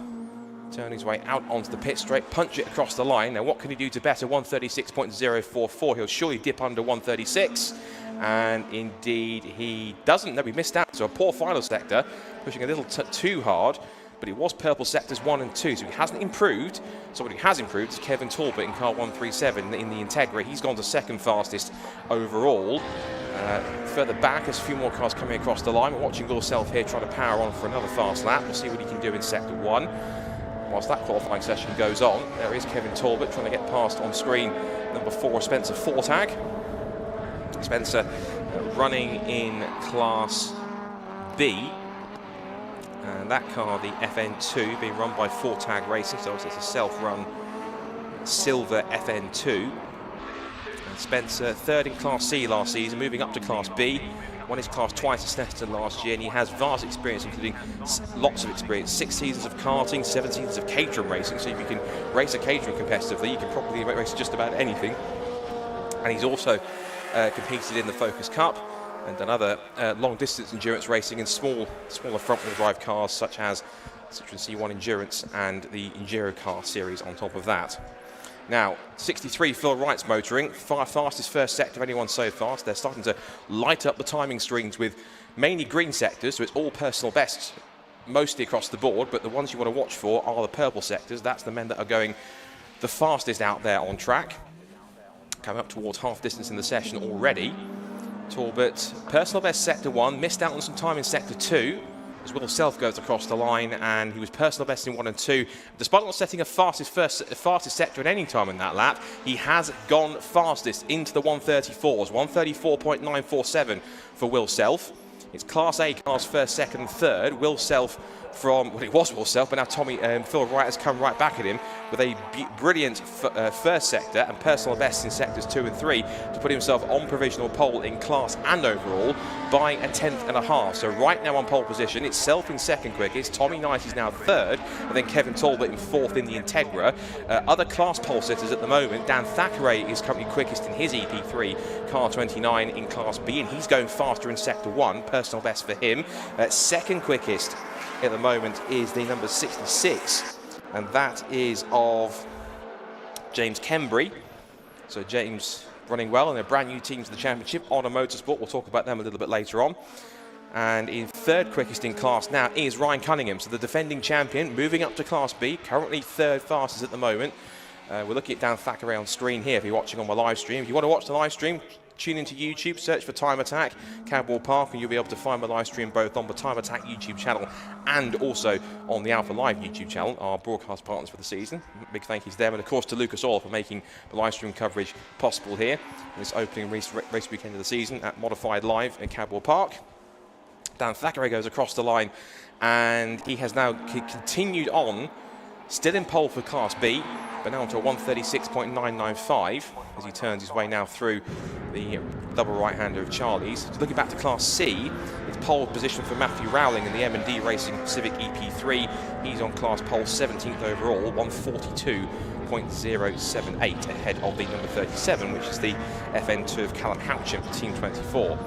turn his way out onto the pit straight, punch it across the line. Now what can he do to better 1:36.044? He'll surely dip under 1:36, and indeed he doesn't. No, he missed out, so a poor final sector, pushing a little too hard. But it was purple sectors 1 and 2, so he hasn't improved. Somebody who has improved is Kevin Talbot in car 137 in the Integra. He's gone to second fastest overall. Further back, there's a few more cars coming across the line. We're watching Will Self here trying to power on for another fast lap. We'll see what he can do in sector 1. Whilst that qualifying session goes on, there is Kevin Talbot trying to get past on screen number 4, Spencer Fortag. Spencer running in Class B. And that car, the FN2, being run by Fortag Racing, so it's a self-run silver FN2. And Spencer, third in Class C last season, moving up to Class B. Won his class twice at Snetterton last year, and he has vast experience, including lots of experience. 6 seasons of karting, 7 seasons of Caterham racing, so if you can race a Caterham competitively, you can probably race just about anything. And he's also competed in the Focus Cup and done other long-distance endurance racing in smaller front-wheel drive cars such as Citroen C1 Endurance and the Enduro Car series on top of that. Now, 63 Phil Wright's motoring, fastest first sector of anyone so far. So they're starting to light up the timing screens with mainly green sectors, so it's all personal bests mostly across the board, but the ones you want to watch for are the purple sectors. That's the men that are going the fastest out there on track. Coming up towards half distance in the session already. Talbot, personal best sector 1, missed out on some time in sector 2 as Will Self goes across the line, and he was personal best in 1 and 2. Despite not setting a fastest sector at any time in that lap, he has gone fastest into the 134s, 134.947 for Will Self. It's Class A cars first, second and third. Will Self from, well, it was Will Self, but now Phil Wright has come right back at him with a brilliant first sector and personal best in sectors 2 and 3 to put himself on provisional pole in class and overall by 1.5 tenths. So right now on pole position, it's Self in second quickest, Tommy Knight is now third, and then Kevin Talbot in fourth in the Integra. Other class pole sitters at the moment, Dan Thackeray is currently quickest in his EP3, car 29 in Class B, and he's going faster in sector 1, personal best for him. Second quickest at the moment is the number 66, and that is of James Kembry. So James running well in a brand new team to the championship, Honor Motorsport. We'll talk about them a little bit later on. And in third quickest in class now is Ryan Cunningham, so the defending champion, moving up to Class B, currently third fastest at the moment. We're looking at Dan Thackeray on screen here if you're watching on my live stream. If you want to watch the live stream, tune into YouTube, search for Time Attack, Cadwell Park, and you'll be able to find my live stream both on the Time Attack YouTube channel and also on the Alpha Live YouTube channel, our broadcast partners for the season. Big thank you to them, and of course to Lucas Oil for making the live stream coverage possible here in this opening race weekend of the season at Modified Live in Cadwell Park. Dan Thackeray goes across the line, and he has now continued on, still in pole for Class B, but now onto a 136.995 as he turns his way now through the double right-hander of Charlie's. Looking back to Class C, it's pole position for Matthew Rowling in the M&D Racing Civic EP3. He's on class pole 17th overall, 142.078 ahead of the number 37, which is the FN2 of Callum Houchin for Team 24.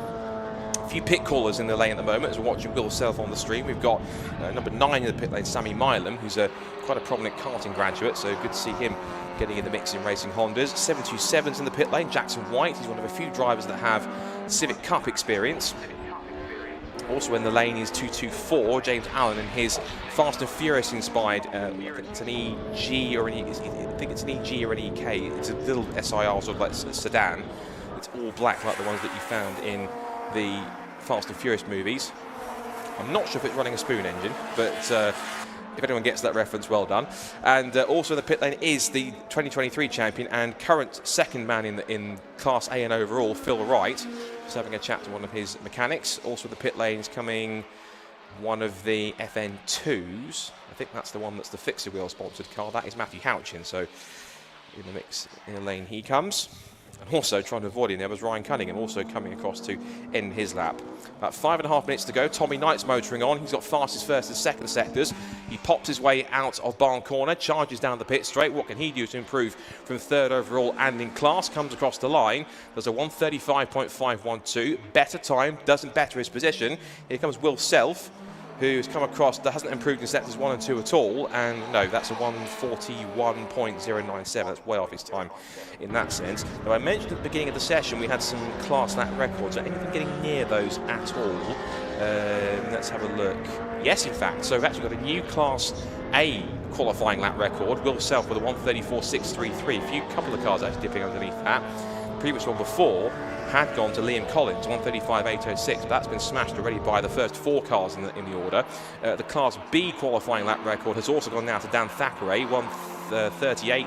A few pit callers in the lane at the moment as we're watching Will Self on the stream. We've got number 9 in the pit lane, Sammy Milam, who's quite a prominent karting graduate, so good to see him getting in the mix in racing Hondas. 727's in the pit lane, Jackson White. He's one of a few drivers that have Civic Cup experience. Also in the lane is 224, James Allen, and his Fast and Furious inspired, I think it's an EG or an EK. It's a little SIR sort of like sedan. It's all black like the ones that you found in the Fast and Furious movies. I'm not sure if it's running a spoon engine, but if anyone gets that reference, well done. And also in the pit lane is the 2023 champion and current second man in Class A and overall, Phil Wright. Just having a chat to one of his mechanics. Also in the pit lane is coming one of the FN2s. I think that's the one that's the fixer wheel sponsored car. That is Matthew Houchin. So in the mix, in the lane he comes. And also trying to avoid him there was Ryan Cunningham, also coming across to end his lap. About 5.5 minutes to go. Tommy Knight's motoring on. He's got fastest first and second sectors. He pops his way out of barn corner, charges down the pit straight. What can he do to improve from third overall and in class? Comes across the line. There's a 135.512. Better time, doesn't better his position. Here comes Will Self, who's come across, that hasn't improved in sectors 1 and 2 at all, and no, that's a 141.097. That's way off his time in that sense. Now, I mentioned at the beginning of the session we had some class lap records. Are anything getting near those at all? Let's have a look. Yes, in fact. So we've actually got a new Class A qualifying lap record. Will Self with a 134.633. A few couple of cars actually dipping underneath that. The previous one before had gone to Liam Collins, 135.806, but that's been smashed already by the first 4 cars in the order. The Class B qualifying lap record has also gone now to Dan Thackeray, 138,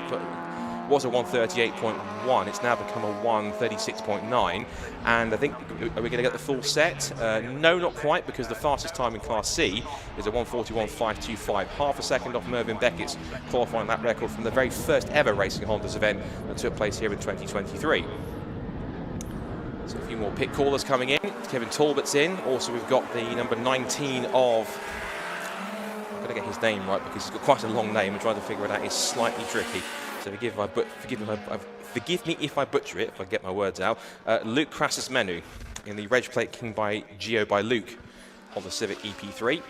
was a 138.1. It's now become a 136.9. And I think, are we going to get the full set? No, not quite, because the fastest time in Class C is a 141.525, half a second off Mervyn Beckett's qualifying lap record from the very first ever Racing Hondas event that took place here in 2023. So a few more pit callers coming in. Kevin Talbot's in. Also, we've got the number 19 of... I've got to get his name right because he's got quite a long name, and trying to figure it out is slightly tricky. So forgive me if I butcher it, if I get my words out. Luke Crassus Menu in the Reg Plate King by Gio by Luke on the Civic EP3.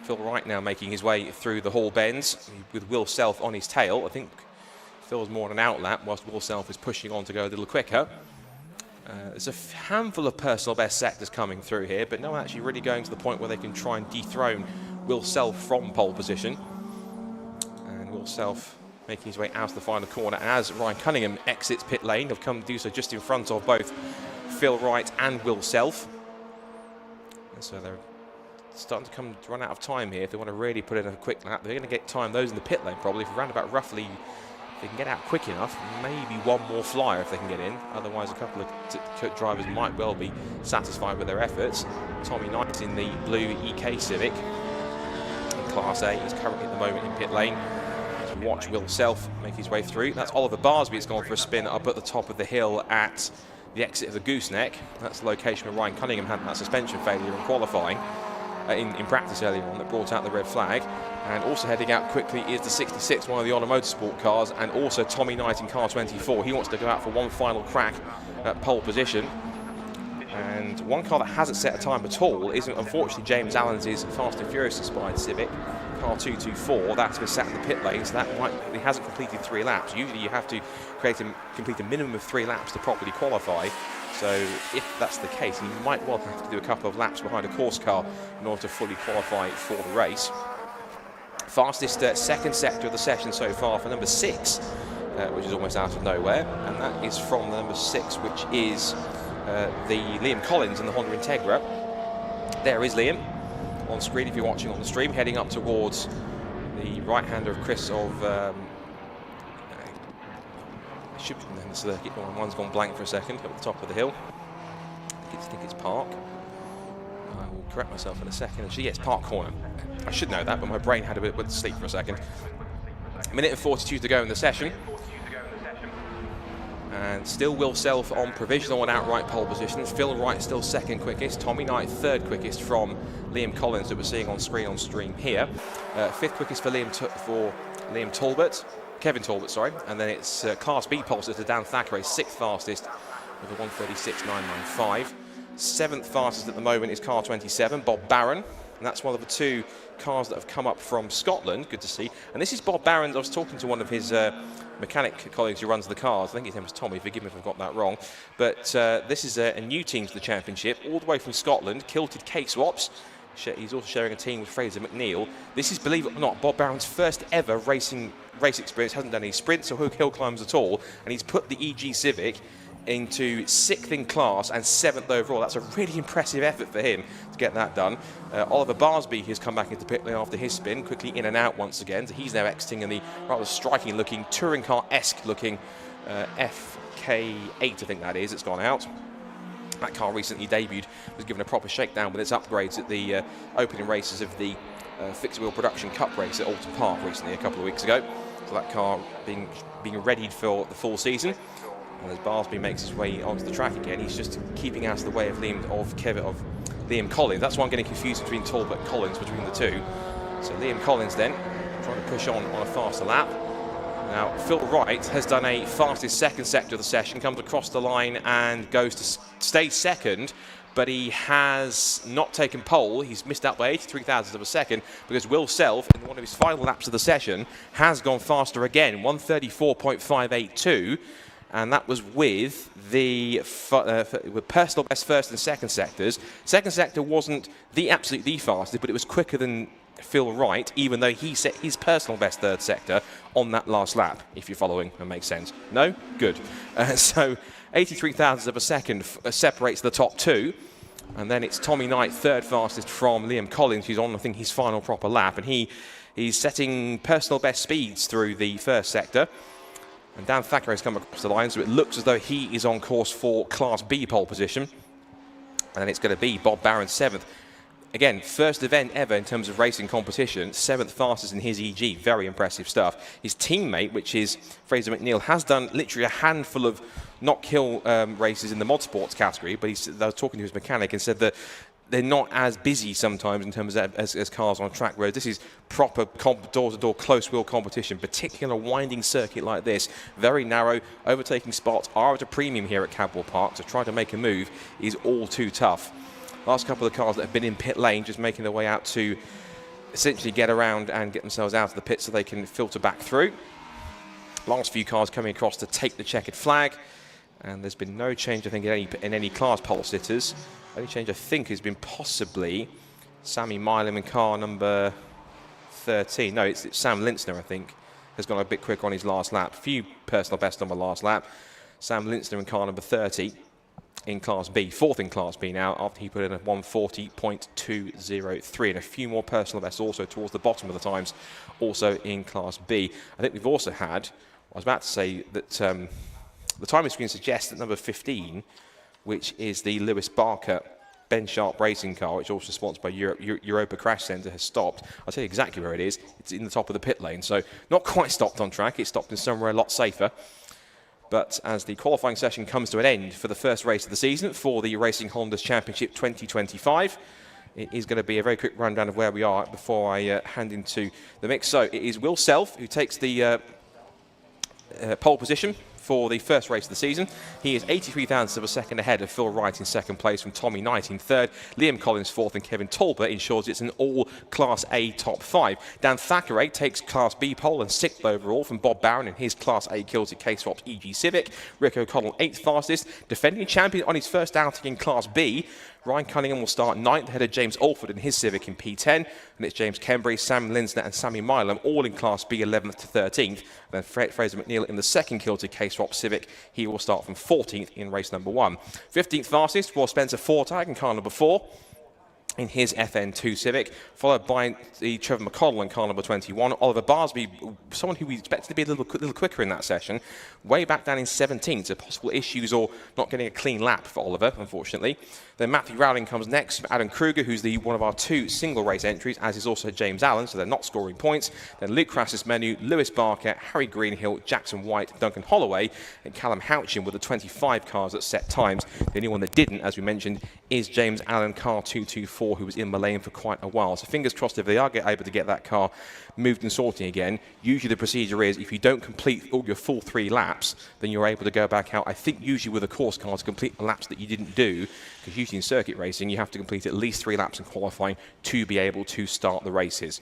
Phil Wright now making his way through the Hall bends with Will Self on his tail. I think Phil's more on an outlap, whilst Will Self is pushing on to go a little quicker. There's a handful of personal best sectors coming through here, but no one actually really going to the point where they can try and dethrone Will Self from pole position. And Will Self making his way out of the final corner. And as Ryan Cunningham exits pit lane, he'll come do so just in front of both Phil Wright and Will Self. And so they're starting to run out of time here. If they want to really put in a quick lap, they're going to get time. Those in the pit lane probably, for around about roughly... If they can get out quick enough, maybe one more flyer if they can get in. Otherwise, a couple of drivers might well be satisfied with their efforts. Tommy Knight in the blue EK Civic in Class A is currently at the moment in pit lane. As we watch Will Self make his way through. That's Oliver Barsby. It's gone for a spin up at the top of the hill at the exit of the Gooseneck. That's the location where Ryan Cunningham had that suspension failure in qualifying. In practice earlier on that brought out the red flag. And also heading out quickly is the 66, one of the Honda Motorsport cars, and also Tommy Knight in car 24. He wants to go out for one final crack at pole position. And one car that hasn't set a time at all is unfortunately James Allen's Fast and Furious inspired Civic, car 224. That's been sat in the pit lane, so he hasn't completed 3 laps. Usually you have to complete a minimum of 3 laps to properly qualify. So if that's the case, he might well have to do a couple of laps behind a course car in order to fully qualify for the race. Fastest second sector of the session so far for number 6, which is almost out of nowhere, and that is from the number 6, which is the Liam Collins in the Honda Integra. There is Liam on screen if you're watching on the stream, heading up towards the right-hander of Chris of... should be in the circuit. One's gone blank for a second at the top of the hill. I think it's Park. I will correct myself in a second. Actually, yes, Park Corner. I should know that, but my brain had a bit of sleep for a second. Minute and 42 to go in the session. And still Will Self on provisional and outright pole position. Phil Wright still second quickest. Tommy Knight third quickest from Liam Collins that we're seeing on screen on stream here. Fifth quickest for Liam Talbot. Kevin Talbot, sorry. And then it's Class B pole to Dan Thackeray, sixth fastest with a 1:36.995. Seventh fastest at the moment is car 27, Bob Barron. And that's one of the two cars that have come up from Scotland. Good to see. And this is Bob Barron. I was talking to one of his mechanic colleagues who runs the cars. I think his name was Tommy. Forgive me if I've got that wrong. But this is a new team to the championship, all the way from Scotland. Kilted K-Swaps. He's also sharing a team with Fraser McNeil. This is, believe it or not, Bob Barron's first ever race experience. Hasn't done any sprints or hill climbs at all. And he's put the EG Civic into 6th in class and 7th overall. That's a really impressive effort for him to get that done. Oliver Barsby has come back into pit lane after his spin, quickly in and out once again. So he's now exiting in the rather striking looking, touring car-esque looking FK8, I think that is, it's gone out. That car recently debuted, was given a proper shakedown with its upgrades at the opening races of the Fixed Wheel Production Cup race at Alton Park recently, a couple of weeks ago. So that car being readied for the full season. And as Barsby makes his way onto the track again, he's just keeping out of the way of Liam Collins. That's why I'm getting confused between Talbot and Collins, between the two. So Liam Collins then trying to push on a faster lap. Now Phil Wright has done a fastest second sector of the session, comes across the line and goes to stay second, but he has not taken pole. He's missed out by 83 thousandths of a second because Will Self, in one of his final laps of the session, has gone faster again, 1:34.582. And that was with with personal best first and second sectors. Second sector wasn't the fastest, but it was quicker than Phil Wright, even though he set his personal best third sector on that last lap, if you're following and makes sense. No? Good. So 83 thousandths of a second separates the top two. And then it's Tommy Knight, third fastest from Liam Collins, who's on, I think, his final proper lap. And he's setting personal best speeds through the first sector. And Dan Thackeray's come across the line, so it looks as though he is on course for Class B pole position. And then it's going to be Bob Barron 7th. Again, first event ever in terms of racing competition, 7th fastest in his EG. Very impressive stuff. His teammate, which is Fraser McNeil, has done literally a handful of not-kill races in the mod sports category, but I was talking to his mechanic and said that they're not as busy sometimes in terms of as cars on track, whereas this is proper door-to-door close wheel competition, particularly on a winding circuit like this. Very narrow, overtaking spots are at a premium here at Cadwell Park, so trying to make a move is all too tough. Last couple of cars that have been in pit lane just making their way out to essentially get around and get themselves out of the pit so they can filter back through. Last few cars coming across to take the checkered flag, and there's been no change, I think, in any class pole sitters. Only change, I think, has been possibly Sammy Milam in car number 13. No, it's Sam Lintzner, I think, has gone a bit quicker on his last lap. Few personal best on the last lap. Sam Lintzner in car number 30 in Class B. 4th in Class B now, after he put in a 1:40.203. And a few more personal bests also towards the bottom of the times, also in Class B. I think we've also had, I was about to say that the timing screen suggests that number 15, which is the Lewis Barker Ben Sharp racing car, which is also sponsored by Europa Crash Centre, has stopped. I'll tell you exactly where it is. It's in the top of the pit lane, so not quite stopped on track. It's stopped in somewhere a lot safer. But as the qualifying session comes to an end for the first race of the season for the Racing Hondas Championship 2025, it is going to be a very quick rundown of where we are before I hand into the mix. So it is Will Self who takes the pole position for the first race of the season. He is 83 thousandths of a second ahead of Phil Wright in second place, from Tommy Knight in third, Liam Collins fourth, and Kevin Talbot ensures it's an all Class A top 5. Dan Thackeray takes Class B pole and 6th overall from Bob Barron in his Class A Kilted K-Swaps EG Civic. Rick O'Connell 8th fastest, defending champion on his first outing in Class B. Ryan Cunningham will start 9th ahead of James Alford in his Civic in P10. And it's James Kembury, Sam Linzner and Sammy Milam all in Class B 11th to 13th. Then Fraser McNeil in the second Kilted K-Swap Civic. He will start from 14th in race number 1. 15th fastest was Spencer Fortag in car number 4 in his FN2 Civic, followed by the Trevor McConnell in car number 21. Oliver Barsby, someone who we expected to be a little quicker in that session, way back down in 17th, so possible issues or not getting a clean lap for Oliver, unfortunately. Then Matthew Rowling comes next, Adam Kruger, who's one of our 2 single race entries, as is also James Allen, so they're not scoring points. Then Luke Crassus-Menu, Lewis Barker, Harry Greenhill, Jackson White, Duncan Holloway, and Callum Houchin were the 25 cars at set times. The only one that didn't, as we mentioned, is James Allen, car 224, who was in the lane for quite a while. So fingers crossed if they are able to get that car moved and sorting again. Usually the procedure is if you don't complete all your full 3 laps, then you're able to go back out. I think usually with a course car to complete the laps that you didn't do, because usually in circuit racing you have to complete at least 3 laps in qualifying to be able to start the races.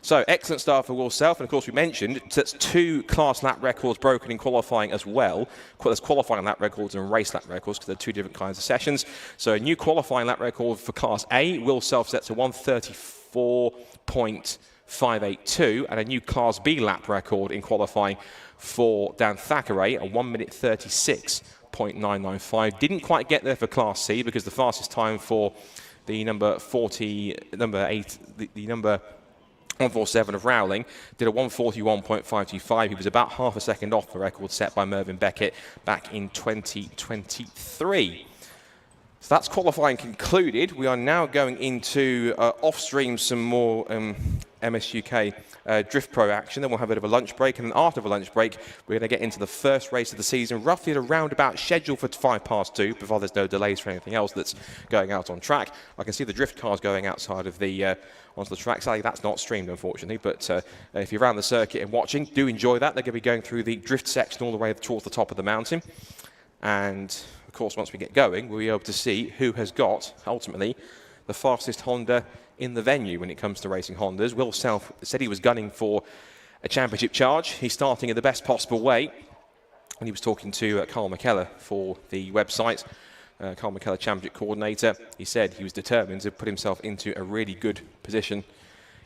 So excellent start for Will Self, and of course we mentioned that's 2 class lap records broken in qualifying as well. There's qualifying lap records and race lap records because they're 2 different kinds of sessions. So a new qualifying lap record for Class A, Will Self sets a 1:34.582, and a new Class B lap record in qualifying for Dan Thackeray, a 1:36.995. Didn't quite get there for Class C because the fastest time for the number 147 of Rowling did a 1:41.525. He was about half a second off the record set by Mervyn Beckett back in 2023. So that's qualifying concluded. We are now going into off-stream some more MSUK Drift Pro action. Then we'll have a bit of a lunch break, and then after the lunch break, we're going to get into the first race of the season, roughly at a roundabout schedule for 2:05, before there's no delays for anything else that's going out on track. I can see the drift cars going outside of the onto the track. Sadly, that's not streamed, unfortunately, but if you're around the circuit and watching, do enjoy that. They're going to be going through the drift section all the way towards the top of the mountain. And, of course, once we get going, we'll be able to see who has got, ultimately, the fastest Honda in the venue when it comes to racing Hondas. Will Self said he was gunning for a championship charge. He's starting in the best possible way. When he was talking to Carl McKellar for the website, Carl McKellar, championship coordinator, he said he was determined to put himself into a really good position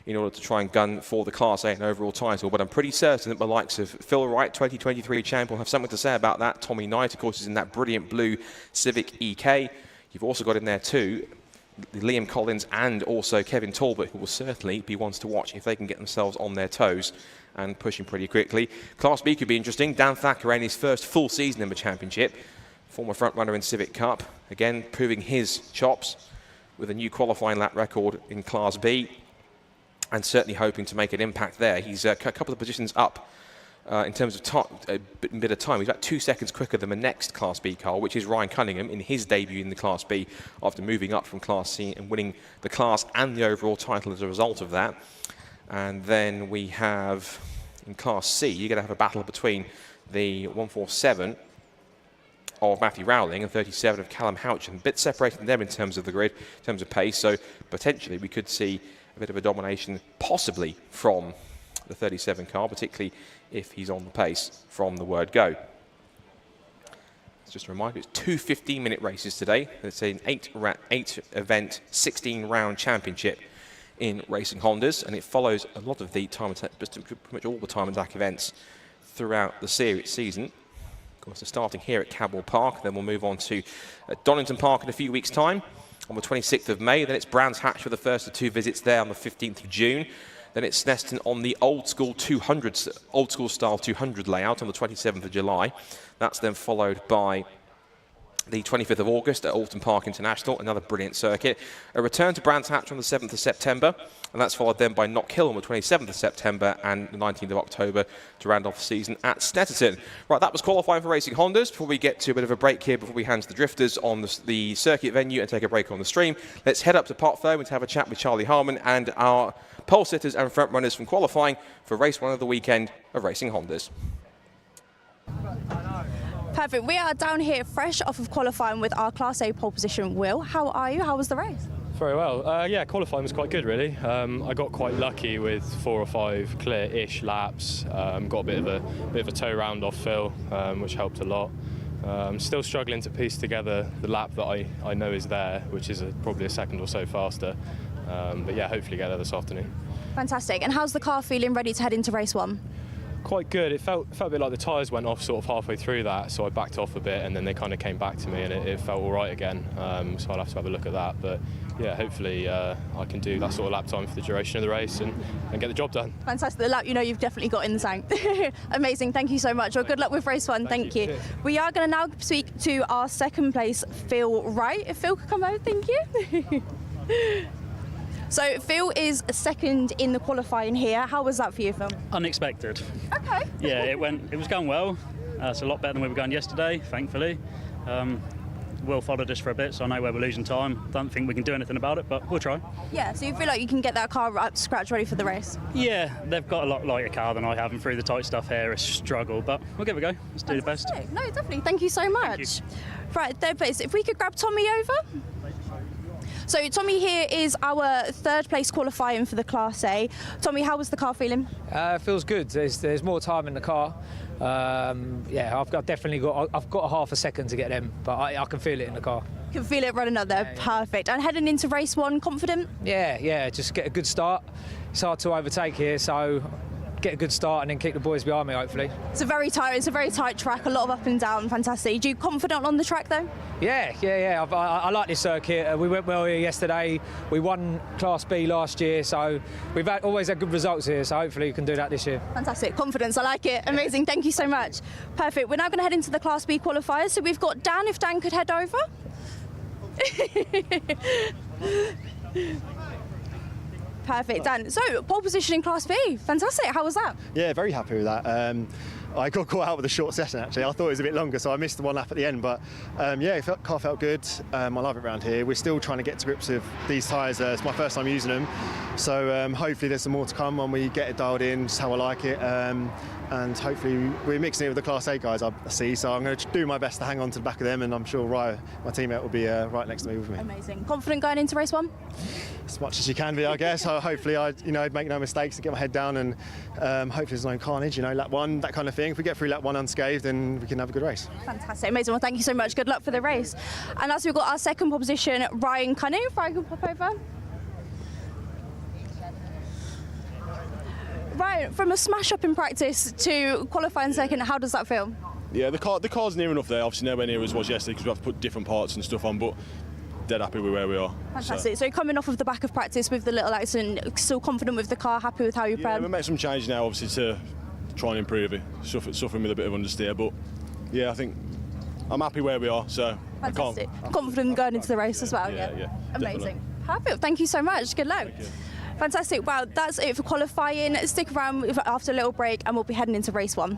in order to try and gun for the Class A and overall title. But I'm pretty certain that the likes of Phil Wright, 2023 champ, will have something to say about that. Tommy Knight, of course, is in that brilliant blue Civic EK. You've also got in there too Liam Collins and also Kevin Talbot, who will certainly be ones to watch if they can get themselves on their toes and pushing pretty quickly. Class B could be interesting. Dan Thackeray in his first full season in the championship, former front runner in Civic Cup, again proving his chops with a new qualifying lap record in Class B, and certainly hoping to make an impact there. He's a couple of positions up in terms of a bit of time. He's about 2 seconds quicker than the next Class B car, which is Ryan Cunningham in his debut in the Class B after moving up from Class C and winning the class and the overall title as a result of that. And then we have in Class C, you're going to have a battle between the 147 of Matthew Rowling and 37 of Callum Houchin. A bit separating them in terms of the grid, in terms of pace, so potentially we could see a bit of a domination possibly from the 37 car, particularly if he's on the pace from the word go. Just a reminder, it's 2 15-minute races today. It's an 8-event, 16-round championship in racing Hondas, and it follows a lot of the time attack, pretty much all the time attack events throughout the season. Of course, they're starting here at Cadwell Park, then we'll move on to Donington Park in a few weeks' time on the 26th of May. Then it's Brands Hatch for the first of 2 visits there on the 15th of June. Then it's Snetterton on the old school style 200 layout on the 27th of July. That's then followed by the 25th of August at Alton Park International, another brilliant circuit. A return to Brands Hatch on the 7th of September, and that's followed then by Knock Hill on the 27th of September and the 19th of October to round off the season at Snetterton. Right, that was qualifying for racing Hondas. Before we get to a bit of a break here, before we hand to the drifters on the circuit venue and take a break on the stream, let's head up to Pot Fair and have a chat with Charlie Harmon and our pole sitters and front runners from qualifying for race 1 of the weekend of racing Hondas. Perfect. We are down here fresh off of qualifying with our Class A pole position. Will, how are you? How was the race? Very well. Yeah, qualifying was quite good, really. I got quite lucky with 4 or 5 clear-ish laps. Got a bit of a toe round off Phil, which helped a lot. Still struggling to piece together the lap that I know is there, which is probably a second or so faster. But yeah, hopefully get there this afternoon. Fantastic. And how's the car feeling ready to head into race 1? Quite good. It felt a bit like the tyres went off sort of halfway through that, so I backed off a bit, and then they kind of came back to me, and it felt all right again. So I'll have to have a look at that. But yeah, hopefully I can do that sort of lap time for the duration of the race and get the job done. Fantastic. The lap, you've definitely got in the tank. Amazing. Thank you so much. Well, good luck with race 1. Thank you. Cheers. We are going to now speak to our second place, Phil Wright. If Phil could come over, thank you. So Phil is second in the qualifying here. How was that for you, Phil? Unexpected. Okay. Yeah, it was going well. It's a lot better than we were going yesterday, thankfully. Will followed us for a bit, so I know where we're losing time. Don't think we can do anything about it, but we'll try. Yeah, so you feel like you can get that car up to scratch ready for the race? Yeah, they've got a lot lighter car than I have, and through the tight stuff here, it's a struggle, but we'll give it a go. Let's do the best. No, definitely. Thank you so much. Right, third place. If we could grab Tommy over. So Tommy here is our third place qualifying for the Class A. Tommy, how was the car feeling? Feels good. There's more time in the car. Yeah, I've got a half a second to get them, but I can feel it in the car. You can feel it running up there. Perfect. And heading into race 1, confident? Yeah, just get a good start. It's hard to overtake here, so get a good start and then keep the boys behind me, hopefully. It's a very tight track, a lot of up and down. Fantastic. Are you confident on the track though? Yeah. I like this circuit. We went well here yesterday. We won Class B last year, so we've always had good results here, so hopefully we can do that this year. Fantastic. Confidence, I like it. Amazing. Thank you so much. Perfect. We're now going to head into the Class B qualifiers. So we've got Dan, if Dan could head over. Perfect, Dan. So, pole position in Class B. Fantastic. How was that? Yeah, very happy with that. I got caught out with a short session, actually. I thought it was a bit longer, so I missed the one lap at the end. But yeah, car felt good. I love it around here. We're still trying to get to grips with these tyres. It's my first time using them. So hopefully there's some more to come when we get it dialed in, just how I like it. And hopefully we're mixing it with the Class A guys, I see. So I'm going to do my best to hang on to the back of them, and I'm sure Ryan, my teammate, will be right next to me with me. Amazing. Confident going into race 1? As much as you can be, I guess. Hopefully I make no mistakes and get my head down, and hopefully there's no carnage, lap 1, that kind of thing. If we get through lap 1 unscathed, then we can have a good race. Fantastic. Amazing. Well, thank you so much. Good luck for the race. And as we've got our second pole position, Ryan Cunningham. If Ryan can pop over. Right, from a smash up in practice to qualifying second, how does that feel? Yeah, the car's near enough there. Obviously nowhere near as was yesterday because we have to put different parts and stuff on, but dead happy with where we are. Fantastic. So coming off of the back of practice with the little accident, still confident with the car, happy with how you prepared? Yeah, we made some changes now, obviously, to try and improve it. Suffering with a bit of understeer, but yeah, I think I'm happy where we are, so fantastic. Confident going into the race as well, yeah. Amazing. Definitely. Perfect. Thank you so much. Good luck. Fantastic. Well, that's it for qualifying. Stick around after a little break and we'll be heading into race 1.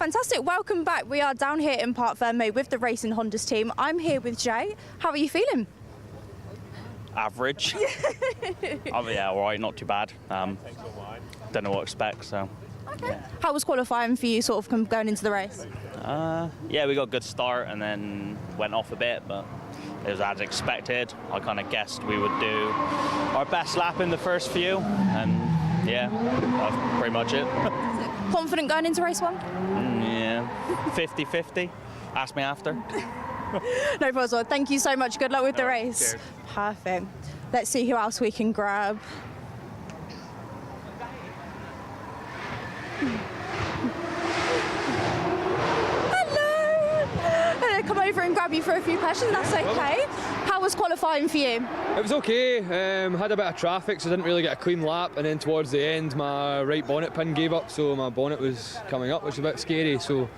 Fantastic. Welcome back. We are down here in Park Fermé with the Racing Hondas team. I'm here with Jay. How are you feeling? Average. Oh, yeah, all right, not too bad. Don't know what to expect, so. Okay. Yeah. How was qualifying for you sort of going into the race? Yeah, we got a good start and then went off a bit, but it was as expected. I kind of guessed we would do our best lap in the first few, and yeah, that's pretty much it. Confident going into race 1? Yeah, 50-50. Ask me after. No problem. Thank you so much. Good luck with the race. Cheers. Perfect. Let's see who else we can grab. Come over and grab you for a few questions, that's okay. How was qualifying for you? It was okay. Had a bit of traffic, so didn't really get a clean lap, and then towards the end my right bonnet pin gave up, so my bonnet was coming up, which was a bit scary, so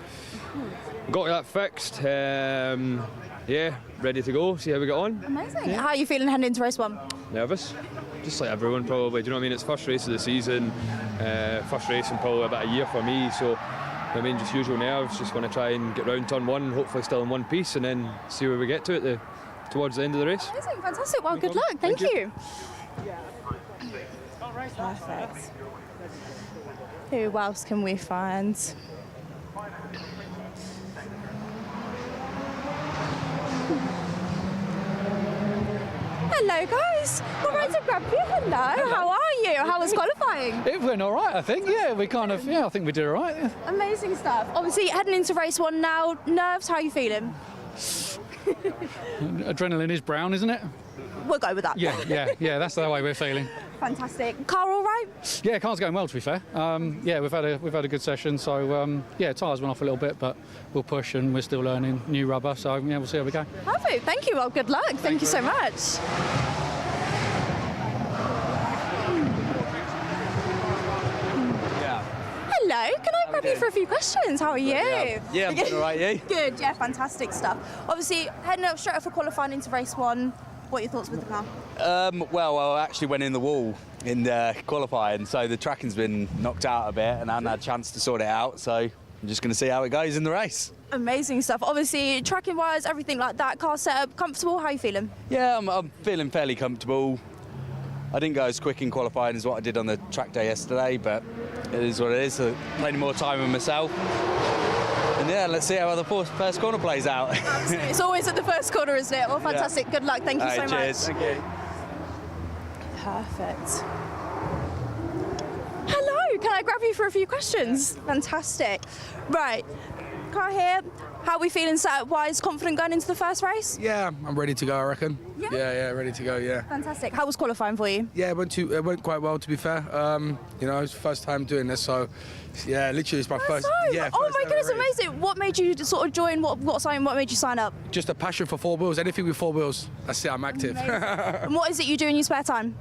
got that fixed. Yeah, ready to go, see how we get on. Amazing. Yeah. How are you feeling heading into race 1? Nervous, just like everyone probably, do you know what I mean? It's first race of the season, first race in probably about a year for me, so I mean, just usual nerves, just want to try and get round turn 1, hopefully still in one piece, and then see where we get to it towards the end of the race. Amazing, fantastic. Well, good luck. Thank you. Perfect. Who else can we find? Hello, guys. We're ready to grab you. Hello. How are you? How was qualifying? It went all right, I think. Yeah, I think we did all right. Yeah. Amazing stuff. Obviously, heading into race 1 now. Nerves, how are you feeling? Adrenaline is brown, isn't it? We'll go with that. Yeah, that's the way we're feeling. Fantastic. Car all right? Yeah, car's going well, to be fair. Yeah, we've had a good session, so yeah, tyres went off a little bit, but we'll push, and we're still learning new rubber, so yeah, we'll see how we go. Perfect. Thank you. Well, good luck. Thank you so much. Hello, can I grab you for a few questions? How are you? Yeah, I'm doing all right, you? Good, yeah, fantastic stuff. Obviously, heading up straight off for qualifying into race 1, what are your thoughts with the car? Well, I actually went in the wall in qualifying, so the tracking's been knocked out a bit, and I haven't had a chance to sort it out, so I'm just going to see how it goes in the race. Amazing stuff. Obviously, tracking-wise, everything like that, car setup, comfortable, how are you feeling? Yeah, I'm feeling fairly comfortable. I didn't go as quick in qualifying as what I did on the track day yesterday, but it is what it is. So plenty more time with myself. And yeah, let's see how the first corner plays out. Absolutely. It's always at the first corner, isn't it? Well, fantastic. Yeah. Good luck. Thank you so cheers. much. Thank you. Perfect. Hello, can I grab you for a few questions? Fantastic. Right, car here. How are we feeling setup-wise? Confident going into the first race? Yeah, I'm ready to go, I reckon. Yeah, ready to go, yeah. Fantastic. How was qualifying for you? Yeah, it went quite well, to be fair. You know, it's the first time doing this, so yeah, literally it's my first. Yeah. Oh first my goodness, ever race. amazing! What made you sort of join? What made you sign up? Just a passion for 4 wheels. Anything with 4 wheels. That's it. I'm active. And what is it you do in your spare time?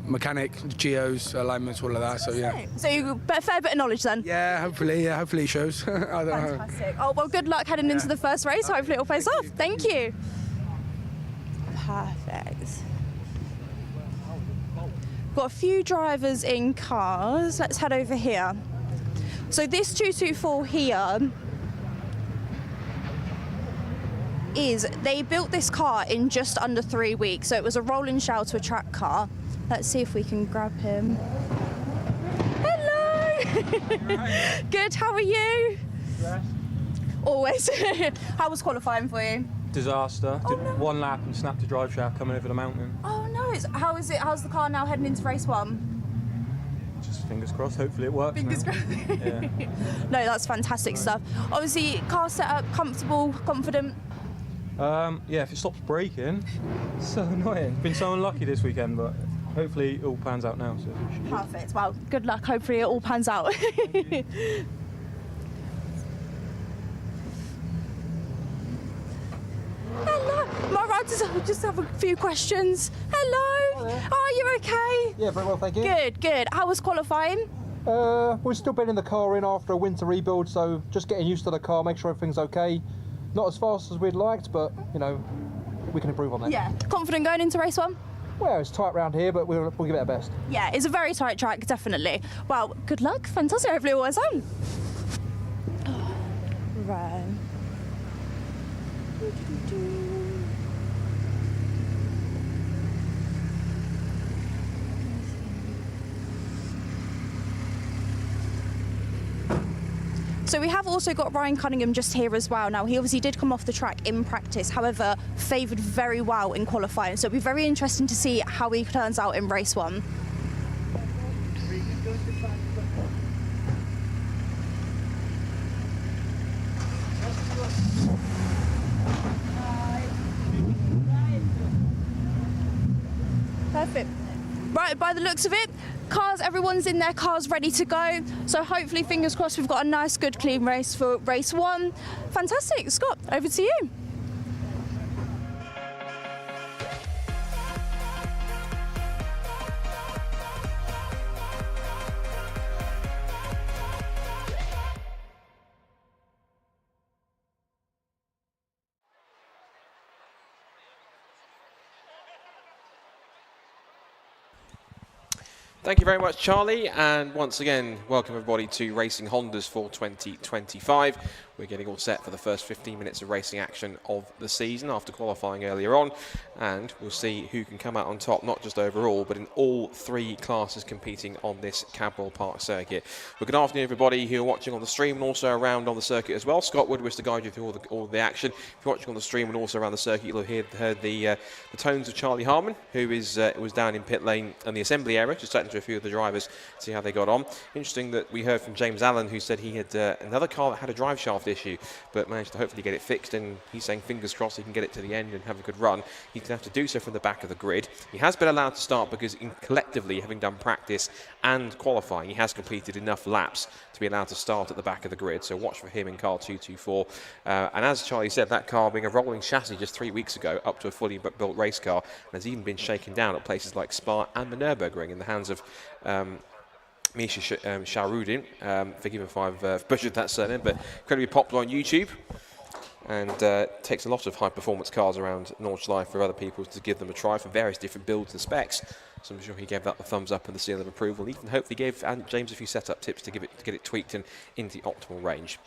Mechanic, geos, alignments, all of that. So yeah. So you a fair bit of knowledge then. Yeah, hopefully it shows. I don't know. Fantastic. Oh well, good luck heading into the first race. Hopefully it'll face off. Thank you. Perfect. Got a few drivers in cars. Let's head over here. So this 224 here they built this car in just under 3 weeks. So it was a rolling shell to a track car. Let's see if we can grab him. Hello. Good. How are you? Always. How was qualifying for you? Disaster. Oh, Did no. 1 lap and snapped a drive shaft coming over the mountain. Oh no! How is it? How's the car now heading into race 1? Just fingers crossed. Hopefully it works. Fingers crossed. Yeah. No, that's fantastic stuff. Obviously, car setup, comfortable, confident. Yeah, if it stops braking, it's so annoying. Been so unlucky this weekend, but hopefully it all pans out now. So. Perfect. Well, good luck. Hopefully it all pans out. Hello. Am I right to just have a few questions? Hello. Are you okay? Yeah, very well, thank you. Good. How was qualifying? We're still bending the car in after a winter rebuild, so just getting used to the car, make sure everything's okay. Not as fast as we'd liked, but, you know, we can improve on that. Yeah. Confident going into race 1? Well, it's tight round here, but we'll give it our best. Yeah, it's a very tight track, definitely. Well, good luck. Fantastic. Hopefully it all works out. So we have also got Ryan Cunningham just here as well. Now, he obviously did come off the track in practice, however, favoured very well in qualifying. So it'll be very interesting to see how he turns out in race 1. Perfect. Right, by the looks of it, everyone's in their cars ready to go. So hopefully, fingers crossed, we've got a nice, good, clean race for race 1. Fantastic. Scott, over to you. Thank you very much, Charlie, and once again, welcome everybody to Racing Hondas for 2025. We're getting all set for the first 15 minutes of racing action of the season after qualifying earlier on, and we'll see who can come out on top, not just overall, but in all 3 classes competing on this Cadwell Park circuit. Well, good afternoon, everybody who are watching on the stream and also around on the circuit as well. Scott Wood was to guide you through all the action. If you're watching on the stream and also around the circuit, you'll have heard the tones of Charlie Harmon, who was down in pit lane and the assembly area, just chatting to a few of the drivers, see how they got on. Interesting that we heard from James Allen, who said he had another car that had a drive shaft issue, but managed to hopefully get it fixed, and he's saying fingers crossed he can get it to the end and have a good run. He's going to have to do so from the back of the grid. He has been allowed to start because collectively, having done practice and qualifying, he has completed enough laps to be allowed to start at the back of the grid, so watch for him in car 224. And as Charlie said, that car being a rolling chassis just 3 weeks ago up to a fully built race car, and has even been shaken down at places like Spa and the Nürburgring in the hands of Misha Shahrudin. Forgive me if I've butchered that surname, but incredibly popular on YouTube, and takes a lot of high-performance cars around Nordschleife for other people to give them a try for various different builds and specs. So I'm sure he gave that the thumbs up and the seal of approval. He hopefully gave James a few setup tips to get it tweaked and into the optimal range.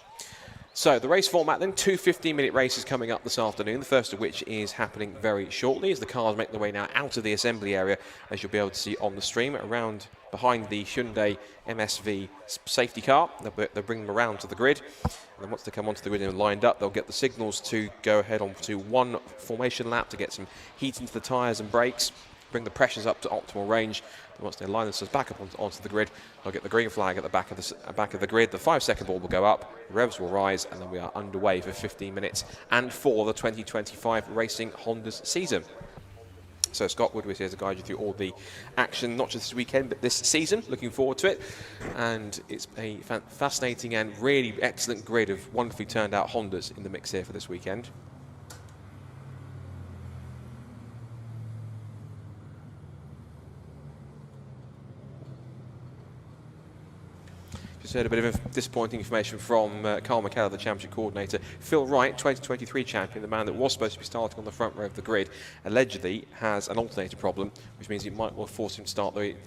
So the race format then, 2 15-minute races coming up this afternoon, the first of which is happening very shortly as the cars make their way now out of the assembly area, as you'll be able to see on the stream, around behind the Hyundai MSV safety car. They'll bring them around to the grid, and then once they come onto the grid and lined up, they'll get the signals to go ahead on to 1 formation lap to get some heat into the tyres and brakes, bring the pressures up to optimal range. And once they line themselves back up onto the grid, they'll get the green flag at the back of the grid. The 5-second ball will go up, revs will rise, and then we are underway for 15 minutes and for the 2025 Racing Hondas season. So Scott Wood was here to guide you through all the action, not just this weekend, but this season. Looking forward to it. And it's a fascinating and really excellent grid of wonderfully turned out Hondas in the mix here for this weekend. Just heard a bit of disappointing information from Carl McKellar, the championship coordinator. Phil Wright, 2023 champion, the man that was supposed to be starting on the front row of the grid, allegedly has an alternator problem, which means it might well force him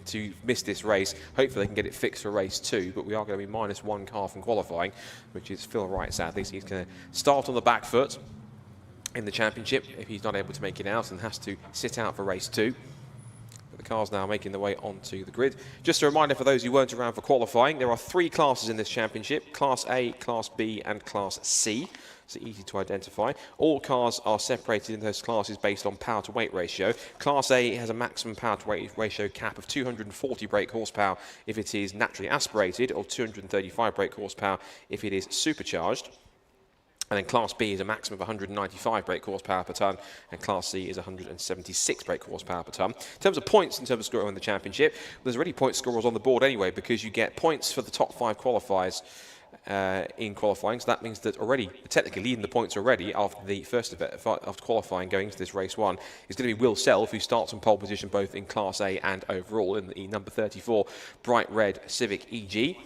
to miss this race. Hopefully they can get it fixed for race 2, but we are going to be -1 car from qualifying, which is Phil Wright, sadly. So he's going to start on the back foot in the championship if he's not able to make it out and has to sit out for race 2. The cars now making their way onto the grid. Just a reminder for those who weren't around for qualifying, there are 3 classes in this championship: Class A, Class B and Class C. So easy to identify. All cars are separated in those classes based on power to weight ratio. Class A has a maximum power to weight ratio cap of 240 brake horsepower if it is naturally aspirated, or 235 brake horsepower if it is supercharged. And then Class B is a maximum of 195 brake horsepower per tonne, and Class C is 176 brake horsepower per tonne. In terms of points, in terms of scoring in the championship, there's already point scorers on the board anyway, because you get points for the top 5 qualifiers in qualifying. So that means that already, technically leading the points already after the first event, after qualifying going into this race 1, is going to be Will Self, who starts on pole position both in Class A and overall in the number 34 bright red Civic EG.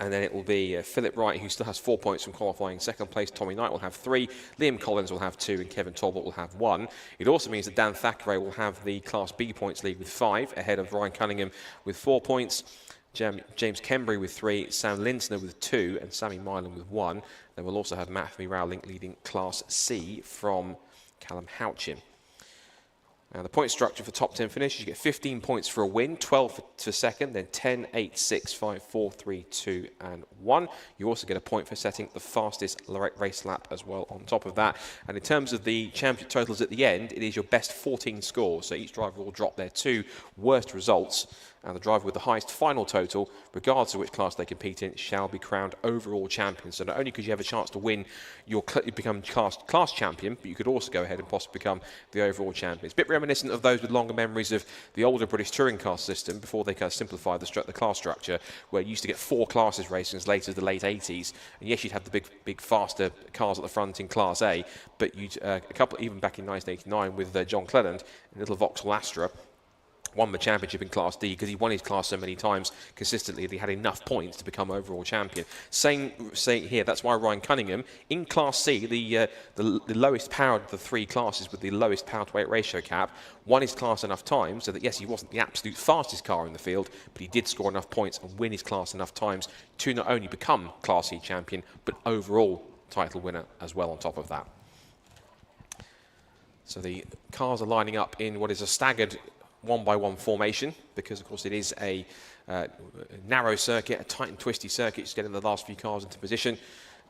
And then it will be Philip Wright, who still has 4 points from qualifying. Second place, Tommy Knight will have 3. Liam Collins will have 2, and Kevin Talbot will have 1. It also means that Dan Thackeray will have the Class B points lead with 5, ahead of Ryan Cunningham with 4 points. James Kembry with 3, Sam Lindner with 2, and Sammy Mylan with 1. Then we'll also have Matthew Rowling leading Class C from Callum Houchin. The point structure for top 10 finish, you get 15 points for a win, 12 for second, then 10, 8, 6, 5, 4, 3, 2, and 1. You also get a point for setting the fastest race lap as well on top of that. And in terms of the championship totals at the end, it is your best 14 scores. So each driver will drop their 2 worst results. And the driver with the highest final total, regardless of which class they compete in, shall be crowned overall champion. So not only could you have a chance to win, you become class champion, but you could also go ahead and possibly become the overall champion. It's a bit reminiscent of those with longer memories of the older British touring car system before they kind of simplified the class structure, where you used to get 4 classes racing as late as the late 80s. And yes, you'd have the big faster cars at the front in Class A, but you'd a couple even back in 1989 with John Cleland, a little Vauxhall Astra, won the championship in Class D because he won his class so many times consistently that he had enough points to become overall champion. Same here, that's why Ryan Cunningham, in Class C, the lowest powered of the 3 classes with the lowest power to weight ratio cap, won his class enough times so that, yes, he wasn't the absolute fastest car in the field, but he did score enough points and win his class enough times to not only become Class C champion, but overall title winner as well on top of that. So the cars are lining up in what is a staggered 1-by-1 formation, because of course it is a narrow circuit, a tight and twisty circuit, just getting the last few cars into position.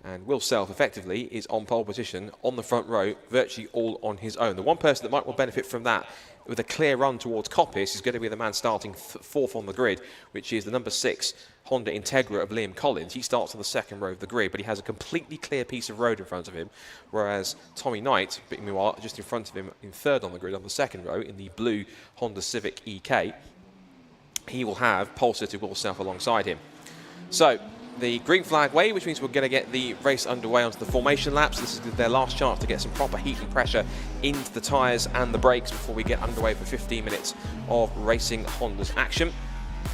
And Will Self effectively is on pole position on the front row, virtually all on his own. The one person that might well benefit from that with a clear run towards Coppice is going to be the man starting 4th on the grid, which is the number 6 Honda Integra of Liam Collins. He starts on the 2nd row of the grid, but he has a completely clear piece of road in front of him, whereas Tommy Knight, meanwhile, just in front of him in 3rd on the grid on the 2nd row in the blue Honda Civic EK, he will have pole sitter Will Self alongside him. So the green flag wave, which means we're going to get the race underway onto the formation laps. This is their last chance to get some proper heat and pressure into the tyres and the brakes before we get underway for 15 minutes of racing Honda's action.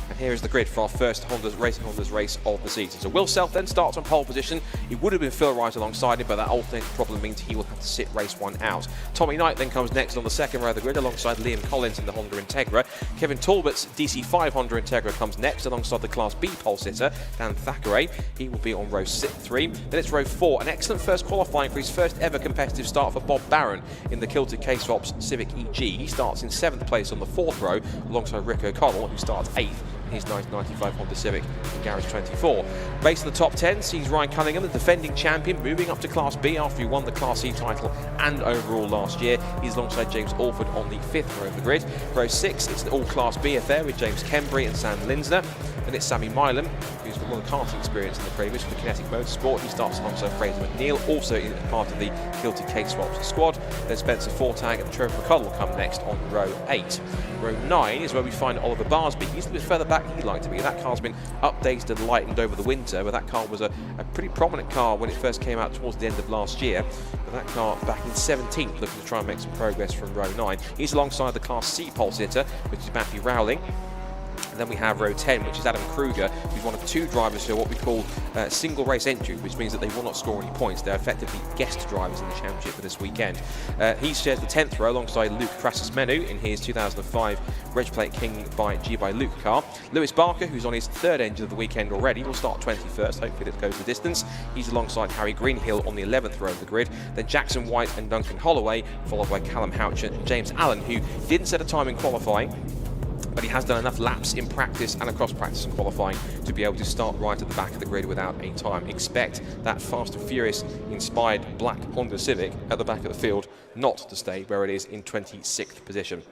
And here is the grid for our first Racing Honda's race of the season. So Will Self then starts on pole position. It would have been Phil Wright alongside him, but that alternating problem means he will have to sit race 1 out. Tommy Knight then comes next on the 2nd row of the grid alongside Liam Collins in the Honda Integra. Kevin Talbot's DC5 Honda Integra comes next alongside the Class B pole sitter, Dan Thackeray. He will be on row 3. Then it's row 4. An excellent first qualifying for his first ever competitive start for Bob Barron in the Kilted K-Swaps Civic EG. He starts in 7th place on the 4th row alongside Rick O'Connell, who starts 8th. His 1995 Honda Civic in Garage 24. Race in the top 10 sees Ryan Cunningham, the defending champion, moving up to Class B after he won the Class C title and overall last year. He's alongside James Alford on the 5th row of the grid. Row 6, it's an all Class B affair with James Kembry and Sam Linsner. And it's Sammy Milam, who's got a lot of karting experience in the previous with the Kinetic Motorsport. He starts alongside Fraser McNeil, also in part of the Kilted K-Swaps squad. Then Spencer Fortag and Trevor McCullum will come next on row 8. Row 9 is where we find Oliver Barsby. He's a bit further back than he'd like to be. That car's been updated and lightened over the winter, but that car was a pretty prominent car when it first came out towards the end of last year. But that car back in 17th, looking to try and make some progress from row 9. He's alongside the Class C pole sitter, which is Matthew Rowling. And then we have row 10, which is Adam Kruger, who's one of 2 drivers who are what we call single race entry, which means that they will not score any points. They're effectively guest drivers in the championship for this weekend. He shares the 10th row alongside Luke Crassus-Menu in his 2005 Reg Plate King by G by Luke car. Lewis Barker, who's on his 3rd engine of the weekend already, will start 21st. Hopefully it goes the distance. He's alongside Harry Greenhill on the 11th row of the grid. Then Jackson White and Duncan Holloway, followed by Callum Houcher and James Allen, who didn't set a time in qualifying, but he has done enough laps in practice and across practice and qualifying to be able to start right at the back of the grid without a time. Expect that Fast and Furious inspired black Honda Civic at the back of the field not to stay where it is in 26th position.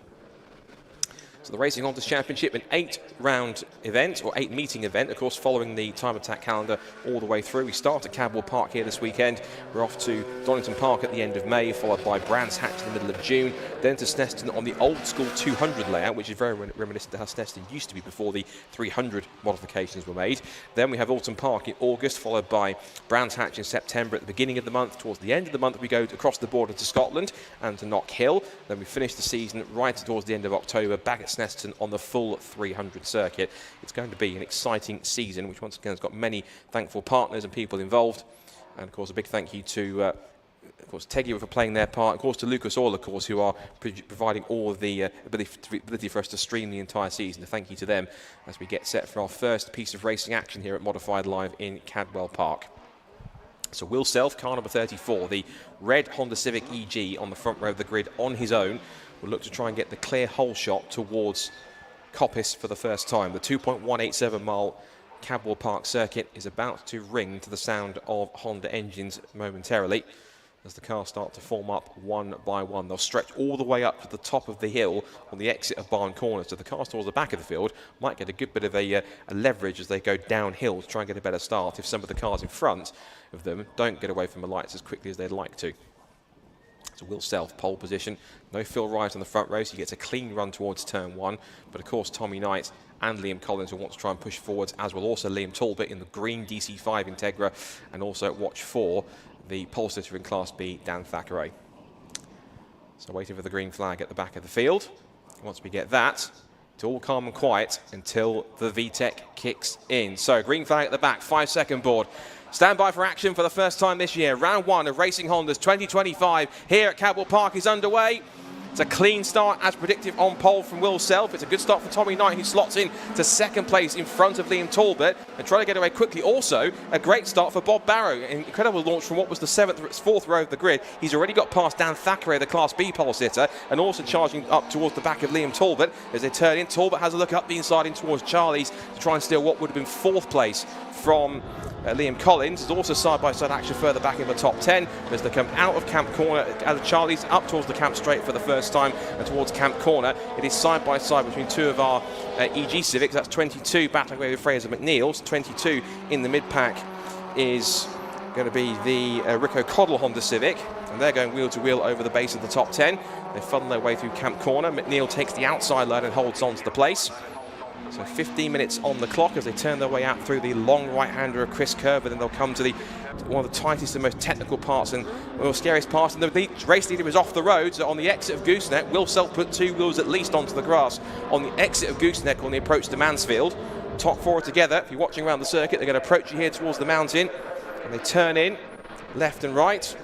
So the Racing Honda's Championship, an 8-round event, or 8-meeting event, of course, following the time attack calendar all the way through. We start at Cadwell Park here this weekend. We're off to Donington Park at the end of May, followed by Brands Hatch in the middle of June, then to Snetterton on the old school 200 layout, which is very reminiscent to how Snetterton used to be before the 300 modifications were made. Then we have Alton Park in August, followed by Brands Hatch in September at the beginning of the month. Towards the end of the month, we go across the border to Scotland and to Knock Hill. Then we finish the season right towards the end of October, back at Snetterton on the full 300 circuit. It's going to be an exciting season, which once again has got many thankful partners and people involved. And of course, a big thank you to, of course, Teggy for playing their part. Of course, to Lucas Oil, of course, who are providing all of the ability for us to stream the entire season. A thank you to them as we get set for our first piece of racing action here at Modified Live in Cadwell Park. So Will Self, car number 34, the red Honda Civic EG on the front row of the grid on his own, will look to try and get the clear hole shot towards Coppice for the first time. The 2.187 mile Cadwell Park circuit is about to ring to the sound of Honda engines momentarily as the cars start to form up one by one. They'll stretch all the way up to the top of the hill on the exit of Barn Corner. So the cars towards the back of the field might get a good bit of a leverage as they go downhill to try and get a better start if some of the cars in front of them don't get away from the lights as quickly as they'd like to. So Will Self, pole position. No Phil Wright on the front row, so he gets a clean run towards turn one. But of course, Tommy Knight and Liam Collins will want to try and push forwards, as will also Liam Talbot in the green DC5 Integra, and also watch for the pole sitter in Class B, Dan Thackeray. So waiting for the green flag at the back of the field. Once we get that, it's all calm and quiet until the VTEC kicks in. So green flag at the back, 5-second board. Stand by for action for the first time this year. Round one of Racing Honda's 2025 here at Cadwell Park is underway. It's a clean start as predicted on pole from Will Self. It's a good start for Tommy Knight, who slots in to second place in front of Liam Talbot and trying to get away quickly. Also, a great start for Bob Barrow. An incredible launch from what was the fourth row of the grid. He's already got past Dan Thackeray, the Class B pole sitter, and also charging up towards the back of Liam Talbot as they turn in. Talbot has a look up the inside in towards Charlie's to try and steal what would have been fourth place from Liam Collins. There's also side-by-side action further back in the top 10 as they come out of Camp Corner, out of Charlie's, up towards the Camp Straight for the first time and towards Camp Corner. It is side-by-side between two of our EG Civics. That's 22 battling away with Fraser McNeil's. 22 in the mid-pack is going to be the Rico Coddle Honda Civic, and they're going wheel-to-wheel over the base of the top 10. They funnel their way through Camp Corner. McNeil takes the outside line and holds on to the place. So 15 minutes on the clock as they turn their way out through the long right-hander of Chris Kerr, but then they'll come to one of the tightest and most technical parts and one of the scariest parts. And the race leader is off the road, so on the exit of Gooseneck, Will Self put two wheels at least onto the grass on the exit of Gooseneck on the approach to Mansfield. Top four together. If you're watching around the circuit, they're going to approach you here towards the mountain, and they turn in left and right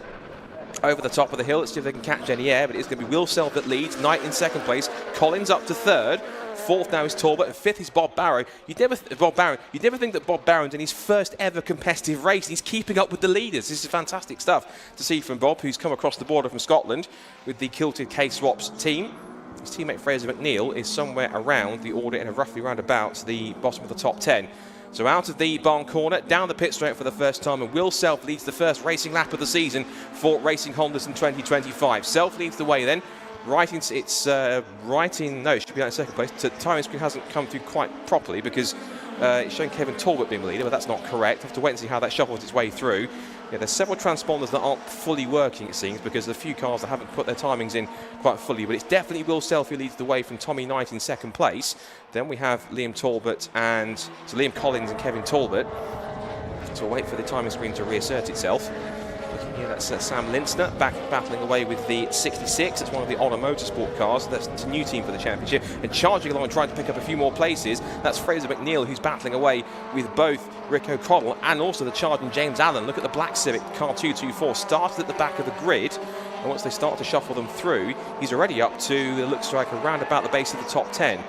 over the top of the hill. Let's see if they can catch any air, but it's going to be Will Self that leads, Knight in second place, Collins up to third. Fourth now is Talbot, and fifth is Bob Barrow. You'd never think that Bob Barrow's in his first ever competitive race. He's keeping up with the leaders. This is fantastic stuff to see from Bob, who's come across the border from Scotland with the Kilted K-Swaps team. His teammate Fraser McNeil is somewhere around the order and roughly round about the bottom of the top 10. So out of the Barn Corner, down the pit straight for the first time, and Will Self leads the first racing lap of the season for Racing Hondas in 2025. Self leads the way then. No, it should be out in second place. The timing screen hasn't come through quite properly because it's showing Kevin Talbot being the leader, but that's not correct. Have to wait and see how that shuffles its way through. Yeah, there's several transponders that aren't fully working, it seems, because there's a few cars that haven't put their timings in quite fully, but it's definitely Will Self who leads the way from Tommy Knight in second place. Then we have Liam Collins and Kevin Talbot. So we'll wait for the timing screen to reassert itself. Yeah, that's Sam Lintzner back battling away with the 66. It's one of the Honor Motorsport cars. That's a new team for the championship. And charging along and trying to pick up a few more places, that's Fraser McNeil, who's battling away with both Rico Coddle and also the charging James Allen. Look at the black Civic, car 224, started at the back of the grid. And once they start to shuffle them through, he's already up to, it looks like, around about the base of the top 10.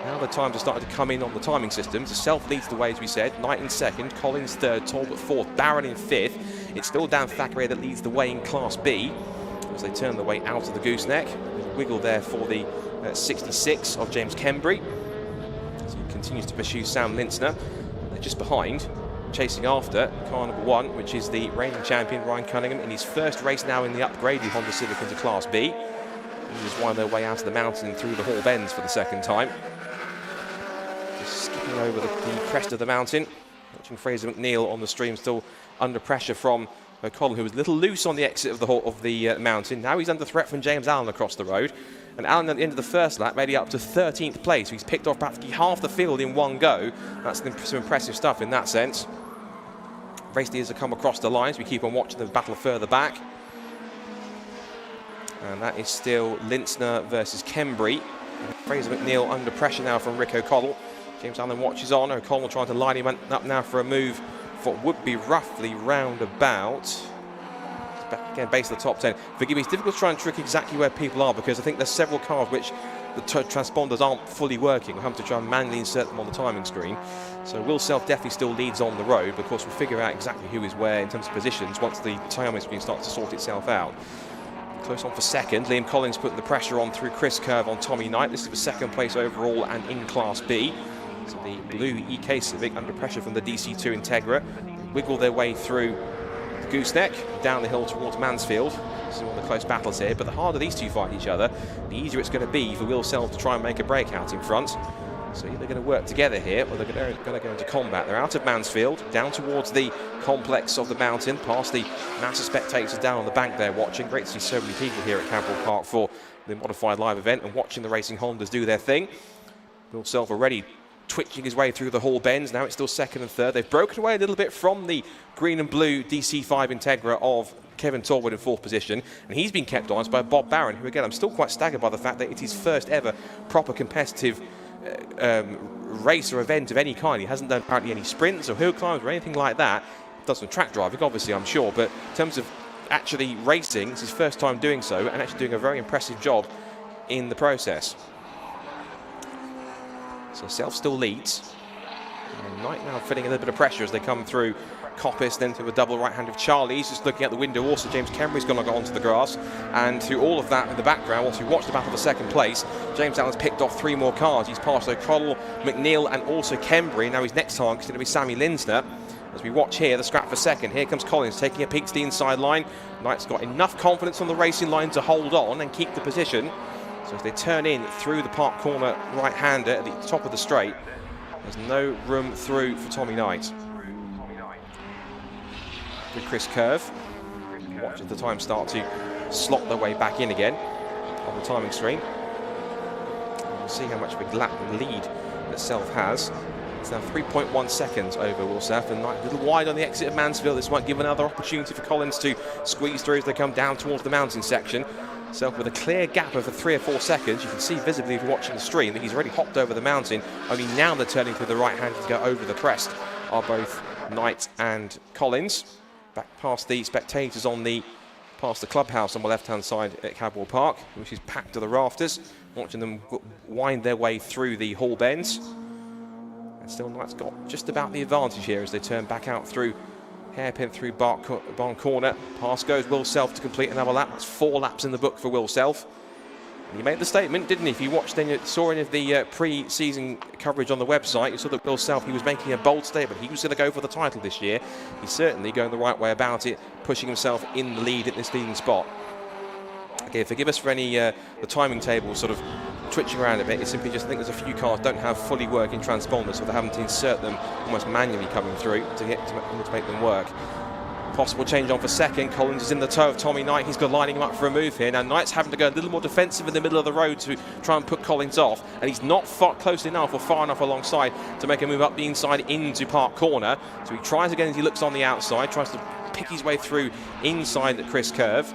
Now the times are starting to come in on the timing system. So Self leads the way, as we said. Knight in second, Collins third, Talbot fourth, Barron in fifth. It's still Dan Thackeray that leads the way in Class B as they turn the way out of the gooseneck. Wiggle there for the 66 of James Kembry. So he continues to pursue Sam Lintzner. They're just behind, chasing after car number one, which is the reigning champion Ryan Cunningham in his first race now in the upgraded Honda Civic into Class B. He just wind their way out of the mountain and through the Hall Bends for the second time. Just skipping over the crest of the mountain. Watching Fraser McNeil on the stream, still under pressure from O'Connell, who was a little loose on the exit of the mountain. Now he's under threat from James Allen across the road. And Allen at the end of the first lap made it up to 13th place. He's picked off practically half the field in one go. That's some impressive stuff in that sense. Race leaders have come across the lines. We keep on watching the battle further back. And that is still Lintzner versus Kembry. Fraser McNeil under pressure now from Rick O'Connell. James Allen watches on. O'Connell trying to line him up now for a move for what would be roughly round about, again, base of the top 10. Forgive me, it's difficult to try and trick exactly where people are because I think there's several cars which the transponders aren't fully working. We'll have to try and manually insert them on the timing screen. So Will Self definitely still leads on the road, but of course we'll figure out exactly who is where in terms of positions once the timing screen starts to sort itself out. Close on for second. Liam Collins putting the pressure on through Chris Curve on Tommy Knight. This is for second place overall and in Class B. So the blue EK Civic under pressure from the DC2 Integra. Wiggle their way through the Gooseneck, down the hill towards Mansfield. This is one of the close battles here, but the harder these two fight each other, the easier it's going to be for Will Self to try and make a breakout in front. So either they're going to work together here, or they're going to go into combat. They're out of Mansfield, down towards the complex of the mountain, past the mass of spectators down on the bank there watching. Great to see so many people here at Cadwell Park for the modified live event and watching the racing Hondas do their thing. Will Self already twitching his way through the hall bends. Now it's still second and third. They've broken away a little bit from the green and blue DC5 Integra of Kevin Torwood in fourth position, and he's been kept honest by Bob Barron, who again I'm still quite staggered by the fact that it's his first ever proper competitive race or event of any kind. He hasn't done apparently any sprints or hill climbs or anything like that. Does some track driving obviously, I'm sure, but in terms of actually racing, it's his first time doing so and actually doing a very impressive job in the process. So Self still leads. And Knight now feeling a little bit of pressure as they come through Coppice, then through a double right hand of Charlie's. Just looking out the window, also James Kembry's going to go onto the grass. And through all of that in the background, whilst we watch the battle for second place, James Allen's picked off 3 more cars. He's passed O'Connell, McNeil and also Kembry. Now his next target is going to be Sammy Linsner. As we watch here, the scrap for second. Here comes Collins taking a peek to the inside line. Knight's got enough confidence on the racing line to hold on and keep the position. So as they turn in through the park corner right-hander at the top of the straight, there's no room through for Tommy Knight. With Chris Curve, watch as the time start to slot their way back in again on the timing screen. And we'll see how much of a lap lead that Self has. It's now 3.1 seconds over Will Self, and Knight a little wide on the exit of Mansfield. This might give another opportunity for Collins to squeeze through as they come down towards the mountain section. Self with a clear gap of 3 or 4 seconds. You can see visibly if you're watching the stream that he's already hopped over the mountain. Only now they're turning through the right hand to go over the crest are both Knight and Collins. Back past the spectators past the clubhouse on the left-hand side at Cadwell Park, which is packed to the rafters. Watching them wind their way through the hall bends. And still Knight's got just about the advantage here as they turn back out through hairpin through Barn Corner. Past goes Will Self to complete another lap. That's 4 laps in the book for Will Self. And he made the statement, didn't he? If you watched and saw any of the pre-season coverage on the website, you saw that Will Self, he was making a bold statement. He was going to go for the title this year. He's certainly going the right way about it, pushing himself in the lead at this leading spot. Okay, forgive us for any the timing table sort of twitching around a bit. It's simply just I think there's a few cars don't have fully working transponders, so they're having to insert them almost manually coming through to make them work. Possible change on for second. Collins is in the toe of Tommy Knight. He's got lining him up for a move here. Now Knight's having to go a little more defensive in the middle of the road to try and put Collins off, and he's not close enough or far enough alongside to make a move up the inside into Park Corner. So he tries again as he looks on the outside, tries to pick his way through inside the Chris Curve.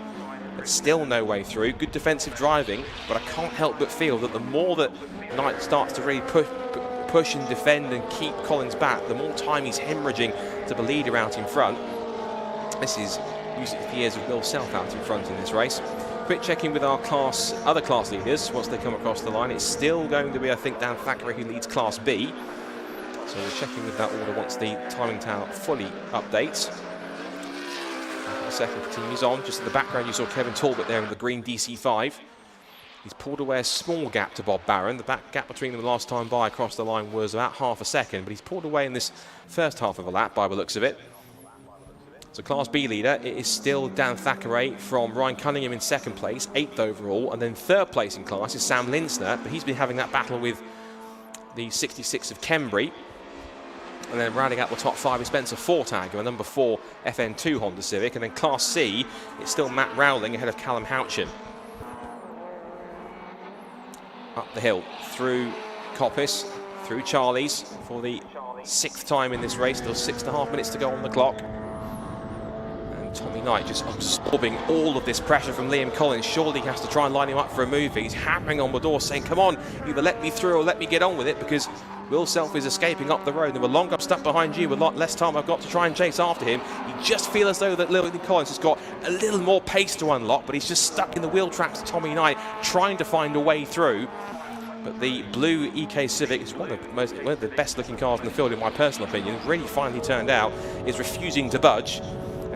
But still no way through. Good defensive driving, but I can't help but feel that the more that Knight starts to really push and defend and keep Collins back, the more time he's hemorrhaging to the leader out in front. This is music for the ears of Will Self out in front in this race. Quick checking with our other class leaders once they come across the line. It's still going to be, I think, Dan Thackeray who leads Class B. So we're checking with that order once the timing tower fully updates. The second continues on. Just in the background, you saw Kevin Talbot there in the green DC5. He's pulled away a small gap to Bob Barron. The back gap between them the last time by across the line was about half a second, but he's pulled away in this first half of a lap by the looks of it. So Class B leader, it is still Dan Thackeray from Ryan Cunningham in second place, 8th overall, and then third place in class is Sam Linsner, but he's been having that battle with the 66 of Kembry. And then rounding out the top 5 is Spencer Fortag, a number 4 FN2 Honda Civic, and then Class C, it's still Matt Rowling ahead of Callum Houchin. Up the hill, through Coppice, through Charlie's for the 6th time in this race, still 6.5 minutes to go on the clock. Tommy Knight just absorbing all of this pressure from Liam Collins. Surely he has to try and line him up for a move. He's hammering on the door saying, come on, either let me through or let me get on with it, because Will Self is escaping up the road. They were long up stuck behind you with a lot less time I've got to try and chase after him. You just feel as though that Liam Collins has got a little more pace to unlock, but he's just stuck in the wheel tracks of Tommy Knight trying to find a way through. But the blue EK Civic is one of the best looking cars in the field in my personal opinion. Really finely turned out, is refusing to budge.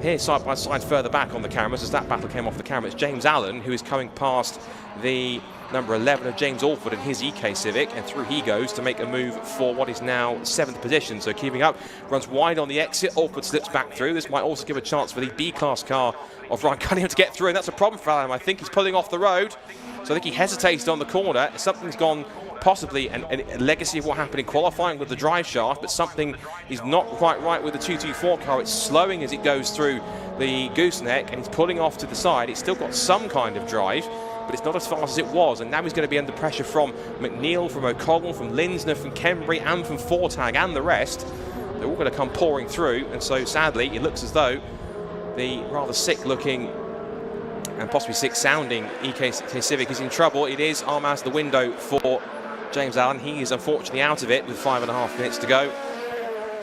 here side by side further back on the cameras, as that battle came off the camera, it's James Allen who is coming past the number 11 of James Alford in his EK Civic, and through he goes to make a move for what is now 7th position. So keeping up, runs wide on the exit, Alford slips back through. This might also give a chance for the B-class car of Ryan Cunningham to get through, and that's a problem for Allen. I think he's pulling off the road, so I think he hesitated on the corner. Something's gone, possibly a legacy of what happened in qualifying with the drive shaft, but something is not quite right with the 224 car. It's slowing as it goes through the gooseneck, and he's pulling off to the side. It's still got some kind of drive, but it's not as fast as it was, and now he's going to be under pressure from McNeil, from O'Connell, from Linsner, from Kembury, and from Fortag, and the rest. They're all going to come pouring through, and so sadly it looks as though the rather sick-looking and possibly sick-sounding EK Civic is in trouble. It is arm out of the window for James Allen. He is unfortunately out of it with 5.5 minutes to go.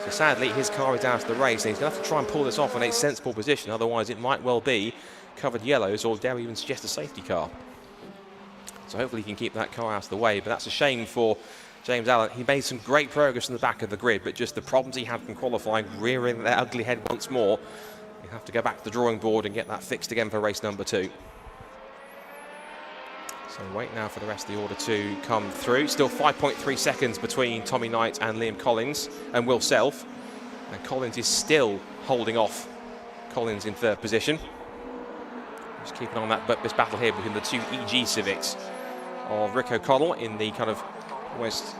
So sadly his car is out of the race, and he's going to have to try and pull this off in a sensible position, otherwise it might well be covered yellows, or dare we even suggest a safety car. So hopefully he can keep that car out of the way, but that's a shame for James Allen. He made some great progress in the back of the grid, but just the problems he had from qualifying rearing their ugly head once more. You have to go back to the drawing board and get that fixed again for race number 2. So wait now for the rest of the order to come through. Still 5.3 seconds between Tommy Knight and Liam Collins and Will Self. And Collins is still holding off Collins in 3rd position. Just keeping on this battle here between the 2 EG Civics of Rick O'Connell in the kind of almost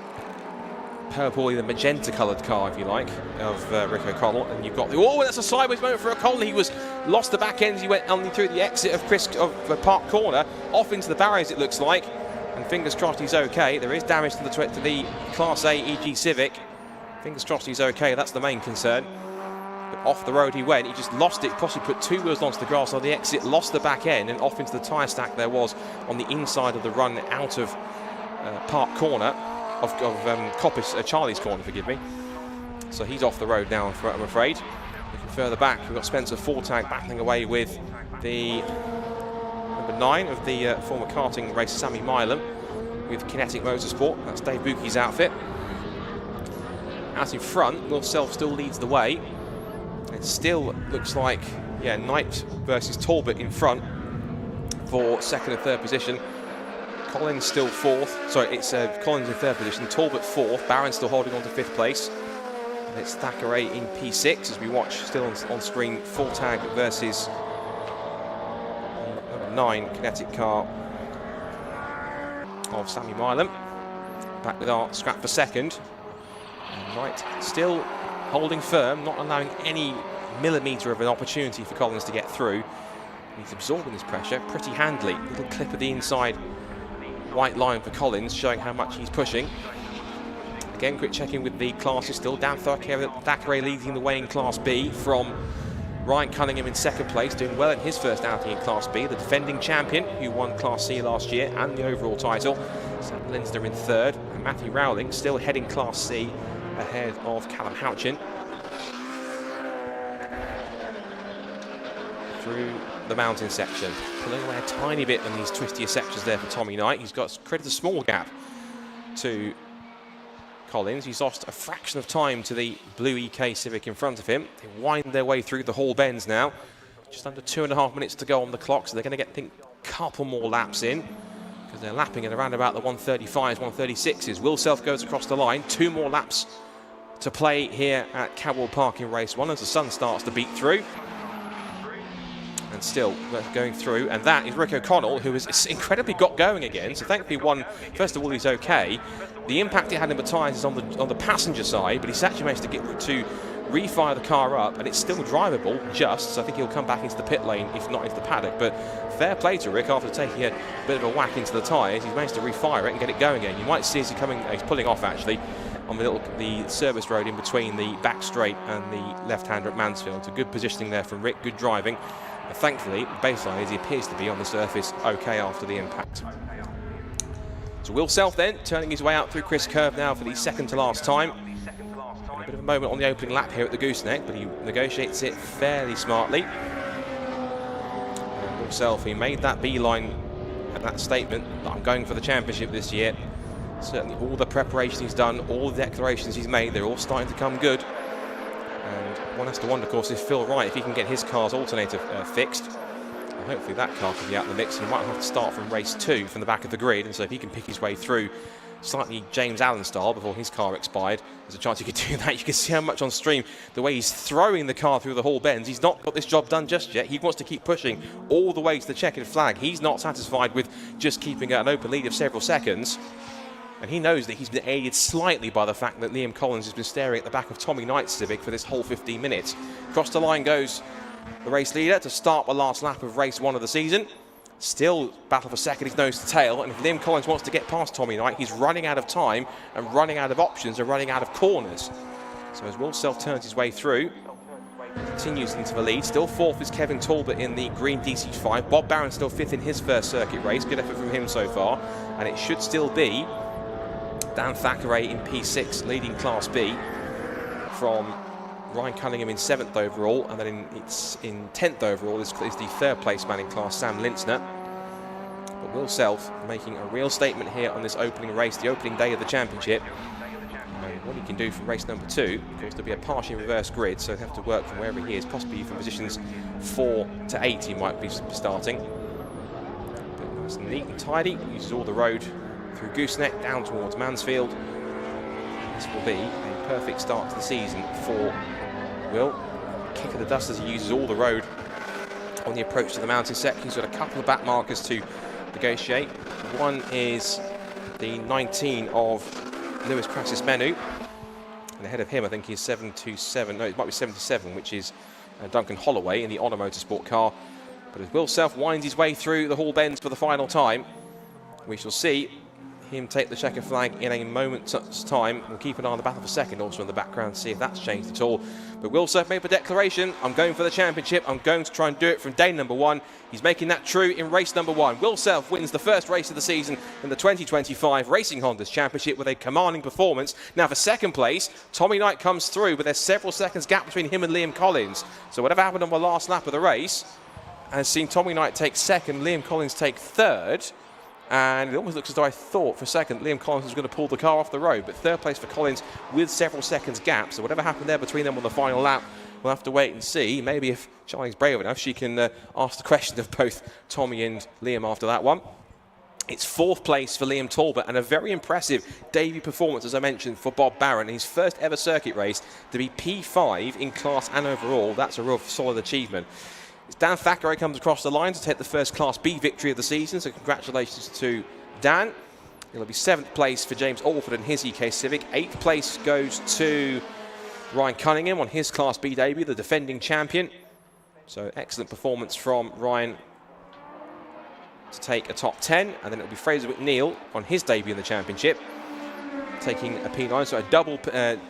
purple, the magenta coloured car, if you like, of Rick O'Connell. And you've got the, oh, that's a sideways moment for O'Connell. He was lost the back end as he went only through the exit of Park Corner, off into the barriers it looks like. And fingers crossed he's okay. There is damage to the Class A EG Civic. Fingers crossed he's okay, that's the main concern. But off the road he went, he just lost it, possibly put 2 wheels onto the grass on the exit, lost the back end, and off into the tyre stack there was on the inside of the run out of Park Corner, of Coppice, Charlie's Corner, forgive me. So he's off the road now, I'm afraid. Looking further back, we've got Spencer Fortag battling away with the number 9 of the former karting race, Sammy Milam, with Kinetic Motorsport. That's Dave Bucky's outfit. Out in front, Will Self still leads the way. It still looks like, yeah, Knight versus Talbot in front for 2nd and 3rd position. Collins still 4th. Sorry, it's Collins in 3rd position, Talbot 4th. Barron still holding on to 5th place. And it's Thackeray in P6 as we watch still on screen Fortag versus number 9 Kinetic car of Sammy Milam. Back with our scrap for 2nd. And Knight still holding firm, not allowing any millimetre of an opportunity for Collins to get through. He's absorbing this pressure pretty handily. Little clip of the inside white line for Collins, showing how much he's pushing. Again, quick checking with the classes still. Dan Thackeray leading the way in Class B from Ryan Cunningham in 2nd place, doing well in his first outing in Class B. The defending champion who won Class C last year and the overall title. Sam Linsner in 3rd, and Matthew Rowling still heading Class C ahead of Callum Houchin. Through the mountain section, pulling away a tiny bit in these twistier sections there for Tommy Knight. He's got created a small gap to Collins. He's lost a fraction of time to the blue EK Civic in front of him. They wind their way through the Hall Bends now. Just under 2.5 minutes to go on the clock, so they're going to get, I think, a couple more laps in, because they're lapping at around about the 135s, 136s. Will Self goes across the line. 2 more laps to play here at Cadwell Park in race 1 as the sun starts to beat through. And still going through, and that is Rick O'Connell, who has incredibly got going again. So thankfully one, first of all, he's okay. The impact it had in the tyres is on the passenger side, but he's actually managed to get to refire the car up, and it's still drivable just, so I think he'll come back into the pit lane, if not into the paddock. But fair play to Rick, after taking a bit of a whack into the tyres, he's managed to refire it and get it going again. You might see as he's pulling off actually on the service road in between the back straight and the left-hander at Mansfield. So good positioning there from Rick, good driving. And thankfully, the baseline is he appears to be on the surface okay after the impact. So Will Self then turning his way out through Chris Curve now for the 2nd to last time. A bit of a moment on the opening lap here at the gooseneck, but he negotiates it fairly smartly. And Will Self, he made that beeline and that statement that I'm going for the championship this year. Certainly all the preparation he's done, all the declarations he's made, they're all starting to come good. And one has to wonder, of course, if Phil Wright, if he can get his car's alternator fixed, and hopefully that car can be out of the mix. He might have to start from race 2 from the back of the grid, and so if he can pick his way through slightly James Allen style before his car expired, there's a chance he could do that. You can see how much on stream, the way he's throwing the car through the Hall bends. He's not got this job done just yet. He wants to keep pushing all the way to the checkered flag. He's not satisfied with just keeping an open lead of several seconds. And he knows that he's been aided slightly by the fact that Liam Collins has been staring at the back of Tommy Knight's Civic for this whole 15 minutes. Across the line goes the race leader to start the last lap of race 1 of the season. Still battle for second, he's nose to tail, and if Liam Collins wants to get past Tommy Knight, he's running out of time and running out of options and running out of corners. So as Will Self turns his way through, continues into the lead. Still 4th is Kevin Talbot in the green DC5. Bob Barron still 5th in his first circuit race. Good effort from him so far. And it should still be Dan Thackeray in P6 leading Class B from Ryan Cunningham in 7th overall, and then in 10th overall is the 3rd place man in class, Sam Lintzner. But Will Self making a real statement here on this opening race, the opening day of the championship. And what he can do from race number 2, of course there'll be a partially reverse grid, so he'll have to work from wherever he is, possibly from positions 4 to 8 he might be starting. But nice and neat and tidy, uses all the road through Gooseneck down towards Mansfield. This will be a perfect start to the season for Will. Kick of the dust as he uses all the road on the approach to the mountain section. He's got a couple of back markers to negotiate. One is the 19 of Lewis Crassus Menu, and ahead of him I think he's 727, no it might be 77, which is Duncan Holloway in the Honor Motorsport car. But as Will Self winds his way through the Hall bends for the final time, we shall see him take the checker flag in a moment's time. We'll keep an eye on the battle for second also in the background, see if that's changed at all. But Will Self made the declaration, I'm going for the championship, I'm going to try and do it from day number 1. He's making that true in race number 1. Will Self wins the first race of the season in the 2025 Racing Hondas Championship with a commanding performance. Now for second place, Tommy Knight comes through, but there's several seconds gap between him and Liam Collins. So whatever happened on the last lap of the race has seen Tommy Knight take second, Liam Collins take third. And it almost looks as though I thought for a second Liam Collins was going to pull the car off the road, but 3rd place for Collins with several seconds gap. So whatever happened there between them on the final lap, we'll have to wait and see. Maybe if Charlie's brave enough, she can ask the question of both Tommy and Liam after that one. It's 4th place for Liam Talbot, and a very impressive debut performance, as I mentioned, for Bob Barron. His first ever circuit race to be P5 in class and overall. That's a real solid achievement. Dan Thackeray comes across the line to take the first Class B victory of the season, so congratulations to Dan. It'll be 7th place for James Alford and his EK Civic. 8th place goes to Ryan Cunningham on his Class B debut, the defending champion. So excellent performance from Ryan to take a top 10, and then it'll be Fraser McNeil on his debut in the championship, taking a P9, so a double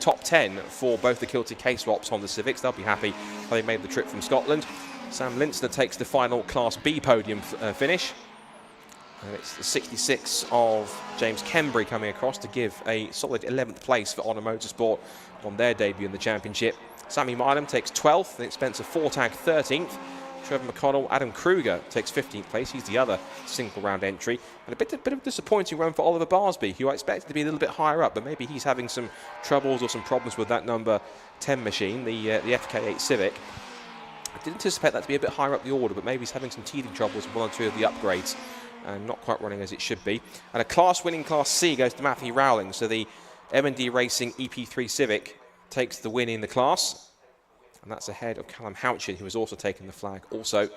top 10 for both the Kilty K-Swaps Honda Civics. They'll be happy having made the trip from Scotland. Sam Lintzner takes the final Class B podium finish. And it's the 66 of James Kembry coming across to give a solid 11th place for Honor Motorsport on their debut in the championship. Sammy Milam takes 12th, and Spencer Fortag 13th. Trevor McConnell, Adam Kruger takes 15th place. He's the other single round entry. And a bit of a disappointing run for Oliver Barsby, who I expected to be a little bit higher up, but maybe he's having some troubles or some problems with that number 10 machine, the FK8 Civic. I did anticipate that to be a bit higher up the order, but maybe he's having some teething troubles with 1 or 2 of the upgrades and not quite running as it should be. And a class-winning Class C goes to Matthew Rowling, so the M&D Racing EP3 Civic takes the win in the class, and that's ahead of Callum Houchin, who has also taken the flag also.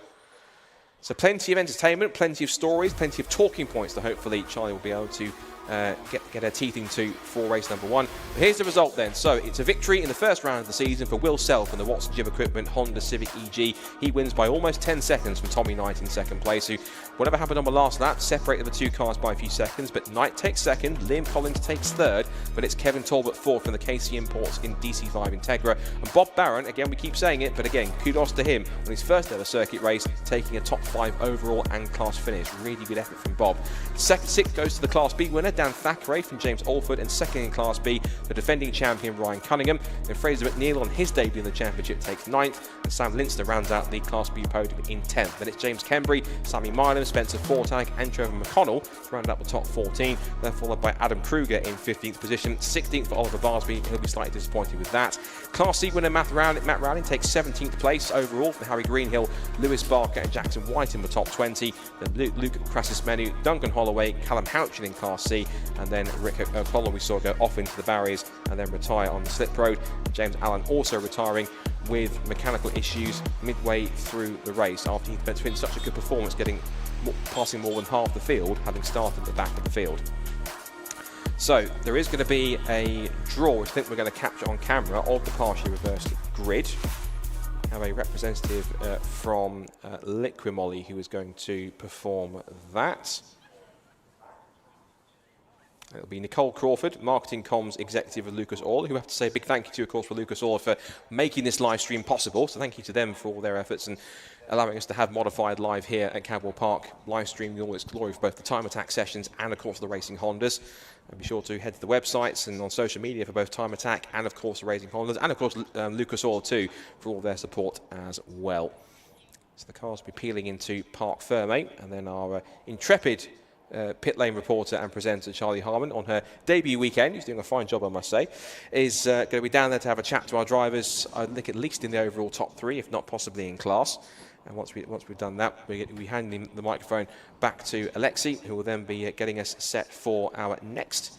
So plenty of entertainment, plenty of stories, plenty of talking points that hopefully Charlie will be able to get her teeth into for race number 1. But here's the result then. So it's a victory in the first round of the season for Will Self and the Watson Gym Equipment Honda Civic EG. He wins by almost 10 seconds from Tommy Knight in second place, who, whatever happened on the last lap, separated the 2 cars by a few seconds. But Knight takes second, Liam Collins takes third, but it's Kevin Talbot fourth from the KC Imports in DC5 Integra. And Bob Barron, again, we keep saying it, but again, kudos to him on his first ever circuit race, taking a top 5 overall and class finish. Really good effort from Bob. Second 6 goes to the Class B winner, third Dan Thackeray from James Alford, and second in Class B, the defending champion Ryan Cunningham. Then Fraser McNeil on his debut in the championship takes 9th, and Sam Linster rounds out the Class B podium in 10th. Then it's James Kembry, Sammy Milam, Spencer Fortag and Trevor McConnell to round up the top 14. They're followed by Adam Kruger in 15th position, 16th for Oliver Barsby. He'll be slightly disappointed with that. Class C winner Matt Rowling takes 17th place overall for Harry Greenhill, Lewis Barker and Jackson White in the top 20. Then Luke Crassus-Menu, Duncan Holloway, Callum Houchin in Class C, and then Rick O'Connell we saw go off into the barriers and then retire on the slip road. James Allen also retiring with mechanical issues midway through the race after he'd been such a good performance, passing more than half the field, having started at the back of the field. So there is going to be a draw, which I think we're going to capture on camera, of the partially reversed grid. We have a representative from Liquimolly who is going to perform that. It'll be Nicole Crawford, Marketing Comms Executive of Lucas Oil, who I have to say a big thank you to, of course, for Lucas Oil for making this live stream possible. So thank you to them for all their efforts and allowing us to have Modified live here at Cadwell Park, live streaming all its glory for both the Time Attack sessions and, of course, the Racing Hondas. And be sure to head to the websites and on social media for both Time Attack and, of course, the Racing Hondas, and, of course, Lucas Oil too, for all their support as well. So the cars will be peeling into Parc Fermé, and then our intrepid pit lane reporter and presenter Charlie Harmon on her debut weekend, who's doing a fine job I must say, is going to be down there to have a chat to our drivers, I think at least in the overall top 3, if not possibly in class. And once we've done that, we hand the microphone back to Alexi, who will then be getting us set for our next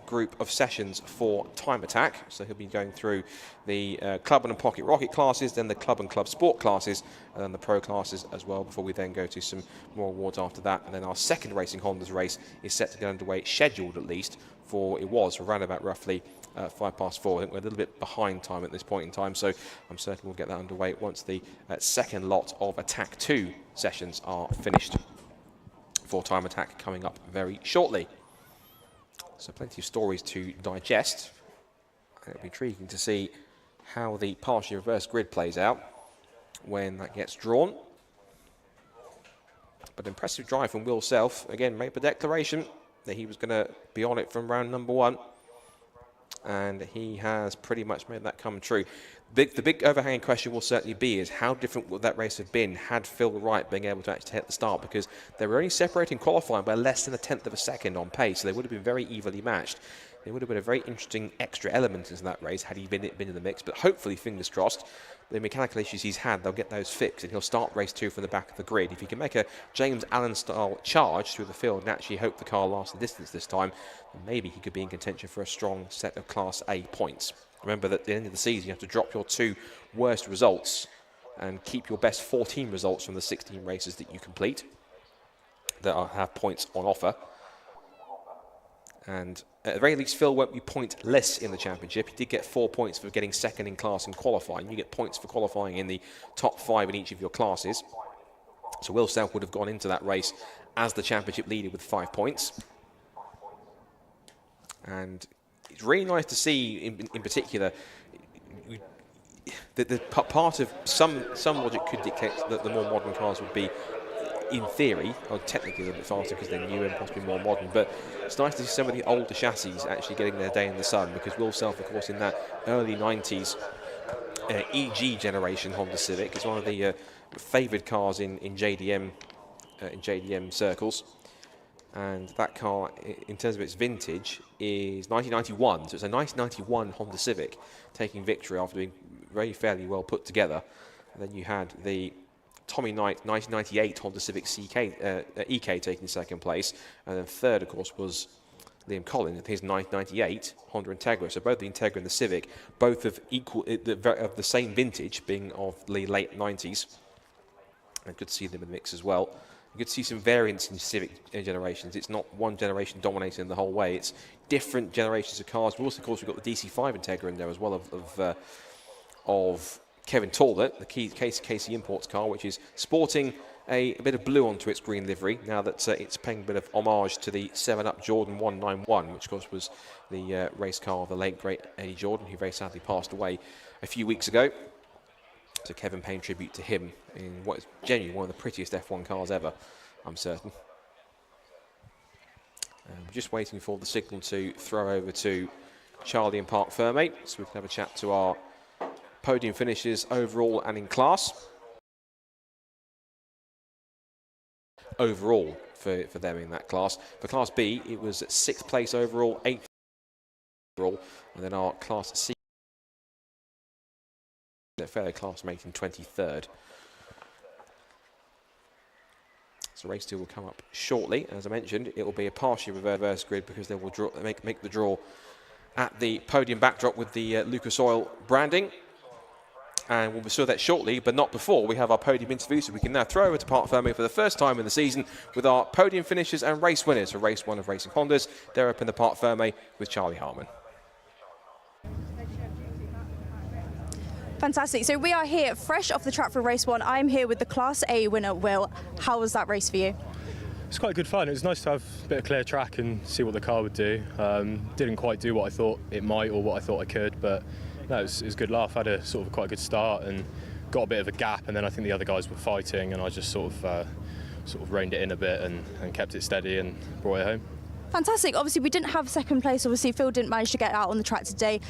group of sessions for Time Attack. So he'll be going through the Club and Pocket Rocket classes, then the Club and Club Sport classes, and then the Pro classes as well, before we then go to some more awards after that. And then our second Racing Hondas race is set to get underway, scheduled at least, for around about roughly 4:05. I think we're a little bit behind time at this point in time, so I'm certain we'll get that underway once the second lot of Attack 2 sessions are finished for Time Attack coming up very shortly. So plenty of stories to digest. It'll be intriguing to see how the partially reversed grid plays out when that gets drawn. But impressive drive from Will Self. Again, made the declaration that he was going to be on it from round number 1. And he has pretty much made that come true. The big overhanging question will certainly be is how different would that race have been had Phil Wright being able to actually hit the start, because they were only separating qualifying by less than 1/10 of a second on pace, so they would have been very evenly matched. It would have been a very interesting extra element into that race had he been in the mix, but hopefully, fingers crossed, the mechanical issues he's had, they'll get those fixed and he'll start race 2 from the back of the grid. If he can make a James Allen-style charge through the field and actually hope the car lasts the distance this time, then maybe he could be in contention for a strong set of Class A points. Remember that at the end of the season, you have to drop your 2 worst results and keep your best 14 results from the 16 races that you complete that have points on offer. And at the very least, Phil won't be pointless in the championship. He did get 4 points for getting second in class in qualifying. You get points for qualifying in the top 5 in each of your classes. So Will Self would have gone into that race as the championship leader with 5 points. And it's really nice to see, in particular, that the part of some logic could dictate that the more modern cars would be, in theory, or technically a bit faster because they're newer and possibly more modern, but it's nice to see some of the older chassis actually getting their day in the sun, because Will Self, of course, in that early 90s EG generation Honda Civic is one of the favoured cars in JDM circles. And that car, in terms of its vintage, is 1991. So it's a 1991 Honda Civic taking victory after being very fairly well put together. And then you had the Tommy Knight 1998 Honda Civic EK taking second place. And then third, of course, was Liam Collins with his 1998 Honda Integra. So both the Integra and the Civic, both of the same vintage, being of the late 90s. And good to see them in the mix as well. You could see some variance in Civic generations. It's not one generation dominating the whole way. It's different generations of cars. But also, of course, we've got the DC5 Integra in there as well of Kevin Talbot, the Casey Imports car, which is sporting a bit of blue onto its green livery now that it's paying a bit of homage to the 7-Up Jordan 191, which, of course, was the race car of the late, great Eddie Jordan, who very sadly passed away a few weeks ago. So Kevin paying tribute to him in what is genuinely one of the prettiest F1 cars ever, I'm certain. We're just waiting for the signal to throw over to Charlie and Park Ferme, so we can have a chat to our podium finishers overall and in class. Overall for them in that class. For Class B, it was 6th place overall, 8th overall, and then our Class C, their fellow classmate in 23rd. So race 2 will come up shortly. As I mentioned, it will be a partially reverse grid because they will make the draw at the podium backdrop with the Lucas Oil branding. And we'll be sure that shortly, but not before we have our podium interview, so we can now throw over to Park Ferme for the first time in the season with our podium finishers and race winners for race 1 of Racing Hondas. They're up in the Park Ferme with Charlie Harmon. Fantastic. So we are here fresh off the track for race 1. I'm here with the Class A winner, Will. How was that race for you? It's quite good fun. It was nice to have a bit of clear track and see what the car would do. Didn't quite do what I thought it might or what I thought I could, but no, it was a good laugh. I had a sort of quite a good start and got a bit of a gap, and then I think the other guys were fighting, and I just sort of reined it in a bit and kept it steady and brought it home. Fantastic. Obviously, we didn't have second place. Obviously, Phil didn't manage to get out on the track today.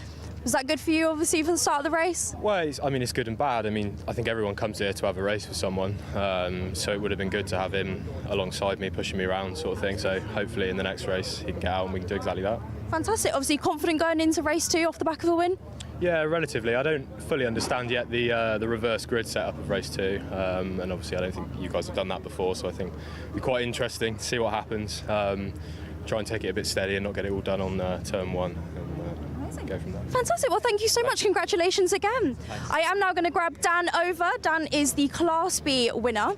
Was that good for you, obviously, for the start of the race? Well, it's good and bad. I think everyone comes here to have a race with someone, so it would have been good to have him alongside me, pushing me around sort of thing. So hopefully in the next race he can get out and we can do exactly that. Fantastic. Obviously confident going into race 2 off the back of a win? Yeah, relatively. I don't fully understand yet the reverse grid setup of race 2, and obviously I don't think you guys have done that before, so I think it'll be quite interesting to see what happens. Try and take it a bit steady and not get it all done on turn 1. Go from there. Fantastic. Well, thank you so much. Congratulations again. Thanks. I am now going to grab Dan over. Dan is the Class B winner.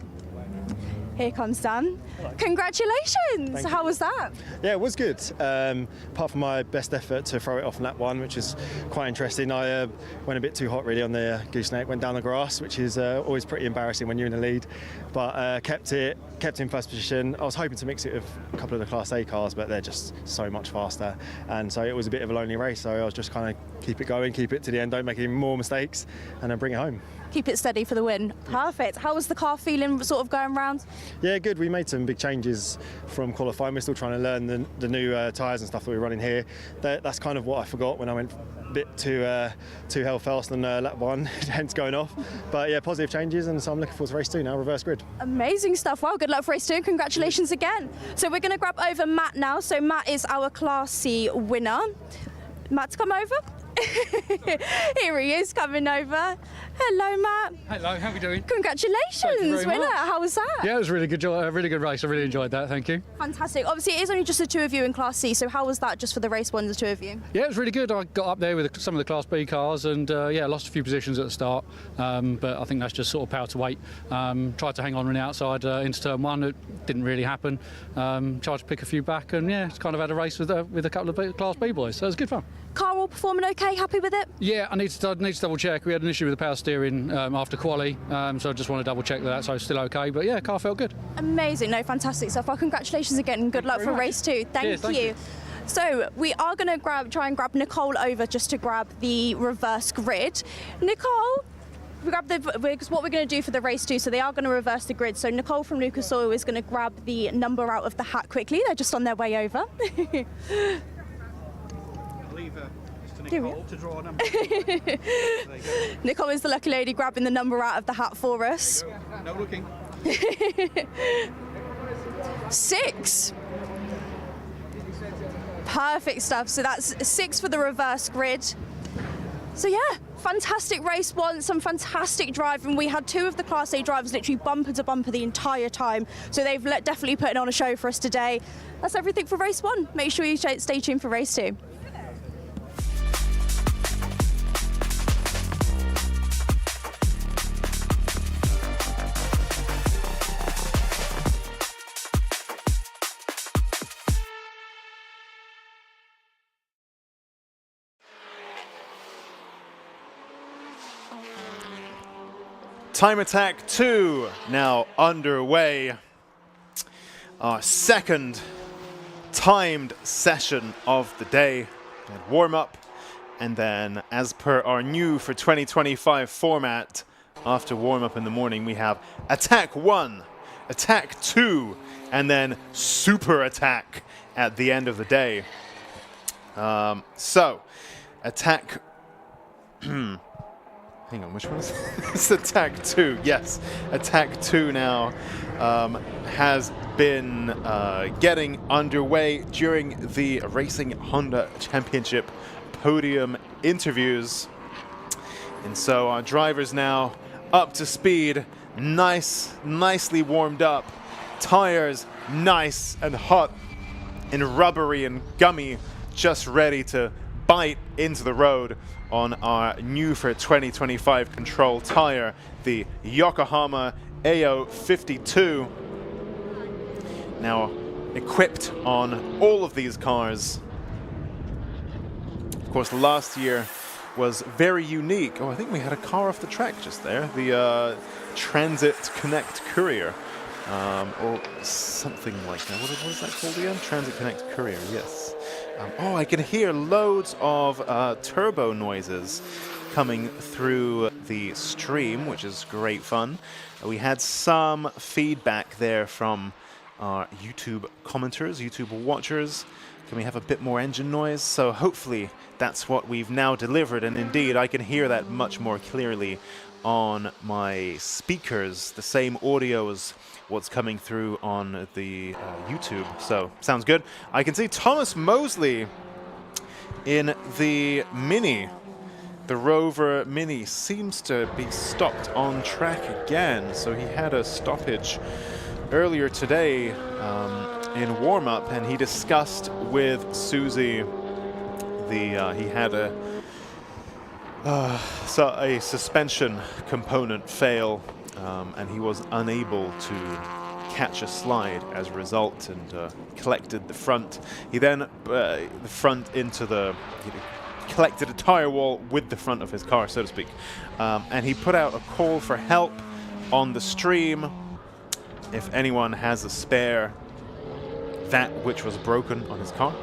Here comes Dan. Hello. Congratulations. How was that? Yeah, it was good. Apart from my best effort to throw it off in lap 1, which is quite interesting. I went a bit too hot really on the gooseneck, went down the grass, which is always pretty embarrassing when you're in the lead. But kept in first position. I was hoping to mix it with a couple of the Class A cars, but they're just so much faster. And so it was a bit of a lonely race. So I was just kind of keep it going, keep it to the end, don't make any more mistakes, and then bring it home. Keep it steady for the win. Perfect. How was the car feeling sort of going round? Yeah, good. We made some big changes from qualifying. We're still trying to learn the new tyres and stuff that we're running here. That's kind of what I forgot when I went a bit too hell fast on lap 1, hence going off. But yeah, positive changes, and so I'm looking forward to race 2 now, reverse grid. Amazing stuff. Well, good luck for race 2. Congratulations again. So we're going to grab over Matt now. So Matt is our Class C winner. Matt, come over. Here he is coming over. Hello, Matt. Hello, how are we doing? Congratulations, winner. How was that? Yeah, it was a really good race. I really enjoyed that, thank you. Fantastic. Obviously, it is only just the 2 of you in Class C, so how was that just for the race 1, the 2 of you? Yeah, it was really good. I got up there with some of the Class B cars and lost a few positions at the start, but I think that's just sort of power to weight. Tried to hang on the outside into turn 1, it didn't really happen. Tried to pick a few back, and yeah, kind of had a race with a couple of Class B boys, so it was good fun. Car all performing okay? Happy with it? Yeah, I need to double check. We had an issue with the power steering after quali, so I just want to double check that, so it's still okay. But yeah, car felt good. Amazing, no, fantastic stuff. Well, congratulations again and good luck for race 2. Thank you. So we are going to try and grab Nicole over just to grab the reverse grid. Nicole, what we're going to do for the race 2, so they are going to reverse the grid. So Nicole from Lucas Oil is going to grab the number out of the hat quickly. They're just on their way over. Nicole to draw a number. Nicole is the lucky lady grabbing the number out of the hat for us. No looking. 6. Perfect stuff. So that's 6 for the reverse grid. So yeah, fantastic race 1, some fantastic driving. We had 2 of the Class A drivers literally bumper to bumper the entire time. So they've definitely put on a show for us today. That's everything for race 1. Make sure you stay tuned for race 2. Time Attack 2 now underway. Our second timed session of the day. Warm up, and then as per our new for 2025 format, after warm up in the morning, we have Attack 1, Attack 2, and then Super Attack at the end of the day. So, Attack... Hang on, which one is it? It's Attack 2, yes. Attack 2 now has been getting underway during the Racing Honda Championship podium interviews. And so our drivers now up to speed, nicely warmed up, tires nice and hot and rubbery and gummy, just ready to bite into the road on our new for 2025 control tire, the Yokohama AO52. Now equipped on all of these cars. Of course, last year was very unique. Oh, I think we had a car off the track just there, the Transit Connect Courier, or something like that. What is that called again? Transit Connect Courier, yes. Oh, I can hear loads of turbo noises coming through the stream, which is great fun. We had some feedback there from our YouTube commenters, YouTube watchers. Can we have a bit more engine noise? So hopefully that's what we've now delivered, and indeed I can hear that much more clearly on my speakers, the same audio as what's coming through on the YouTube. So sounds good. I can see Thomas Mosley in the Mini. The Rover Mini seems to be stopped on track again. So he had a stoppage earlier today in warm-up, and he discussed with Susie he had a suspension component fail, and he was unable to catch a slide as a result, and collected the front. He then collected a tire wall with the front of his car, so to speak, and he put out a call for help on the stream if anyone has a spare that which was broken on his car.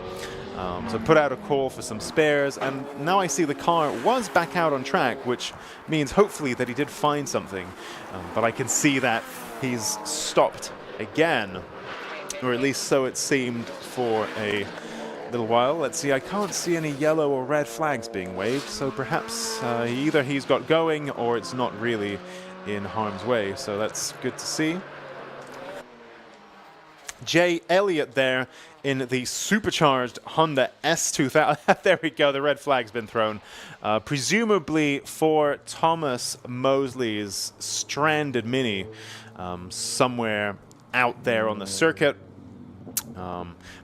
So put out a call for some spares, and now I see the car was back out on track, which means hopefully that he did find something, but I can see that he's stopped again, or at least so it seemed for a little while. Let's see, I can't see any yellow or red flags being waved, so perhaps either he's got going or it's not really in harm's way, so that's good to see. Jay Elliott there in the supercharged Honda S2000. There we go, the red flag's been thrown. Presumably for Thomas Mosley's stranded Mini somewhere out there on the circuit.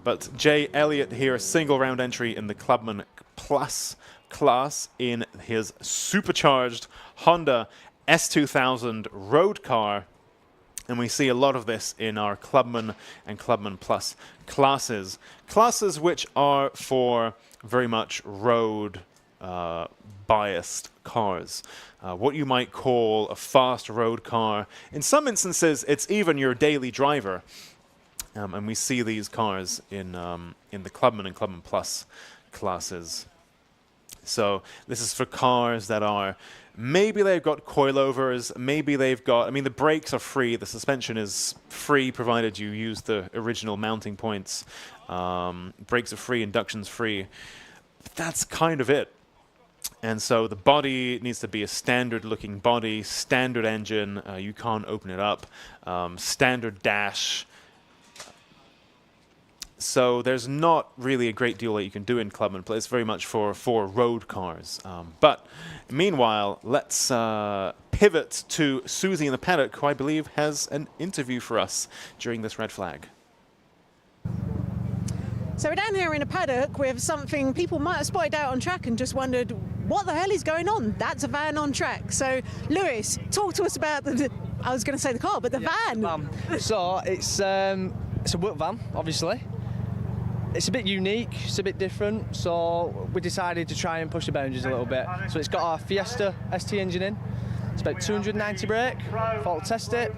But Jay Elliott here, single round entry in the Clubman Plus class in his supercharged Honda S2000 road car. And we see a lot of this in our Clubman and Clubman Plus classes. Classes which are for very much road biased cars. What you might call a fast road car. In some instances, it's even your daily driver. And we see these cars in the Clubman and Clubman Plus classes. So this is for cars that are, maybe they've got coilovers, maybe they've got, I mean, the brakes are free, the suspension is free provided you use the original mounting points. Brakes are free, induction's free. But that's kind of it. And so the body needs to be a standard looking body, standard engine, you can't open it up, standard dash. So there's not really a great deal that you can do in Clubman. It's very much for road cars. But meanwhile, let's pivot to Susie in the paddock, who I believe has an interview for us during this red flag. So we're down here in a paddock with something people might have spotted out on track and just wondered, what the hell is going on? That's a van on track. So Lewis, talk to us about I was going to say the car, but the van. So it's a work van, obviously. It's a bit unique, it's a bit different, so we decided to try and push the boundaries a little bit. So it's got our Fiesta ST engine in, it's about 290 brake, thought test it,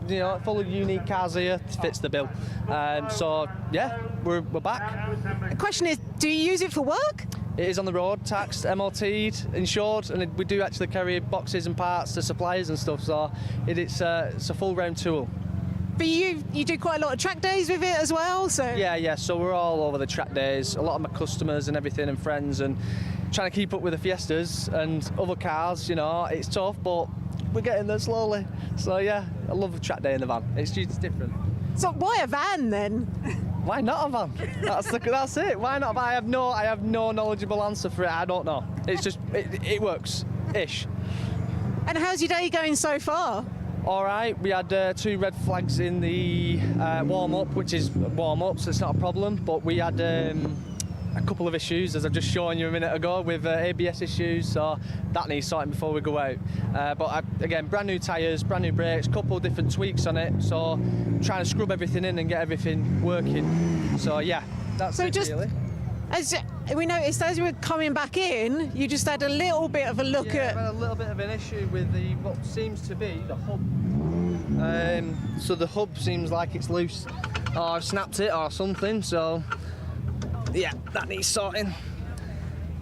you know, full of unique cars here, fits the bill. So yeah, we're back. The question is, do you use it for work? It is on the road, taxed, MOT'd, insured, and we do actually carry boxes and parts to suppliers and stuff, so it's a full round tool. But you do quite a lot of track days with it as well, so... Yeah, so we're all over the track days. A lot of my customers and everything and friends, and trying to keep up with the Fiestas and other cars, you know, it's tough, but we're getting there slowly. So yeah, I love the track day in the van. It's different. So why a van then? Why not a van? That's it. Why not? I have no knowledgeable answer for it. I don't know. It's just it works ish. And how's your day going so far? All right. We had 2 red flags in the warm up, which is warm up, so it's not a problem. But we had a couple of issues, as I've just shown you a minute ago, with ABS issues, so that needs sorting before we go out. But again, brand new tyres, brand new brakes, couple of different tweaks on it, so trying to scrub everything in and get everything working. So yeah, that's it really. As we noticed, as we were coming back in, you just had a little bit of a look at... I've had a little bit of an issue with what seems to be the hub. So the hub seems like it's loose, or I've snapped it or something, so yeah, that needs sorting.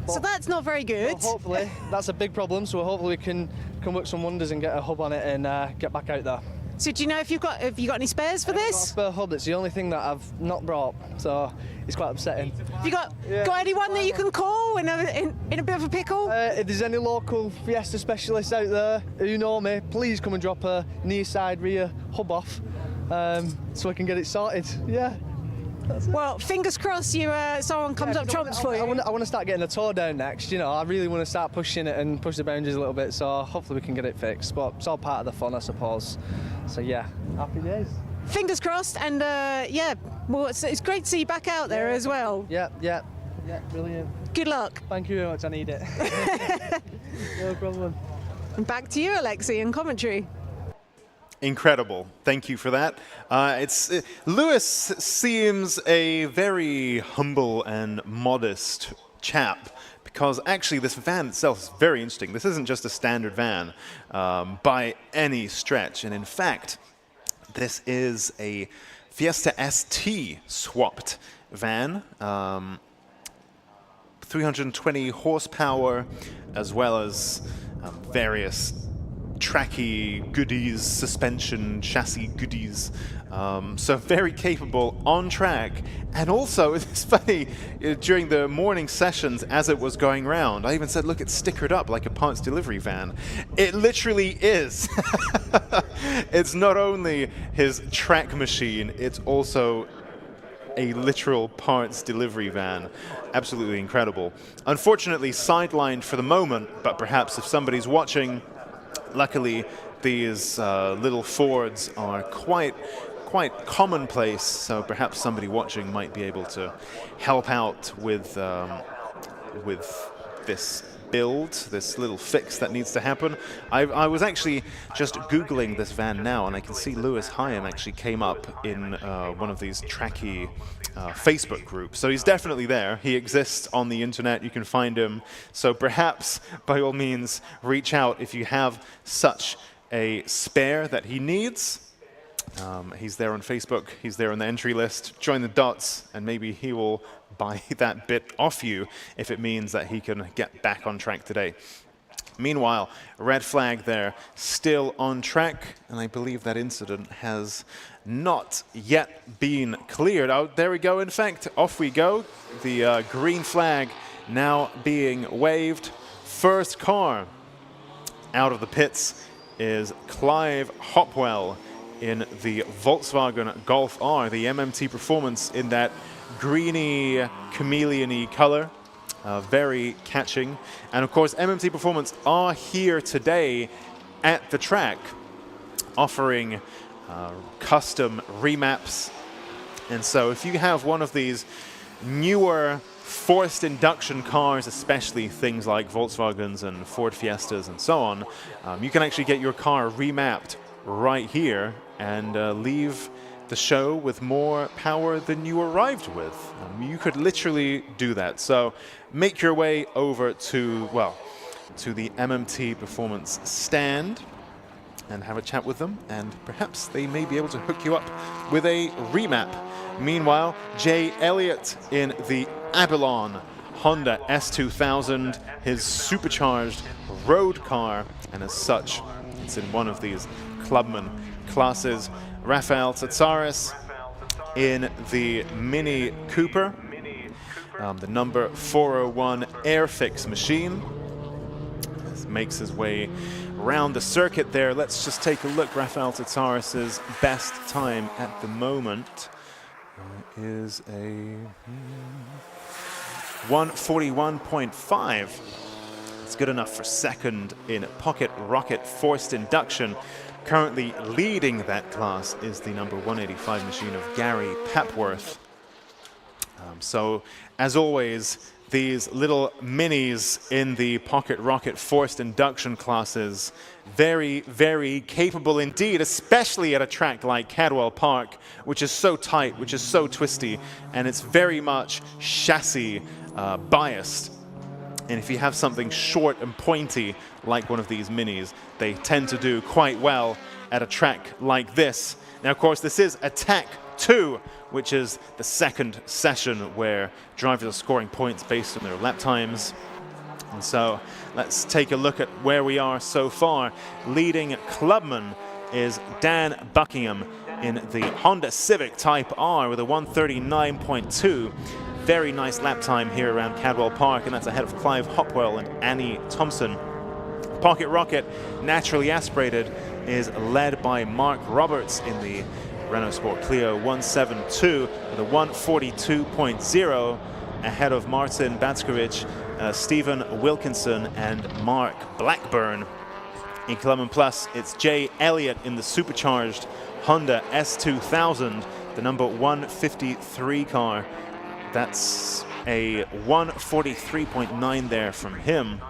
So that's not very good. Well, hopefully, that's a big problem, so hopefully we can work some wonders and get a hub on it and get back out there. So do you know if you got any spares for this? Got a spare hub. It's the only thing that I've not brought, so it's quite upsetting. Have you got anyone that you can call in a bit of a pickle? If there's any local Fiesta specialists out there who know me, please come and drop a near side rear hub off, so I can get it sorted. Yeah. Well, fingers crossed someone comes up trumps for you. I want to start getting the toe down next, you know. I really want to start pushing it and push the boundaries a little bit, so hopefully we can get it fixed. But it's all part of the fun, I suppose. So yeah, happy days. Fingers crossed, and well, it's great to see you back out there as well. Yeah, brilliant. Good luck. Thank you very much, I need it. No problem. And back to you, Alexi, in commentary. Incredible. Thank you for that. Lewis seems a very humble and modest chap, because actually this van itself is very interesting. This isn't just a standard van by any stretch, and in fact, this is a Fiesta ST swapped van. 320 horsepower, as well as various tracky goodies, suspension, chassis goodies. So very capable on track. And also, it's funny, during the morning sessions as it was going round, I even said, look, it's stickered up like a parts delivery van. It literally is. It's not only his track machine, it's also a literal parts delivery van. Absolutely incredible. Unfortunately, sidelined for the moment, but perhaps if somebody's watching, luckily these little Fords are quite commonplace, so perhaps somebody watching might be able to help out with this build, this little fix that needs to happen. I was actually just Googling this van now, and I can see Lewis Hyam actually came up in one of these tracky Facebook groups. So he's definitely there. He exists on the internet. You can find him. So perhaps, by all means, reach out if you have such a spare that he needs. He's there on Facebook. He's there on the entry list. Join the dots, and maybe he will buy that bit off you if it means that he can get back on track today. Meanwhile, red flag there, still on track, and I believe that incident has not yet been cleared. Oh, there we go. In fact, off we go. The green flag now being waved. First car out of the pits is Clive Hopwell in the Volkswagen Golf R, the MMT Performance in that greeny, chameleon-y color. Very catching. And of course, MMT Performance are here today at the track, offering custom remaps. And so if you have one of these newer forced induction cars, especially things like Volkswagens and Ford Fiestas and so on, you can actually get your car remapped right here and leave the show with more power than you arrived with. You could literally do that. So make your way over to, well, to the MMT Performance stand and have a chat with them, and perhaps they may be able to hook you up with a remap. Meanwhile, Jay Elliott in the Abalon Honda S2000, his supercharged road car, and as such, it's in one of these Clubman classes. Rafael Tsatsaris in the Mini Cooper, the number 401 Airfix machine. Makes his way around the circuit there. Let's just take a look. Rafael Tsatsaris' best time at the moment is a 1:41.5. It's good enough for second in Pocket Rocket Forced Induction. Currently leading that class is the number 185 machine of Gary Pepworth. So, as always, these little minis in the Pocket Rocket Forced Induction classes, very, very capable indeed, especially at a track like Cadwell Park, which is so tight, which is so twisty, and it's very much chassis biased. And if you have something short and pointy like one of these minis, they tend to do quite well at a track like this. Now, of course, this is Attack 2, which is the second session where drivers are scoring points based on their lap times. And so let's take a look at where we are so far. Leading Clubman is Dan Buckingham in the Honda Civic Type R with a 1:39.2. Very nice lap time here around Cadwell Park, and that's ahead of Clive Hopwell and Annie Thompson. Pocket Rocket, naturally aspirated, is led by Mark Roberts in the Renault Sport Clio 172 with a 1:42.0, ahead of Martin Batskovic, Stephen Wilkinson, and Mark Blackburn. In Clubman Plus, it's Jay Elliott in the supercharged Honda S2000, the number 153 car. That's a 1:43.9 there from him.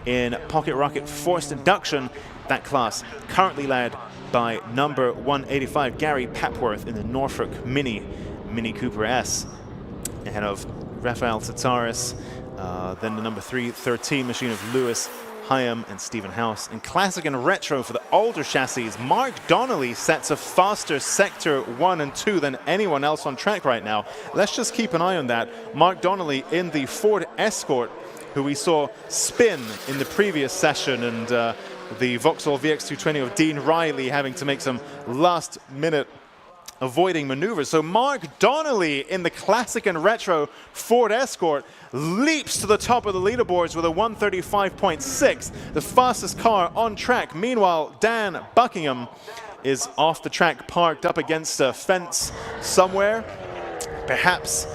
In Pocket Rocket Forced Induction, that class currently led by number 185 Gary Pepworth in the Norfolk Mini Cooper S, ahead of Rafael Tsatsaris, then the number 313 machine of Lewis Hyam and Stephen House. In Classic and Retro for the older chassis, Mark Donnelly sets a faster Sector 1 and 2 than anyone else on track right now. Let's just keep an eye on that. Mark Donnelly in the Ford Escort, who we saw spin in the previous session, and the Vauxhall VX220 of Dean Riley having to make some last-minute avoiding maneuvers. So Mark Donnelly in the Classic and Retro Ford Escort leaps to the top of the leaderboards with a 1:35.6, the fastest car on track. Meanwhile, Dan Buckingham is off the track, parked up against a fence somewhere, perhaps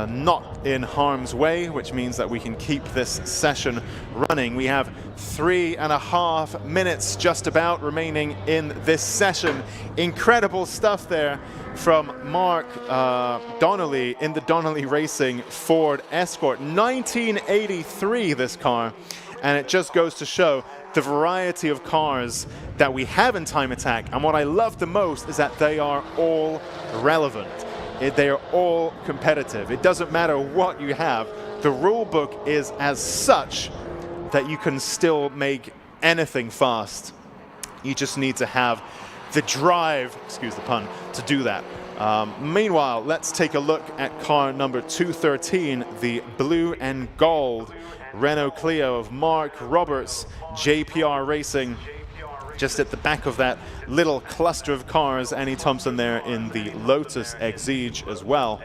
not in harm's way, which means that we can keep this session running. We have 3.5 minutes just about remaining in this session. Incredible stuff there from Mark Donnelly in the Donnelly Racing Ford Escort. 1983, this car, and it just goes to show the variety of cars that we have in Time Attack. And what I love the most is that they are all relevant. They are all competitive. It doesn't matter what you have. The rule book is as such that you can still make anything fast. You just need to have the drive, excuse the pun, to do that. Meanwhile, let's take a look at car number 213, the blue and gold Renault Clio of Mark Roberts, JPR Racing. Just at the back of that little cluster of cars, Annie Thompson there in the Lotus Exige as well.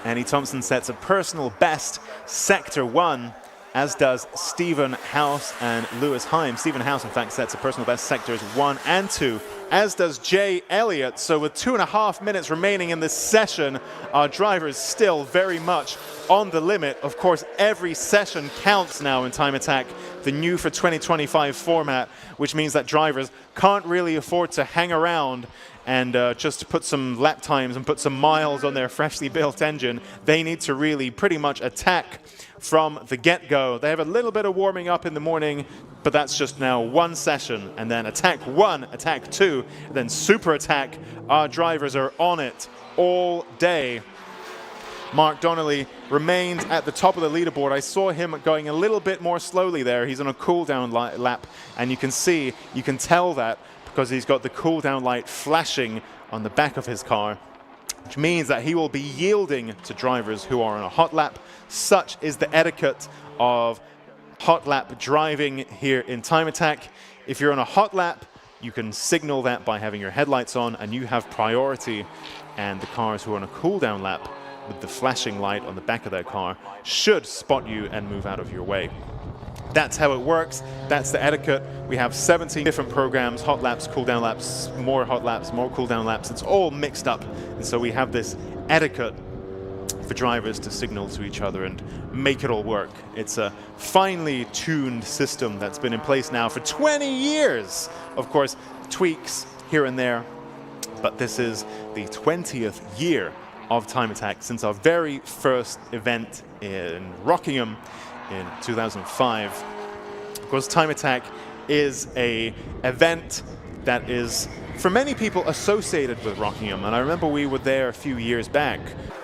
Annie Thompson sets a personal best Sector 1, as does Stephen House and Lewis Hyam. Stephen House, in fact, sets a personal best Sectors 1 and 2, as does Jay Elliott. So with 2.5 minutes remaining in this session, our drivers still very much on the limit. Of course, every session counts now in Time Attack, the new for 2025 format, which means that drivers can't really afford to hang around and just put some lap times and put some miles on their freshly built engine. They need to really pretty much attack from the get-go. They have a little bit of warming up in the morning, but that's just now one session, and then Attack 1, Attack 2, then Super Attack. Our drivers are on it all day. Mark Donnelly remains at the top of the leaderboard. I saw him going a little bit more slowly there. He's on a cool-down lap, and you can tell that because he's got the cool-down light flashing on the back of his car, which means that he will be yielding to drivers who are on a hot lap. Such is the etiquette of hot lap driving here in Time Attack. If you're on a hot lap, you can signal that by having your headlights on, and you have priority, and the cars who are on a cool down lap with the flashing light on the back of their car should spot you and move out of your way. That's how it works. That's the etiquette. We have 17 different programs, hot laps, cool down laps, more hot laps, more cool down laps. It's all mixed up. And so we have this etiquette for drivers to signal to each other and make it all work. It's a finely tuned system that's been in place now for 20 years. Of course, tweaks here and there, but this is the 20th year of Time Attack since our very first event in Rockingham in 2005. Of course, Time Attack is an event that is, for many people, associated with Rockingham. And I remember we were there a few years back,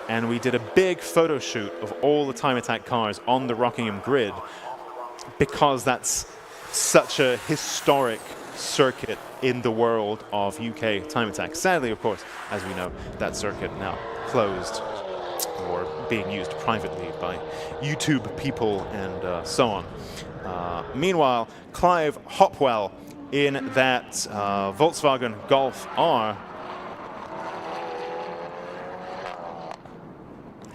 and we did a big photo shoot of all the Time Attack cars on the Rockingham grid, because that's such a historic circuit in the world of UK Time Attack. Sadly, of course, as we know, that circuit now closed or being used privately by YouTube people and so on. Meanwhile, Clive Hopwell in that Volkswagen Golf R.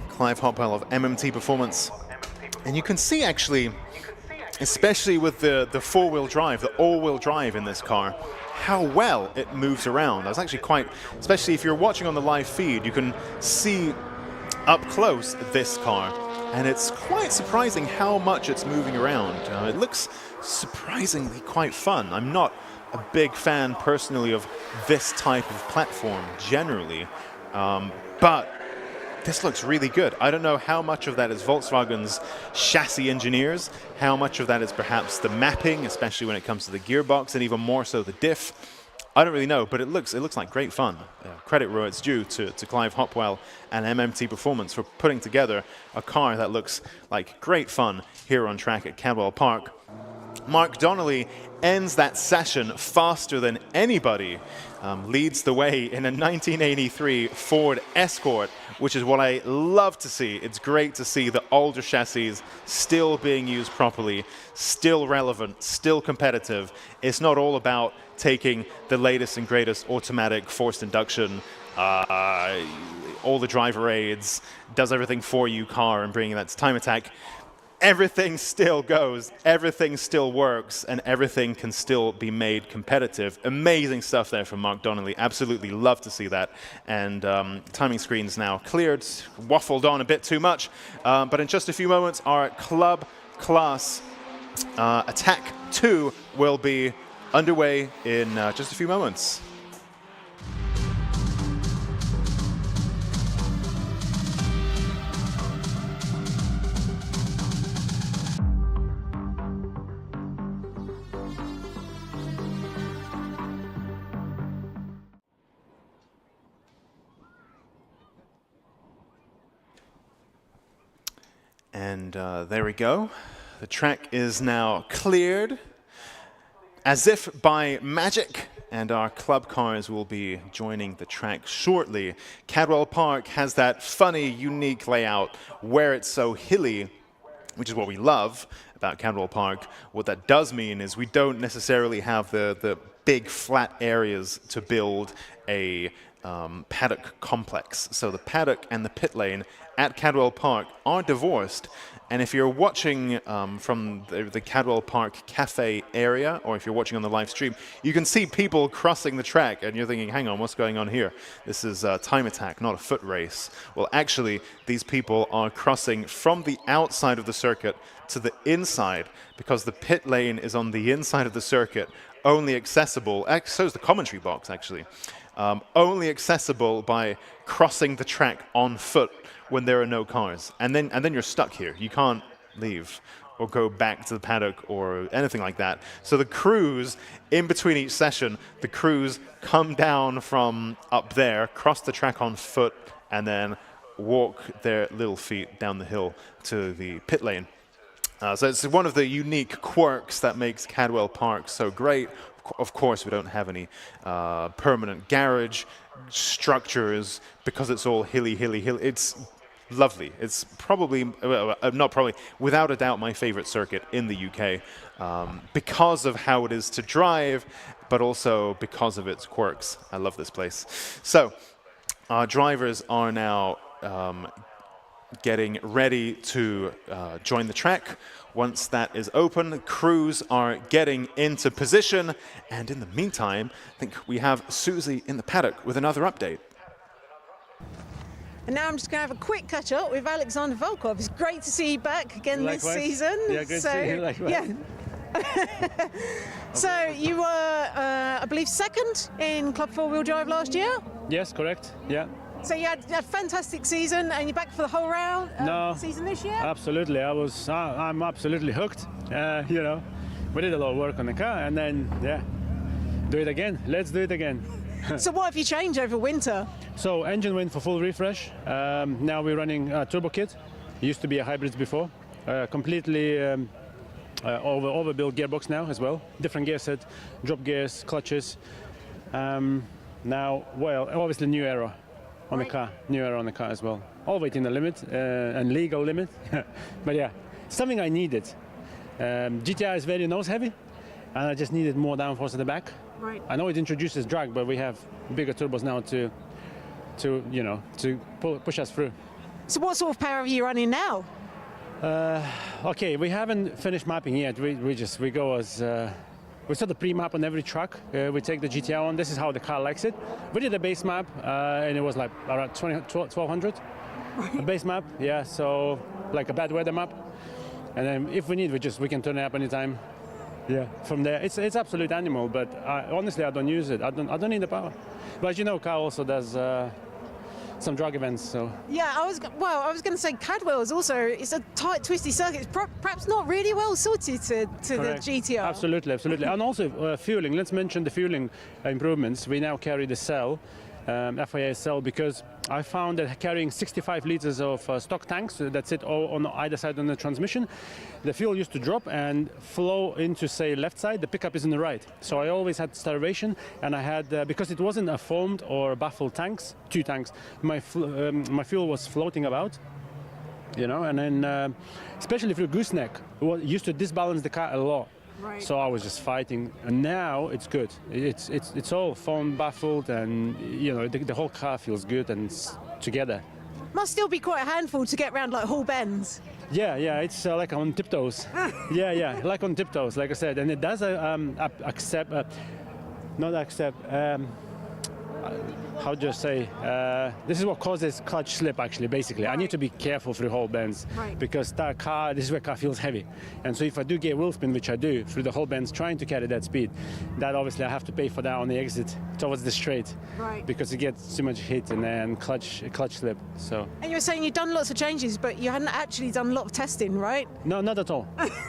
Clive Hopwell of MMT Performance. And you can see actually, especially with the four-wheel drive, the all-wheel drive in this car, how well it moves around. I was actually quite, especially if you're watching on the live feed, you can see up close this car, and it's quite surprising how much it's moving around. It looks surprisingly quite fun. I'm not a big fan personally of this type of platform generally, but this looks really good. I don't know how much of that is Volkswagen's chassis engineers, how much of that is perhaps the mapping, especially when it comes to the gearbox, and even more so the diff. I don't really know, but it looks like great fun. Credit where it's due to Clive Hopwell and MMT Performance for putting together a car that looks like great fun here on track at Cadwell Park. Mark Donnelly ends that session faster than anybody, leads the way in a 1983 Ford Escort, which is what I love to see. It's great to see the older chassis still being used properly, still relevant, still competitive. It's not all about taking the latest and greatest automatic forced induction, all the driver aids, does everything for you car and bringing that to Time Attack. Everything still goes, everything still works, and everything can still be made competitive. Amazing stuff there from Mark Donnelly. Absolutely love to see that. And timing screen's now cleared, waffled on a bit too much. But in just a few moments, our club class Attack 2 will be underway in just a few moments. And there we go. The track is now cleared, as if by magic, and our club cars will be joining the track shortly. Cadwell Park has that funny, unique layout where it's so hilly, which is what we love about Cadwell Park. What that does mean is we don't necessarily have the big flat areas to build a paddock complex. So the paddock and the pit lane at Cadwell Park are divorced. And if you're watching from the Cadwell Park Cafe area, or if you're watching on the live stream, you can see people crossing the track, and you're thinking, hang on, what's going on here? This is Time Attack, not a foot race. Well, actually, these people are crossing from the outside of the circuit to the inside, because the pit lane is on the inside of the circuit, only accessible, so is the commentary box, actually, only accessible by crossing the track on foot when there are no cars, and then you're stuck here. You can't leave or go back to the paddock or anything like that. So the crews, in between each session, the crews come down from up there, cross the track on foot, and then walk their little feet down the hill to the pit lane. So it's one of the unique quirks that makes Cadwell Park so great. Of course, we don't have any permanent garage structures because it's all hilly. It's lovely. It's probably, not probably, without a doubt, my favorite circuit in the UK because of how it is to drive, but also because of its quirks. I love this place. So our drivers are now getting ready to join the track. Once that is open, crews are getting into position. And in the meantime, I think we have Susie in the paddock with another update. And now I'm just going to have a quick catch up with Alexander Volkov. It's great to see you back again this season. Yeah, good to see you. Likewise. Yeah. So you were, I believe, second in Club 4-Wheel Drive last year? Yes, correct. Yeah. So you had a fantastic season, and you're back for the whole round season this year? Absolutely. I'm absolutely hooked. You know, we did a lot of work on the car, and then, yeah, do it again. Let's do it again. So what have you changed over winter? So engine went for full refresh. Now we're running a turbo kit. It used to be a hybrid before. Completely overbuilt gearbox now as well. Different gear set, drop gears, clutches. Now, well, obviously new aero on the car. New aero on the car as well. All within the limit and legal limit. But yeah, something I needed. GTI is very nose heavy, and I just needed more downforce at the back. Right. I know it introduces drag, but we have bigger turbos now to you know, to push us through. So what sort of power are you running now? Okay, we haven't finished mapping yet. We go as we set the pre-map on every truck. We take the GTI on. This is how the car likes it. We did a base map, and it was like around 1200. A base map, yeah. So like a bad weather map, and then if we need, we can turn it up anytime. Yeah, from there, it's absolute animal. But honestly, I don't use it. I don't need the power. But you know, car also does some drag events. So yeah, I was going to say Cadwell is also, it's a tight, twisty circuit. It's perhaps not really well suited to the GTR. Absolutely, absolutely. And also fueling. Let's mention the fueling improvements. We now carry the cell. FIA cell, because I found that carrying 65 liters of stock tanks that sit all on either side on the transmission, the fuel used to drop and flow into, say, left side. The pickup is in the right. So I always had starvation, and I had because it wasn't a foamed or baffled tanks, two tanks. My fuel was floating about, you know, and then especially through gooseneck, it used to disbalance the car a lot. Right. So I was just fighting, and now it's good. It's all foam baffled, and you know the whole car feels good and together. Must still be quite a handful to get around like Hall bends. Yeah, it's like on tiptoes. yeah, like on tiptoes, like I said, and it does how do you say? This is what causes clutch slip, actually, basically. Right. I need to be careful through whole bends, because that car, this is where car feels heavy. And so if I do get wheel spin, which I do, through the whole bends, trying to carry that speed, that obviously I have to pay for that on the exit towards the straight. Right. Because it gets too much hit and then clutch slip. So. And you were saying you've done lots of changes, but you hadn't actually done a lot of testing, right? No, not at all.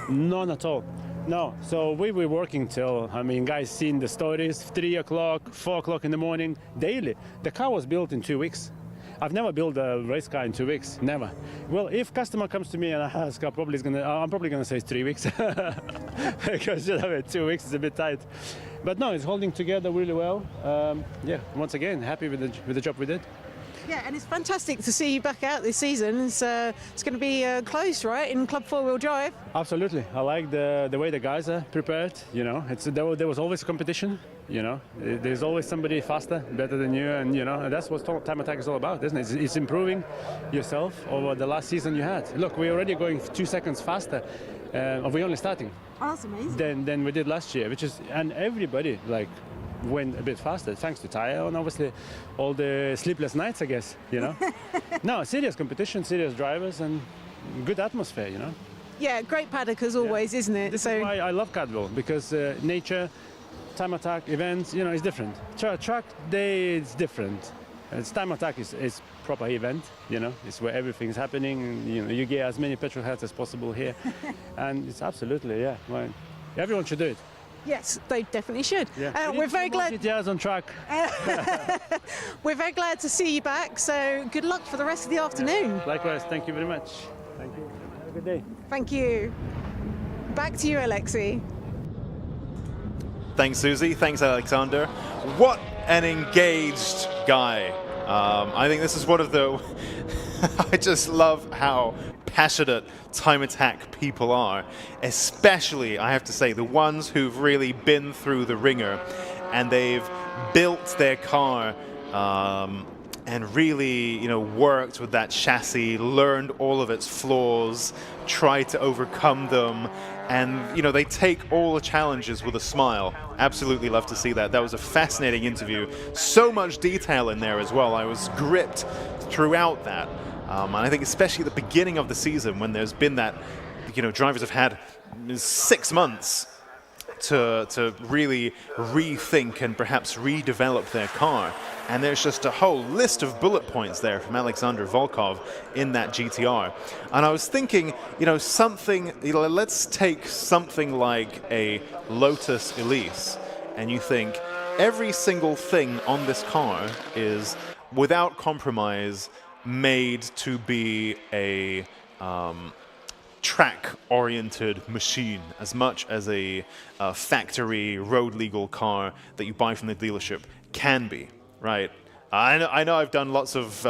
None at all. No, so we were working till, I mean, guys seen the stories, 3 o'clock, 4 o'clock in the morning, daily. The car was built in 2 weeks. I've never built a race car in 2 weeks, never. Well, if customer comes to me and I ask, I'm probably gonna say 3 weeks. Because, you know, 2 weeks is a bit tight. But no, it's holding together really well. Yeah, once again, happy with the job we did. Yeah, and it's fantastic to see you back out this season. It's going to be close, right, in Club 4-Wheel Drive? Absolutely. I like the way the guys are prepared. You know, there was always competition. You know, there's always somebody faster, better than you, and you know, and that's what time attack is all about, isn't it? It's improving yourself over the last season you had. Look, we're already going 2 seconds faster. We're only starting. Oh, that's amazing. Than we did last year, and everybody went a bit faster, thanks to tyre and obviously all the sleepless nights, I guess, you know. No, serious competition, serious drivers, and good atmosphere, you know. Yeah, great paddock as always, isn't it? This is why I love Cadwell, because nature, time attack, events, you know, is different. Track day is different. Time attack is proper event, you know. It's where everything's happening. You know, you get as many petrol heads as possible here, and it's absolutely, yeah. Well, everyone should do it. Yes, they definitely should. Yeah. We're very glad. GTRs on track. We're very glad to see you back. So good luck for the rest of the afternoon. Yeah. Likewise. Thank you very much. Thank you. Have a good day. Thank you. Back to you, Alexi. Thanks, Susie. Thanks, Alexander. What an engaged guy. I think this is one of the I just love how passionate time attack people are, especially, I have to say, the ones who've really been through the ringer and they've built their car and really, worked with that chassis, learned all of its flaws, tried to overcome them, and, they take all the challenges with a smile. Absolutely love to see that. That was a fascinating interview. So much detail in there as well. I was gripped throughout that. And I think especially at the beginning of the season when there's been that, drivers have had 6 months to really rethink and perhaps redevelop their car. And there's just a whole list of bullet points there from Alexander Volkov in that GTR. And I was thinking, something, let's take something like a Lotus Elise, and you think every single thing on this car is, without compromise, made to be a track-oriented machine as much as a factory road-legal car that you buy from the dealership can be, right? I know I've done lots of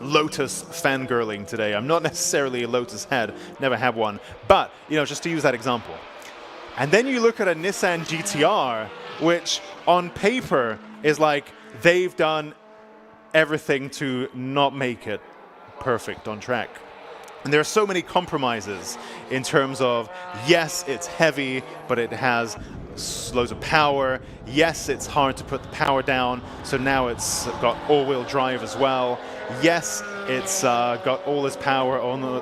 Lotus fangirling today. I'm not necessarily a Lotus head, never had one, but, just to use that example. And then you look at a Nissan GTR, which on paper is like they've done everything to not make it perfect on track. And there are so many compromises in terms of, yes, it's heavy, but it has loads of power. Yes, it's hard to put the power down, so now it's got all-wheel drive as well. Yes, it's got all this power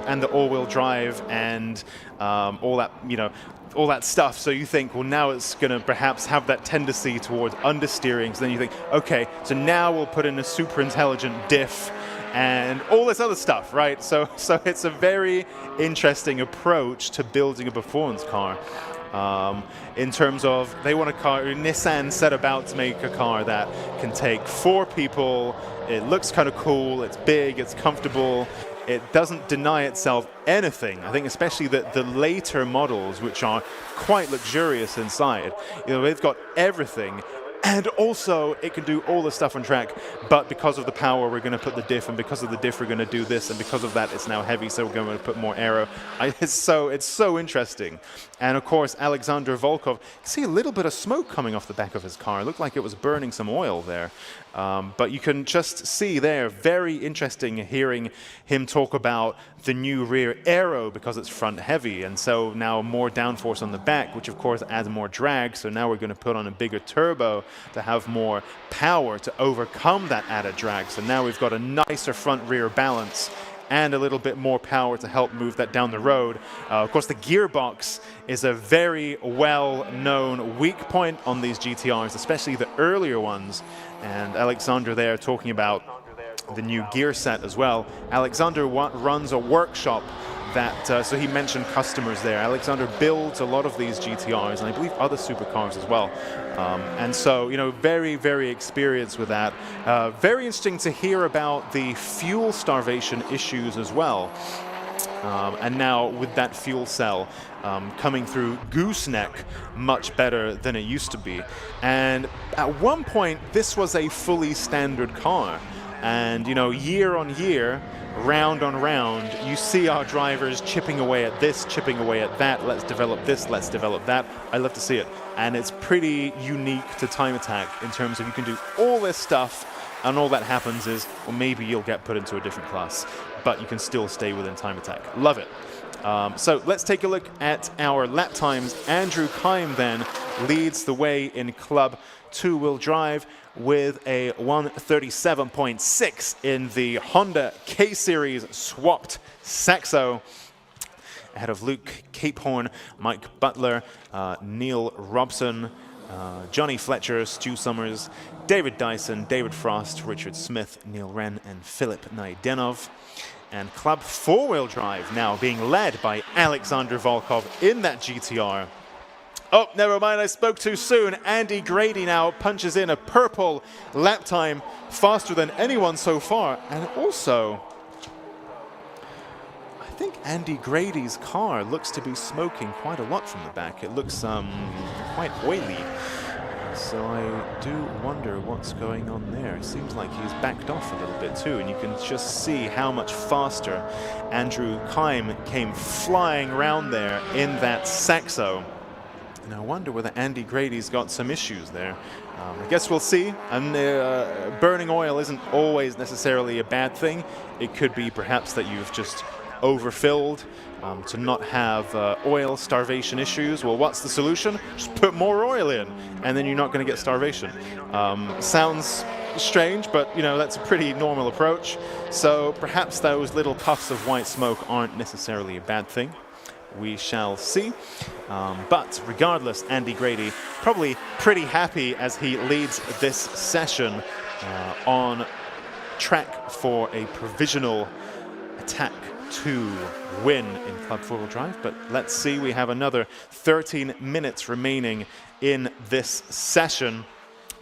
and the all-wheel drive and all that, all that stuff. So you think, well, now it's going to perhaps have that tendency towards understeering. So then you think, okay, so now we'll put in a super intelligent diff and all this other stuff, right? So it's a very interesting approach to building a performance car. In terms of, they want a car, Nissan set about to make a car that can take 4 people. It looks kind of cool, it's big, it's comfortable. It doesn't deny itself anything. I think especially the later models, which are quite luxurious inside, they've got everything. And also, it can do all the stuff on track, but because of the power, we're going to put the diff, and because of the diff, we're going to do this, and because of that, it's now heavy, so we're going to put more aero. It's so interesting. And of course, Alexander Volkov, you see a little bit of smoke coming off the back of his car. It looked like it was burning some oil there. But you can just see there, very interesting hearing him talk about the new rear aero because it's front heavy, and so now more downforce on the back, which of course adds more drag. So now we're going to put on a bigger turbo to have more power to overcome that added drag. So now we've got a nicer front rear balance and a little bit more power to help move that down the road. Of course, the gearbox is a very well-known weak point on these GTRs, especially the earlier ones. And Alexander there talking about the new gear set as well. Alexander runs a workshop that, so he mentioned customers there. Alexander builds a lot of these GTRs, and I believe other supercars as well. And so, very, very experienced with that. Very interesting to hear about the fuel starvation issues as well. And now with that fuel cell coming through gooseneck much better than it used to be. And at one point, this was a fully standard car. And, year on year, round on round, you see our drivers chipping away at this, chipping away at that. Let's develop this, let's develop that. I love to see it. And it's pretty unique to Time Attack in terms of you can do all this stuff, and all that happens is, well, maybe you'll get put into a different class, but you can still stay within Time Attack. Love it. So let's take a look at our lap times. Andrew Kime then leads the way in Club 2-wheel drive with a 137.6 in the Honda K-Series swapped Saxo, ahead of Luke Capehorn, Mike Butler, Neil Robson, Johnny Fletcher, Stu Summers, David Dyson, David Frost, Richard Smith, Neil Wren, and Philip Naidenov. And Club 4-wheel drive now being led by Alexander Volkov in that GTR. Oh, never mind, I spoke too soon. Andy Grady now punches in a purple lap time, faster than anyone so far. And also, I think Andy Grady's car looks to be smoking quite a lot from the back. It looks quite oily. So I do wonder what's going on there. It seems like he's backed off a little bit too, and you can just see how much faster Andrew Keim came flying around there in that Saxo. And I wonder whether Andy Grady's got some issues there. I guess we'll see. And burning oil isn't always necessarily a bad thing. It could be perhaps that you've just overfilled to not have oil starvation issues. Well, what's the solution? Just put more oil in, and then you're not going to get starvation. Sounds strange, but that's a pretty normal approach. So perhaps those little puffs of white smoke aren't necessarily a bad thing. We shall see. But regardless, Andy Grady probably pretty happy as he leads this session on track for a provisional attack to win in Club 4-wheel drive. But let's see, we have another 13 minutes remaining in this session.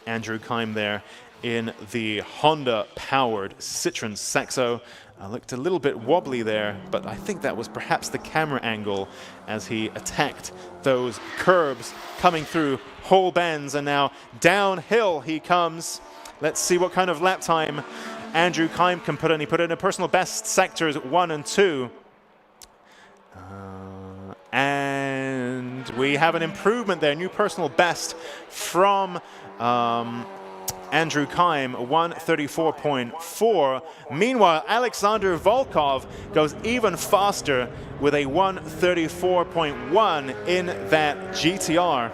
Andrew Keim there in the Honda-powered Citroen Saxo. Looked a little bit wobbly there, but I think that was perhaps the camera angle as he attacked those curbs coming through whole bends, and now downhill he comes. Let's see what kind of lap time Andrew Keim can put in. He put in a personal best sectors 1 and 2. And we have an improvement there, new personal best from Andrew Keim, 1:34.4. Meanwhile, Alexander Volkov goes even faster with a 1:34.1 in that GTR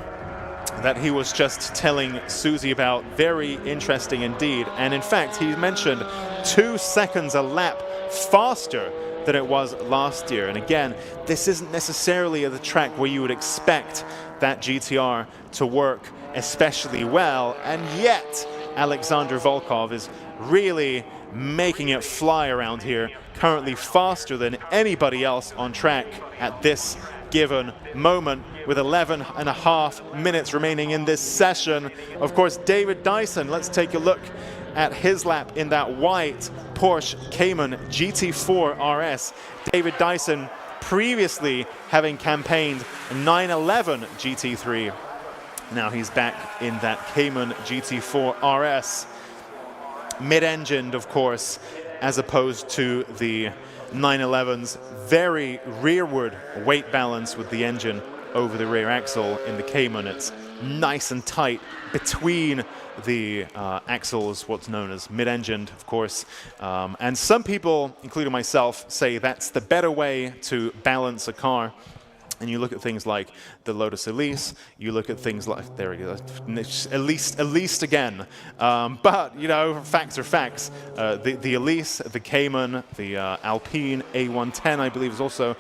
that he was just telling Susie about. Very interesting indeed. And in fact, he mentioned 2 seconds a lap faster than it was last year. And again, this isn't necessarily the track where you would expect that GTR to work especially well, and yet Alexander Volkov is really making it fly around here, currently faster than anybody else on track at this given moment, with 11.5 minutes remaining in this session. Of course, David Dyson, let's take a look at his lap in that white Porsche Cayman GT4 RS. David Dyson previously having campaigned 911 GT3. Now he's back in that Cayman GT4 RS. Mid-engined, of course, as opposed to the 911's very rearward weight balance with the engine over the rear axle. In the Cayman, it's nice and tight between the axles, what's known as mid-engined, of course. And some people, including myself, say that's the better way to balance a car. And you look at things like the Lotus Elise, you look at things like, there we go, Elise again. But, facts are facts. The Elise, the Cayman, the Alpine A110, I believe, has also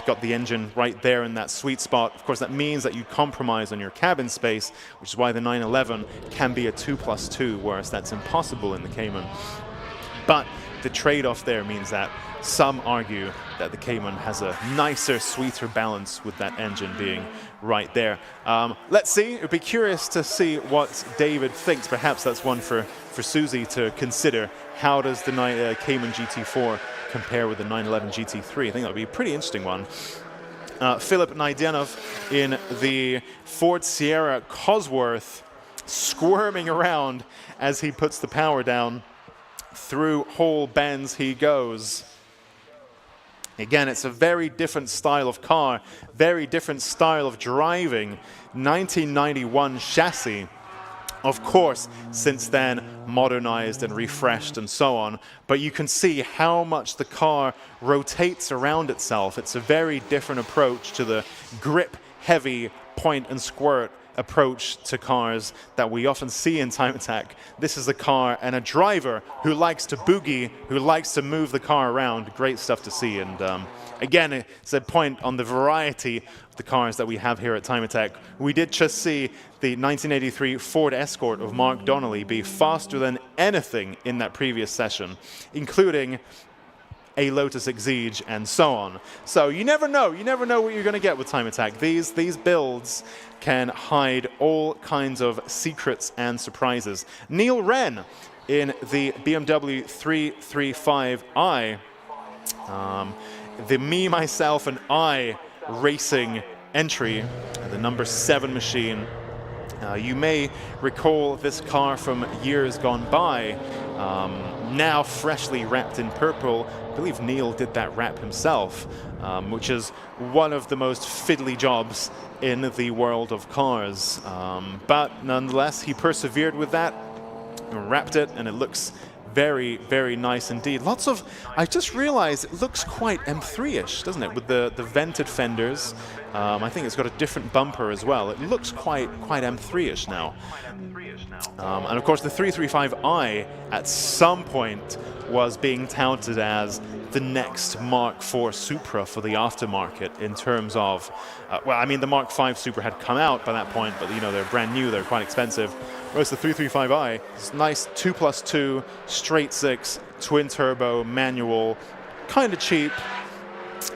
got the engine right there in that sweet spot. Of course, that means that you compromise on your cabin space, which is why the 911 can be a 2+2, whereas that's impossible in the Cayman. But the trade-off there means that some argue that the Cayman has a nicer, sweeter balance with that engine being right there. Let's see. It'd be curious to see what David thinks. Perhaps that's one for Susie to consider. How does the Cayman GT4 compare with the 911 GT3? I think that would be a pretty interesting one. Philip Найденов in the Ford Sierra Cosworth, squirming around as he puts the power down. Through whole bends he goes. Again, it's a very different style of car, very different style of driving. 1991 chassis. Of course, since then, modernized and refreshed and so on. But you can see how much the car rotates around itself. It's a very different approach to the grip-heavy point and squirt approach to cars that we often see in Time Attack. This is a car and a driver who likes to boogie, who likes to move the car around. Great stuff to see. And again, it's a point on the variety of the cars that we have here at Time Attack. We did just see the 1983 Ford Escort of Mark Donnelly be faster than anything in that previous session, including a Lotus Exige and so on. So you never know what you're going to get with Time Attack. These builds can hide all kinds of secrets and surprises. Neil Wren in the BMW 335i, the Me, Myself and I racing entry, the number 7 machine. You may recall this car from years gone by, now freshly wrapped in purple. I believe Neil did that wrap himself, which is one of the most fiddly jobs in the world of cars. But nonetheless, he persevered with that, and wrapped it, and it looks very, very nice indeed. Lots of, I just realized it looks quite M3-ish, doesn't it? With the vented fenders. I think it's got a different bumper as well. It looks quite M3-ish now. And of course the 335i at some point was being touted as the next Mark IV Supra for the aftermarket in terms of, well, I mean, the Mark V Supra had come out by that point, but you know, they're brand new, they're quite expensive. Whereas the 335i is nice 2+2, straight six, twin turbo, manual, kind of cheap.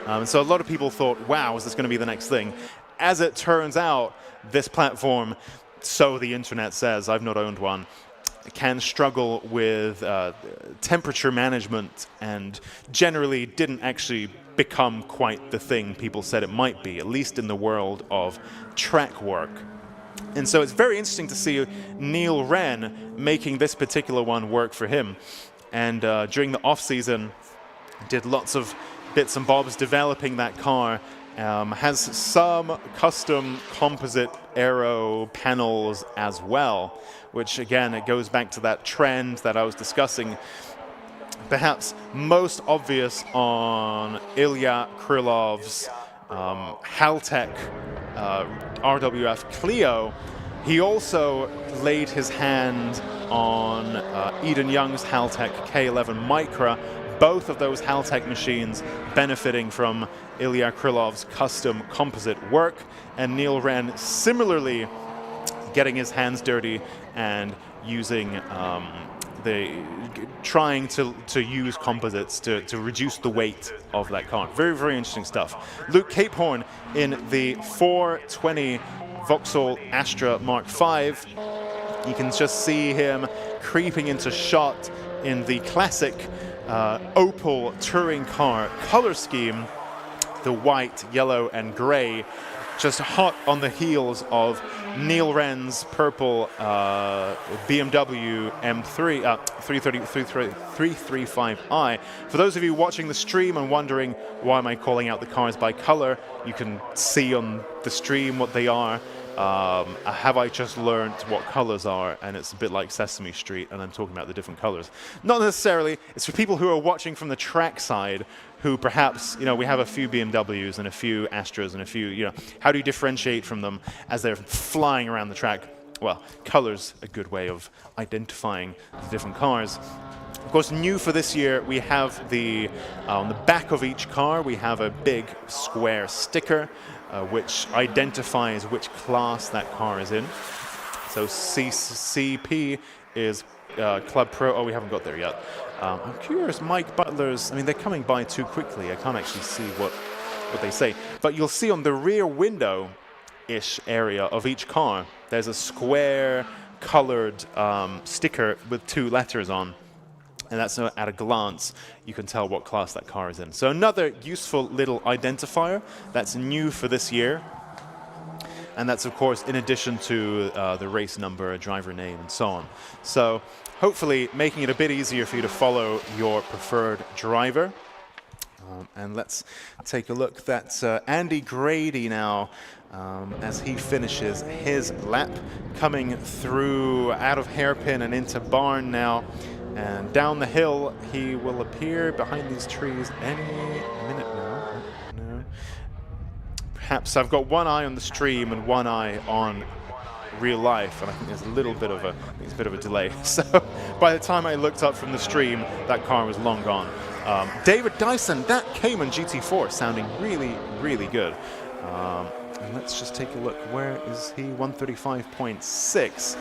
And so a lot of people thought, wow, is this going to be the next thing? As it turns out, this platform, so the internet says, I've not owned one, can struggle with temperature management and generally didn't actually become quite the thing people said it might be, at least in the world of track work. And so it's very interesting to see Neil Wren making this particular one work for him. And during the off-season, did lots of bits and bobs developing that car. Has some custom composite aero panels as well, which again, it goes back to that trend that I was discussing. Perhaps most obvious on Ilya Krylov's Haltech RWF Clio. He also laid his hand on Eden Young's Haltech K11 Micra, both of those Haltech machines benefiting from Ilya Krylov's custom composite work, and Neil Wren similarly getting his hands dirty and using trying to use composites to reduce the weight of that car. Very, very interesting stuff. Luke Capehorn in the 420 Vauxhall Astra Mark V. You can just see him creeping into shot in the classic Opel touring car color scheme, the white, yellow, and gray, just hot on the heels of Neil Wren's purple BMW M3 335i. For those of you watching the stream and wondering why am I calling out the cars by color, you can see on the stream what they are. Have I just learned what colors are? And it's a bit like Sesame Street, and I'm talking about the different colors. Not necessarily. It's for people who are watching from the track side, who perhaps, you know, we have a few BMWs and a few Astras and a few, you know, how do you differentiate from them as they're flying around the track? Well, color's a good way of identifying the different cars. Of course, new for this year, we have on the back of each car, we have a big square sticker, which identifies which class that car is in. So CP is Club Pro. Oh, we haven't got there yet. I'm curious, Mike Butler's, I mean, they're coming by too quickly. I can't actually see what they say. But you'll see on the rear window-ish area of each car, there's a square colored sticker with two letters on. And that's at a glance, you can tell what class that car is in. So another useful little identifier that's new for this year. And that's, of course, in addition to the race number, driver name, and so on. So hopefully making it a bit easier for you to follow your preferred driver. And let's take a look. That's Andy Grady now as he finishes his lap, coming through out of hairpin and into barn now. And down the hill, he will appear behind these trees any minute now. No. Perhaps I've got one eye on the stream and one eye on real life, and I think there's a little bit of a delay. So by the time I looked up from the stream, that car was long gone. David Dyson, that Cayman GT4 sounding really, really good. And let's just take a look. Where is he? 135.6.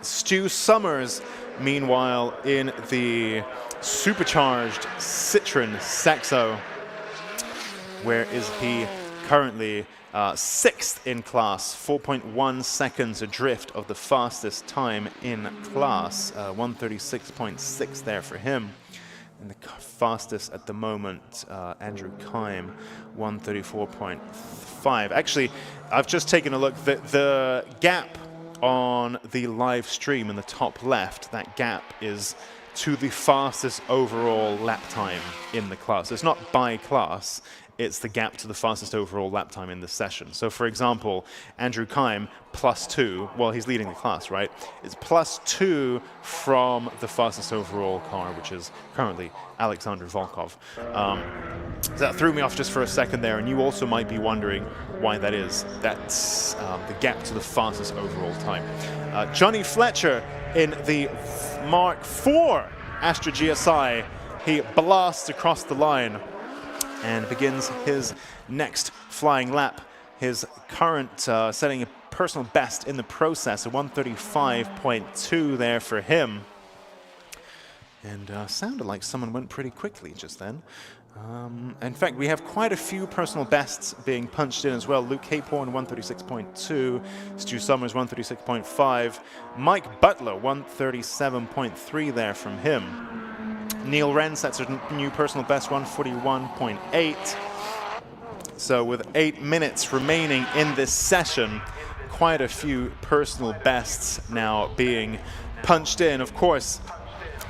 Stu Summers, meanwhile, in the supercharged Citroen Saxo. Where is he currently? 6th in class, 4.1 seconds adrift of the fastest time in class. 136.6 there for him. And the fastest at the moment, Andrew Kime, 1:34.5. Actually, I've just taken a look. The gap on the live stream in the top left, that gap is to the fastest overall lap time in the class. It's not by class, it's the gap to the fastest overall lap time in this session. So for example, Andrew Kime, +2, well, he's leading the class, right? It's +2 from the fastest overall car, which is currently Alexander Volkov. So that threw me off just for a second there, and you also might be wondering why that is. That's the gap to the fastest overall time. Johnny Fletcher in the Mark IV Astra GSI, he blasts across the line and begins his next flying lap. His current setting a personal best in the process, a 1:35.2 there for him. And sounded like someone went pretty quickly just then. In fact, we have quite a few personal bests being punched in as well. Luke Hayporn, 1:36.2. Stu Summers, 1:36.5. Mike Butler, 1:37.3 there from him. Neil Wren sets a new personal best, 1:41.8. So with 8 minutes remaining in this session, quite a few personal bests now being punched in. Of course,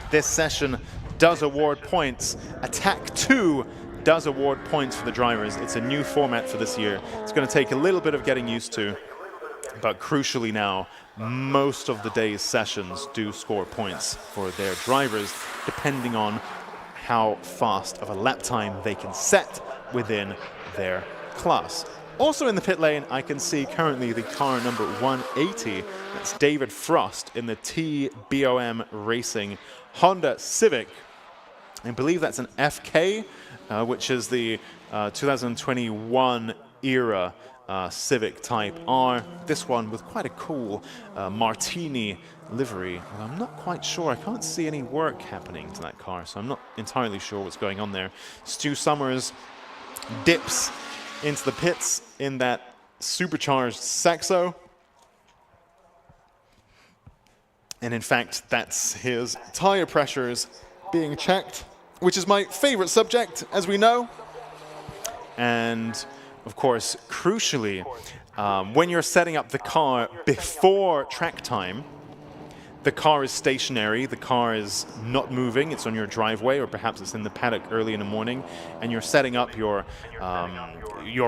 this session does award points. Attack 2 does award points for the drivers. It's a new format for this year. It's going to take a little bit of getting used to, but crucially now, most of the day's sessions do score points for their drivers, depending on how fast of a lap time they can set within their class. Also in the pit lane, I can see currently the car number 180. That's David Frost in the TBOM Racing Honda Civic. I believe that's an FK, which is the 2021 era Civic Type R. This one with quite a cool martini livery. I'm not quite sure. I can't see any work happening to that car, so I'm not entirely sure what's going on there. Stu Summers dips into the pits in that supercharged Saxo. And in fact, that's his tire pressures being checked, which is my favorite subject, as we know. And of course, crucially, when you're setting up the car before track time, the car is stationary, the car is not moving, it's on your driveway, or perhaps it's in the paddock early in the morning, and you're setting up your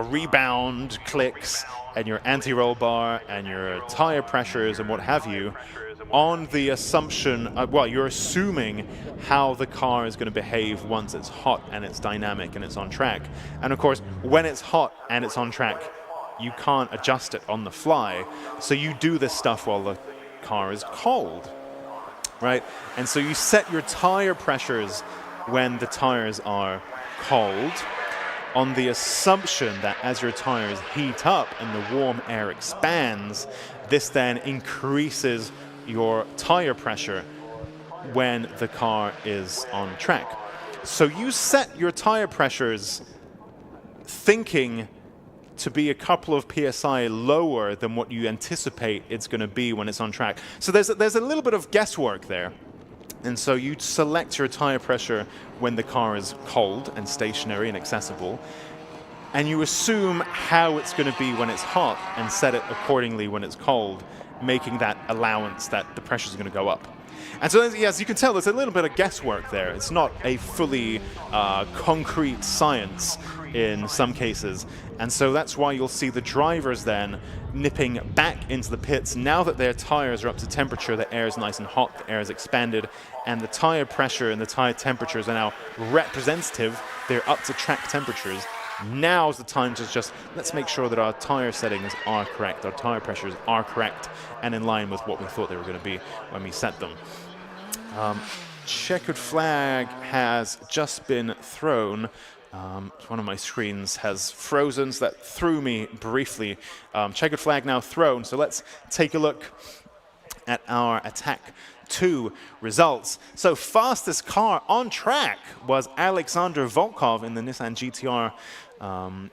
rebound clicks and your anti-roll bar and your tire pressures and what have you, on the assumption, well, you're assuming how the car is going to behave once it's hot and it's dynamic and it's on track. And of course, when it's hot and it's on track, you can't adjust it on the fly. So you do this stuff while the car is cold, right? And so you set your tire pressures when the tires are cold, on the assumption that as your tires heat up and the warm air expands, this then increases your tire pressure when the car is on track. So you set your tire pressures thinking to be a couple of PSI lower than what you anticipate it's going to be when it's on track. So there's a little bit of guesswork there. And so you select your tire pressure when the car is cold and stationary and accessible, and you assume how it's going to be when it's hot and set it accordingly when it's cold, making that allowance that the pressures are going to go up. And so, as you can tell, there's a little bit of guesswork there. It's not a fully concrete science in some cases. And so that's why you'll see the drivers then nipping back into the pits. Now that their tires are up to temperature, the air is nice and hot, the air is expanded, and the tire pressure and the tire temperatures are now representative. They're up to track temperatures. Now's the time to just, let's make sure that our tire settings are correct, our tire pressures are correct, and in line with what we thought they were going to be when we set them. Checkered flag has just been thrown. One of my screens has frozen, so that threw me briefly. Checkered flag now thrown, so let's take a look at our Attack 2 results. So fastest car on track was Alexander Volkov in the Nissan GTR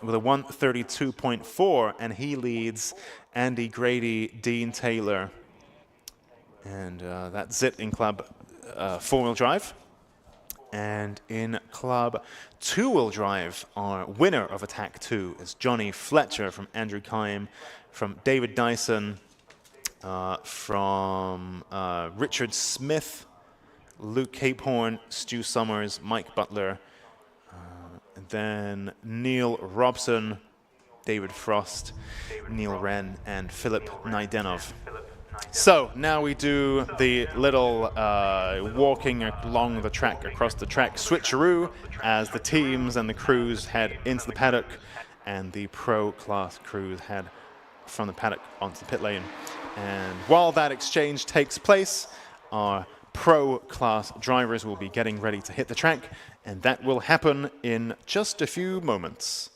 with a 1:32.4, and he leads Andy Grady, Dean Taylor, and that's it in Club 4-wheel drive. And in Club 2-wheel drive, our winner of Attack 2 is Johnny Fletcher from Andrew Kime, from David Dyson, from Richard Smith, Luke Capehorn, Stu Summers, Mike Butler, and then Neil Robson, David Frost, Neil Wren, and Philip Naidenov. So now we do the little walking along the track, across the track switcheroo, as the teams and the crews head into the paddock and the pro class crews head from the paddock onto the pit lane. And while that exchange takes place, our pro class drivers will be getting ready to hit the track, and that will happen in just a few moments.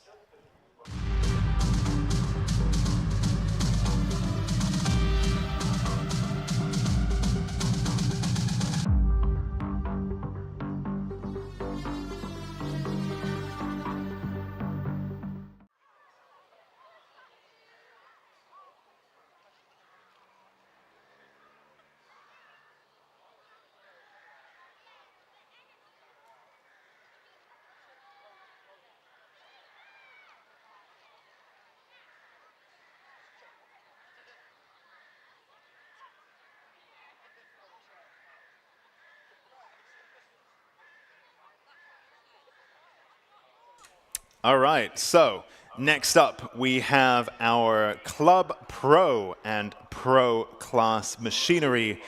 All right, so next up we have our Club Pro and Pro Class machinery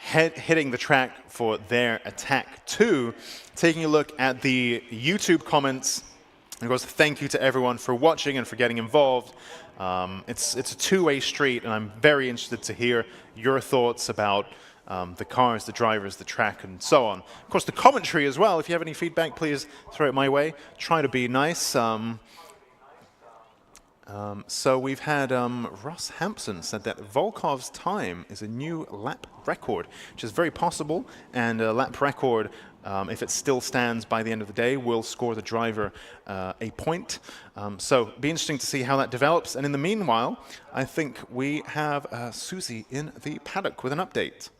hitting the track for their Attack 2. Taking a look at the YouTube comments, of course, thank you to everyone for watching and for getting involved. It's a two-way street, and I'm very interested to hear your thoughts about the cars, the drivers, the track, and so on. Of course, the commentary as well. If you have any feedback, please throw it my way. Try to be nice. So we've had Ross Hampson said that Volkov's time is a new lap record, which is very possible. And a lap record, if it still stands by the end of the day, will score the driver a point. So it'll be interesting to see how that develops. And in the meanwhile, I think we have Susie in the paddock with an update.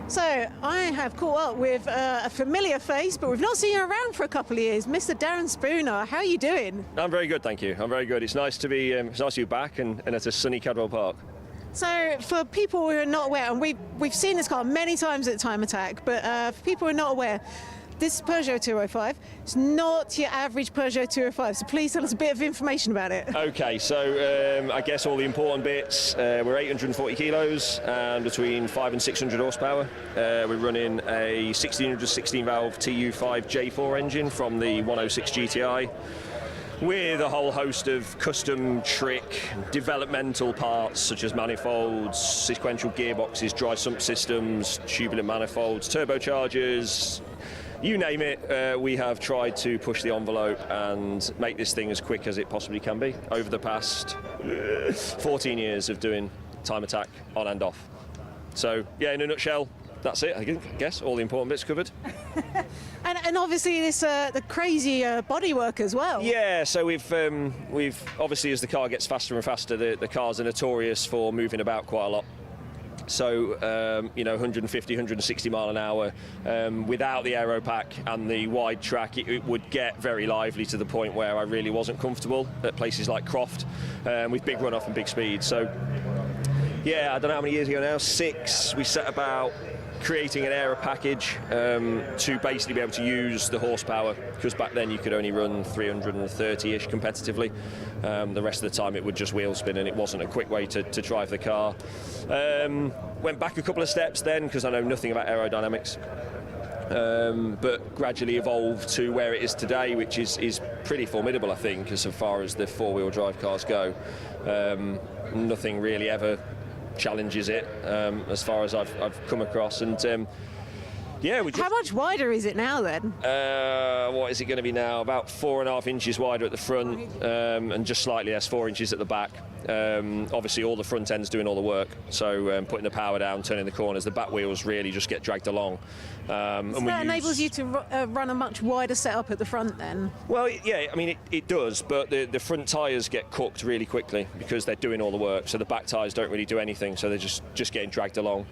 So I have caught up with a familiar face, but we've not seen you around for a couple of years, Mr. Darren Spooner. How are you doing? I'm very good, thank you. I'm very good. It's nice to be back and at a sunny Cadwell Park. So for people who are not aware, and we've seen this car many times at Time Attack, but for people who are not aware, this Peugeot 205 is not your average Peugeot 205, so please tell us a bit of information about it. Okay, so I guess all the important bits, we're 840 kilos and between 500 and 600 horsepower. We're running a 1616 valve TU5 J4 engine from the 106 GTI with a whole host of custom trick developmental parts such as manifolds, sequential gearboxes, dry sump systems, tubular manifolds, turbochargers. You name it, we have tried to push the envelope and make this thing as quick as it possibly can be over the past 14 years of doing Time Attack on and off. So, yeah, in a nutshell, that's it, I guess. All the important bits covered. And obviously this the crazy bodywork as well. Yeah, so we've obviously, as the car gets faster and faster, the cars are notorious for moving about quite a lot. So, 150, 160 mile an hour, without the aero pack and the wide track, it would get very lively to the point where I really wasn't comfortable at places like Croft with big runoff and big speed. So, yeah, I don't know how many years ago now, 6, we set about creating an aero package to basically be able to use the horsepower, because back then you could only run 330-ish competitively. The rest of the time it would just wheel spin, and it wasn't a quick way to drive the car. Went back a couple of steps then, because I know nothing about aerodynamics. But gradually evolved to where it is today, which is pretty formidable, I think, as far as the four-wheel drive cars go. Nothing really ever challenges it as far as I've come across, and yeah, How much wider is it now then? What is it going to be now? About 4.5 inches wider at the front, and just slightly less, 4 inches at the back. Obviously all the front end's doing all the work, so putting the power down, turning the corners, the back wheels really just get dragged along. So that enables you to run a much wider setup at the front then? Well, yeah, I mean it does, but the front tyres get cooked really quickly because they're doing all the work, so the back tyres don't really do anything, so they're just getting dragged along.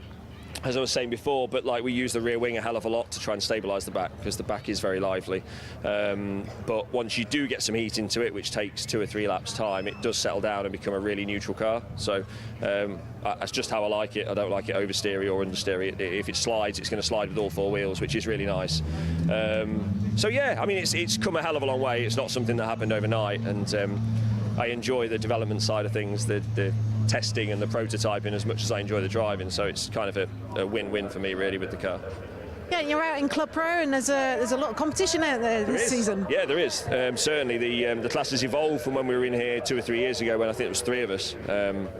as I was saying before, but like we use the rear wing a hell of a lot to try and stabilise the back, because the back is very lively. But once you do get some heat into it, which takes 2 or 3 laps time, it does settle down and become a really neutral car. So that's just how I like it. I don't like it oversteery or understeery. If it slides, it's going to slide with all 4 wheels, which is really nice. So yeah, I mean, it's come a hell of a long way. It's not something that happened overnight, and I enjoy the development side of things, the testing and the prototyping as much as I enjoy the driving. So it's kind of a win-win for me, really, with the car. Yeah, you're out in Club Pro, and there's a lot of competition out there this season. Yeah, there is. Certainly, the class has evolved from when we were in here 2 or 3 years ago, when I think it was 3 of us.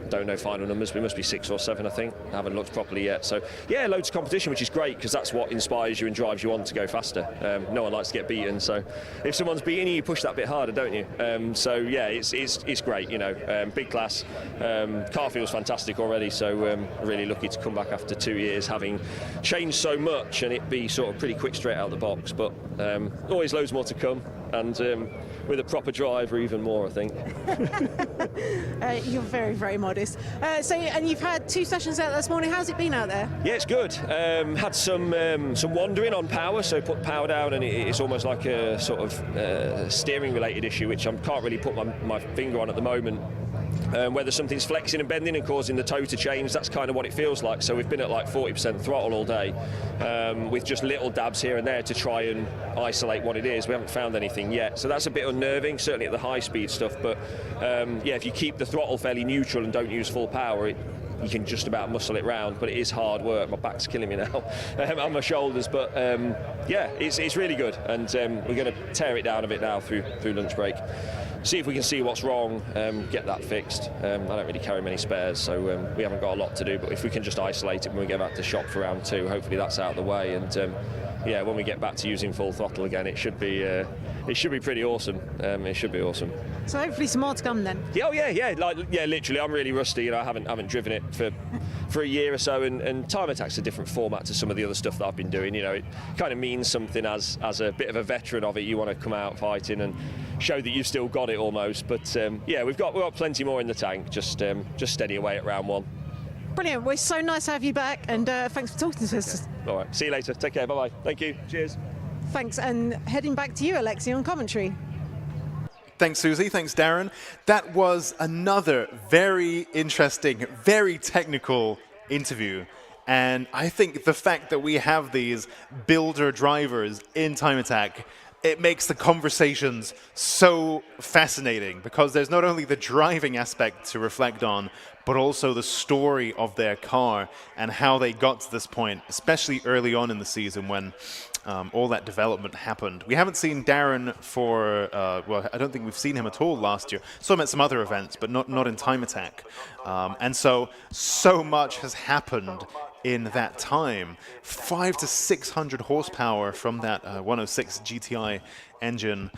Don't know final numbers, we must be 6 or 7, I think. I haven't looked properly yet. So yeah, loads of competition, which is great, because that's what inspires you and drives you on to go faster. No one likes to get beaten, so if someone's beating you, you push that bit harder, don't you? So yeah, it's great. You know, big class. Car feels fantastic already. So really lucky to come back after 2 years, having changed so much, and it be sort of pretty quick straight out of the box, but always loads more to come, and with a proper driver even more, I think. You're very, very modest. And you've had 2 sessions out this morning. How's it been out there? Yeah, it's good. Had some wandering on power, so put power down, and it's almost like a sort of steering related issue, which I can't really put my finger on at the moment. Whether something's flexing and bending and causing the toe to change, that's kind of what it feels like. So we've been at like 40% throttle all day, with just little dabs here and there to try and isolate what it is. We haven't found anything yet, so that's a bit unnerving, certainly at the high speed stuff. But yeah, if you keep the throttle fairly neutral and don't use full power, you can just about muscle it round, but it is hard work. My back's killing me now, and my shoulders. But yeah, it's really good, and we're going to tear it down a bit now through lunch break. See if we can see what's wrong, get that fixed. I don't really carry many spares, so we haven't got a lot to do, but if we can just isolate it when we get back to shop for round 2, hopefully that's out of the way, and yeah, when we get back to using full throttle again, it should be pretty awesome. It should be awesome. So hopefully some more to come then. Yeah, yeah, literally, I'm really rusty. You know, I haven't driven it for a year or so, and Time Attack's a different format to some of the other stuff that I've been doing. You know, it kind of means something as a bit of a veteran of it. You want to come out fighting and show that you've still got it almost. But yeah, we've got plenty more in the tank. Just steady away at round 1. Brilliant. Well, it's so nice to have you back, and thanks for talking to us. All right. See you later. Take care. Bye bye. Thank you. Cheers. Thanks, and heading back to you, Alexi, on commentary. Thanks, Susie. Thanks, Darren. That was another very interesting, very technical interview. And I think the fact that we have these builder drivers in Time Attack, it makes the conversations so fascinating, because there's not only the driving aspect to reflect on, but also the story of their car and how they got to this point, especially early on in the season when all that development happened. We haven't seen Darren for, well, I don't think we've seen him at all last year. Saw him at some other events, but not in Time Attack. And so much has happened in that time. 500 to 600 horsepower from that 106 GTI engine.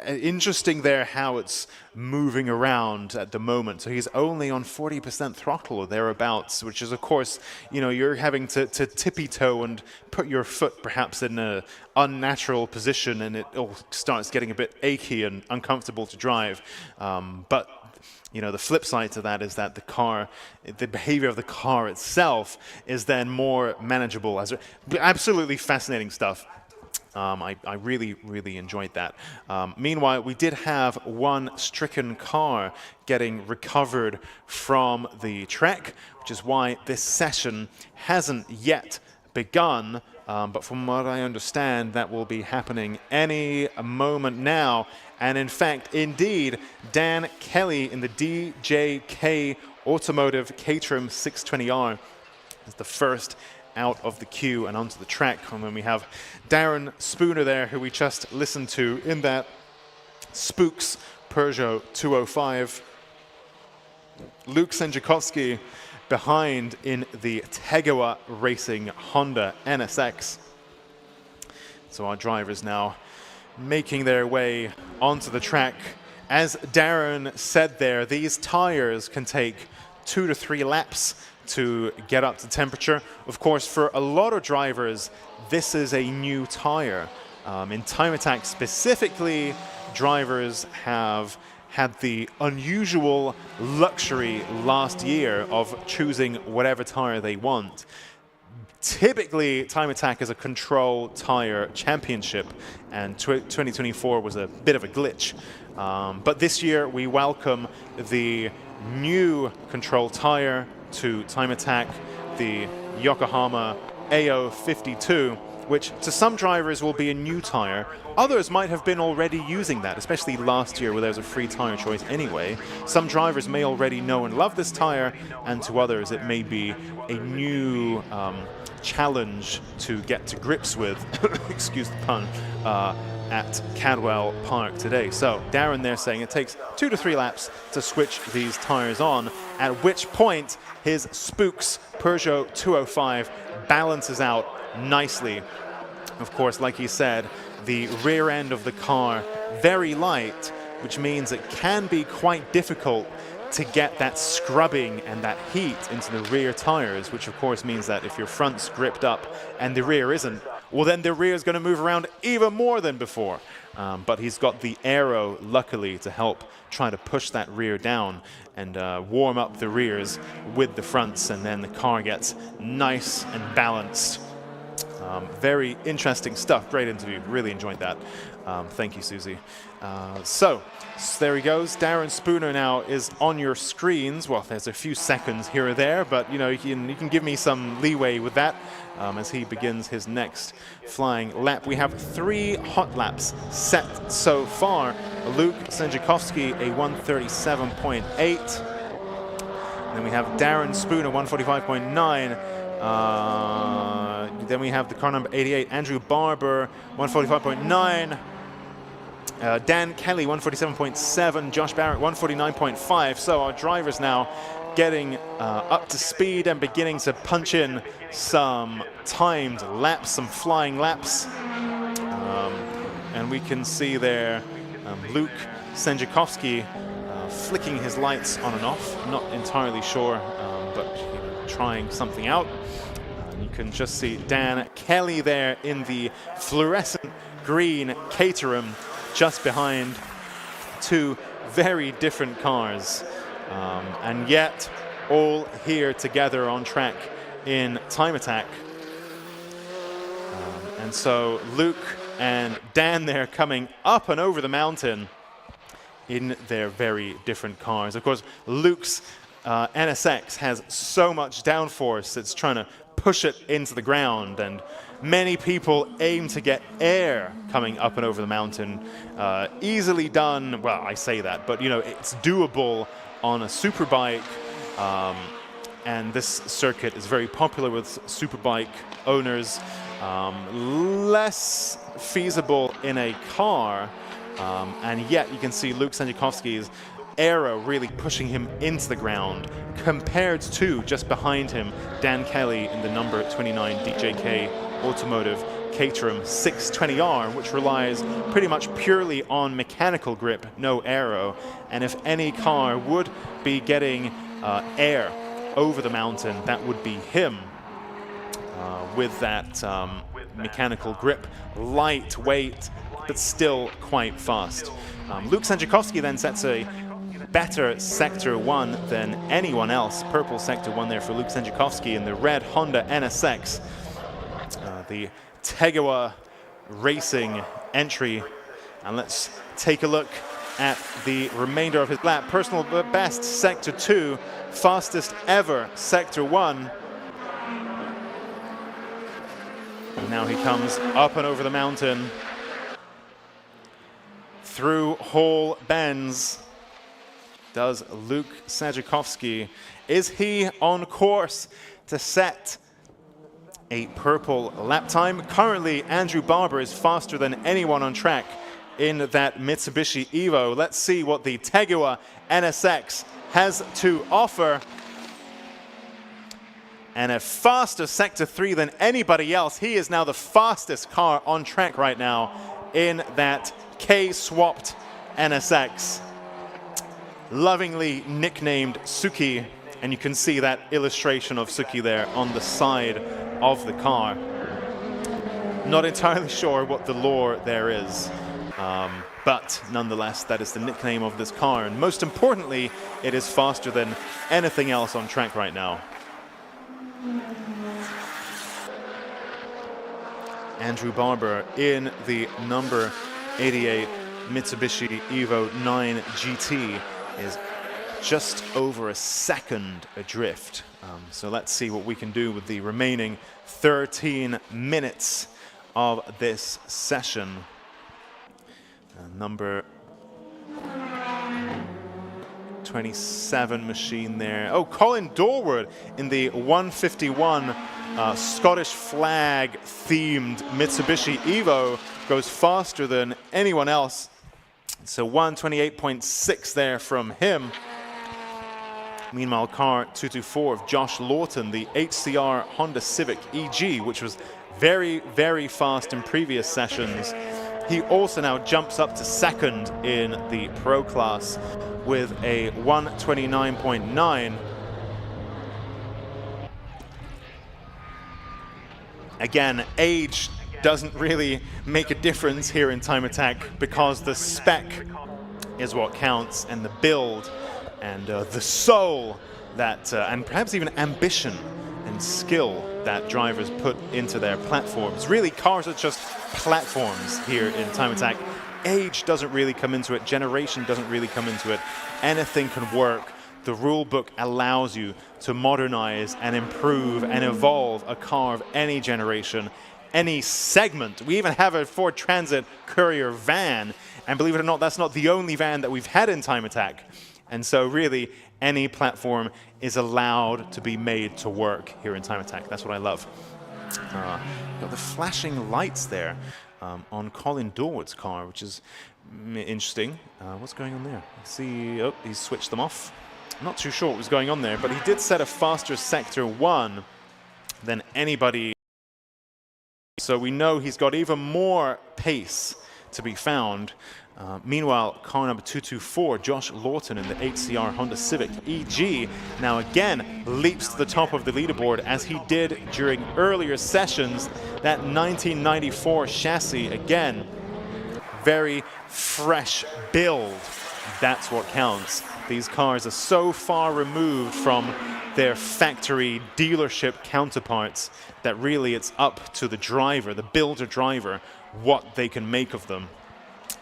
Interesting there how it's moving around at the moment. So he's only on 40% throttle or thereabouts, which is, of course, you know, you're having to tippy-toe and put your foot perhaps in an unnatural position, and it all starts getting a bit achy and uncomfortable to drive. But you know, the flip side to that is that the behavior of the car itself is then more manageable. Absolutely fascinating stuff. I really, really enjoyed that. Meanwhile, we did have one stricken car getting recovered from the track, which is why this session hasn't yet begun. But from what I understand, that will be happening any moment now. And in fact, indeed, Dan Kelly in the DJK Automotive Caterham 620R is the first out of the queue and onto the track. And then we have Darren Spooner there, who we just listened to in that Spooks Peugeot 205. Luke Senjakowski behind in the Tegawa Racing Honda NSX. So our drivers now making their way onto the track. As Darren said there, these tires can take 2 to 3 laps to get up to temperature. Of course, for a lot of drivers, this is a new tire. In Time Attack specifically, drivers have had the unusual luxury last year of choosing whatever tire they want. Typically, Time Attack is a control tire championship, and 2024 was a bit of a glitch. But this year, we welcome the new control tire to Time Attack, the Yokohama AO52, which to some drivers will be a new tire. Others might have been already using that, especially last year where there was a free tire choice anyway. Some drivers may already know and love this tire, and to others it may be a new challenge to get to grips with, excuse the pun, at Cadwell Park today. So Darren there saying it takes 2 to 3 laps to switch these tires on, at which point his Spooks Peugeot 205 balances out nicely. Of course, like he said, the rear end of the car very light, which means it can be quite difficult to get that scrubbing and that heat into the rear tires, which of course means that if your front's gripped up and the rear isn't, well then the rear is going to move around even more than before. But he's got the aero, luckily, to help try to push that rear down and warm up the rears with the fronts, and then the car gets nice and balanced. Very interesting stuff. Great interview. Really enjoyed that. Thank you, Susie. So there he goes. Darren Spooner now is on your screens. Well, there's a few seconds here or there, but you know, you can give me some leeway with that as he begins his next flying lap. We have 3 hot laps set so far. Luke Senjakovsky, a 137.8. Then we have Darren Spooner, 145.9. Then we have the car number 88, Andrew Barber, 145.9. Dan Kelly, 147.7. Josh Barrett, 149.5. So our drivers now getting up to speed and beginning to punch in some timed laps, some flying laps. And we can see there Luke Senjakovsky flicking his lights on and off. Not entirely sure, but trying something out. You can just see Dan Kelly there in the fluorescent green Caterham, just behind 2 very different cars, and yet all here together on track in Time Attack. And so Luke and Dan there coming up and over the mountain in their very different cars. Of course, Luke's NSX has so much downforce, it's trying to push it into the ground, and many people aim to get air coming up and over the mountain. Easily done, well, I say that, but you know, it's doable on a superbike, and this circuit is very popular with superbike owners. Less feasible in a car, and yet you can see Luke Senjakovsky's aero really pushing him into the ground, compared to just behind him Dan Kelly in the number 29 DJK Automotive Caterham 620R, which relies pretty much purely on mechanical grip, no aero. And if any car would be getting air over the mountain, that would be him, with that mechanical grip, lightweight but still quite fast. Luke Senjakovsky then sets a better Sector 1 than anyone else. Purple Sector 1 there for Luke Senjakovsky in the red Honda NSX. The Tegawa Racing entry. And let's take a look at the remainder of his lap. Personal best Sector 2, fastest ever Sector 1. And now he comes up and over the mountain, through Hall Bends. Does Luke Senjakovsky. Is he on course to set a purple lap time? Currently, Andrew Barber is faster than anyone on track in that Mitsubishi Evo. Let's see what the Tegawa NSX has to offer. And a faster Sector 3 than anybody else. He is now the fastest car on track right now in that K-swapped NSX. Lovingly nicknamed Suki, and you can see that illustration of Suki there on the side of the car. Not entirely sure what the lore there is. But nonetheless, that is the nickname of this car. And most importantly, it is faster than anything else on track right now. Andrew Barber in the number 88 Mitsubishi Evo 9 GT is just over a second adrift. So let's see what we can do with the remaining 13 minutes of this session. Number 27 machine there. Oh, Colin Dorward in the 151 Scottish flag themed Mitsubishi Evo goes faster than anyone else. So 128.6 there from him. Meanwhile, car 224 of Josh Lawton, the HCR Honda Civic EG, which was very, very fast in previous sessions. He also now jumps up to second in the Pro class with a 129.9. Again, age doesn't really make a difference here in Time Attack because the spec is what counts, and the build and the soul that, and perhaps even ambition and skill that drivers put into their platforms. Really, cars are just platforms here in Time Attack. Age doesn't really come into it. Generation doesn't really come into it. Anything can work. The rule book allows you to modernize and improve and evolve a car of any generation, any segment. We even have a Ford Transit Courier van, and believe it or not, that's not the only van that we've had in Time Attack. And so really, any platform is allowed to be made to work here in Time Attack. That's what I love. Got the flashing lights there on Colin Dorward's car, which is interesting. What's going on there? See, oh, he's switched them off. I'm not too sure what was going on there, but he did set a faster Sector 1 than anybody. So we know he's got even more pace to be found. Meanwhile, car number 224, Josh Lawton in the HCR Honda Civic EG, now again leaps to the top of the leaderboard as he did during earlier sessions. That 1994 chassis, again, very fresh build. That's what counts. These cars are so far removed from their factory dealership counterparts that really it's up to the driver, the builder driver, what they can make of them.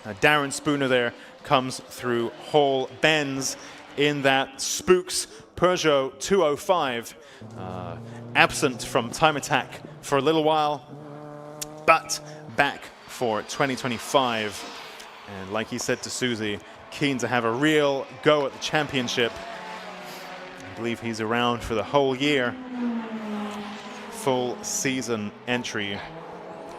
Darren Spooner there comes through Hall Benz in that Spooks Peugeot 205. Absent from Time Attack for a little while, but back for 2025. And like he said to Susie, keen to have a real go at the championship. I believe he's around for the whole year. Full season entry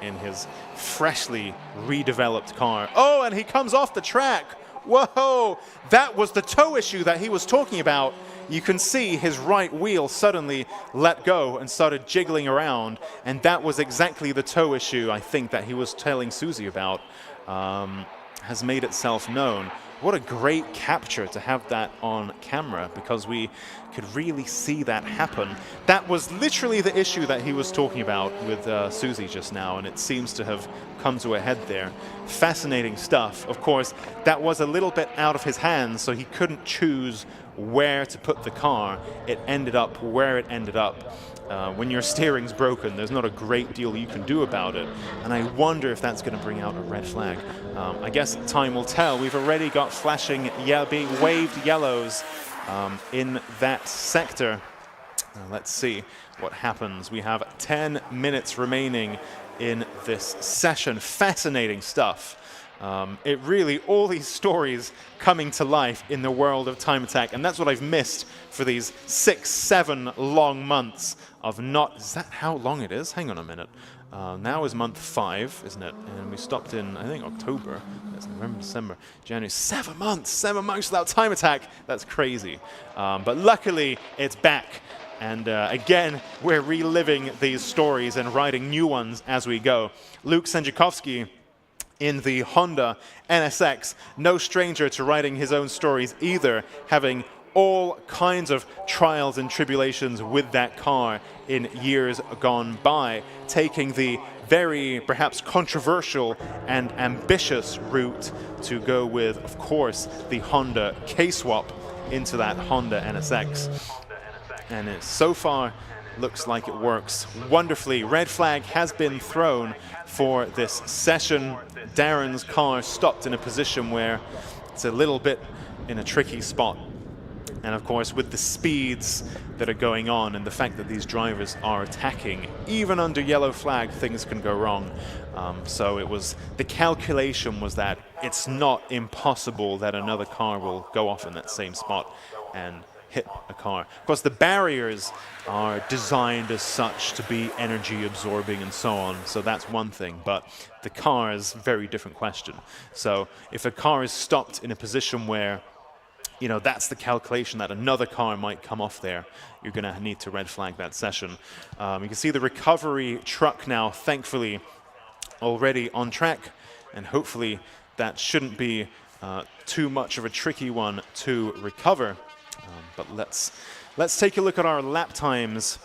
in his freshly redeveloped car. Oh, and he comes off the track. Whoa, that was the toe issue that he was talking about. You can see his right wheel suddenly let go and started jiggling around, and that was exactly the toe issue, I think, that he was telling Susie about, has made itself known. What a great capture to have that on camera, because we could really see that happen. That was literally the issue that he was talking about with Susie just now, and it seems to have come to a head there. Fascinating stuff. Of course, that was a little bit out of his hands, so he couldn't choose where to put the car. It ended up where it ended up. When your steering's broken, there's not a great deal you can do about it. And I wonder if that's going to bring out a red flag. I guess time will tell. We've already got flashing, being waved yellows in that sector. Let's see what happens. We have 10 minutes remaining in this session. Fascinating stuff. It really, all these stories coming to life in the world of Time Attack, and that's what I've missed for these 6-7 long months of not, is that how long it is? Hang on a minute. Now is month 5, isn't it? And we stopped in, I think, October. That's November, December, January. 7 months without Time Attack. That's crazy. But luckily, it's back. And again, we're reliving these stories and writing new ones as we go. Luke Senjakovsky in the Honda NSX, no stranger to writing his own stories either, having all kinds of trials and tribulations with that car in years gone by, taking the very perhaps controversial and ambitious route to go with, of course, the Honda K-swap into that Honda NSX. And it so far looks like it works wonderfully. Red flag has been thrown for this session. Darren's car stopped in a position where it's a little bit in a tricky spot. And of course, with the speeds that are going on and the fact that these drivers are attacking, even under yellow flag, things can go wrong. So it was, the calculation was that it's not impossible that another car will go off in that same spot and hit a car. Of course, the barriers are designed as such to be energy absorbing and so on, so that's one thing, but the car is a very different question. So if a car is stopped in a position where, you know, that's the calculation that another car might come off there, you're going to need to red flag that session. You can see the recovery truck now, thankfully, already on track, and hopefully that shouldn't be too much of a tricky one to recover. But let's take a look at our lap times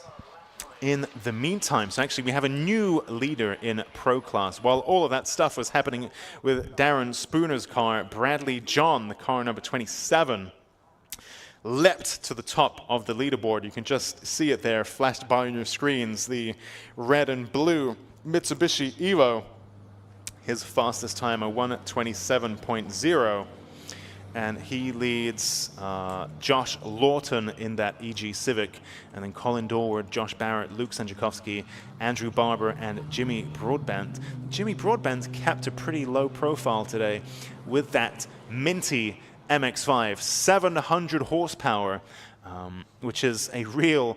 in the meantime. So actually we have a new leader in Pro Class. While all of that stuff was happening with Darren Spooner's car, Bradley John, the car number 27, leapt to the top of the leaderboard. You can just see it there flashed by on your screens, the red and blue Mitsubishi Evo. His fastest time, a 1:27.0. And he leads Josh Lawton in that EG Civic, and then Colin Dorward, Josh Barrett, Luke Sanjakovsky, Andrew Barber, and Jimmy Broadbent. Jimmy Broadbent kept a pretty low profile today with that minty MX-5, 700 horsepower, which is a real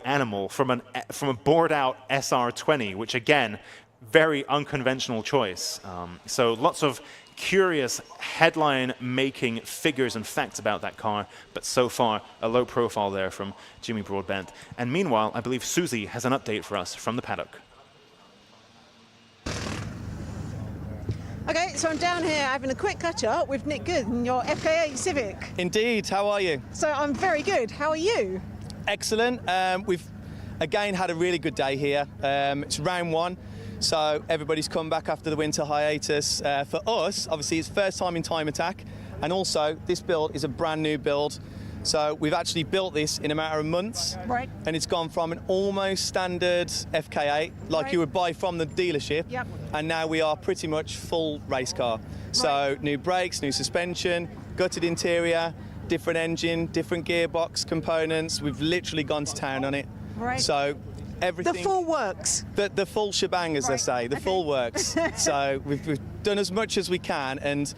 animal from a bored-out SR20, which again, very unconventional choice. So lots of curious headline-making figures and facts about that car, but so far a low profile there from Jimmy Broadbent. And meanwhile, I believe Susie has an update for us from the paddock. Okay, so I'm down here having a quick catch-up with Nick Good in your FK8 Civic. Indeed, how are you? So I'm very good. How are you? Excellent. We've again had a really good day here. It's round one. So everybody's come back after the winter hiatus. For us, obviously, it's first time in Time Attack, and also this build is a brand new build. So we've actually built this in a matter of months, right? And it's gone from an almost standard FK8, like right. you would buy from the dealership, yep. And now we are pretty much full race car. So right. New brakes, new suspension, gutted interior, different engine, different gearbox components. We've literally gone to town on it. Right. So everything. The full works. The full shebang, as they say. The full works. So we've done as much as we can, and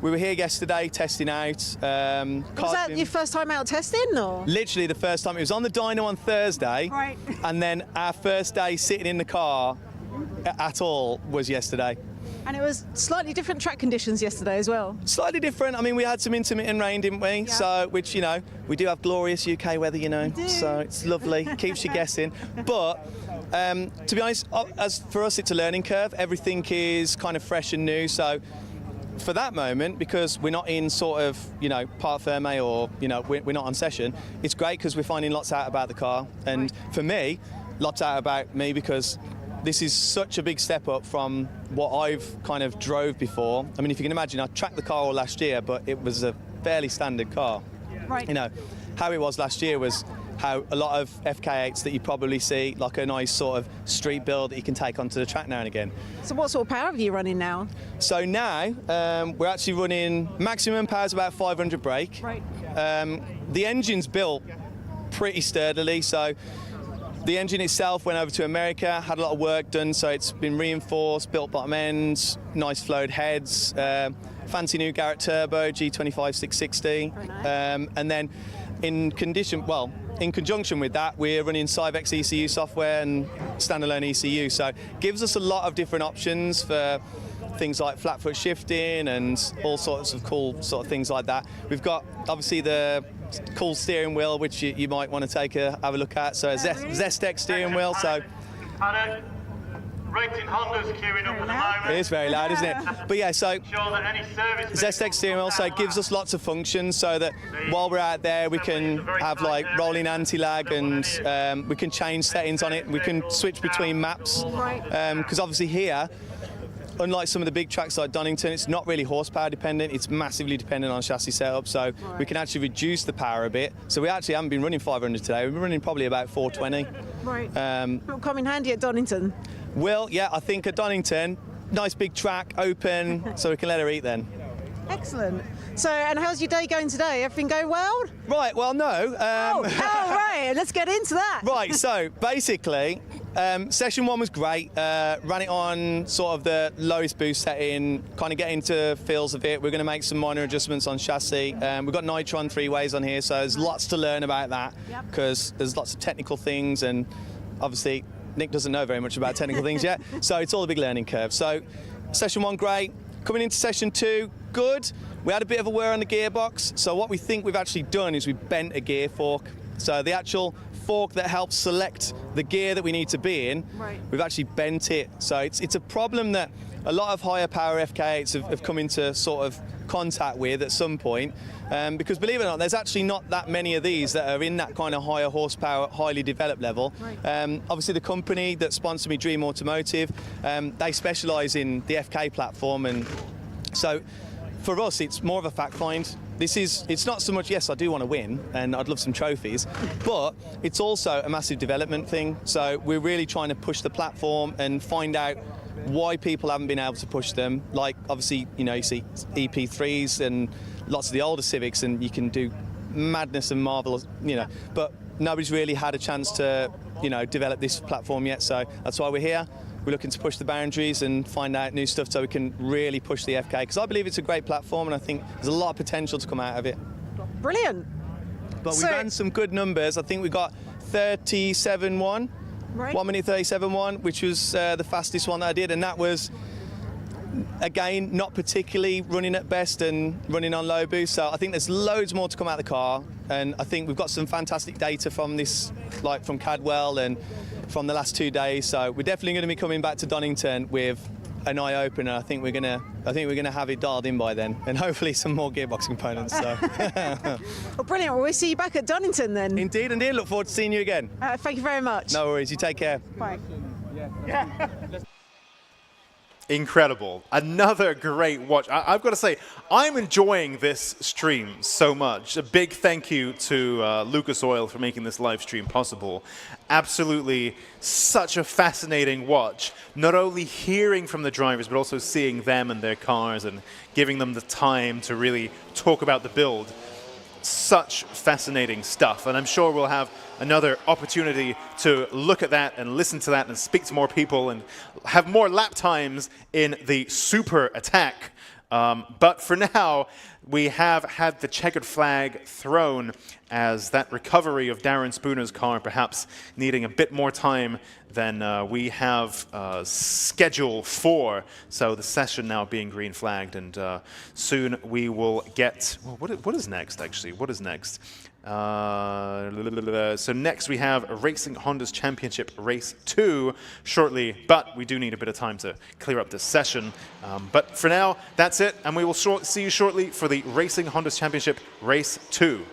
we were here yesterday testing out. Was that your first time out testing, or? Literally the first time. It was on the dyno on Thursday, right. And then our first day sitting in the car at all was yesterday. And it was slightly different track conditions yesterday as well. Slightly different. I mean, we had some intermittent rain, didn't we? Yeah. So, which, you know, we do have glorious UK weather, you know. So it's lovely, keeps you guessing. But to be honest, as for us, it's a learning curve. Everything is kind of fresh and new. So for that moment, because we're not in sort of, you know, part ferme, or, you know, we're not on session, it's great because we're finding lots out about the car. And for me, lots out about me, because this is such a big step up from what I've kind of drove before. I mean, if you can imagine, I tracked the car all last year, but it was a fairly standard car. Right. You know, how it was last year was how a lot of FK8s that you probably see, like a nice sort of street build that you can take onto the track now and again. So what sort of power are you running now? So now, we're actually running maximum power's about 500 brake. Right. The engine's built pretty sturdily, so the engine itself went over to America, had a lot of work done, so it's been reinforced, built bottom ends, nice flowed heads, fancy new Garrett turbo, G25 660. Nice. And then in conjunction with that, we're running Cyvex ECU software and standalone ECU, so it gives us a lot of different options for things like flat foot shifting and all sorts of cool sort of things like that. We've got obviously the cool steering wheel, which you might want to have a look at. So a Zestec steering wheel. So Racing Honda's queuing up at the moment. It is very loud, isn't it? But yeah, so ZX steering also gives us lots of functions so that while we're out there we can have like rolling anti-lag and we can change settings on it. We can switch between maps because obviously here, unlike some of the big tracks like Donington, it's not really horsepower dependent, it's massively dependent on chassis setup, so we can actually reduce the power a bit. So we actually haven't been running 500 today, we've been running probably about 420. Right. It'll come in handy at Donington. Well, yeah, I think at Donington, nice big track, open, so we can let her eat then. Excellent. So, and how's your day going today? Everything going well? Right, well, no. Right, let's get into that. Right, so basically, session 1 was great. Ran it on sort of the lowest boost setting, kind of get into feels of it. We're going to make some minor adjustments on chassis. We've got Nitron 3-ways on here, so there's lots to learn about that because there's lots of technical things, and obviously Nick doesn't know very much about technical things yet, so it's all a big learning curve. So session 1, great. Coming into session 2, good. We had a bit of a wear on the gearbox, so what we think we've actually done is we've bent a gear fork. So the actual fork that helps select the gear that we need to be in, we've actually bent it. So it's a problem that a lot of higher power FK8s have come into sort of contact with at some point, because believe it or not, there's actually not that many of these that are in that kind of higher horsepower, highly developed level. Obviously the company that sponsored me, Dream Automotive, they specialise in the FK platform, and so for us it's more of a fact find. It's not so much, yes, I do want to win and I'd love some trophies, but it's also a massive development thing. So we're really trying to push the platform and find out why people haven't been able to push them. Like obviously, you know, you see EP3s and lots of the older Civics and you can do madness and marvelous, you know, but nobody's really had a chance to, you know, develop this platform yet. So that's why we're here. We're looking to push the boundaries and find out new stuff so we can really push the FK, because I believe it's a great platform and I think there's a lot of potential to come out of it. Brilliant. But we ran some good numbers. I think we got 37.1, 1 minute 37.1, which was the fastest one that I did, and that was, again, not particularly running at best and running on low boost. So I think there's loads more to come out of the car, and I think we've got some fantastic data from this, like from Cadwell and from the last 2 days. So we're definitely going to be coming back to Donington with an eye opener. I think we're gonna have it dialed in by then, and hopefully some more gearbox components. So. Well, brilliant. Well, we'll see you back at Donington then. Indeed, indeed. Look forward to seeing you again. Thank you very much. No worries. You take care. Bye. Incredible. Another great watch. I've got to say, I'm enjoying this stream so much. A big thank you to Lucas Oil for making this live stream possible. Absolutely such a fascinating watch. Not only hearing from the drivers, but also seeing them and their cars and giving them the time to really talk about the build. Such fascinating stuff. And I'm sure we'll have another opportunity to look at that and listen to that and speak to more people and have more lap times in the super attack. But for now, we have had the checkered flag thrown as that recovery of Darren Spooner's car perhaps needing a bit more time than we have scheduled for. So the session now being green flagged, and soon we will get, well, what is next actually? What is next? So next we have Racing Honda's Championship Race 2 shortly, but we do need a bit of time to clear up this session. But for now, that's it, and we will see you shortly for the Racing Honda's Championship Race 2.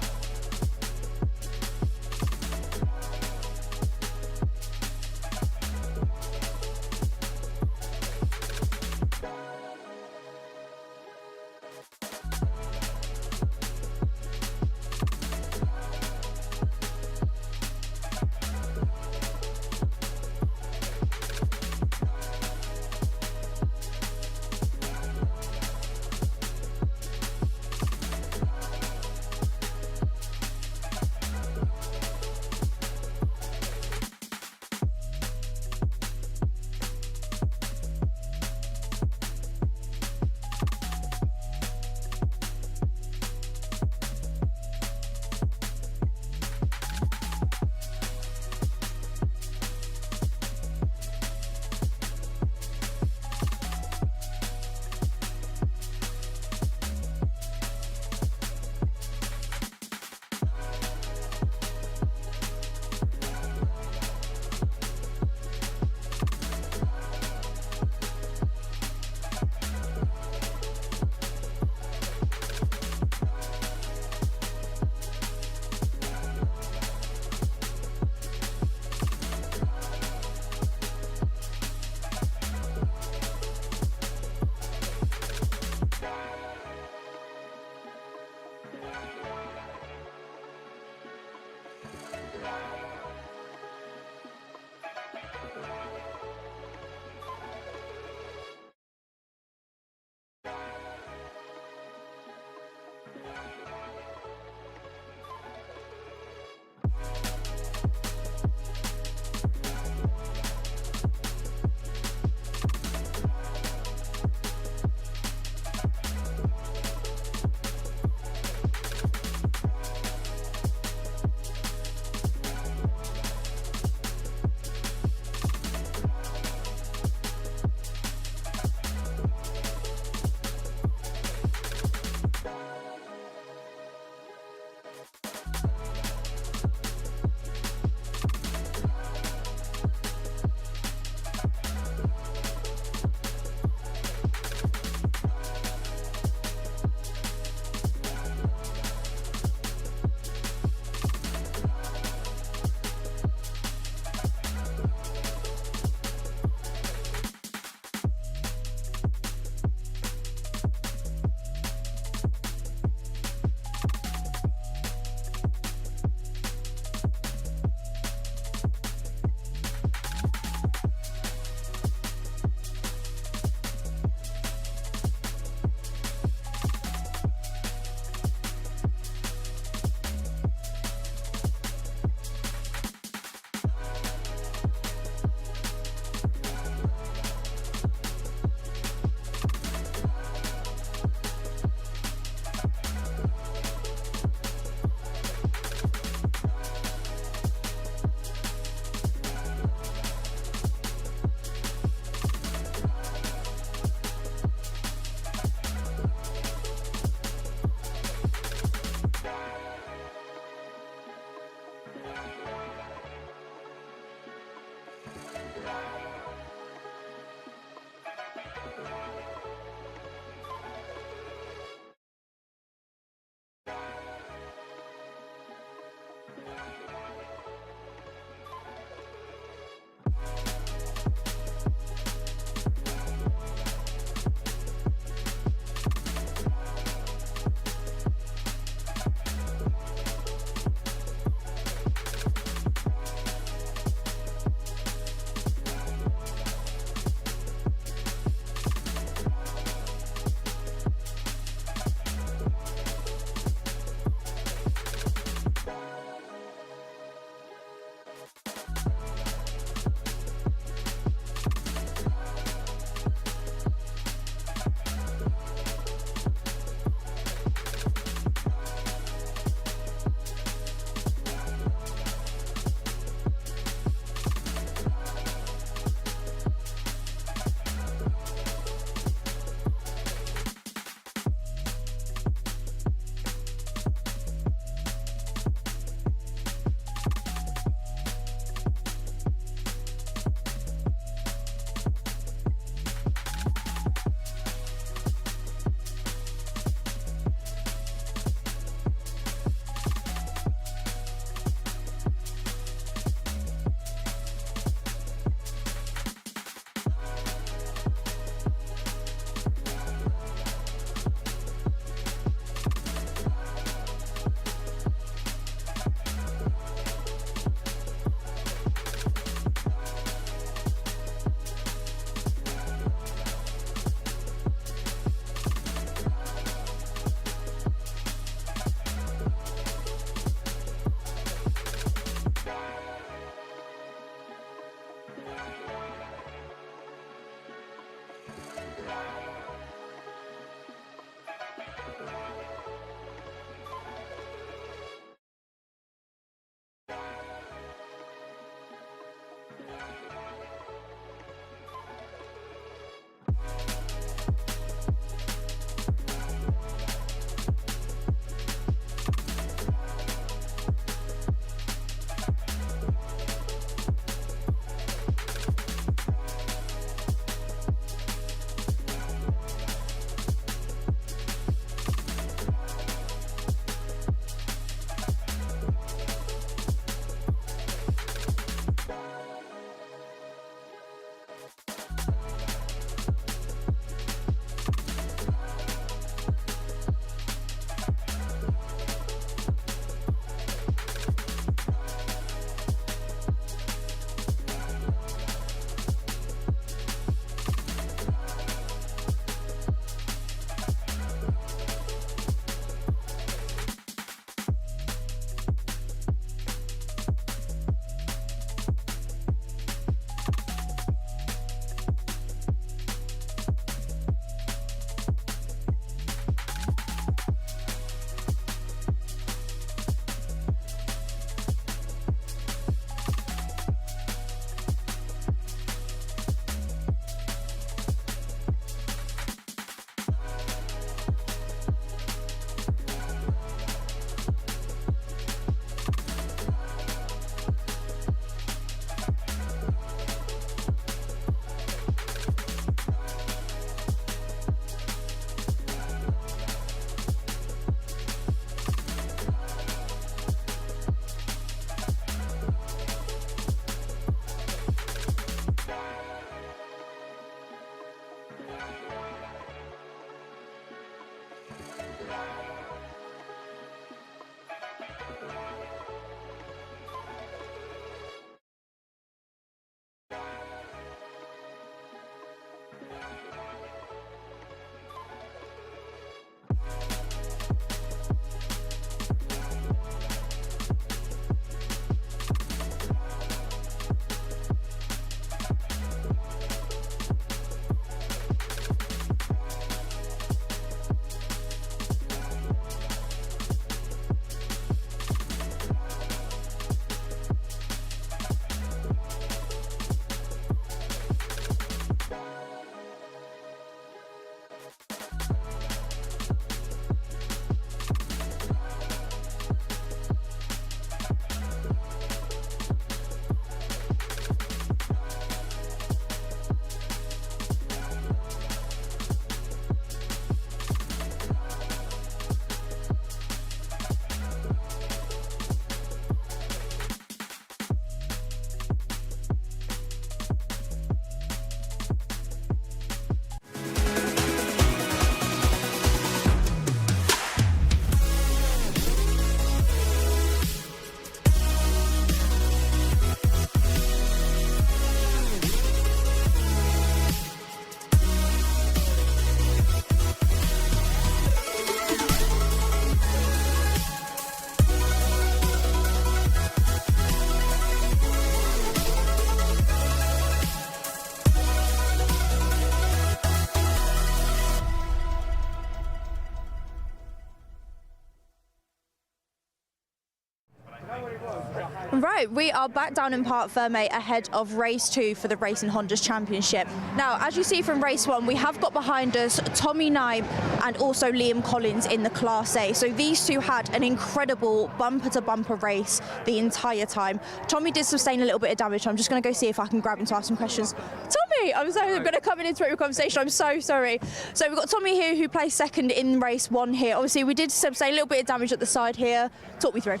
Right, we are back down in Parc Fermé ahead of race 2 for the Racing Hondas Championship. Now, as you see from race 1, we have got behind us Tommy Knight and also Liam Collins in the Class A. So these two had an incredible bumper-to-bumper race the entire time. Tommy did sustain a little bit of damage, so I'm just going to go see if I can grab him to ask some questions. Tommy, I'm going to come in and interrupt your conversation. I'm so sorry. So we've got Tommy here who placed second in race 1 here. Obviously, we did sustain a little bit of damage at the side here. Talk me through.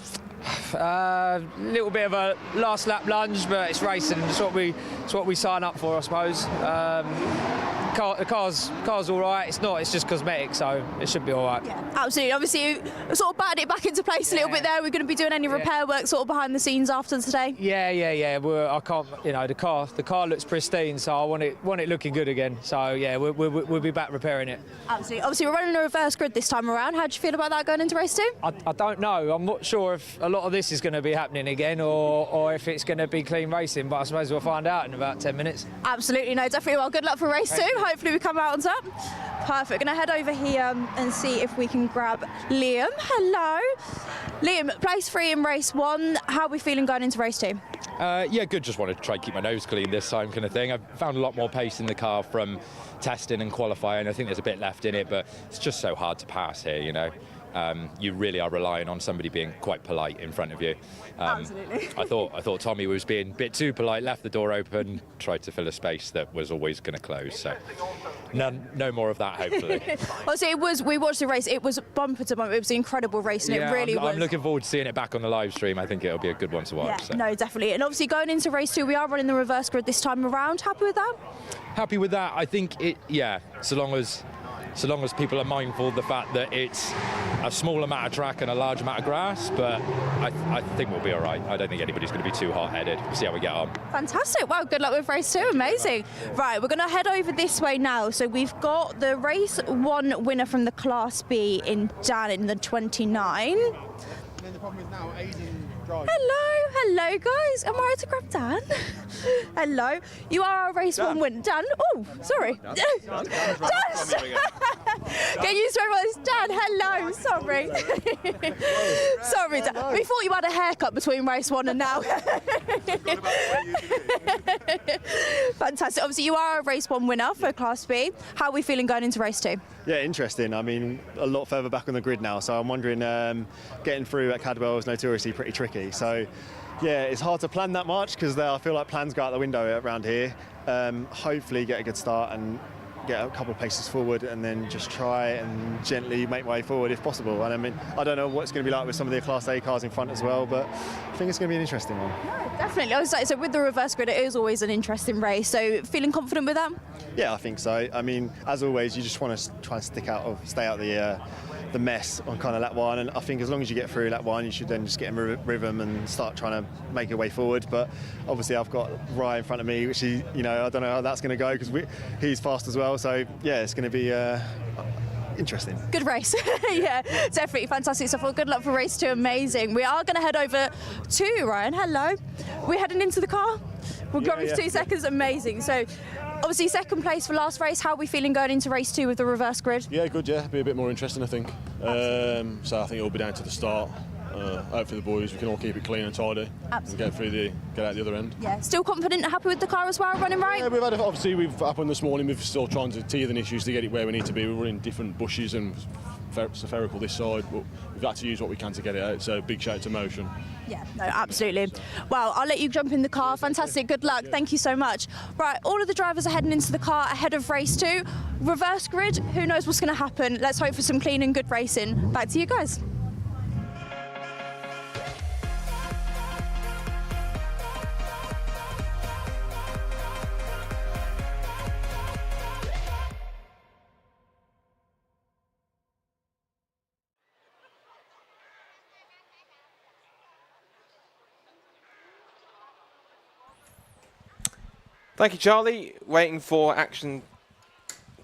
Little bit of a last lap lunge, but it's racing. It's what we sign up for, I suppose. The car's all right. It's not. It's just cosmetic, so it should be all right. Yeah, absolutely. Obviously, you sort of batted it back into place a little bit there. We're going to be doing any repair work sort of behind the scenes after today. Yeah. I can't. You know, the car looks pristine, so I want it looking good again. So yeah, we'll be back repairing it. Absolutely. Obviously, we're running a reverse grid this time around. How do you feel about that going into race 2? I don't know. I'm not sure if a lot of this is going to be happening again, or if it's going to be clean racing. But I suppose we'll find out in about 10 minutes. Absolutely. No, definitely. Well, good luck for race 2. Hopefully, we come out on top. Perfect. Going to head over here and see if we can grab Liam. Hello. Liam, place 3 in race 1. How are we feeling going into race 2? Yeah, good. Just wanted to try and keep my nose clean this time, kind of thing. I've found a lot more pace in the car from testing and qualifying. I think there's a bit left in it, but it's just so hard to pass here, you know. You really are relying on somebody being quite polite in front of you. Absolutely. I thought Tommy was being a bit too polite, left the door open, tried to fill a space that was always going to close. So no more of that, hopefully. Well, see, we watched the race. It was bumper to bumper. It was an incredible race, and yeah, it really was. I'm looking forward to seeing it back on the live stream. I think it'll be a good one to watch. Yeah, so. no, definitely. And obviously going into race 2, we are running the reverse grid this time around. Happy with that? Happy with that. I think so long as people are mindful of the fact that it's a small amount of track and a large amount of grass, but I think we'll be all right. I don't think anybody's going to be too hot-headed. We'll see how we get on. Fantastic. Well, good luck with race 2. Amazing. Right, we're going to head over this way now. So we've got the race 1 winner from the Class B in Dan in the 29. The problem is now Aidan drives. Hello guys. Am I right to grab Dan? Hello. You are a race 1 winner. Dan. Oh, sorry. Dan. Get used to everyone's Dan. Hello. Sorry. Sorry, Dan. We thought you had a haircut between race 1 and now. Fantastic. Obviously, you are a race 1 winner for Class B. How are we feeling going into race 2? Yeah, interesting. I mean, a lot further back on the grid now, so I'm wondering, getting through at Cadwell is notoriously pretty tricky. So, yeah, it's hard to plan that much because I feel like plans go out the window around here. Hopefully get a good start and get a couple of paces forward and then just try and gently make my way forward if possible. And I mean, I don't know what it's going to be like with some of the Class A cars in front as well, but I think it's going to be an interesting one. No, definitely. I was like, so with the reverse grid, it is always an interesting race. So feeling confident with that? Yeah, I think so. I mean, as always, you just want to try and stay out of the mess on kind of lap 1, and I think as long as you get through lap 1, you should then just get in rhythm and start trying to make your way forward. But obviously, I've got Ryan in front of me, which I don't know how that's going to go because he's fast as well. So yeah, it's going to be interesting. Good race. Yeah, definitely fantastic stuff. Well, good luck for race 2. Amazing. We are going to head over to Ryan. Hello. We're heading into the car. We'll grab you for 2 seconds. Amazing. So. Obviously, second place for last race. How are we feeling going into race 2 with the reverse grid? Yeah, good. Yeah, be a bit more interesting, I think. So I think it'll be down to the start. Hopefully, the boys we can all keep it clean and tidy. Absolutely. And get out the other end. Yeah. Still confident and happy with the car as well, running right? Yeah, we've happened this morning. We're still trying to teething issues to get it where we need to be. We're running different bushes and spherical this side, but we've had to use what we can to get it out. So big shout out to Motion. Yeah, no, absolutely. Well, I'll let you jump in the car. Fantastic. Good luck. Thank you so much. Right, all of the drivers are heading into the car ahead of race 2. Reverse grid, who knows what's going to happen. Let's hope for some clean and good racing. Back to you guys. Thank you, Charlie. Waiting for action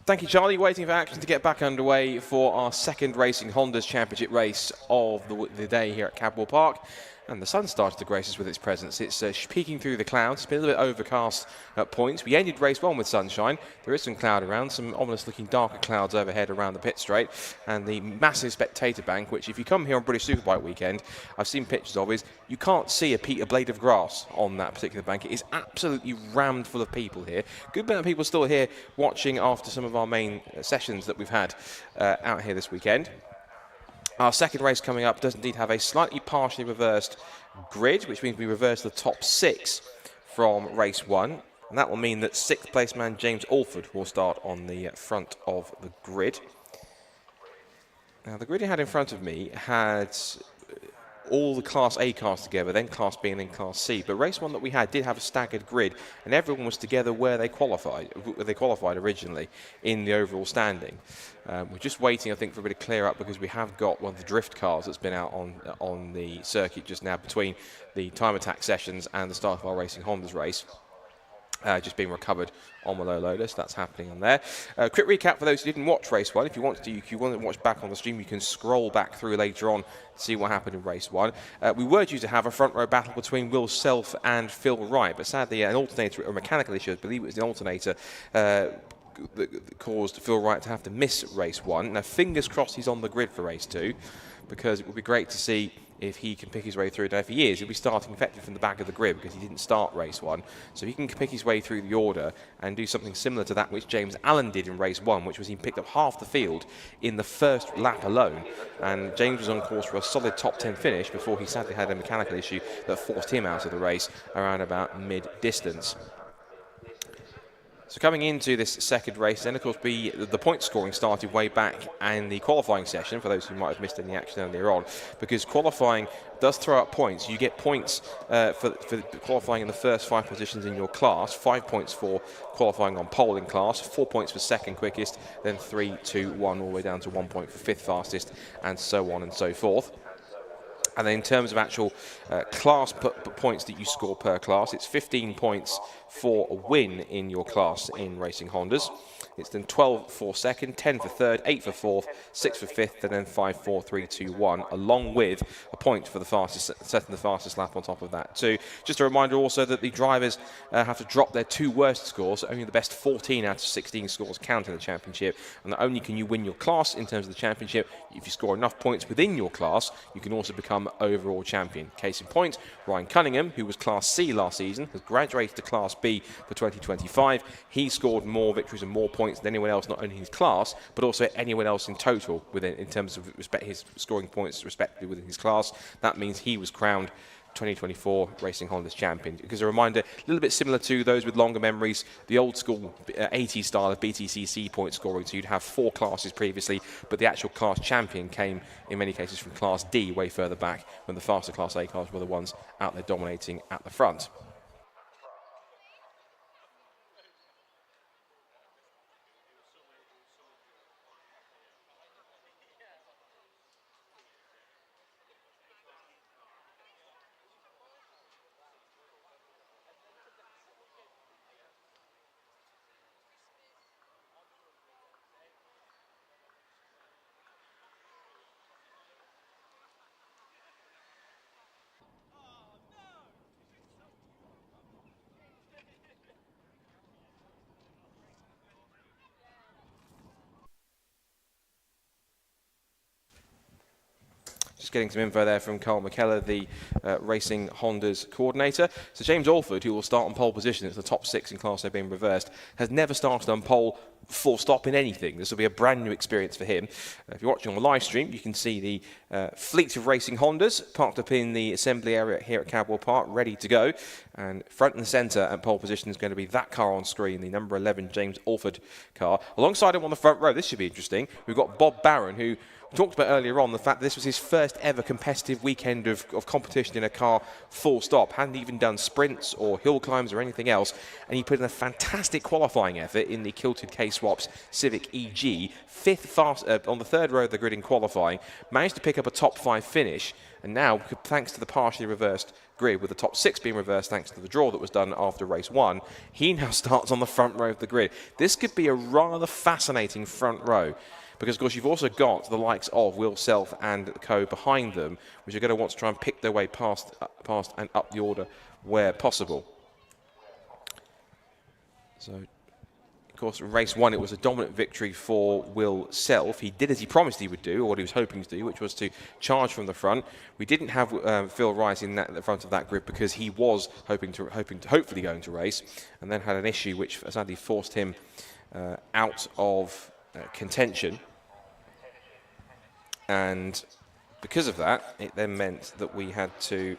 to get back underway for our second Racing Hondas Championship race of the day here at Cadwell Park. And the sun started to grace us with its presence. It's peeking through the clouds. It's been a little bit overcast at points. We ended race 1 with sunshine. There is some cloud around, some ominous-looking darker clouds overhead around the pit straight, and the massive spectator bank, which if you come here on British Superbike weekend, I've seen pictures of, is you can't see a blade of grass on that particular bank. It is absolutely rammed full of people here. Good amount of people still here watching after some of our main sessions that we've had out here this weekend. Our second race coming up does indeed have a slightly partially reversed grid, which means we reverse the top 6 from race 1. And that will mean that 6th place man James Alford will start on the front of the grid. Now, the grid I had in front of me had all the Class A cars together, then Class B and then Class C. But race 1 that we had did have a staggered grid, and everyone was together where they qualified originally in the overall standing. We're just waiting, I think, for a bit of clear up because we have got one of the drift cars that's been out on the circuit just now between the time attack sessions and the start of our Racing Honda's race. Just being recovered on the low loader, so that's happening on there. Quick recap for those who didn't watch race 1. If you want to watch back on the stream, you can scroll back through later on to see what happened in race 1. We were due to have a front row battle between Will Self and Phil Wright, but sadly an alternator, or mechanical issue, I believe it was the alternator, that caused Phil Wright to have to miss race 1. Now, fingers crossed he's on the grid for race 2, because it would be great to see if he can pick his way through. Now, if he is, he'll be starting effectively from the back of the grid because he didn't start race 1. So he can pick his way through the order and do something similar to that which James Allen did in race 1, which was he picked up half the field in the first lap alone. And James was on course for a solid top 10 finish before he sadly had a mechanical issue that forced him out of the race around about mid-distance. So coming into this second race, then of course the point scoring started way back in the qualifying session, for those who might have missed any action earlier on, because qualifying does throw up points. You get points for qualifying in the first 5 positions in your class, 5 points for qualifying on pole in class, 4 points for second quickest, then 3, 2, 1, all the way down to 1 point for 5th fastest, and so on and so forth. And then in terms of actual class points that you score per class, it's 15 points for a win in your class in Racing Hondas. It's then 12 for second, 10 for third, 8 for fourth, 6 for fifth, and then 5, 4, 3, 2, 1, along with a point for the fastest, setting the fastest lap on top of that too. Just a reminder also that the drivers have to drop their 2 worst scores. Only the best 14 out of 16 scores count in the championship, and not only can you win your class in terms of the championship, if you score enough points within your class, you can also become overall champion. Case in point, Ryan Cunningham, who was Class C last season, has graduated to Class B for 2025. He scored more victories and more points than anyone else, not only in his class, but also anyone else in total in terms of his scoring points respectively within his class. That means he was crowned 2024 Racing Honda's champion. Because a reminder, a little bit similar to those with longer memories, the old school 80s style of BTCC point scoring, so you'd have 4 classes previously, but the actual class champion came in many cases from Class D, way further back, when the faster Class A cars were the ones out there dominating at the front. Just getting some info there from Carl McKellar, the Racing Honda's coordinator. So James Alford, who will start on pole position, it's the top 6 in Class A being reversed, has never started on pole full stop in anything. This will be a brand new experience for him. If you're watching on the live stream, you can see the fleet of Racing Hondas parked up in the assembly area here at Cadwell Park, ready to go. And front and centre at pole position is going to be that car on screen, the number 11 James Alford car. Alongside him on the front row, this should be interesting, we've got Bob Barron, who we talked about earlier on the fact that this was his first ever competitive weekend of competition in a car full stop. Hadn't even done sprints or hill climbs or anything else, and he put in a fantastic qualifying effort in the Kilted K-Swaps Civic EG, 5th fast on the 3rd row of the grid in qualifying, managed to pick up a top 5 finish, and now, thanks to the partially reversed grid, with the top 6 being reversed thanks to the draw that was done after race 1. He now starts on the front row of the grid. This could be a rather fascinating front row, because, of course, you've also got the likes of Will Self and co behind them, which are going to want to try and pick their way past and up the order where possible. So, of course, in race 1, it was a dominant victory for Will Self. He did as he promised he would do, or what he was hoping to do, which was to charge from the front. We didn't have Phil Rice in the front of that grid because he was hoping to hopefully going to race, and then had an issue which sadly forced him out of contention. And because of that, it then meant that we had to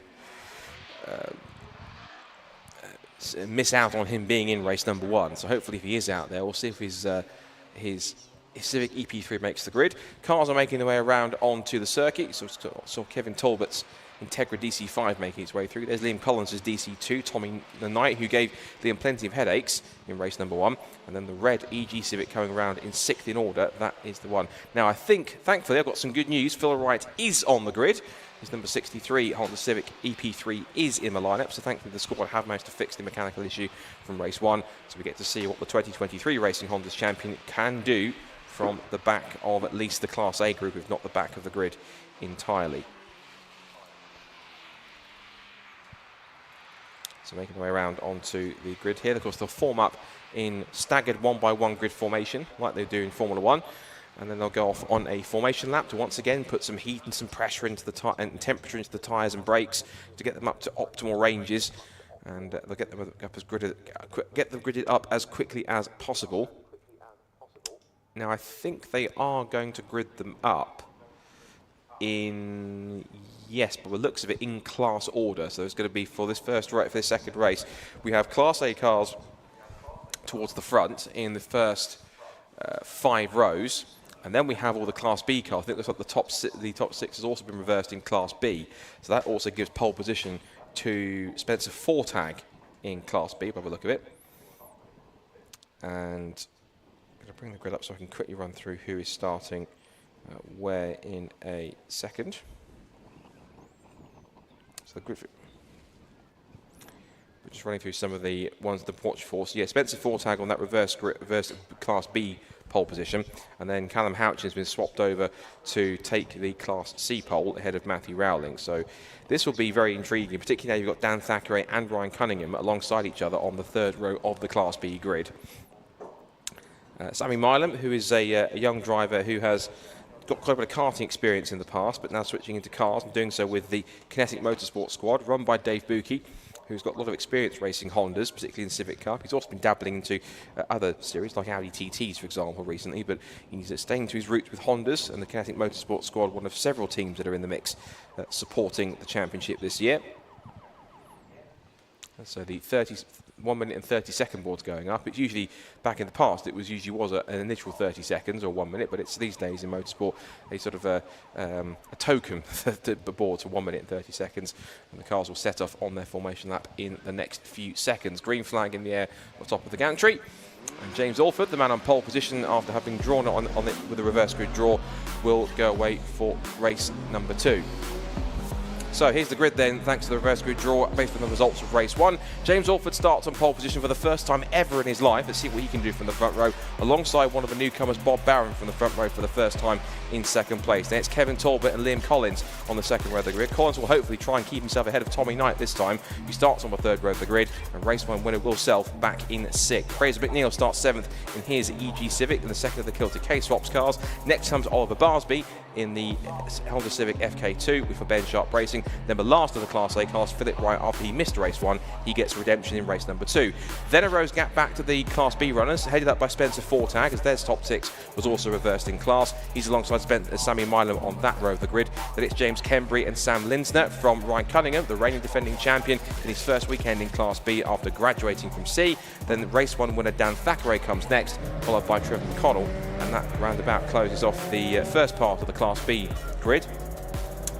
miss out on him being in race number 1. So hopefully, if he is out there, we'll see if his Civic EP3 makes the grid. Cars are making their way around onto the circuit. So Kevin Talbot's Integra DC5 making its way through. There's Liam Collins' DC2, Tommy the Knight, who gave Liam plenty of headaches in race number 1. And then the red EG Civic coming around in 6th in order. That is the one. Now, I think, thankfully, I've got some good news. Phil Wright is on the grid. His number 63 Honda Civic EP3 is in the lineup. So thankfully, the squad have managed to fix the mechanical issue from race 1. So we get to see what the 2023 Racing Honda's champion can do from the back of at least the Class A group, if not the back of the grid entirely. So making their way around onto the grid here. Of course, they'll form up in staggered 1x1 grid formation, like they do in Formula 1. And then they'll go off on a formation lap to once again put some heat and some pressure into the and temperature into the tyres and brakes to get them up to optimal ranges. And they'll get them gridded up as quickly as possible. Now, I think they are going to grid them up in, yes, by the looks of it, in class order. So it's going to be for this second race. We have Class A cars towards the front in the first 5 rows, and then we have all the Class B cars. I think it looks like the top 6 has also been reversed in Class B. So that also gives pole position to Spencer Fortag in Class B by the look of it. And I'm going to bring the grid up so I can quickly run through who is starting where in a second. So the grid, we're just running through some of the ones to watch for. So yeah, Spencer Fortag on that reverse Class B pole position, and then Callum Houchin has been swapped over to take the Class C pole ahead of Matthew Rowling. So this will be very intriguing, particularly now you've got Dan Thackeray and Ryan Cunningham alongside each other on the 3rd row of the Class B grid. Sammy Milam, who is a young driver who has got quite a bit of karting experience in the past, but now switching into cars and doing so with the Kinetic Motorsport squad, run by Dave Buki, who's got a lot of experience racing Hondas, particularly in Civic Cup. He's also been dabbling into other series, like Audi TTs, for example, recently, but he's staying to his roots with Hondas, and the Kinetic Motorsport squad, one of several teams that are in the mix supporting the championship this year. And so the 1 minute and 30 second board's going up. It's usually, back in the past, it was usually an initial 30 seconds or 1 minute, but it's these days in motorsport a sort of a token the board to 1 minute and 30 seconds, and the cars will set off on their formation lap in the next few seconds. Green flag in the air on top of the gantry, and James Alford, the man on pole position after having drawn it on it with a reverse grid draw, will go away for race number 2. So here's the grid then, thanks to the reverse grid draw based on the results of race 1. James Alford starts on pole position for the first time ever in his life. Let's see what he can do from the front row, alongside one of the newcomers, Bob Barron, from the front row for the first time in second place. Then it's Kevin Talbot and Liam Collins on the second row of the grid. Collins will hopefully try and keep himself ahead of Tommy Knight this time. He starts on the 3rd row of the grid, and race 1 winner Will Self back in 6th. Fraser McNeil starts 7th in his EG Civic, in the second of the Kilter K-Swaps cars. Next comes Oliver Barsby in the Honda Civic FK2 with Ben Sharp Racing. Then the last of the Class A cars, Philip Wright, after he missed race 1, he gets redemption in race number 2. Then a rose gap back to the Class B runners, headed up by Spencer Fortag, as their top 6 was also reversed in class. He's alongside Sammy Milam on that row of the grid. Then it's James Kembry and Sam Linsner from Ryan Cunningham, the reigning defending champion, in his first weekend in Class B after graduating from C. Then race 1 winner Dan Thackeray comes next, followed by Trevor McConnell, and that roundabout closes off the first part of the Class B grid.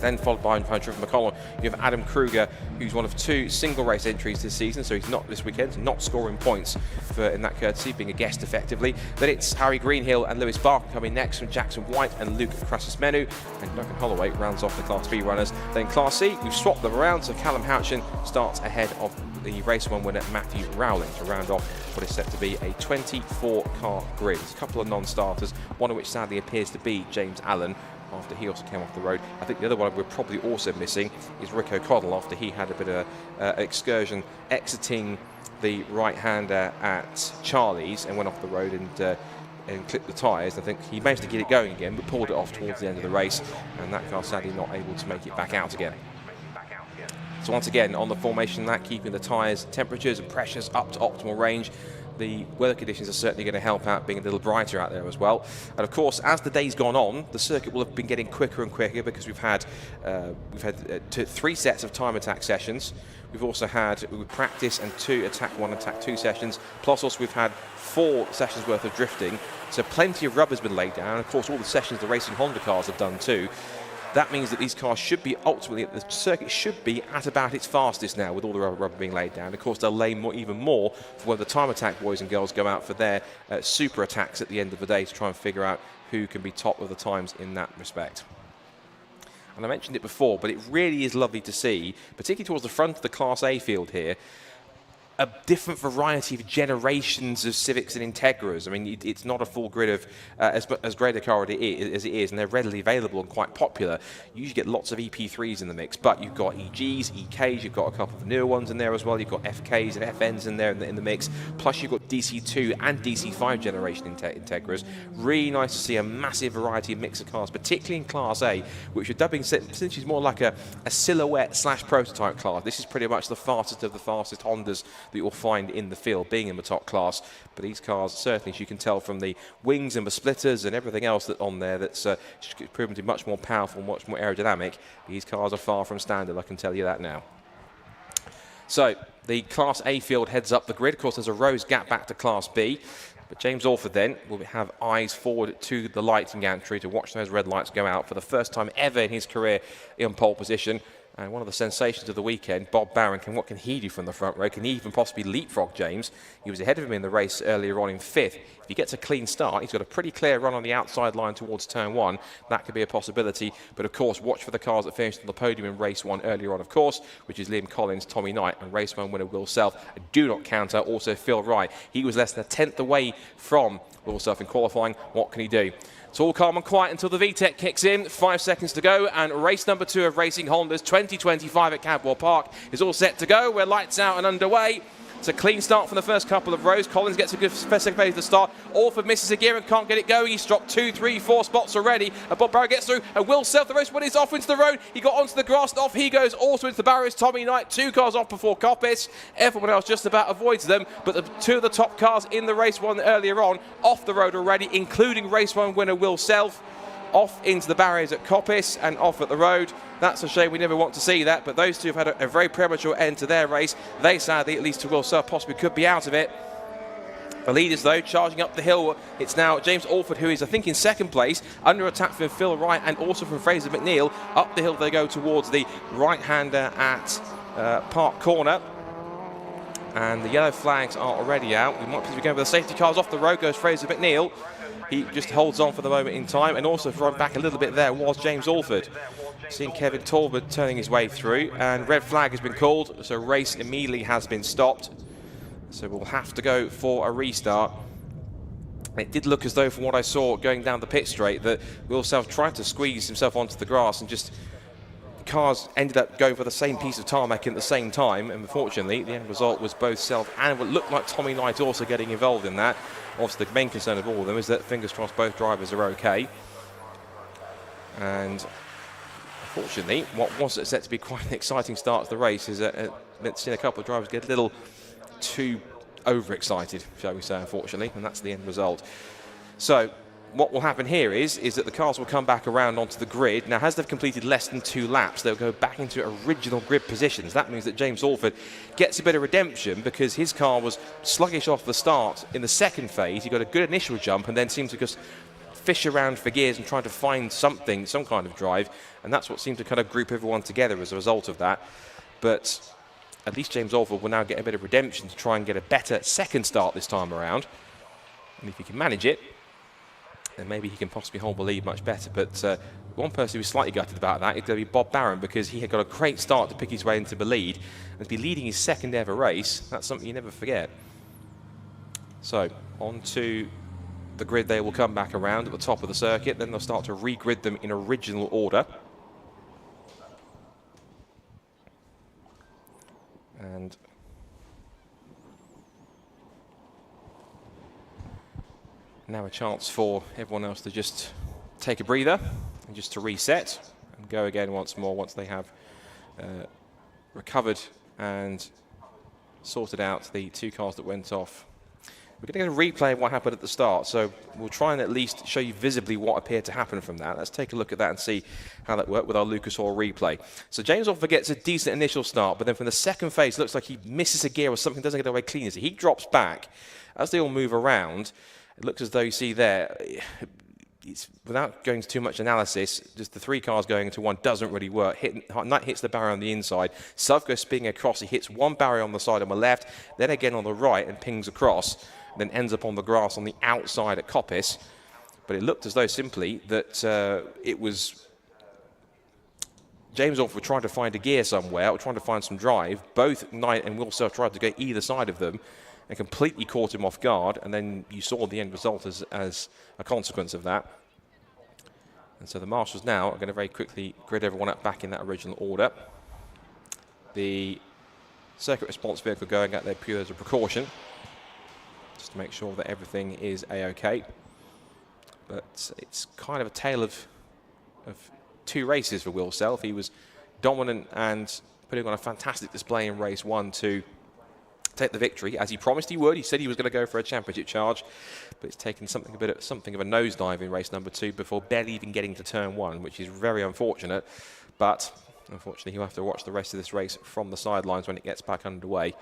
Then followed by Trevor McCollum, you have Adam Kruger, who's one of 2 single race entries this season, so he's not this weekend, not scoring points in that courtesy, being a guest effectively. Then it's Harry Greenhill and Lewis Barker coming next from Jackson White and Luke Crassus-Menu, and Duncan Holloway rounds off the Class B runners. Then Class C, we've swapped them around, so Callum Houchin starts ahead of the race 1 winner Matthew Rowling to round off what is set to be a 24-car grid. There's a couple of non-starters, one of which sadly appears to be James Allen, after he also came off the road. I think the other one we're probably also missing is Rick O'Connell, after he had a bit of excursion exiting the right-hander at Charlie's and went off the road and clipped the tyres. I think he managed to get it going again, but pulled it off towards the end of the race, and that car sadly not able to make it back out again. So once again, on the formation, that keeping the tyres, temperatures and pressures up to optimal range. The weather conditions are certainly going to help out, being a little brighter out there as well. And of course, as the day's gone on, the circuit will have been getting quicker and quicker, because we've had 3 sets of time attack sessions. We've also had practice and 2 attack 1, attack 2 sessions. Plus also we've had 4 sessions worth of drifting. So plenty of rubber's been laid down. And of course, all the sessions the Racing Honda cars have done too. That means that these cars should be ultimately, the circuit should be at about its fastest now, with all the rubber being laid down. Of course, they'll lay even more for when the time attack boys and girls go out for their super attacks at the end of the day to try and figure out who can be top of the times in that respect. And I mentioned it before, but it really is lovely to see, particularly towards the front of the Class A field here, a different variety of generations of Civics and Integras. I mean, it's not a full grid of as great a car as it is, and they're readily available and quite popular. You usually get lots of EP3s in the mix, but you've got EGs, EKs, you've got a couple of newer ones in there as well. You've got FKs and FNs in there in the mix. Plus, you've got DC2 and DC5 generation Integras. Really nice to see a massive variety of mix of cars, particularly in Class A, which are dubbing essentially more like a silhouette / prototype class. This is pretty much the fastest of the fastest Hondas that you'll find in the field, being in the top class. But these cars, certainly, as you can tell from the wings and the splitters and everything else that's on there, that's proven to be much more powerful, much more aerodynamic. These cars are far from standard, I can tell you that now. So the Class A field heads up the grid. Of course, there's a rose gap back to Class B. But James Alford then will have eyes forward to the lighting gantry to watch those red lights go out for the first time ever in his career in pole position. And one of the sensations of the weekend, Bob Barron, what can he do from the front row? Can he even possibly leapfrog James? He was ahead of him in the race earlier on in 5th. If he gets a clean start, he's got a pretty clear run on the outside line towards turn 1. That could be a possibility. But of course, watch for the cars that finished on the podium in race 1 earlier on, of course, which is Liam Collins, Tommy Knight, and race 1 winner Will Self. Do not count out also Phil Wright. He was less than a 10th away from Will Self in qualifying. What can he do? It's all calm and quiet until the VTEC kicks in. 5 seconds to go, and race number 2 of Racing Hondas 2025 at Cadwell Park is all set to go. We're lights out and underway. It's a clean start from the first couple of rows. Collins gets a good second phase to start. Alford misses a gear and can't get it going. He's dropped 2, 3, 4 spots already. And Bob Barrow gets through. And Will Self, the race winner, is off into the road. He got onto the grass. Off he goes. Also into the barriers. Tommy Knight, 2 cars off before Coppice. Everyone else just about avoids them. But the 2 of the top cars in the race 1 earlier on, off the road already, including race 1 winner Will Self. Off into the barriers at Coppice and off at the road. That's a shame. We never want to see that, but those 2 have had a very premature end to their race. They sadly, at least to Will Self, possibly could be out of it. The leaders, though, charging up the hill. It's now James Alford, who is, I think, in 2nd place, under attack from Phil Wright and also from Fraser McNeil. Up the hill they go towards the right-hander at Park Corner. And the yellow flags are already out. We might be going with the safety cars off the road. Goes Fraser McNeil. He just holds on for the moment in time, and also run back a little bit there was James Alford. Seeing Kevin Talbot turning his way through, and red flag has been called, so race immediately has been stopped. So we'll have to go for a restart. It did look as though, from what I saw going down the pit straight, that Will Self tried to squeeze himself onto the grass and just cars ended up going for the same piece of tarmac at the same time, and unfortunately the end result was both Self and what looked like Tommy Knight also getting involved in that. Obviously the main concern of all of them is that, fingers crossed, both drivers are okay. And unfortunately, what was set to be quite an exciting start to the race is let's see a couple of drivers get a little too overexcited, shall we say, unfortunately, and that's the end result. So what will happen here is that the cars will come back around onto the grid. Now, as they've completed less than 2 laps, they'll go back into original grid positions. That means that James Alford gets a bit of redemption because his car was sluggish off the start in the 2nd phase. He got a good initial jump and then seemed to just fish around for gears and trying to find something, some kind of drive, and that's what seemed to kind of group everyone together as a result of that. But at least James Alford will now get a bit of redemption to try and get a better second start this time around. And if he can manage it, then maybe he can possibly hold the lead much better. But one person who's slightly gutted about that is going to be Bob Barron, because he had got a great start to pick his way into the lead and to be leading his second ever race. That's something you never forget. So on to the grid they will come back around at the top of the circuit. Then they'll start to regrid them in original order. And now a chance for everyone else to just take a breather and just to reset and go again once more once they have recovered and sorted out the two cars that went off. We're going to get a replay of what happened at the start, so we'll try and at least show you visibly what appeared to happen from that. Let's take a look at that and see how that worked with our Lucas Oil replay. So James Alford gets a decent initial start, but then from the second phase, it looks like he misses a gear or something, doesn't get away clean. So he drops back. As they all move around, it looks as though you see there, it's, without going into too much analysis, just the three cars going into one doesn't really work. Knight hits the barrier on the inside. Suf goes spinning across. He hits one barrier on the side on the left, then again on the right and pings across, then ends up on the grass on the outside at Coppice. But it looked as though simply that it was James Alford trying to find a gear somewhere or trying to find some drive. Both Knight and Will Self tried to go either side of them and completely caught him off guard. And then you saw the end result as a consequence of that. And so the marshals now are going to very quickly grid everyone up back in that original order. The circuit response vehicle going out there purely as a precaution, just to make sure that everything is A-OK. But it's kind of a tale of two races for Will Self. He was dominant and putting on a fantastic display in race 1 to take the victory, as he promised he would. He said he was going to go for a championship charge, but it's taken something of a nosedive in race number 2 before barely even getting to turn 1, which is very unfortunate. But unfortunately, he'll have to watch the rest of this race from the sidelines when it gets back underway.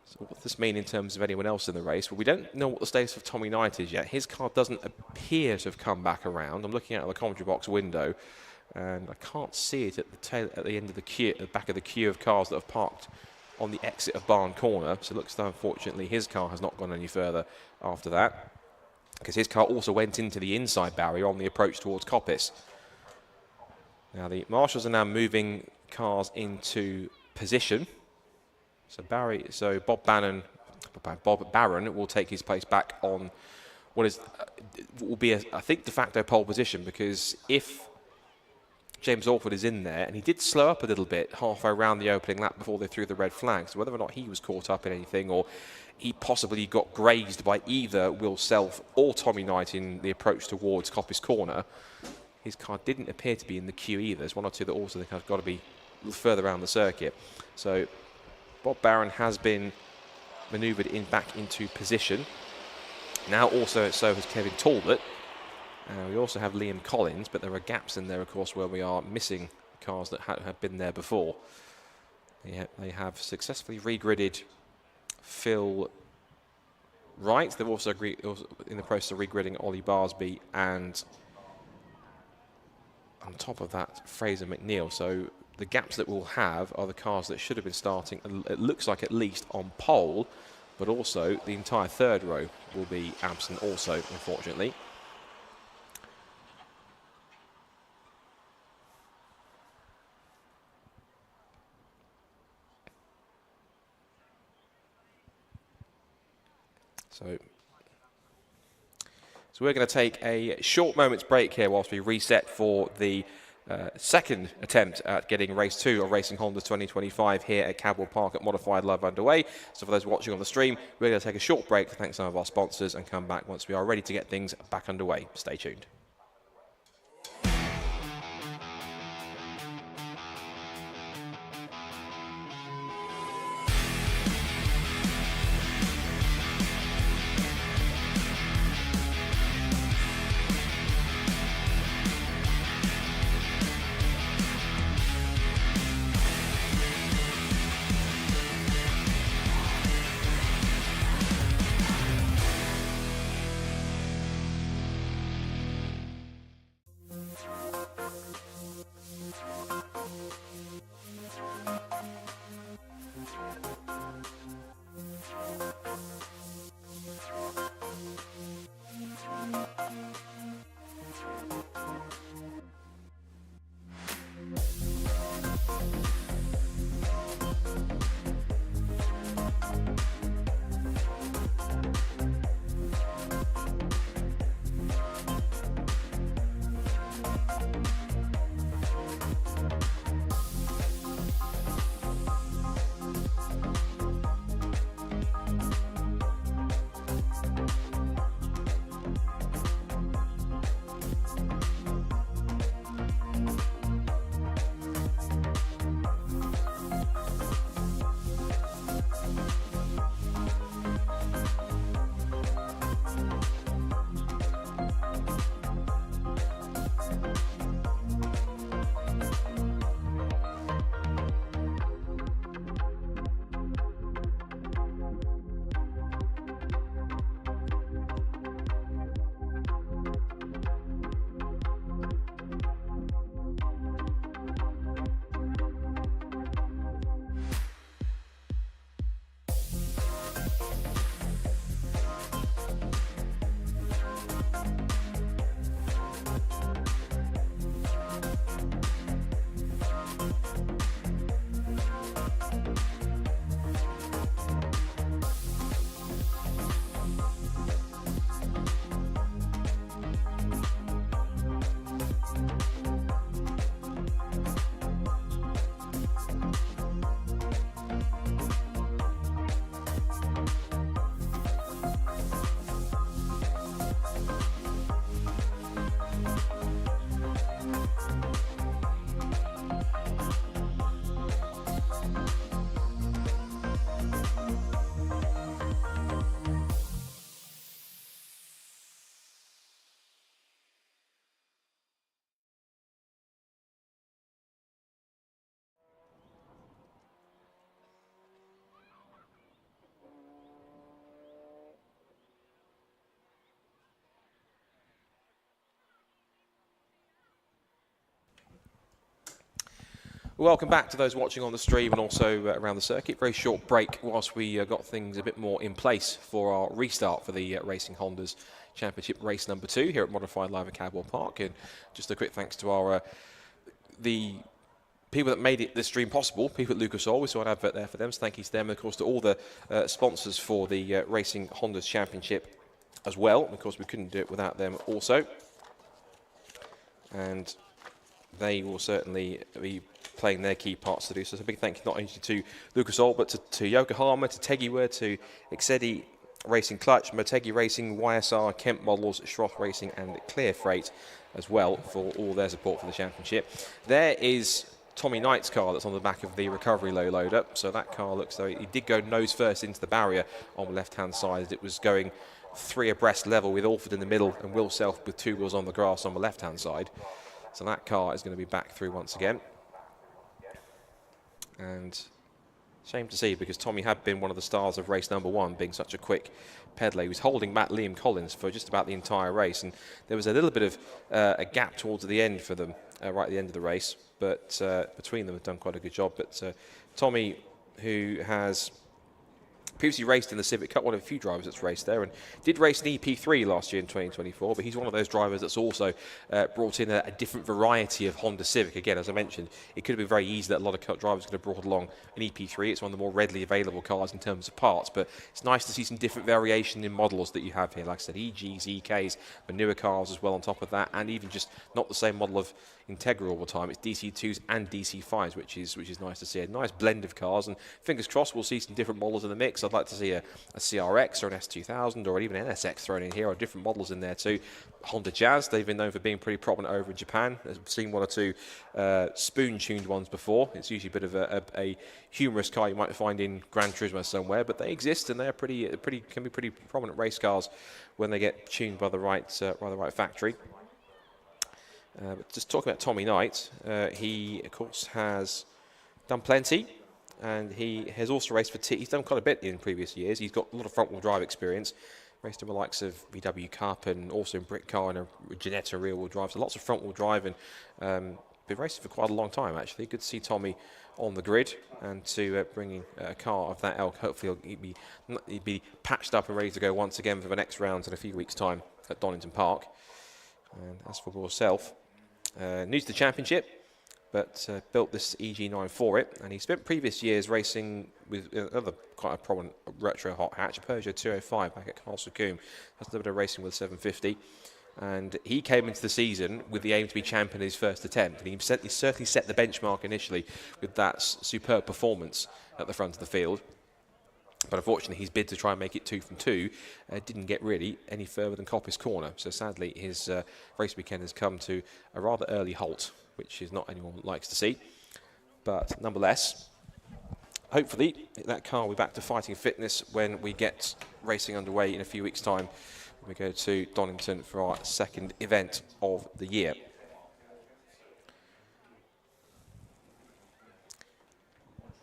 So what does this mean in terms of anyone else in the race? Well, we don't know what the status of Tommy Knight is yet. His car doesn't appear to have come back around. I'm looking out the commentary box window, and I can't see it at the end of the queue, at the back of the queue of cars that have parked on the exit of Barn Corner. So it looks like, unfortunately, his car has not gone any further after that, because his car also went into the inside barrier on the approach towards Coppice. Now the marshals are now moving cars into position. So Bob Barron will take his place back on what will be I think de facto pole position, because if James Alford is in there, and he did slow up a little bit halfway around the opening lap before they threw the red flags, so whether or not he was caught up in anything or he possibly got grazed by either Will Self or Tommy Knight in the approach towards Coppice Corner, his car didn't appear to be in the queue either. There's one or two that also have got to be a little further around the circuit. So Bob Barron has been manoeuvred back into position. Now also so has Kevin Talbot. We also have Liam Collins, but there are gaps in there, of course, where we are missing cars that have been there before. They have successfully regridded Phil Wright. They've also in the process of regridding Ollie Barsby, and on top of that, Fraser McNeil. So the gaps that we'll have are the cars that should have been starting, it looks like, at least on pole, but also the entire third row will be absent also, unfortunately. So we're going to take a short moment's break here whilst we reset for the second attempt at getting race 2 of Racing Honda's 2025 here at Cadwell Park at Modified Live underway. So for those watching on the stream, we're going to take a short break to thank some of our sponsors and come back once we are ready to get things back underway. Stay tuned. Welcome back to those watching on the stream and also around the circuit. Very short break whilst we got things a bit more in place for our restart for the Racing Hondas Championship race number 2 here at Modified Live at Cadwell Park. And just a quick thanks to our the people that made this stream possible, people at Lucas Oil. We saw an advert there for them, so thank you to them. And of course to all the sponsors for the Racing Hondas Championship as well. And of course we couldn't do it without them also. And they will certainly be playing their key parts to do so. So a big thank you not only to Lucas Oil, but to Yokohama, to Tegiwa, to Exedi Racing Clutch, Motegi Racing, YSR, Kemp Models, Schroth Racing and Clear Freight as well for all their support for the championship. There is Tommy Knight's car that's on the back of the recovery low loader. So that car looks though he did go nose first into the barrier on the left-hand side. It was going 3 abreast level with Alford in the middle and Will Self with 2 wheels on the grass on the left-hand side. So that car is going to be back through once again. And shame to see, because Tommy had been one of the stars of race number 1, being such a quick peddler. He was holding back Liam Collins for just about the entire race, and there was a little bit of a gap towards the end for them, right at the end of the race, but between them have done quite a good job. But Tommy, who has previously raced in the Civic Cup, one of a few drivers that's raced there, and did race an EP3 last year in 2024, but he's one of those drivers that's also brought in a different variety of Honda Civic. Again, as I mentioned, it could have been very easy that a lot of drivers could have brought along an EP3. It's one of the more readily available cars in terms of parts, but it's nice to see some different variation in models that you have here. Like I said, EGs, EKs, the newer cars as well on top of that, and even just not the same model of Integra all the time. It's DC2s and DC5s, which is nice to see. A nice blend of cars, and fingers crossed we'll see some different models in the mix. I'd like to see a CRX or an S2000 or even an NSX thrown in here, or different models in there too. Honda Jazz, they've been known for being pretty prominent over in Japan. I've seen 1 or 2 spoon-tuned ones before. It's usually a bit of a humorous car you might find in Gran Turismo somewhere, but they exist and they're can be pretty prominent race cars when they get tuned by the right factory. But just talking about Tommy Knight, he of course has done plenty, and he has also raced for He's done quite a bit in previous years. He's got a lot of front-wheel drive experience. Raced in the likes of VW Cup and also in Brit Car and a Ginetta rear-wheel drive. So lots of front-wheel drive, and been racing for quite a long time actually. Good to see Tommy on the grid and to bringing a car of that ilk. Hopefully he'll be patched up and ready to go once again for the next rounds in a few weeks' time at Donington Park. And as for Will Self, new to the championship, but built this EG9 for it, and he spent previous years racing with another quite a prominent retro hot hatch, a Peugeot 205 back at Castle Combe. Has a little bit of racing with 750, and he came into the season with the aim to be champion in his first attempt, and he certainly set the benchmark initially with that superb performance at the front of the field. But unfortunately, his bid to try and make it 2 from 2 didn't get really any further than Coppice Corner. So sadly, his race weekend has come to a rather early halt, which is not anyone likes to see. But nonetheless, hopefully that car will be back to fighting fitness when we get racing underway in a few weeks' time. We go to Donington for our second event of the year.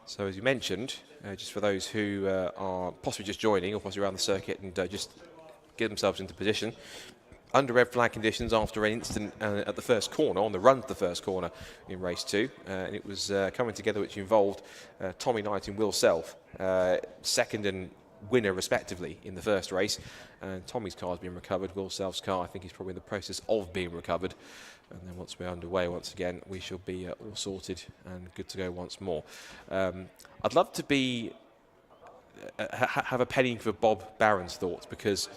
So as you mentioned, just for those who are possibly just joining or possibly around the circuit and just get themselves into position, under red flag conditions after an incident at the first corner, on the run to the first corner in race 2, and it was coming together which involved Tommy Knight and Will Self, second and winner respectively in the first race. And Tommy's car has been recovered. Will Self's car, I think, is probably in the process of being recovered. And then once we're underway once again, we shall be all sorted and good to go once more. I'd love to be have a penny for Bob Barron's thoughts, because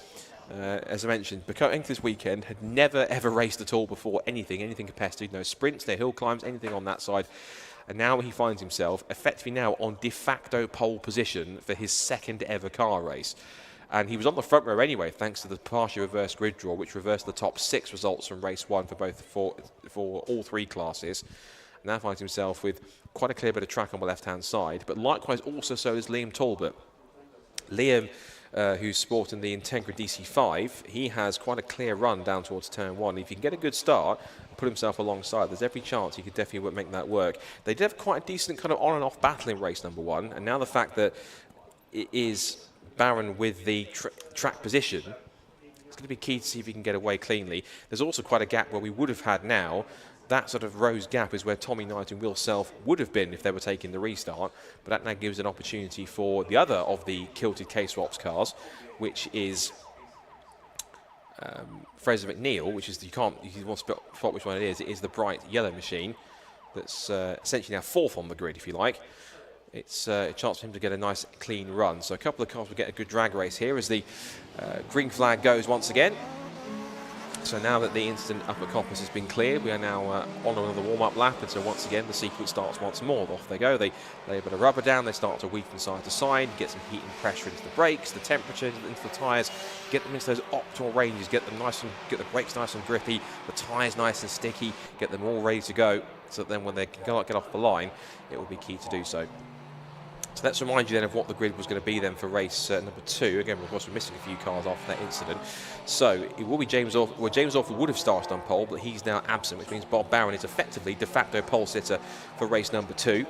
as I mentioned, coming this weekend, had never ever raced at all before, anything competitive, no sprints, no hill climbs, anything on that side. And now he finds himself effectively now on de facto pole position for his second ever car race. And he was on the front row anyway, thanks to the partially reversed grid draw, which reversed the top 6 results from race 1 for all 3 classes. And now finds himself with quite a clear bit of track on the left-hand side, but likewise also so is Liam Talbot. Liam, who's sporting the Integra DC5, he has quite a clear run down towards turn 1. If he can get a good start, put himself alongside, there's every chance he could definitely make that work. They did have quite a decent kind of on and off battle in race number 1, and now the fact that it is Barron with the track position, it's going to be key to see if he can get away cleanly. There's also quite a gap where we would have had now that sort of Rose gap is where Tommy Knight and Will Self would have been if they were taking the restart, but that now gives an opportunity for the other of the kilted K-Swaps cars, which is Fraser McNeil, which is, you want to spot which one it is the bright yellow machine that's essentially now fourth on the grid, if you like. It's a chance for him to get a nice clean run. So a couple of cars will get a good drag race here as the green flag goes once again. So now that the incident up at Coppice has been cleared, we are now on another warm-up lap, and so once again the sequence starts once more. Off they go, they lay a bit of rubber down, they start to weave from side to side, get some heat and pressure into the brakes, the temperature into the tyres, get them into those optimal ranges, get the brakes nice and grippy, the tyres nice and sticky, get them all ready to go, so that then when they can get off the line, it will be key to do so. So let's remind you then of what the grid was going to be then for race number 2. Again, of course, we're missing a few cars after that incident. So it will be James Orford. Well, James Orford would have started on pole, but he's now absent, which means Bob Barron is effectively de facto pole sitter for race number 2.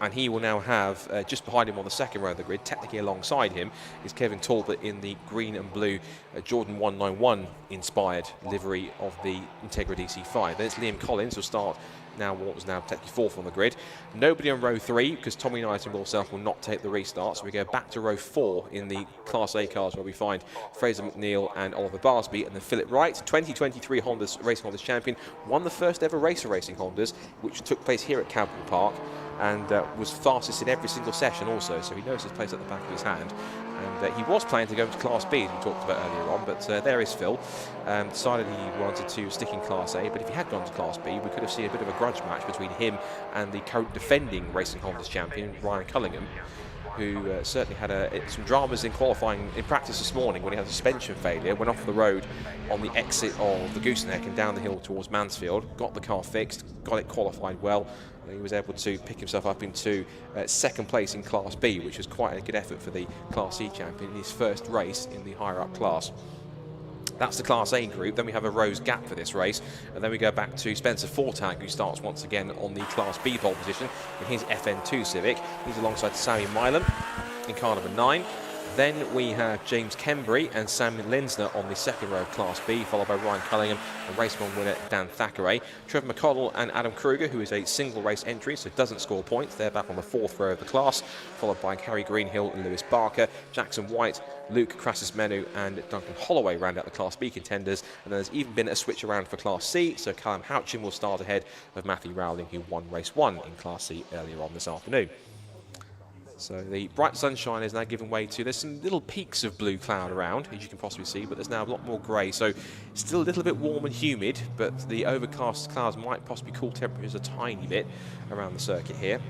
And he will now have, just behind him on the second row of the grid, technically alongside him, is Kevin Talbot in the green and blue Jordan 191 inspired livery of the Integra DC5. Then it's Liam Collins who'll start now what was now technically fourth on the grid. Nobody on row 3 because Tommy Knight and Will Self will not take the restart. So we go back to row 4 in the Class A cars where we find Fraser McNeil and Oliver Barsby, and then Philip Wright, 2023 Racing Hondas champion, won the first ever race of Racing Hondas, which took place here at Cadwell Park, and was fastest in every single session also, so he knows his place at the back of his hand. And he was planning to go into Class B, as we talked about earlier on, but there is Phil. Decided he wanted to stick in Class A, but if he had gone to Class B, we could have seen a bit of a grudge match between him and the current defending Racing Hondas champion, Ryan Cullingham, who certainly had some dramas in qualifying in practice this morning when he had a suspension failure, went off the road on the exit of the Gooseneck and down the hill towards Mansfield, got the car fixed, got it qualified well, and he was able to pick himself up into second place in Class B, which was quite a good effort for the Class C champion in his first race in the higher up class. That's the Class A group. Then we have a Rose gap for this race, and then we go back to Spencer Fortag, who starts once again on the Class B pole position in his FN2 Civic. He's alongside Sammy Milam in car number 9. Then we have James Kembury and Sam Linsner on the second row of Class B, followed by Ryan Cullingham and race-1 winner Dan Thackeray. Trevor McConnell and Adam Kruger, who is a single race entry, so doesn't score points. They're back on the 4th row of the class, followed by Harry Greenhill and Lewis Barker. Jackson White, Luke Crassus-Menu and Duncan Holloway round out the Class B contenders. And there's even been a switch around for Class C, so Callum Houchin will start ahead of Matthew Rowling, who won race 1 in Class C earlier on this afternoon. So the bright sunshine is now giving way to, there's some little peaks of blue cloud around, as you can possibly see, but there's now a lot more grey. So still a little bit warm and humid, but the overcast clouds might possibly cool temperatures a tiny bit around the circuit here.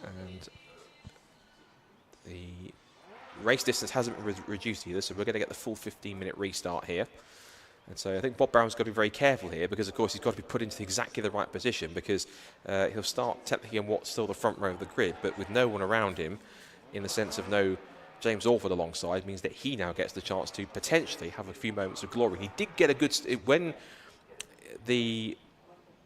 And the race distance hasn't been reduced either, so we're going to get the full 15-minute restart here. And so I think Bob Brown's got to be very careful here, because of course he's got to be put into exactly the right position, because he'll start technically in what's still the front row of the grid, but with no one around him, in the sense of no James Orford alongside, means that he now gets the chance to potentially have a few moments of glory. He did get a good when the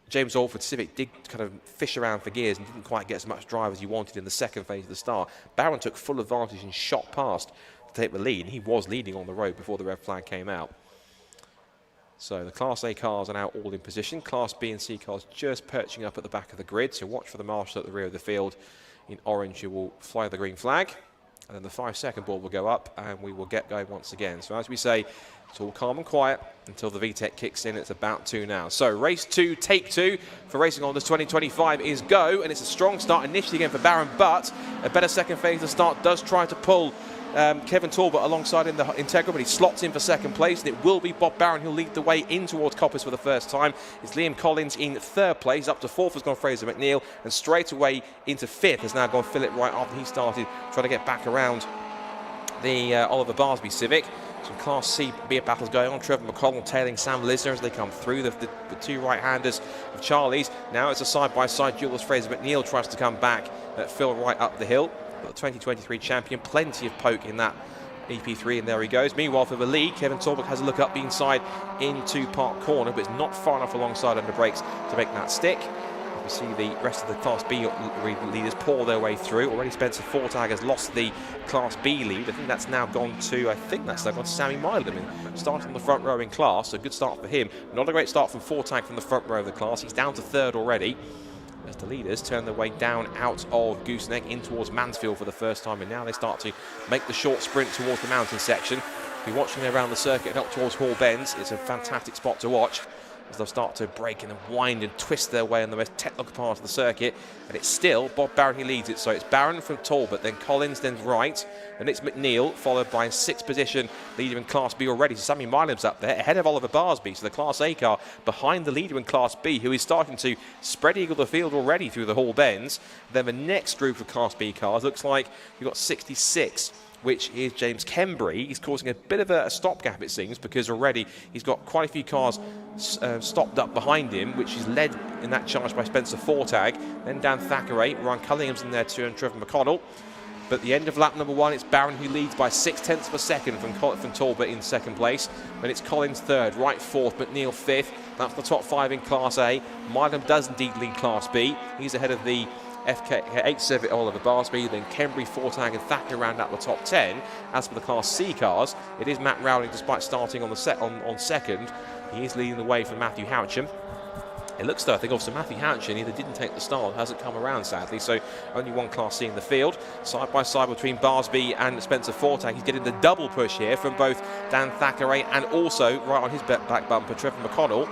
James Orford Civic did kind of fish around for gears and didn't quite get as much drive as he wanted in the second phase of the start. Barron took full advantage and shot past to take the lead, and he was leading on the road before the red flag came out. So the Class A cars are now all in position. Class B and C cars just perching up at the back of the grid. So watch for the marshal at the rear of the field in orange, who will fly the green flag. And then the 5-second ball will go up and we will get going once again. So as we say, it's all calm and quiet until the VTEC kicks in. It's about to now. So race 2, take 2 for Racing Hondas 2025 is go. And it's a strong start initially again for Barron, but a better second phase of start does try to pull Kevin Talbot alongside in the Integra, but he slots in for second place, and it will be Bob Barron who'll lead the way in towards Coppice for the first time. It's Liam Collins in 3rd place. Up to 4th has gone Fraser McNeil, and straight away into 5th has now gone Philip Wright after he started trying to get back around the Oliver Barsby Civic. Some Class C beer battles going on. Trevor McConnell tailing Sam Lisner as they come through. The two right-handers of Charlie's. Now it's a side-by-side duel as Fraser McNeil tries to come back at Phil Wright up the hill. But the 2023 champion, plenty of poke in that EP3, and there he goes. Meanwhile, for the lead, Kevin Talbot has a look up the inside into Park Corner, but it's not far enough alongside under brakes to make that stick. We see the rest of the Class B leaders pour their way through. Already Spencer Fortag has lost the Class B lead. I think that's now gone to Sammy Milam, starting on the front row in class. A good start for him. Not a great start from Fortag from the front row of the class. He's down to third already, as the leaders turn their way down out of Gooseneck in towards Mansfield for the first time, and now they start to make the short sprint towards the mountain section. If you're watching around the circuit and up towards Hall Bends, it's a fantastic spot to watch, as they'll start to break and wind and twist their way on the most technical part of the circuit. And it's still Bob Barron who leads it. So it's Barron from Talbot, then Collins, then Wright, and it's McNeil, followed by a 6th position leader in Class B already. So Sammy Milam's up there, ahead of Oliver Barsby. So the Class A car behind the leader in Class B, who is starting to spread eagle the field already through the Hall Bends. Then the next group of Class B cars looks like you've got 66. Which is James Kembry. He's causing a bit of a stopgap, it seems, because already he's got quite a few cars stopped up behind him, which is led in that charge by Spencer Fortag. Then Dan Thackeray, Ryan Cullingham's in there too, and Trevor McConnell. But at the end of lap number 1, it's Barron who leads by 0.6 of a second from Talbot in 2nd place. Then it's Collins 3rd, Wright 4th, McNeil 5th. That's the top 5 in Class A. Milam does indeed lead Class B. He's ahead of the FK8 Civic Oliver Barsby, then Kembry, Fortag and Thacker round out the top 10. As for the Class C cars, it is Matt Rowling, despite starting on second. He is leading the way for Matthew Houcham. It looks though, I think also Matthew Houcham either didn't take the start, hasn't come around sadly, so only one Class C in the field. Side by side between Barsby and Spencer Fortag. He's getting the double push here from both Dan Thackeray and also, right on his back bumper, Trevor McConnell.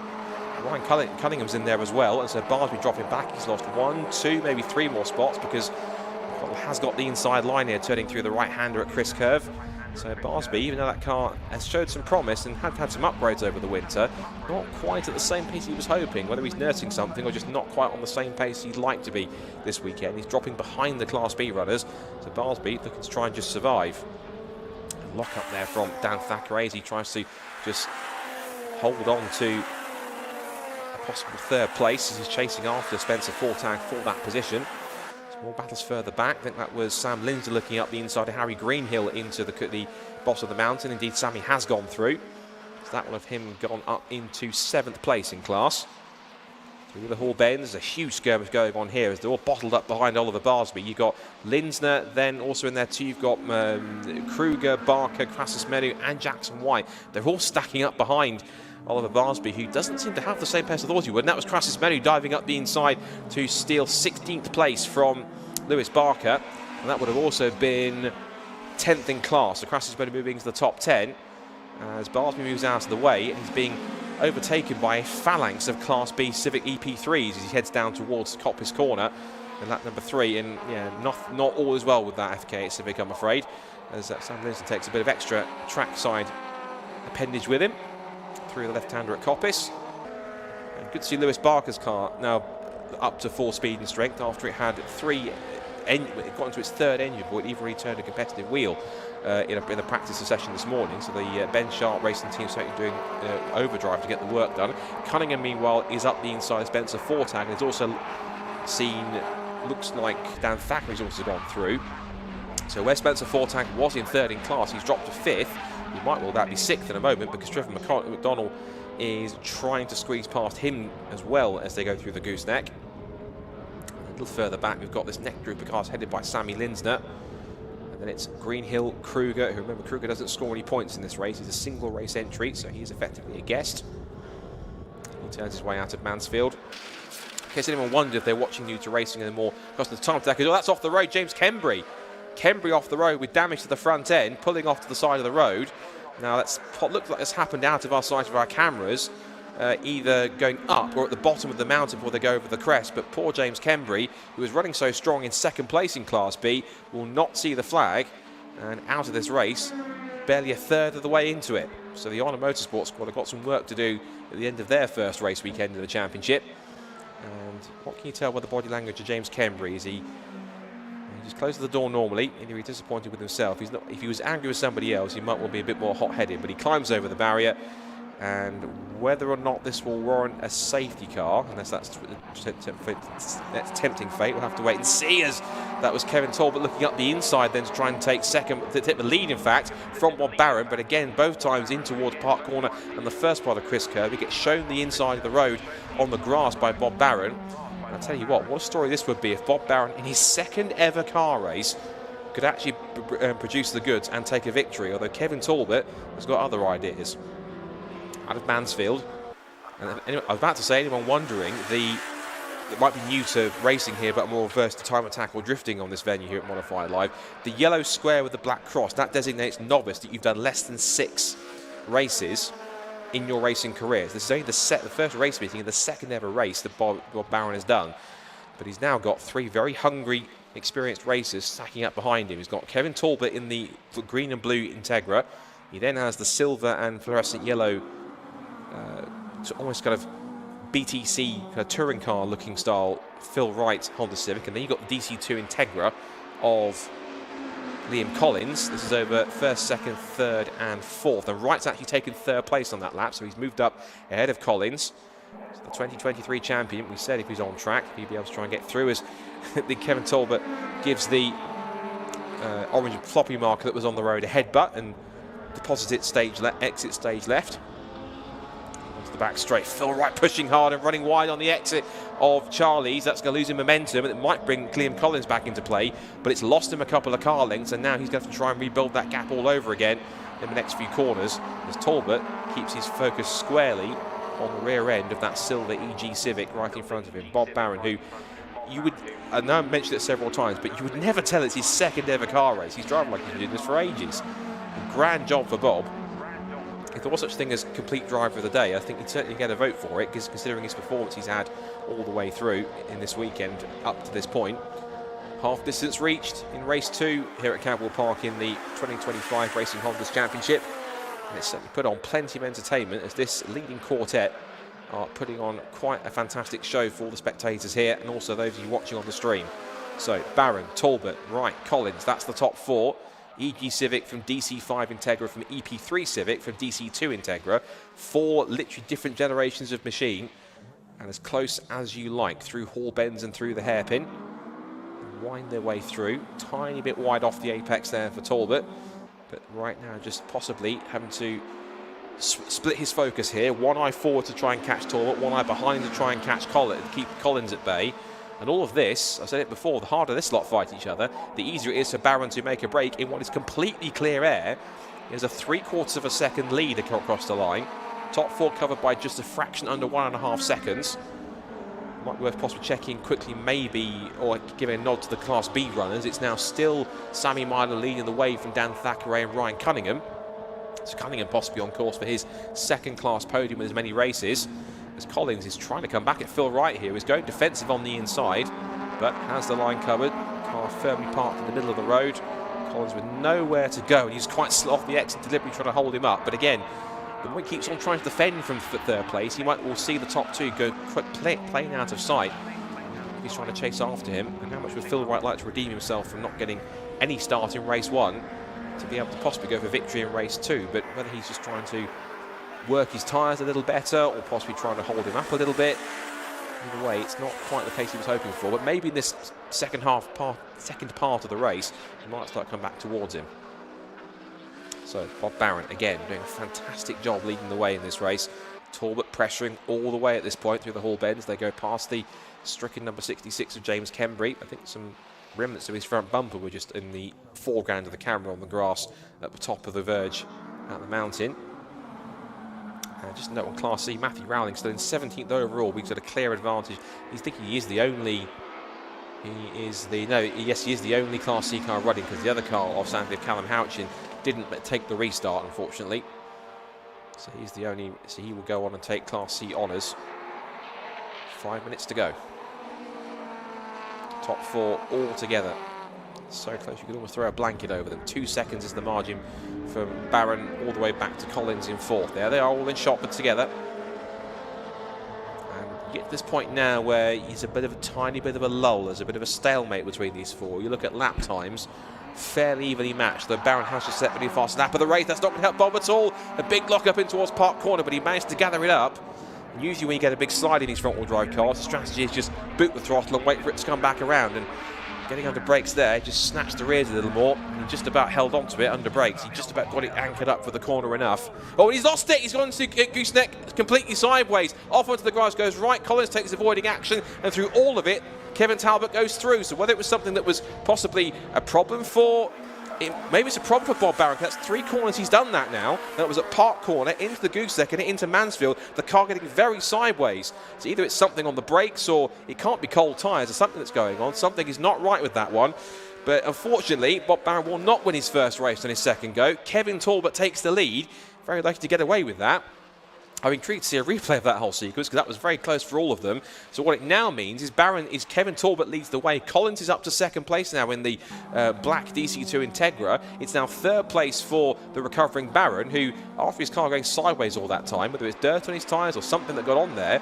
Ryan Cunningham's in there as well, and so Barsby dropping back. He's lost 1, 2, maybe 3 more spots because McConnell has got the inside line here, turning through the right-hander at Chris Curve. So Barsby, even though that car has showed some promise and had some upgrades over the winter, not quite at the same pace he was hoping, whether he's nursing something or just not quite on the same pace he'd like to be this weekend. He's dropping behind the Class B runners, so Barsby looking to try and just survive. And lock up there from Dan Thackeray as he tries to just hold on to possible 3rd place as he's chasing after Spencer Fortag for that position. Some more battles further back. I think that was Sam Lindsay looking up the inside of Harry Greenhill into the bottom of the mountain. Indeed, Sammy has gone through. So that will have him gone up into 7th place in class. Through the Hall Bends, there's a huge skirmish going on here as they're all bottled up behind Oliver Barsby. You've got Linsner, then also in there too, you've got Kruger, Barker, Crassus Menu and Jackson White. They're all stacking up behind Oliver Barsby, who doesn't seem to have the same pace I thought he would. And that was Crassus Menu diving up the inside to steal 16th place from Lewis Barker. And that would have also been 10th in class. So Crassus Menu moving into the top 10 as Barsby moves out of the way, and he's being overtaken by a phalanx of Class B Civic EP3s as he heads down towards Coppice Corner in lap number 3. And yeah, not all is well with that FK Civic, I'm afraid, as Sam Lindsay takes a bit of extra trackside appendage with him through the left-hander at Coppice. And good to see Lewis Barker's car now up to 4 speed and strength after it had it got into its 3rd engine before it even returned a competitive wheel in a practice session this morning. So the Ben Sharp racing team certainly doing overdrive to get the work done. Cunningham, meanwhile, is up the inside of Spencer Fortag, and it's also seen, looks like Dan Thackeray's also gone through. So where Spencer Fortag was in 3rd in class, he's dropped to 5th. He might well be 6th in a moment because Trevor McDonnell is trying to squeeze past him as well as they go through the gooseneck. A little further back, we've got this next group of cars headed by Sammy Linsner. And then it's Greenhill, Kruger, who, remember, Kruger doesn't score any points in this race. He's a single race entry, so he is effectively a guest. He turns his way out of Mansfield. In case anyone wondered if they're watching New to Racing anymore, because the time attack is, oh, that's off the road, James Kembry. Kembry off the road with damage to the front end, pulling off to the side of the road. Now, that's looks like it's happened out of our sight of our cameras, either going up or at the bottom of the mountain before they go over the crest. But poor James Kembry, who was running so strong in 2nd place in Class B, will not see the flag and out of this race, barely a 3rd of the way into it. So the Honor Motorsport squad have got some work to do at the end of their first race weekend in the championship. And what can you tell by the body language of James Kembry? Is he just closes the door normally, and he's disappointed with himself. He's not. If he was angry with somebody else, he might well be a bit more hot-headed, but he climbs over the barrier, and whether or not this will warrant a safety car, unless that's tempting fate, we'll have to wait and see, as that was Kevin Talbot looking up the inside then to try and take the lead, in fact, from Bob Barron, but again, both times in towards Park Corner and the first part of Chris Curve. He gets shown the inside of the road on the grass by Bob Barron, I'll tell you what a story this would be if Bob Barron, in his second ever car race, could actually produce the goods and take a victory, although Kevin Talbot has got other ideas. Out of Mansfield. And anyway, I was about to say, anyone wondering, it might be new to racing here, but more versed to time attack or drifting on this venue here at Modified Live. The yellow square with the black cross, that designates novice, that you've done less than 6 races in your racing careers. This is only the first race meeting and the second ever race that Bob Barron has done. But he's now got 3 very hungry, experienced racers stacking up behind him. He's got Kevin Talbot in the green and blue Integra. He then has the silver and fluorescent yellow, so almost kind of BTC kind of touring car looking style Phil Wright Honda Civic, and then you've got the DC2 Integra of Liam Collins. This is over 1st, 2nd, 3rd and 4th, and Wright's actually taken 3rd place on that lap, so he's moved up ahead of Collins. So the 2023 champion, we said if he's on track he'd be able to try and get through, as the Kevin Talbot gives the orange floppy marker that was on the road a headbutt and deposits it exit stage left. The back straight, Phil Wright pushing hard and running wide on the exit of Charlie's. That's going to lose him momentum, and it might bring Liam Collins back into play, but it's lost him a couple of car lengths, and now he's going to have to try and rebuild that gap all over again in the next few corners, as Talbot keeps his focus squarely on the rear end of that silver EG Civic right in front of him. Bob Barron, who you would, I know I've mentioned it several times, but you would never tell it's his second ever car race. He's driving like he's been doing this for ages. Grand job for Bob. If there was such a thing as complete driver of the day, I think he'd certainly get a vote for it, because considering his performance he's had all the way through in this weekend up to this point. Half distance reached in race 2 here at Cadwell Park in the 2025 Racing Hondas Championship. And it's certainly put on plenty of entertainment, as this leading quartet are putting on quite a fantastic show for all the spectators here and also those of you watching on the stream. So Barron, Talbot, Wright, Collins, that's the top 4. EG Civic from DC5 Integra, from EP3 Civic from DC2 Integra. 4 literally different generations of machine, and as close as you like through hall bends and through the hairpin. Wind their way through, tiny bit wide off the apex there for Talbot, but right now just possibly having to split his focus here. One eye forward to try and catch Talbot, one eye behind to try and catch keep Collins at bay. And all of this, I've said it before, the harder this lot fight each other, the easier it is for Barron to make a break in what is completely clear air. There's a 3/4 of a second lead across the line. Top 4 covered by just a fraction under 1.5 seconds. Might be worth possibly checking quickly, maybe, or giving a nod to the Class B runners. It's now still Sammy Myler leading the way from Dan Thackeray and Ryan Cunningham. So Cunningham possibly on course for his 2nd class podium with as many races, as Collins is trying to come back at Phil Wright here. He's going defensive on the inside, but has the line covered. Car firmly parked in the middle of the road. Collins with nowhere to go, and he's quite slow off the exit, deliberately trying to hold him up. But again, the more he keeps on trying to defend from 3rd place, he might well see the top 2 go plain out of sight. He's trying to chase after him, and how much would Phil Wright like to redeem himself from not getting any start in race 1 to be able to possibly go for victory in race 2? But whether he's just trying to work his tyres a little better, or possibly trying to hold him up a little bit. Either way, it's not quite the pace he was hoping for, but maybe in this second part of the race, he might start coming back towards him. So Bob Barron, again, doing a fantastic job leading the way in this race. Talbot pressuring all the way at this point through the hall bends. They go past the stricken number 66 of James Kembry. I think some remnants of his front bumper were just in the foreground of the camera on the grass at the top of the verge at the mountain. Just note on Class C, Matthew Rowling still in 17th overall. We've got a clear advantage. He's thinking he is the only. He is the only Class C car running, because the other car of Sandcliffe, Callum Houchin, didn't take the restart, unfortunately. So he's the only. So he will go on and take Class C honours. 5 minutes to go. Top 4 all together. So close you could almost throw a blanket over them. 2 seconds is the margin from Barron all the way back to Collins in 4th. There they are all in shot, but together. And you get to this point now where he's a bit of a tiny bit of a lull. There's a bit of a stalemate between these 4. You look at lap times, fairly evenly matched. Though Barron has just set pretty fast lap of the race. That's not going to help Bob at all. A big lock up in towards Park Corner, but he managed to gather it up. And usually when you get a big slide in these front-wheel drive cars, the strategy is just boot the throttle and wait for it to come back around. And getting under brakes there, just snatched the rears a little more, and he just about held on to it under brakes. He just about got it anchored up for the corner enough. Oh, and he's lost it. He's gone to gooseneck completely sideways. Off onto the grass goes right. Collins takes avoiding action, and through all of it, Kevin Talbot goes through. So whether it was something that was possibly a problem for maybe it's a problem for Bob Barron. That's 3 corners he's done that now. That was at Park Corner, into the gooseneck and into Mansfield. The car getting very sideways. So either it's something on the brakes or it can't be cold tyres. There's something that's going on. Something is not right with that one. But unfortunately, Bob Barron will not win his first race on his second go. Kevin Talbot takes the lead. Very lucky to get away with that. I'm intrigued to see a replay of that whole sequence because that was very close for all of them. So what it now means is Kevin Talbot leads the way. Collins is up to second place now in the black DC2 Integra. It's now third place for the recovering Barron, who, after his car going sideways all that time, whether it's dirt on his tyres or something that got on there,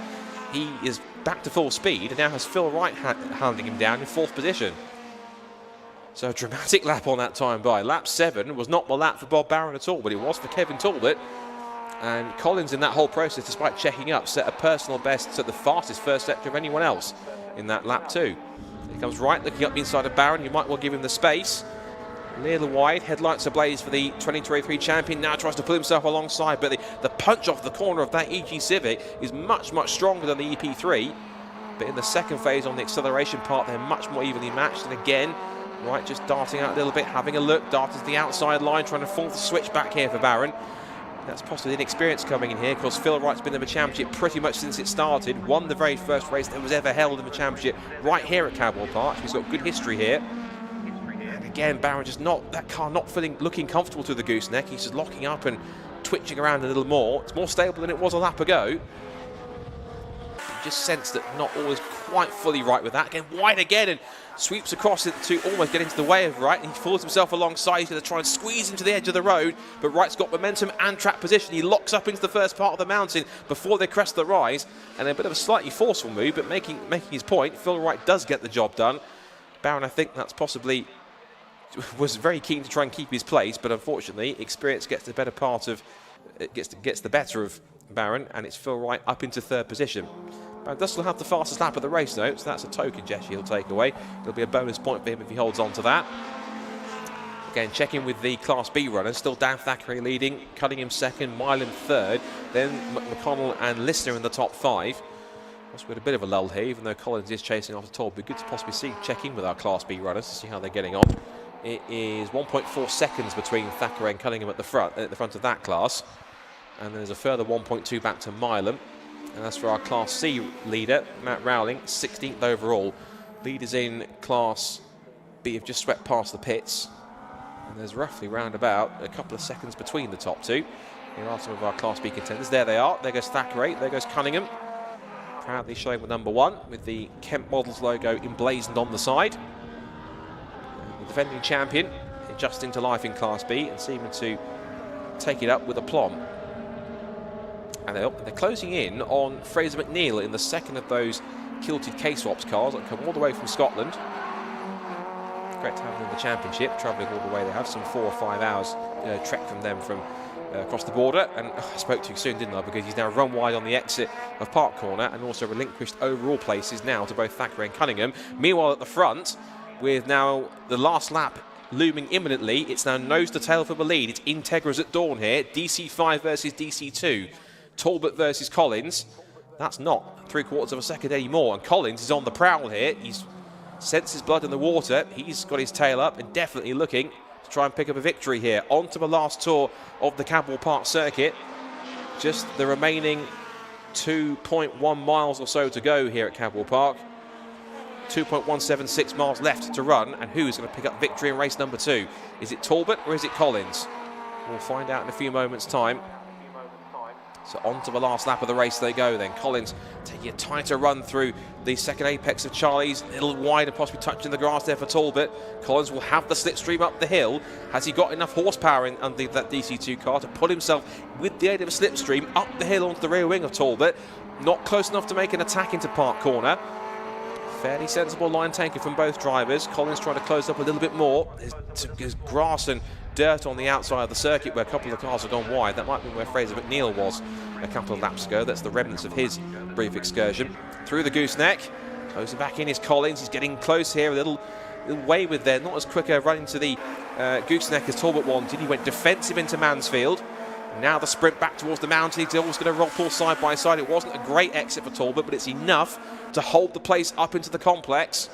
he is back to full speed and now has Phil Wright handing him down in 4th position. So a dramatic lap on that time by. Lap 7 was not the lap for Bob Barron at all, but it was for Kevin Talbot. And Collins in that whole process, despite checking up, set a personal best, set the fastest first sector of anyone else in that lap 2. He comes right, looking up the inside of Barron. You might well give him the space. A little wide, headlights ablaze for the 2023 champion. Now tries to pull himself alongside, but the punch off the corner of that EG Civic is much, much stronger than the EP3. But in the second phase on the acceleration part, they're much more evenly matched. And again, Wright just darting out a little bit, having a look, darting to the outside line, trying to force the switch back here for Barron. That's possibly inexperience coming in here, because Phil Wright's been in the championship pretty much since it started. Won the very first race that was ever held in the championship right here at Cadwell Park. He's got good history here. And again, Barron just that car not looking comfortable through the gooseneck. He's just locking up and twitching around a little more. It's more stable than it was a lap ago. You just sense that not always quite fully right with that. Again, wide again, and sweeps across it to almost get into the way of Wright. He falls himself alongside. He's going to try and squeeze into the edge of the road, but Wright's got momentum and track position. He locks up into the first part of the mountain before they crest the rise, and a bit of a slightly forceful move, but making his point. Phil Wright does get the job done. Barron, I think that's possibly was very keen to try and keep his place, but unfortunately, experience gets the better part of gets the better of Barron, and it's Phil Wright up into 3rd position. Barron does still have the fastest lap of the race though, so that's a token gesture he'll take away. It'll be a bonus point for him if he holds on to that. Again, checking with the Class B runners, still Dan Thackeray leading, Cunningham 2nd, Milan 3rd, then McConnell and Listener in the top 5. Also, we had a bit of a lull here, even though Collins is chasing after Toll. It'd be good to possibly check in with our Class B runners to see how they're getting on. It is 1.4 seconds between Thackeray and Cunningham at the front of that class. And there's a further 1.2 back to Milan. And that's for our Class C leader, Matt Rowling, 16th overall. Leaders in Class B have just swept past the pits. And there's roughly round about a couple of seconds between the top 2. Here are some of our Class B contenders. There they are. There goes Thackeray. There goes Cunningham. Proudly showing with number 1 with the Kemp Models logo emblazoned on the side. The defending champion adjusting to life in Class B and seeming to take it up with aplomb. And they're closing in on Fraser McNeil in the second of those kilted K-Swaps cars that come all the way from Scotland. Great to have them in the championship, travelling all the way. They have some 4 or 5 hours trek from them from across the border. And I spoke too soon, didn't I? Because he's now run wide on the exit of Park Corner and also relinquished overall places now to both Thackeray and Cunningham. Meanwhile, at the front, with now the last lap looming imminently, it's now nose to tail for the lead. It's Integras at dawn here. DC5 versus DC2. Talbot versus Collins. That's not 3/4 of a second anymore, and Collins is on the prowl here. He's senses blood in the water. He's got his tail up and definitely looking to try and pick up a victory here. On to the last tour of the Cadwell Park circuit. Just the remaining 2.1 miles or so to go here at Cadwell Park. 2.176 miles left to run, and who is going to pick up victory in race number 2? Is it Talbot or is it Collins? We'll find out in a few moments' time. So on to the last lap of the race they go then. Collins taking a tighter run through the second apex of Charlie's. A little wide and possibly touching the grass there for Talbot. Collins will have the slipstream up the hill. Has he got enough horsepower under that DC2 car to put himself, with the aid of a slipstream, up the hill onto the rear wing of Talbot? Not close enough to make an attack into Park Corner. Fairly sensible line taker from both drivers. Collins trying to close up a little bit more. There's grass and dirt on the outside of the circuit where a couple of the cars have gone wide. That might be where Fraser McNeil was a couple of laps ago. That's the remnants of his brief excursion. Through the gooseneck, closing back in is Collins. He's getting close here, a little away with there, not as quick a run into the gooseneck as Talbot wanted. He went defensive into Mansfield. Now the sprint back towards the mountain. He's always going to pull side by side. It wasn't a great exit for Talbot, but it's enough to hold the place up into the complex,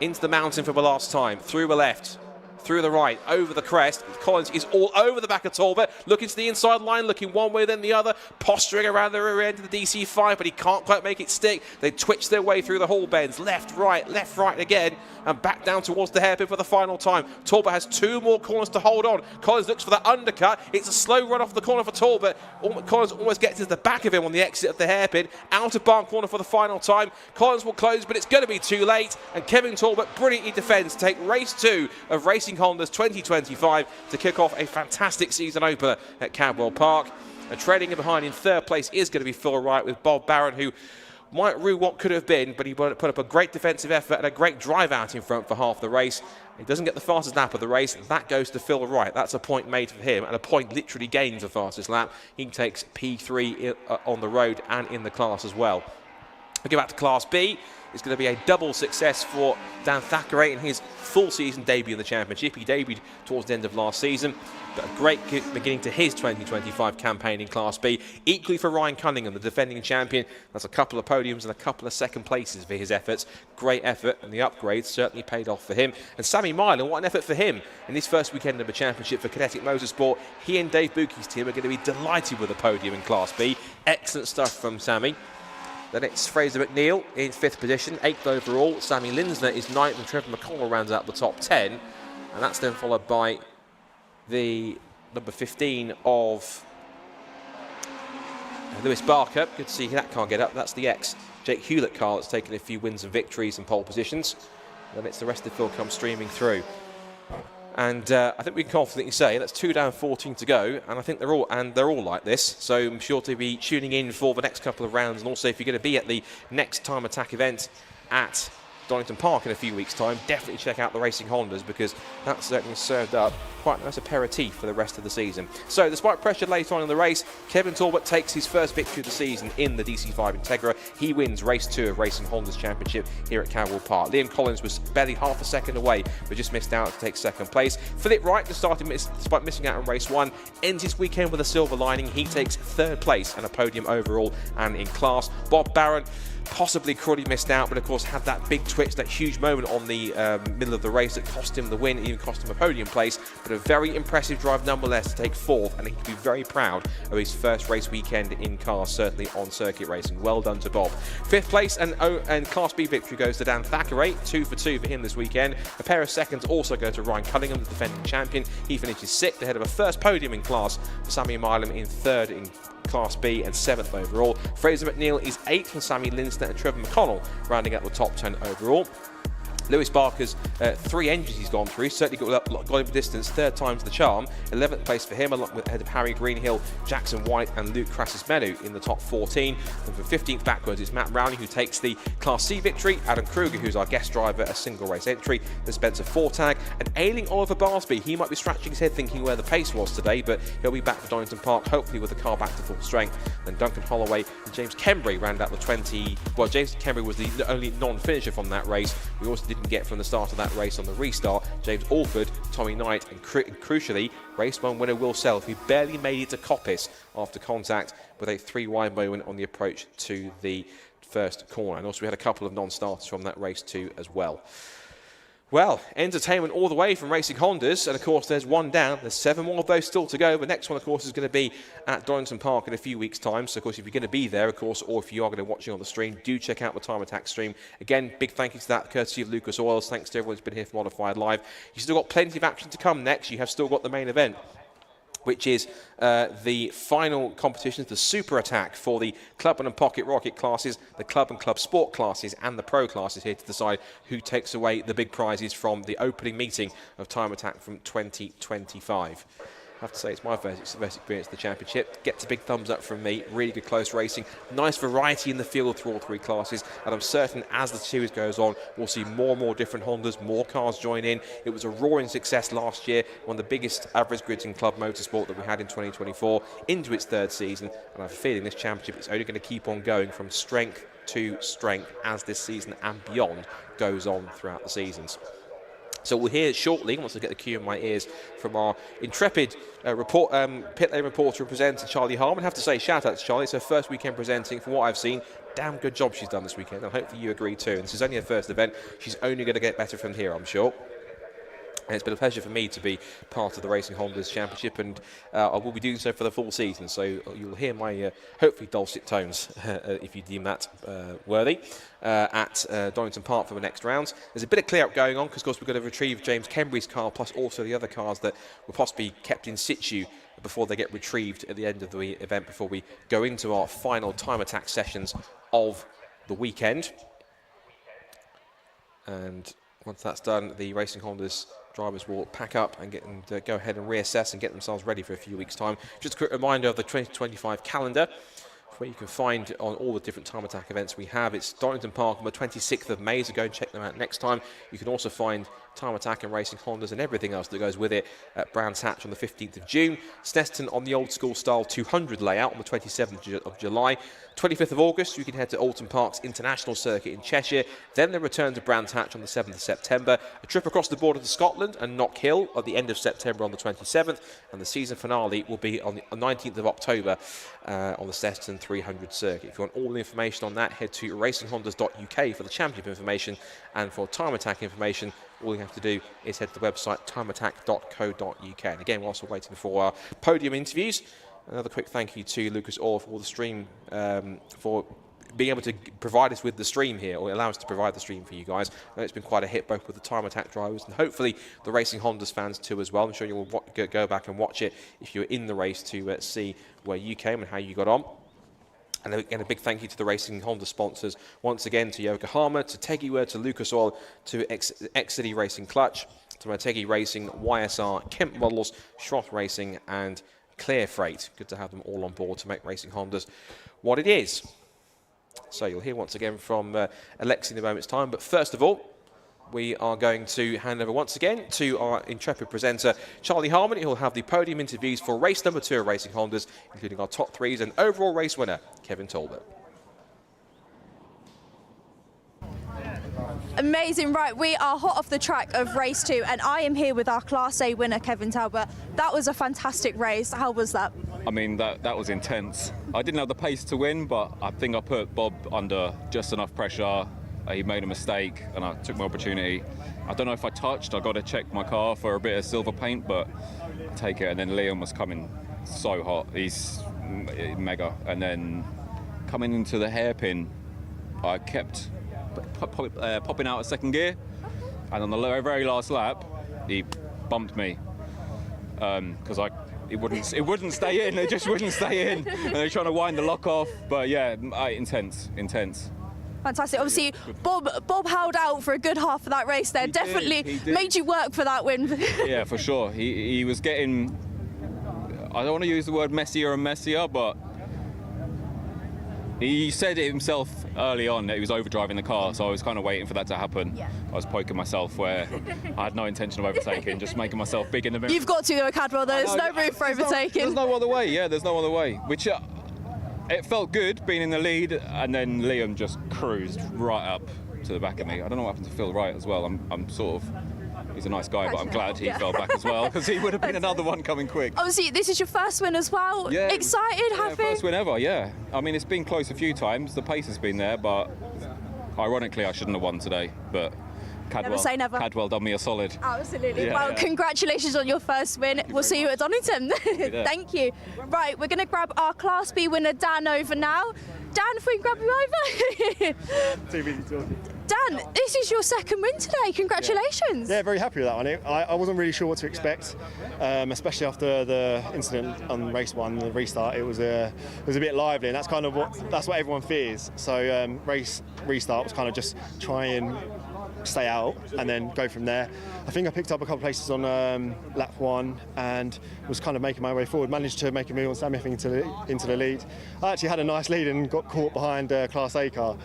into the mountain for the last time. Through the left, through the right, over the crest. Collins is all over the back of Talbot, looking to the inside line, looking one way then the other, posturing around the rear end of the DC5, but he can't quite make it stick. They twitch their way through the hall bends, left, right again, and back down towards the hairpin for the final time. Talbot has 2 more corners to hold on. Collins looks for that undercut. It's a slow run off the corner for Talbot. Collins almost gets to the back of him on the exit of the hairpin. Out of barn corner for the final time. Collins will close, but it's going to be too late. And Kevin Talbot brilliantly defends to take race 2 of Racing Honda's 2025 to kick off a fantastic season opener at Cadwell Park. And trailing in behind in 3rd place is going to be Phil Wright, with Bob Barron, who might rue what could have been, but he put up a great defensive effort and a great drive out in front for half the race. He doesn't get the fastest lap of the race. That goes to Phil Wright. That's a point made for him, and a point literally gained the fastest lap. He takes P3 on the road and in the class as well. We go back to Class B. It's going to be a double success for Dan Thackeray in his full season debut in the championship. He debuted towards the end of last season, but a great beginning to his 2025 campaign in Class B. Equally for Ryan Cunningham, the defending champion. That's a couple of podiums and a couple of second places for his efforts. Great effort, and the upgrades certainly paid off for him. And Sammy Mylan, what an effort for him in his first weekend of the championship for Kinetic Motorsport. He and Dave Bucky's team are going to be delighted with a podium in Class B. Excellent stuff from Sammy. Then it's Fraser McNeil in 5th position, 8th overall. Sammy Linsner is 9th, and Trevor McConnell rounds out the top 10. And that's then followed by the number 15 of Lewis Barker. Good to see that car get up. That's the ex-Jake Hewlett car that's taken a few wins and victories and pole positions. Then it's the rest of the field come streaming through. And I think we can confidently say that's 2 down, 14 to go, and I think they're all like this. So I'm sure to be tuning in for the next couple of rounds, and also if you're going to be at the next Time Attack event at Donington Park in a few weeks' time, definitely check out the Racing Hondas, because that's certainly served up quite a nice aperitif for the rest of the season. So despite pressure later on in the race, Kevin Talbot takes his first victory of the season in the DC5 Integra. He wins race 2 of Racing Honda's championship here at Cadwell Park. Liam Collins was barely half a second away, but just missed out to take 2nd place. Philip Wright, just started despite missing out on race 1, ends his weekend with a silver lining. He takes 3rd place and a podium overall and in class. Bob Barron possibly Crawley missed out, but of course had that big twitch, that huge moment on the middle of the race that cost him the win, even cost him a podium place, but a very impressive drive nonetheless to take 4th, and he can be very proud of his first race weekend in cars, certainly on circuit racing. Well done to Bob. 5th place and Class B victory goes to Dan Thackeray, 2 for 2 for him this weekend. A pair of seconds also go to Ryan Cunningham, the defending champion. He finishes 6th ahead of a first podium in class for Sammy Mylan in 3rd in Class B and 7th overall. Fraser McNeil is 8th, and Sammy Linsner and Trevor McConnell rounding out the top 10 overall. Lewis Barker's 3 engines he's gone through, certainly got him distance, 3rd time's the charm. 11th place for him, along with ahead of Harry Greenhill, Jackson White and Luke Crassus-Menu in the top 14. And from 15th backwards is Matt Rowney, who takes the Class C victory. Adam Kruger, who's our guest driver, a single race entry. Then Spencer Fortag and ailing Oliver Barsby. He might be scratching his head thinking where the pace was today, but he'll be back for Donington Park, hopefully with the car back to full strength. Then Duncan Holloway and James Kembry round out the 20. Well, James Kembry was the only non-finisher from that race. We also didn't get from the start of that race on the restart James Alford, Tommy Knight, and crucially race 1 winner Will Self, who barely made it to Coppice after contact with a 3 wide moment on the approach to the first corner. And also we had a couple of non-starters from that race too as well. Well, entertainment all the way from Racing Hondas, and of course there's 1 down. There's 7 more of those still to go. The next one, of course, is going to be at Donington Park in a few weeks' time. So, of course, if you're going to be there, of course, or if you are going to be watching on the stream, do check out the Time Attack stream. Again, big thank you to that, courtesy of Lucas Oils. Thanks to everyone who's been here for Modified Live. You've still got plenty of action to come next. You have still got the main event, which is the final competitions, the Super Attack for the Clubman and Pocket Rocket classes, the Club and Club Sport classes, and the Pro classes here to decide who takes away the big prizes from the opening meeting of Time Attack from 2025. I have to say it's my first experience of the championship. Gets a big thumbs up from me. Really good close racing. Nice variety in the field through all 3 classes. And I'm certain as the series goes on, we'll see more and more different Hondas, more cars join in. It was a roaring success last year, one of the biggest average grids in club motorsport that we had in 2024, into its 3rd season. And I have a feeling this championship is only going to keep on going from strength to strength as this season and beyond goes on throughout the seasons. So we'll hear shortly, once I get the cue in my ears, from our intrepid pit lane reporter and presenter, Charlie Harmon. I have to say, shout out to Charlie. It's her first weekend presenting. From what I've seen, damn good job she's done this weekend, and hopefully you agree too. And this is only her first event. She's only going to get better from here, I'm sure. And it's been a pleasure for me to be part of the Racing Hondas Championship, and I will be doing so for the full season. So you'll hear my hopefully dulcet tones, if you deem that worthy, at Donington Park for the next rounds. There's a bit of clear-up going on because, of course, we're going to retrieve James Kembury's car, plus also the other cars that will possibly be kept in situ before they get retrieved at the end of the event, before we go into our final time attack sessions of the weekend. And once that's done, the Racing Hondas drivers will pack up and go ahead and reassess and get themselves ready for a few weeks' time. Just a quick reminder of the 2025 calendar, where you can find on all the different time attack events we have. It's Donington Park on the 26th of May, so go and check them out next time. You can also find time attack and Racing Hondas and everything else that goes with it at Brands Hatch on the 15th of June. Snetterton on the old school style 200 layout on the 27th of July. 25th of August, you can head to Alton Park's International Circuit in Cheshire. Then they return to Brands Hatch on the 7th of September. A trip across the border to Scotland and Knock Hill at the end of September on the 27th. And the season finale will be on the 19th of October on the Snetterton 300 circuit. If you want all the information on that, head to racinghondas.uk for the championship information. And for time attack information, all you have to do is head to the website timeattack.co.uk. And again, whilst we're waiting for our podium interviews, another quick thank you to Lucas Orr for the stream, for being able to provide us with the stream here, or allow us to provide the stream for you guys. I know it's been quite a hit, both with the time attack drivers and hopefully the Racing Hondas fans too as well. I'm sure you will go back and watch it if you're in the race to see where you came and how you got on. And again, a big thank you to the Racing Honda sponsors. Once again, to Yokohama, to Tegiware, to Lucas Oil, to Exeter Racing Clutch, to Motegi Racing, YSR, Kemp Models, Schroth Racing, and Clear Freight. Good to have them all on board to make Racing Hondas what it is. So you'll hear once again from Alexi in a moment's time. But first of all, we are going to hand over once again to our intrepid presenter, Charlie Harmon, who will have the podium interviews for race number 2 of Racing Hondas, including our top 3s and overall race winner, Kevin Talbot. Amazing. Right, we are hot off the track of race 2, and I am here with our Class A winner, Kevin Talbot. That was a fantastic race. How was that? I mean, that was intense. I didn't have the pace to win, but I think I put Bob under just enough pressure. He made a mistake and I took my opportunity. I don't know if I touched. I got to check my car for a bit of silver paint, but I take it. And then Liam was coming so hot. He's mega. And then coming into the hairpin, I kept popping out a second gear. And on the very last lap, he bumped me because it wouldn't stay in. It just wouldn't stay in. And they're trying to wind the lock off. But yeah, intense. Fantastic. Obviously, Bob held out for a good half of that race there. Definitely made you work for that win. Yeah, for sure. He was getting, I don't want to use the word messier and messier, but he said it himself early on that he was overdriving the car, so I was kind of waiting for that to happen. Yeah. I was poking myself where I had no intention of overtaking, just making myself big in the middle. You've got to go, Cadwell, though. There's no room for overtaking. There's no other way, yeah, there's no other way. Which it felt good being in the lead, and then Liam just cruised right up to the back of me. I don't know what happened to Phil Wright as well. I'm sort of, he's a nice guy, but I'm glad he fell back as well, because he would have been another one coming quick. Obviously, this is your first win as well. Yeah. Excited, happy? First win ever, yeah. I mean, it's been close a few times. The pace has been there, but ironically, I shouldn't have won today. But Never say never. Cadwell done me a solid. Absolutely. Well, congratulations on your first win. We'll see you at Donington. Thank you. Right, we're going to grab our Class B winner, Dan, over now. Dan, if we can grab you over. Too busy talking. Dan, this is your second win today. Congratulations. Yeah, very happy with that one. I wasn't really sure what to expect, especially after the incident on race 1, the restart. It was a bit lively, and that's kind of what everyone fears. So race restart was kind of just try and stay out and then go from there. I think I picked up a couple of places on lap 1 and was kind of making my way forward. Managed to make a move on Sam Effing into the lead. I actually had a nice lead and got caught behind a Class A car.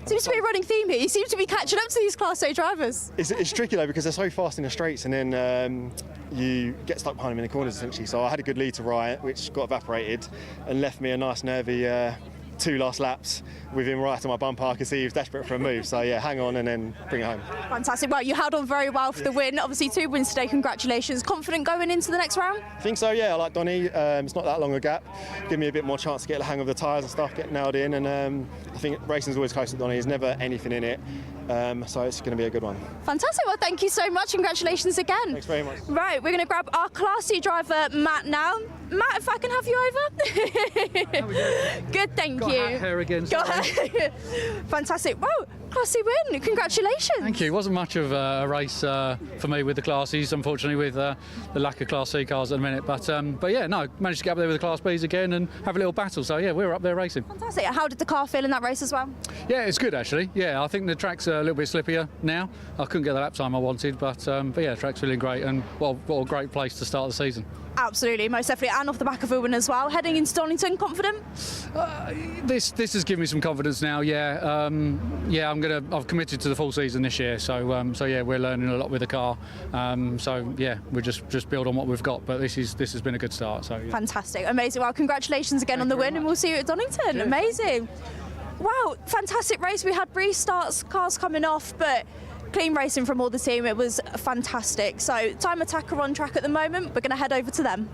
Seems to be a running theme here. You seem to be catching up to these Class A drivers. It's tricky though because they're so fast in the straights, and then you get stuck behind them in the corners essentially. So I had a good lead to Riot, which got evaporated and left me a nice nervy 2 last laps with him right on my bumper. I could see he was desperate for a move. So yeah, hang on and then bring it home. Fantastic. Well, you held on very well for the win. Obviously 2 wins today. Congratulations. Confident going into the next round? I think so, yeah. I like Donny. It's not that long a gap. Give me a bit more chance to get the hang of the tyres and stuff, get nailed in. And I think racing's always close to Donny. There's never anything in it. So it's going to be a good one. Fantastic. Well, thank you so much. Congratulations again. Thanks very much. Right, we're going to grab our Class C driver, Matt, now. Matt, if I can have you over. Good, thank you. Got her again. Fantastic. Wow, Class C win. Congratulations. Thank you. It wasn't much of a race for me with the Class Cs, unfortunately, with the lack of Class C cars at the minute. But yeah, no, managed to get up there with the Class Bs again and have a little battle. So yeah, we were up there racing. Fantastic. How did the car feel in that race as well? Yeah, it's good actually. Yeah, I think the track's a little bit slippier now. I couldn't get the lap time I wanted, but yeah, the track's feeling great, and what a great place to start the season. Absolutely, most definitely, and off the back of a win as well. Heading into Donington, confident? This has given me some confidence now. Yeah, yeah, I've committed to the full season this year. So yeah, we're learning a lot with the car. So yeah, we just build on what we've got. But this has been a good start. So yeah. Fantastic, amazing. Well, congratulations again on the win, and we'll see you at Donington. Cheers. Amazing. Wow, fantastic race. We had restarts, cars coming off, but clean racing from all the team. It was fantastic. So Time Attack are on track at the moment. We're going to head over to them.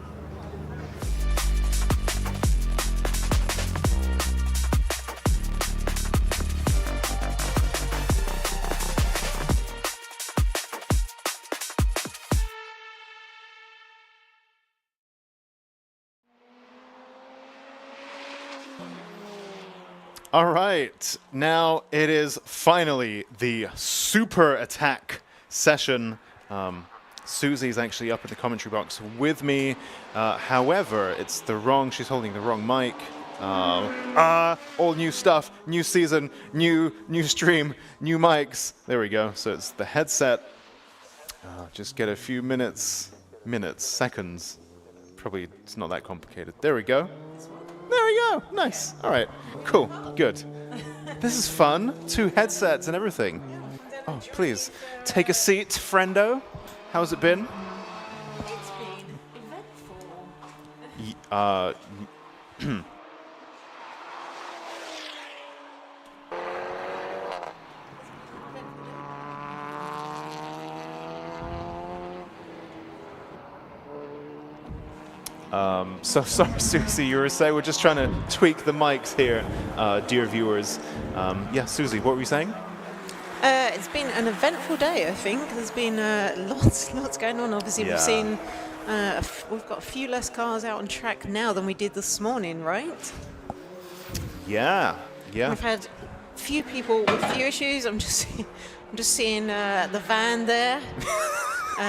All right, now it is finally the super attack session. Susie's actually up in the commentary box with me. However, she's holding the wrong mic. All new stuff, new season, new stream, new mics. There we go. So it's the headset. Just get a few seconds. Probably it's not that complicated. There we go. There we go. Nice. All right. Cool. Good. This is fun. 2 headsets and everything. Oh, please take a seat, friendo. How's it been? It's been eventful. So sorry, Susie, you were saying we're just trying to tweak the mics here, dear viewers. Yeah, Susie, what were you saying? It's been an eventful day, I think. There's been lots going on. Obviously, Yeah. we've seen we've got a few less cars out on track now than we did this morning, right? Yeah. We've had a few people with a few issues. I'm just seeing the van there,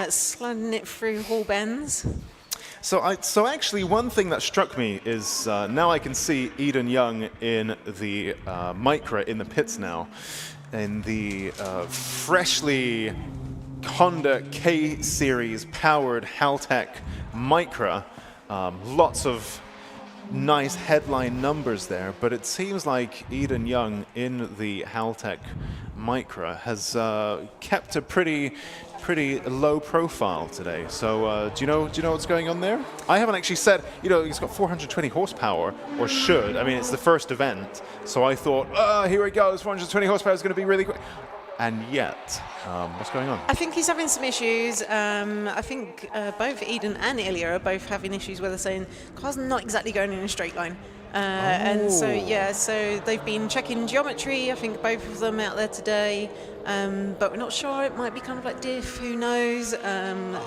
sliding it through Hall Bends. So actually, one thing that struck me is now I can see Eden Young in the Micra in the pits now, in the freshly Honda K-Series powered Haltech Micra. Lots of nice headline numbers there, but it seems like Eden Young in the Haltech Micra has kept a pretty low profile today. So do you know what's going on there? I haven't actually said, he's got 420 horsepower, or should. I mean, it's the first event, so I thought, here it goes, 420 horsepower is going to be really quick. And yet, what's going on? I think he's having some issues. I think both Eden and Ilya are both having issues where they're saying car's not exactly going in a straight line. And so, so they've been checking geometry, I think both of them out there today, but we're not sure. It might be kind of like diff, who knows.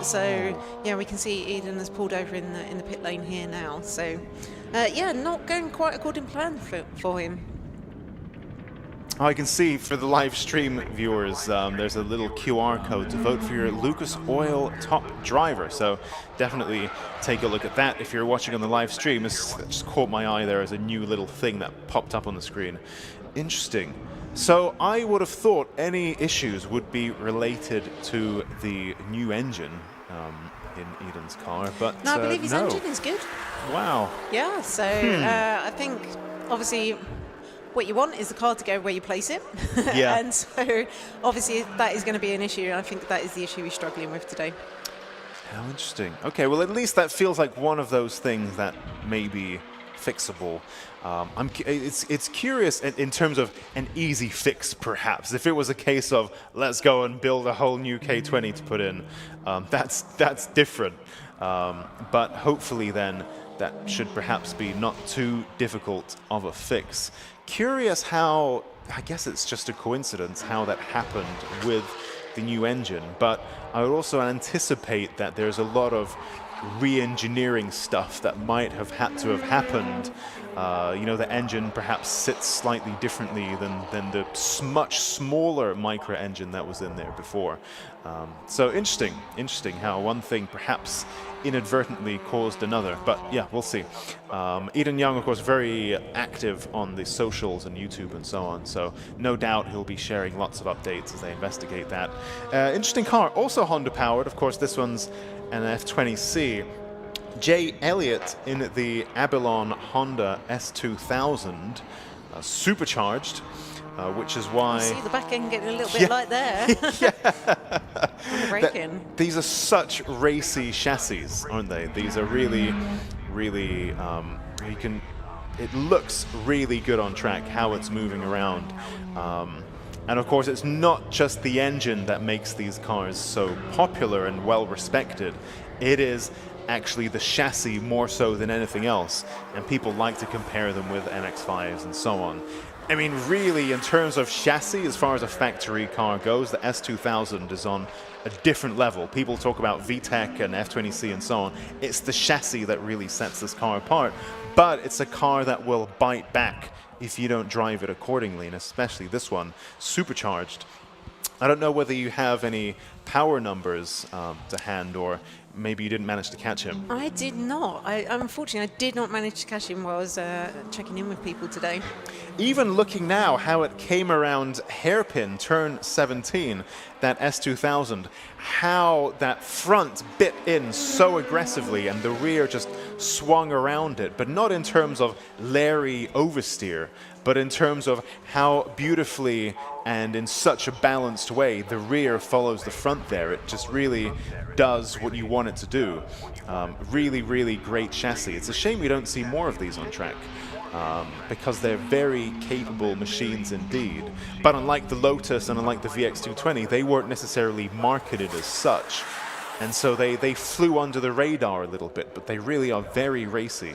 So, we can see Eden has pulled over in the pit lane here now. So, not going quite according to plan for him. I can see for the live stream viewers, there's a little QR code to vote for your Lucas Oil top driver. So definitely take a look at that if you're watching on the live stream. It just caught my eye there as a new little thing that popped up on the screen. Interesting. So I would have thought any issues would be related to the new engine in Eden's car, but no, I believe his engine is good. Wow. Yeah, so I think obviously what you want is the car to go where you place it. Yeah. And so obviously that is going to be an issue, and I think that is the issue we're struggling with today. How interesting. Okay, well, at least that feels like one of those things that maybe fixable. It's curious in terms of an easy fix, perhaps. If it was a case of let's go and build a whole new K20 to put in, that's different. But hopefully then that should perhaps be not too difficult of a fix. Curious how, I guess it's just a coincidence how that happened with the new engine, but I would also anticipate that there's a lot of re-engineering stuff that might have had to have happened. The engine perhaps sits slightly differently than the much smaller micro engine that was in there before. So interesting how one thing perhaps inadvertently caused another, but yeah, we'll see. Eden Young, of course, very active on the socials and YouTube and so on, so no doubt he'll be sharing lots of updates as they investigate that. Interesting car, also Honda powered, of course. This one's an F20C. Jay Elliott in the Abilon Honda S2000, supercharged, which is why... See the back end getting a little bit light there. On the braking. These are such racy chassis, aren't they? These are really, really... it looks really good on track, how it's moving around. And of course, it's not just the engine that makes these cars so popular and well respected. It is actually the chassis more so than anything else, and people like to compare them with NX5s and so on. I mean, really, in terms of chassis, as far as a factory car goes, the S2000 is on a different level. People talk about VTEC and F20C and so on. It's the chassis that really sets this car apart, but it's a car that will bite back if you don't drive it accordingly, and especially this one, supercharged. I don't know whether you have any power numbers to hand, or maybe you didn't manage to catch him. I did not. Unfortunately, I did not manage to catch him while I was checking in with people today. Even looking now how it came around hairpin turn 17, that S2000, how that front bit in so aggressively and the rear just swung around it, but not in terms of Larry oversteer, but in terms of how beautifully and in such a balanced way the rear follows the front there. It just really does what you want it to do. Really, really great chassis. It's a shame we don't see more of these on track, because they're very capable machines indeed. But unlike the Lotus and unlike the VX220, they weren't necessarily marketed as such. And so they flew under the radar a little bit, but they really are very racy.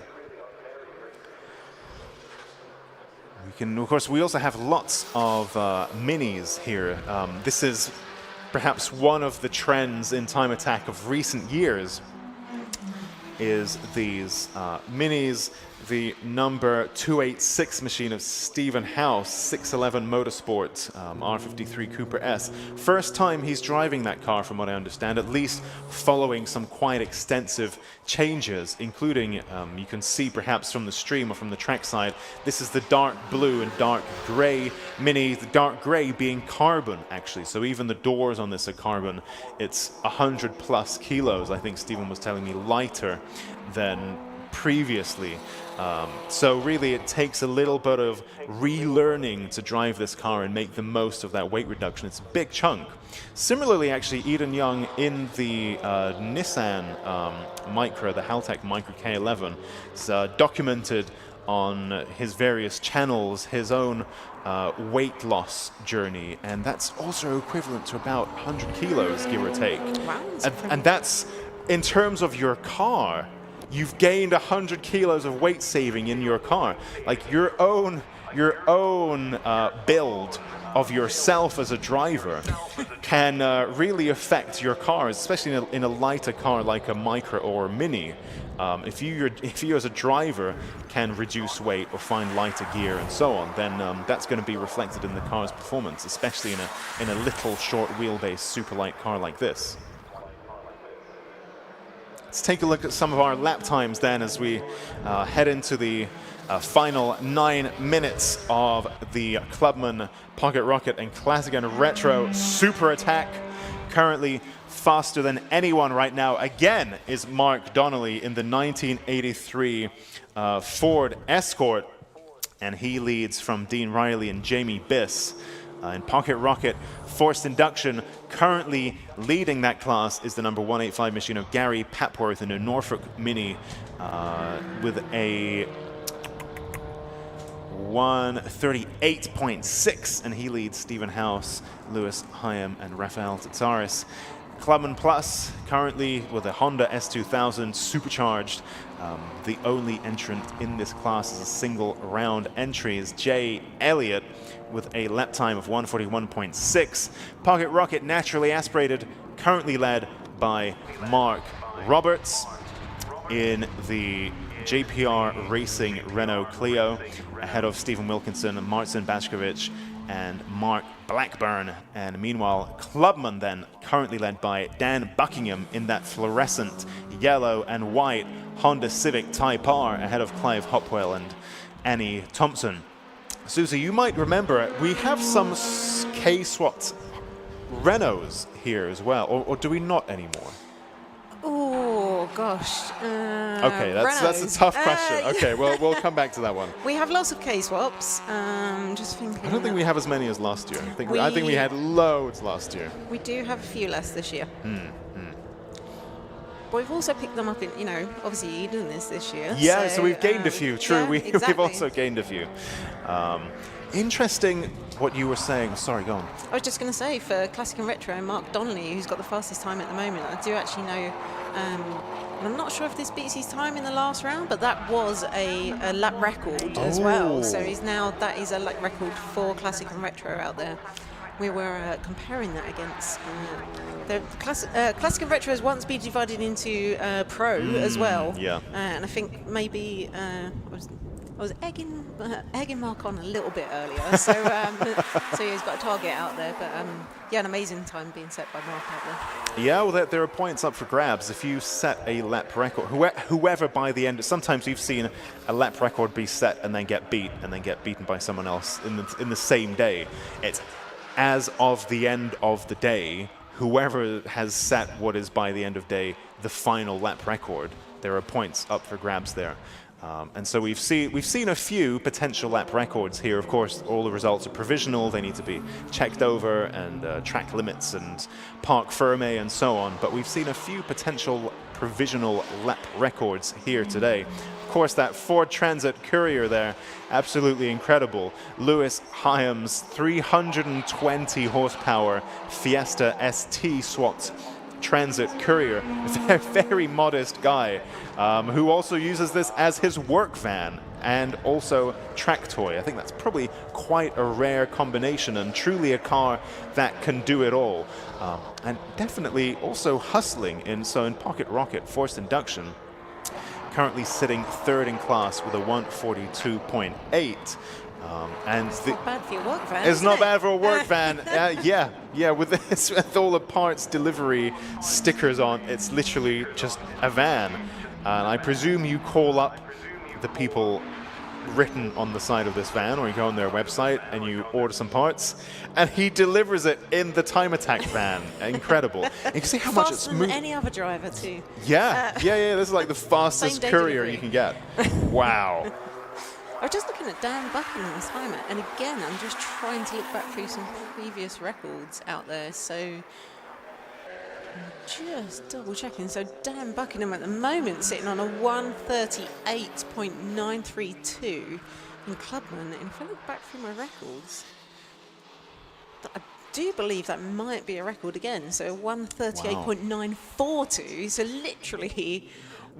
Of course, we also have lots of minis here. This is perhaps one of the trends in Time Attack of recent years, is these minis. The number 286 machine of Stephen House, 611 Motorsport, R53 Cooper S. First time he's driving that car, from what I understand, at least following some quite extensive changes, including, you can see perhaps from the stream or from the trackside, this is the dark blue and dark gray Mini, the dark gray being carbon, actually. So even the doors on this are carbon. It's 100 plus kilos, I think Stephen was telling me, lighter than previously. So really it takes a little bit of relearning to drive this car and make the most of that weight reduction. It's a big chunk. Similarly, actually, Eden Young in the Nissan Micra, the Haltech Micra K11, is documented on his various channels his own weight loss journey, and that's also equivalent to about 100 kilos, give or take. Wow, and that's, in terms of your car, you've gained 100 kilos of weight saving in your car. Like your own build of yourself as a driver can really affect your cars, especially in a lighter car like a Micra or a Mini. If you as a driver can reduce weight or find lighter gear and so on, then that's going to be reflected in the car's performance, especially in a little short wheelbase super light car like this. Let's take a look at some of our lap times then as we head into the final 9 minutes of the Clubman Pocket Rocket and Classic and Retro Super Attack. Currently faster than anyone right now, again, is Mark Donnelly in the 1983 Ford Escort, and he leads from Dean Riley and Jamie Biss. In Pocket Rocket, forced induction, currently leading that class is the number 185 machine of Gary Papworth in a Norfolk Mini with a 1:38.6, and he leads Stephen House, Lewis Hyam, and Rafael Tsaris. Clubman Plus, currently with a Honda S2000 supercharged. The only entrant in this class as a single round entry is Jay Elliott with a lap time of 1:41.6. Pocket Rocket, naturally aspirated, currently led by Mark Roberts in the JPR Racing Renault Clio, ahead of Stephen Wilkinson, Marcin Bashkovich, and Mark Blackburn. And meanwhile, Clubman then currently led by Dan Buckingham in that fluorescent yellow and white Honda Civic Type R, ahead of Clive Hopwell and Annie Thompson. Susie, you might remember, we have some K-swapped Renaults here as well, or do we not anymore? Oh gosh. Okay, that's a tough question. Okay, well, we'll come back to that one. We have lots of K-swaps. Just thinking. I don't think we have as many as last year. I think we had loads last year. We do have a few less this year. But we've also picked them up in, obviously Eden is this year. Yeah, so we've gained a few. True, yeah, we've exactly. also gained a few. Interesting what you were saying. Sorry, go on. I was just going to say, for Classic and Retro, Mark Donnelly, who's got the fastest time at the moment, I do actually know, and I'm not sure if this beats his time in the last round, but that was a lap record as well. So that is a lap record for Classic and Retro out there. We were comparing that against the Classic and Retro has once been divided into Pro as well. Yeah. And I think maybe I was egging Mark on a little bit earlier, so he's got a target out there. But yeah, an amazing time being set by Mark out there. Yeah, well, there are points up for grabs if you set a lap record. Whoever by the end, sometimes we've seen a lap record be set and then get beaten by someone else in the same day. It's as of the end of the day, whoever has set what is by the end of day the final lap record, there are points up for grabs there. And so we've seen a few potential lap records here. Of course, all the results are provisional. They need to be checked over, and track limits and parc fermé and so on. But we've seen a few potential provisional lap records here today. Of course, that Ford Transit Courier there, absolutely incredible. Lewis Hyam's 320 horsepower Fiesta ST swapped Transit Courier, a very modest guy who also uses this as his work van and also track toy. I think that's probably quite a rare combination and truly a car that can do it all. And definitely also hustling in Pocket Rocket Forced Induction, currently sitting third in class with a 1:42.8. And it's not bad for your work van. It's not bad for a work van. Yeah. With this, with all the parts delivery stickers on, it's literally just a van. And I presume you call up the people written on the side of this van, or you go on their website and you order some parts, and he delivers it in the Time Attack van. Incredible. And you can see how much it's faster than any other driver too. Yeah. This is like the fastest courier you can get. Wow. I was just looking at Dan Buckingham's time, and again, I'm just trying to look back through some previous records out there. So, I'm just double checking. So, Dan Buckingham at the moment sitting on a 1:38.932 in Clubman. And if I look back through my records, I do believe that might be a record again. So, 1:38.942. So, literally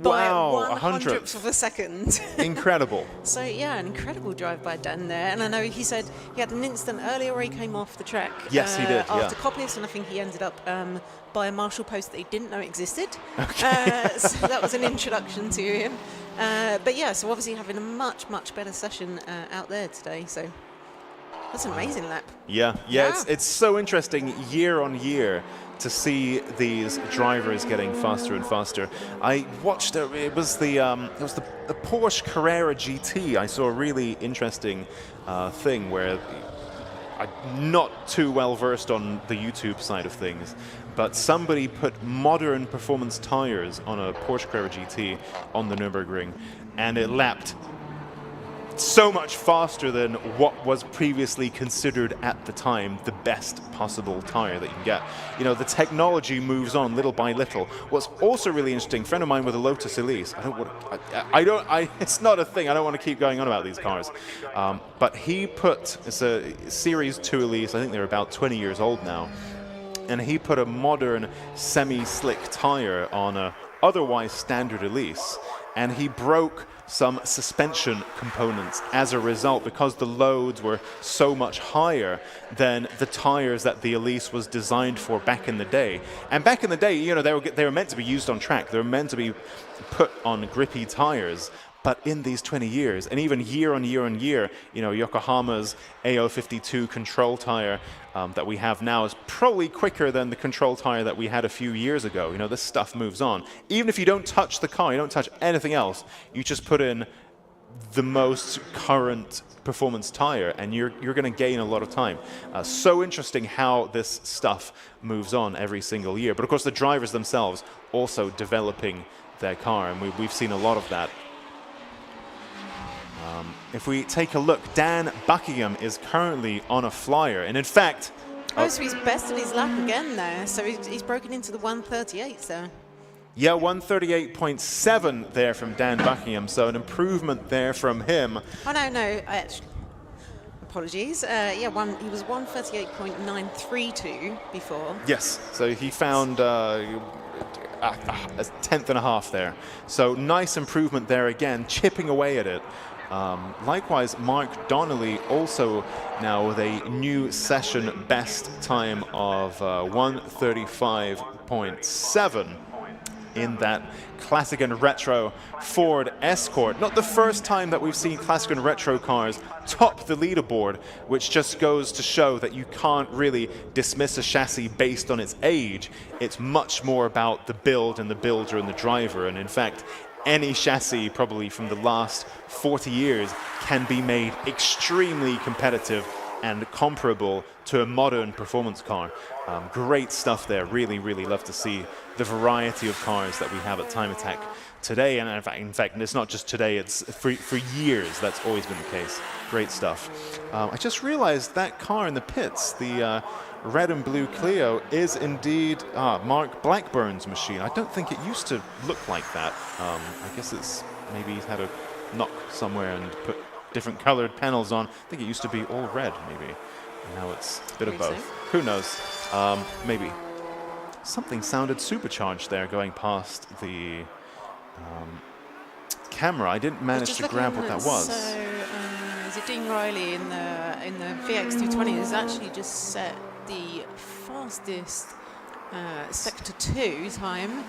by 1/100th of a second. Incredible. So yeah, an incredible drive by Dan there. And I know he said he had an instant earlier where he came off the track. Yes, he did. After Coppice, and I think he ended up by a marshal post that he didn't know existed. So that was an introduction to him. But yeah, so obviously having a much better session out there today. So that's an amazing lap. Yeah. It's so interesting year on year to see these drivers getting faster and faster. I watched it was the Porsche Carrera GT. I saw a really interesting thing where I'm not too well versed on the YouTube side of things, but somebody put modern performance tires on a Porsche Carrera GT on the Nürburgring, and it lapped so much faster than what was previously considered at the time the best possible tire that you can get. You know, the technology moves on little by little. What's also really interesting, a friend of mine with a Lotus Elise, it's not a thing, I don't want to keep going on about these cars, but he put, it's a Series 2 Elise, I think they're about 20 years old now, and he put a modern semi-slick tire on a otherwise standard Elise, and he broke some suspension components as a result because the loads were so much higher than the tires that the Elise was designed for back in the day. And back in the day, you know, they were meant to be used on track. They were meant to be put on grippy tires. But in these 20 years, and even year on year on year, you know, Yokohama's AO52 control tire that we have now is probably quicker than the control tire that we had a few years ago. You know, this stuff moves on. Even if you don't touch the car, you don't touch anything else, you just put in the most current performance tire, and you're going to gain a lot of time. So interesting how this stuff moves on every single year. But of course, the drivers themselves also developing their car, and we've seen a lot of that. If we take a look, Dan Buckingham is currently on a flyer, and in fact... Oh, so he's bested his lap again there, so he's broken into the 138, so... Yeah, 138.7 there from Dan Buckingham, so an improvement there from him. Oh, no, apologies. He was 138.932 before. Yes, so he found a tenth and a half there. So nice improvement there again, chipping away at it. Likewise, Mark Donnelly also now with a new session best time of 135.7 in that classic and retro Ford Escort. Not the first time that we've seen classic and retro cars top the leaderboard, which just goes to show that you can't really dismiss a chassis based on its age. It's much more about the build and the builder and the driver, and in fact, any chassis probably from the last 40 years can be made extremely competitive and comparable to a modern performance car. Great stuff there. Really, really love to see the variety of cars that we have at Time Attack today. And in fact, it's not just today, it's for years that's always been the case. Great stuff. I just realized that car in the pits, the red and blue Clio, is indeed Mark Blackburn's machine. I don't think it used to look like that. I guess it's maybe he's had a knock somewhere and put different colored panels on. I think it used to be all red, maybe. And now it's a bit of both. Who knows? Maybe. Something sounded supercharged there going past the camera. I didn't manage to grab what that was. So, is it Dean Riley in the VX220 has actually just set the fastest Sector 2 time.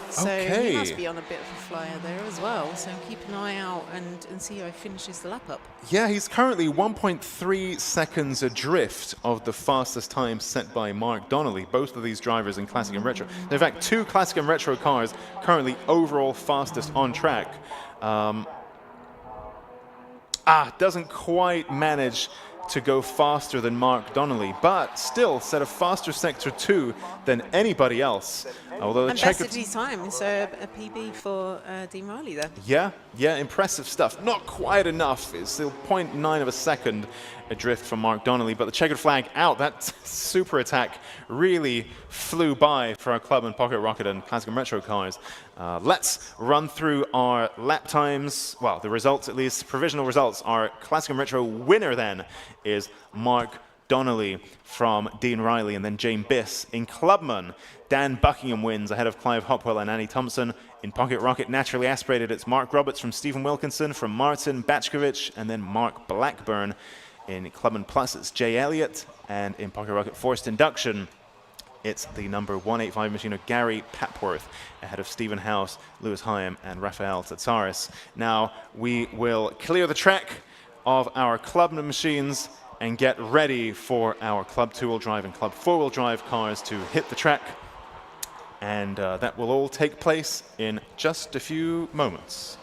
So he must be on a bit of a flyer there as well. So keep an eye out and see how he finishes the lap up. Yeah, he's currently 1.3 seconds adrift of the fastest time set by Mark Donnelly. Both of these drivers in Classic and Retro. In fact, two Classic and Retro cars currently overall fastest on track. Doesn't quite manage to go faster than Mark Donnelly, but still set a faster Sector 2 than anybody else. Although and bested his time, so a PB for Dean Riley there. Yeah, impressive stuff. Not quite enough. It's still 0.9 of a second adrift from Mark Donnelly, but the checkered flag out. That super attack really flew by for our Clubman Pocket Rocket and Classic and Retro cars. Let's run through our lap times. Well, the results, at least provisional results. Our Classic and Retro winner then is Mark Donnelly from Dean Riley, and then Jane Biss. In Clubman, Dan Buckingham wins ahead of Clive Hopwell and Annie Thompson. In Pocket Rocket, naturally aspirated, it's Mark Roberts from Stephen Wilkinson, from Martin Batchkovich, and then Mark Blackburn. In Clubman Plus, it's Jay Elliott, and in Pocket Rocket Forced Induction, it's the number 185 machine of Gary Papworth, ahead of Stephen House, Lewis Hyam, and Rafael Tatsaris. Now, we will clear the track of our Clubman machines and get ready for our Club 2-wheel drive and Club 4-wheel drive cars to hit the track. And that will all take place in just a few moments.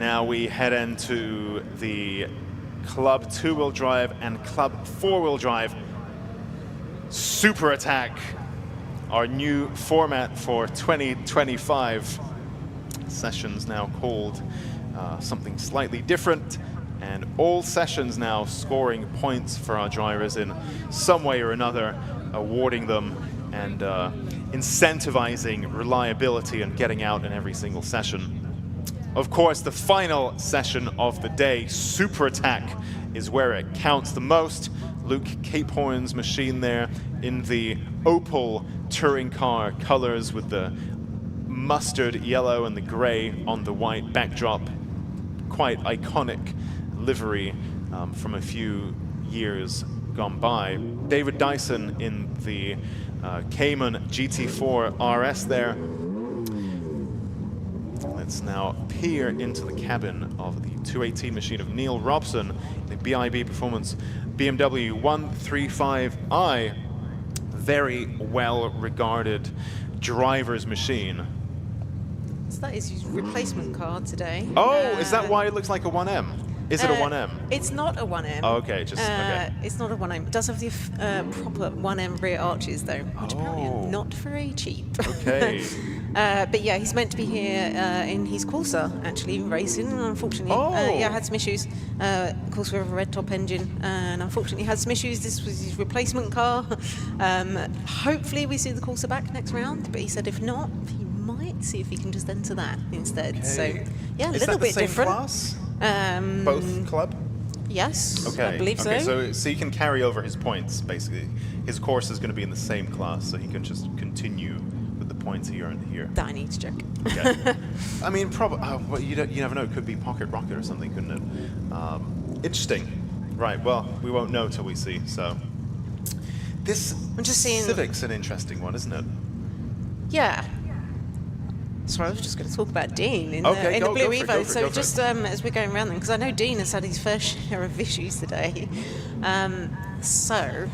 Now we head into the Club 2-wheel drive and Club 4-wheel drive Super Attack, our new format for 2025. Sessions now called something slightly different, and all sessions now scoring points for our drivers in some way or another, awarding them and incentivizing reliability and getting out in every single session. Of course, the final session of the day, Super Attack, is where it counts the most. Luke Capehorn's machine there in the Opel touring car colors with the mustard yellow and the gray on the white backdrop. Quite iconic livery from a few years gone by. David Dyson in the Cayman GT4 RS there. Let's now peer into the cabin of the 218 machine of Neil Robson, the BIB Performance BMW 135i. Very well regarded driver's machine. So that is his replacement car today. Oh, is that why it looks like a 1M? Is it a 1M? It's not a 1M. Oh, okay, just okay. It's not a 1M. It does have the proper 1M rear arches though, which apparently are not very cheap. Okay. But yeah, he's meant to be here in his Corsa, actually, racing. And unfortunately, yeah, had some issues. Of course, we have a red top engine, and unfortunately had some issues. This was his replacement car. Hopefully, we see the Corsa back next round. But he said if not, he might see if he can just enter that instead. Okay. So yeah, a little bit different. Class? Both club? Yes, okay. I believe okay, so. So he can carry over his points, basically. His course is going to be in the same class, so he can just continue with the points he earned here. That I need to check. Okay. I mean, probably. Well, you never know. It could be Pocket Rocket or something, couldn't it? Interesting. Right. Well, we won't know till we see. So this I'm just seeing Civic's an interesting one, isn't it? Yeah. So I was just going to talk about Dean in the Blue Evo. So just as we're going around them, because I know Dean has had his fair share of issues today. So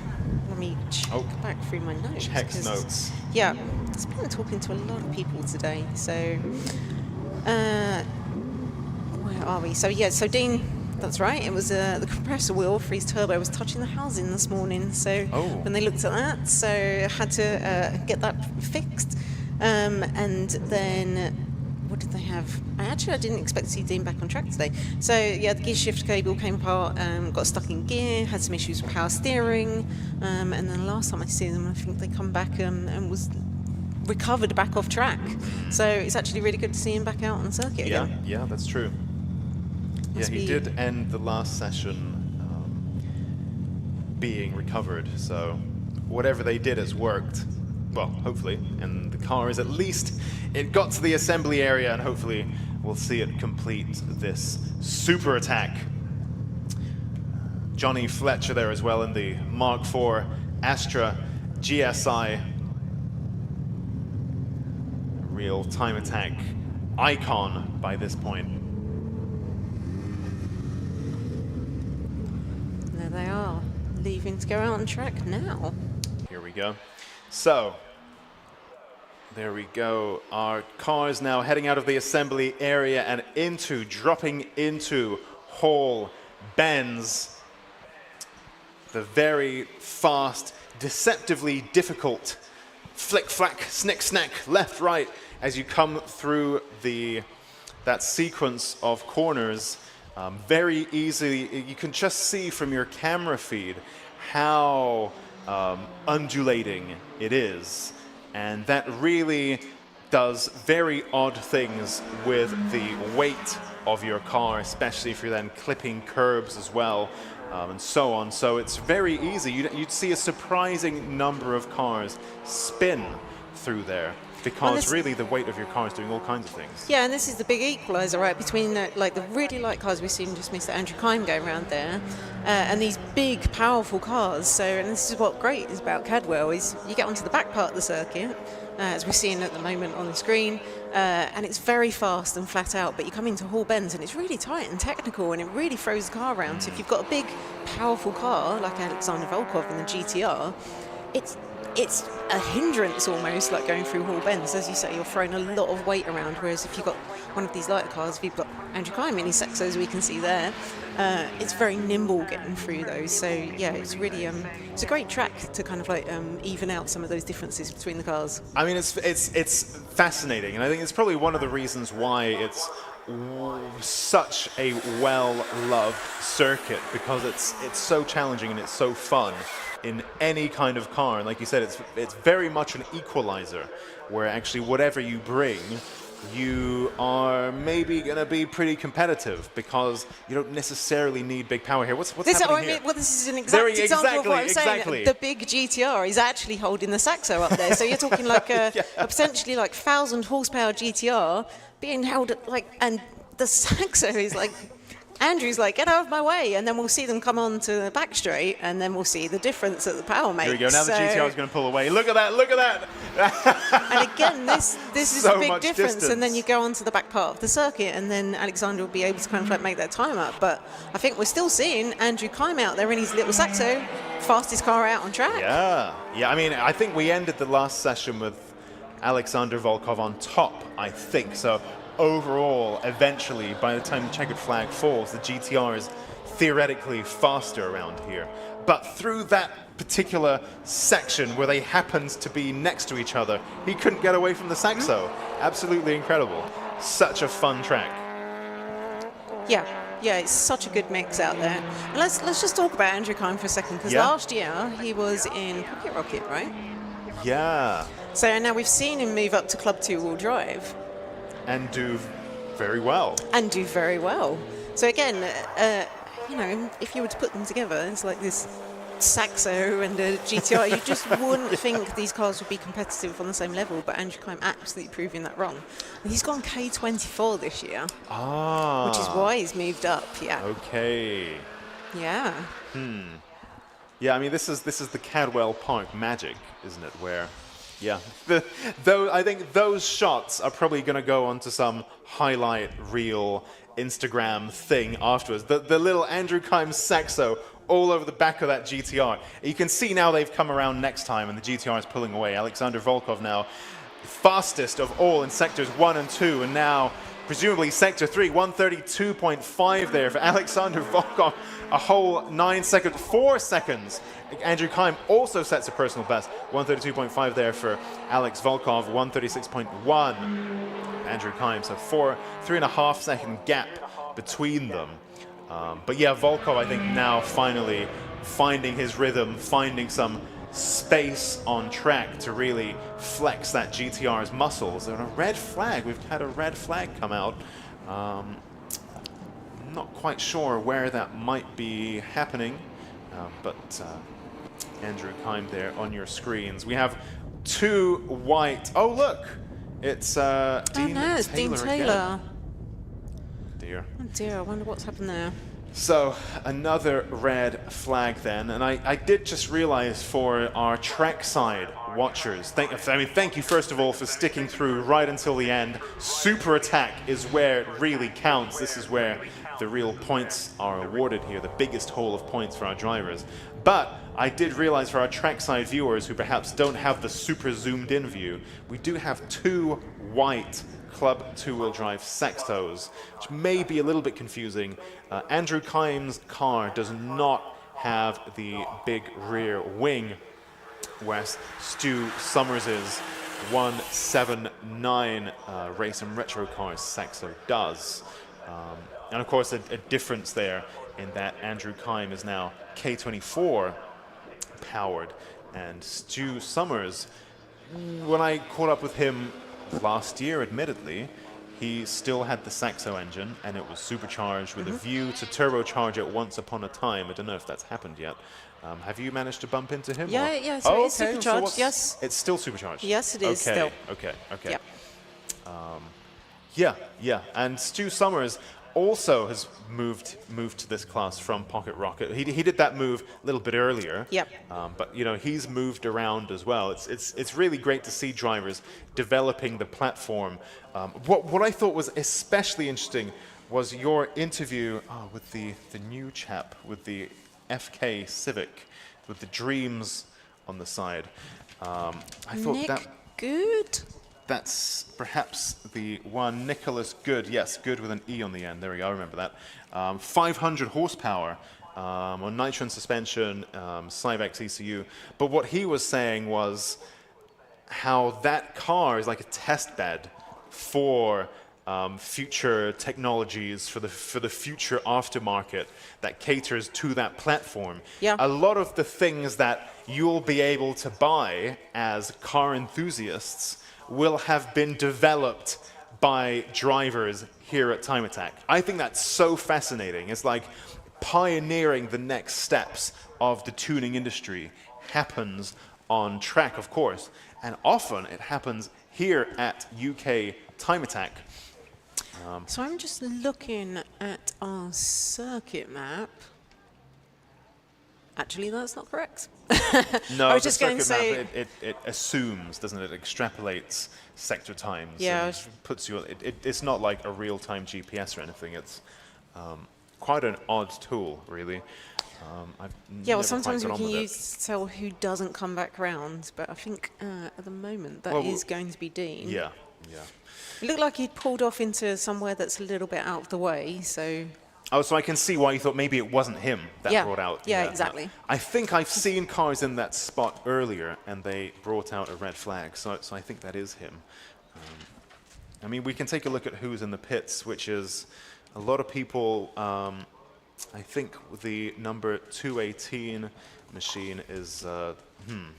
let me check back through my notes. Check notes. Yeah, I've been talking to a lot of people today. So where are we? So yeah, so Dean, that's right. It was the compressor wheel for his turbo was touching the housing this morning. So when they looked at that, so I had to get that fixed. And then, what did they have? I didn't expect to see Dean back on track today. So yeah, the gear shift cable came apart, got stuck in gear, had some issues with power steering, and then the last time I see them, I think they come back and was recovered back off track. So it's actually really good to see him back out on the circuit again. Yeah, that's true. He did end the last session being recovered, so whatever they did has worked. Well, hopefully, and the car is at least, it got to the assembly area, and hopefully we'll see it complete this Super Attack. Johnny Fletcher there as well in the Mark IV Astra GSI. Real time attack icon by this point. There they are, leaving to go out on track now. Here we go. So, there we go. Our cars now heading out of the assembly area and dropping into Hall Bends. The very fast, deceptively difficult flick-flack, snick-snack, left-right as you come through that sequence of corners. Very easily, you can just see from your camera feed how undulating it is, and that really does very odd things with the weight of your car, especially if you're then clipping curbs as well, and so on. So it's very easy. You'd see a surprising number of cars spin through there, because really the weight of your car is doing all kinds of things. Yeah, and this is the big equaliser, right, between the really light cars we've seen just Mr. Andrew Kime going around there, and these big, powerful cars. So, and this is what great is about Cadwell, is you get onto the back part of the circuit, as we're seeing at the moment on the screen, and it's very fast and flat out, but you come into Hall Bends and it's really tight and technical, and it really throws the car around. So if you've got a big, powerful car, like Alexander Volkov in the GTR, it's it's a hindrance almost, like going through Hall Bends. As you say, you're throwing a lot of weight around, whereas if you've got one of these lighter cars, if you've got Andrew Kime in his Saxos, we can see there, it's very nimble getting through those. So yeah, it's really it's a great track to kind of like even out some of those differences between the cars. I mean, it's fascinating, and I think it's probably one of the reasons why it's such a well-loved circuit, because it's so challenging and it's so fun in any kind of car. And like you said, it's very much an equalizer, where actually whatever you bring, you are maybe going to be pretty competitive, because you don't necessarily need big power here. What's happening here? Well, this is an exact example of what I'm saying. Exactly. The big GTR is actually holding the Saxo up there. So you're talking like a potentially like 1,000 horsepower GTR being held at and the Saxo is like, Andrew's like, get out of my way, and then we'll see them come on to the back straight, and then we'll see the difference that the power makes. Here we go. Now the GTR is going to pull away. Look at that! Look at that! And again, this is So a big much difference. distance. And then you go on to the back part of the circuit, and then Alexander will be able to kind of like make that time up. But I think we're still seeing Andrew Kime out there in his little Saxo, fastest car out on track. Yeah. I mean, I think we ended the last session with Alexander Volkov on top, I think. So overall, eventually, by the time the checkered flag falls, the GTR is theoretically faster around here. But through that particular section where they happened to be next to each other, he couldn't get away from the Saxo. Absolutely incredible. Such a fun track. Yeah, it's such a good mix out there. And let's just talk about Andrew Kime for a second, because last year he was in Pocket Rocket, right? Yeah. So now we've seen him move up to Club 2-wheel drive. And do very well. So again, if you were to put them together, it's like this Saxo and a GTR. You just wouldn't think these cars would be competitive on the same level, but Andrew Kime absolutely proving that wrong. And he's gone K24 this year. Which is why he's moved up, Okay. Yeah. Yeah, I mean, this is the Cadwell Park magic, isn't it? Where, I think those shots are probably going to go onto some highlight reel Instagram thing afterwards. The little Andrew Kime Saxo all over the back of that GTR. You can see now they've come around next time, and the GTR is pulling away. Alexander Volkov now fastest of all in sectors 1 and 2, and now presumably sector 3, 132.5 there for Alexander Volkov, a whole 4 seconds. Andrew Kime also sets a personal best, 132.5 there for Alex Volkov, 136.1 Andrew Kime, so 3.5 second gap between them. But yeah, Volkov, I think now finally finding his rhythm, finding some space on track to really flex that GTR's muscles. And a red flag, we've had a red flag come out. Not quite sure where that might be happening, but Andrew Kime there on your screens. We have 2 white. Oh look, it's Dean Taylor. Dear. Oh dear, I wonder what's happened there. So another red flag then, and I did just realize for our trackside watchers, thank you first of all for sticking through right until the end. Super attack is where it really counts. This is where the real points are awarded here, the biggest haul of points for our drivers. But I did realize for our trackside viewers who perhaps don't have the super zoomed in view, we do have 2 white Club 2-wheel drive Saxos, which may be a little bit confusing. Andrew Kime's car does not have the big rear wing, whereas Stu Summers's 179 race and retro cars Saxo does. And of course a difference there in that Andrew Kime is now K24 powered, and Stu Summers, when I caught up with him last year, admittedly, he still had the Saxo engine, and it was supercharged with a view to turbocharge it once upon a time. I don't know if that's happened yet. Have you managed to bump into him? Yeah, so it's supercharged, yes. It's still supercharged? Yes, it is still. Okay. Yep. Yeah, and Stu Summers also has moved to this class from Pocket Rocket. He did that move a little bit earlier. Yep. But he's moved around as well. It's really great to see drivers developing the platform. What I thought was especially interesting was your interview with the new chap with the FK Civic with the dreams on the side. I thought Nick that Good. that's perhaps the one. Nicholas Good, yes, Good with an E on the end. There we go, I remember that. 500 horsepower on Nitron suspension, Cyvex ECU. But what he was saying was how that car is like a test bed for future technologies, for the future aftermarket that caters to that platform. Yeah. A lot of the things that you'll be able to buy as car enthusiasts will have been developed by drivers here at Time Attack. I think that's so fascinating. It's like pioneering the next steps of the tuning industry happens on track, of course, and often it happens here at UK Time Attack. So I'm just looking at our circuit map. Actually, that's not correct. No, I was the just going to circuit say, map, it assumes, doesn't it? It extrapolates sector times. Yeah, and puts you. It's not like a real-time GPS or anything. It's quite an odd tool, really. I've yeah, well, never quite sometimes we got on can with it. use to tell who doesn't come back round, but I think at the moment that is going to be Dean. Yeah, yeah. It looked like he'd pulled off into somewhere that's a little bit out of the way, so... Oh, so I can see why you thought maybe it wasn't him that Yeah, brought out. yeah, exactly. I think I've seen cars in that spot earlier, and they brought out a red flag. So I think that is him. I mean, we can take a look at who's in the pits, which is a lot of people. I think the number 218 machine is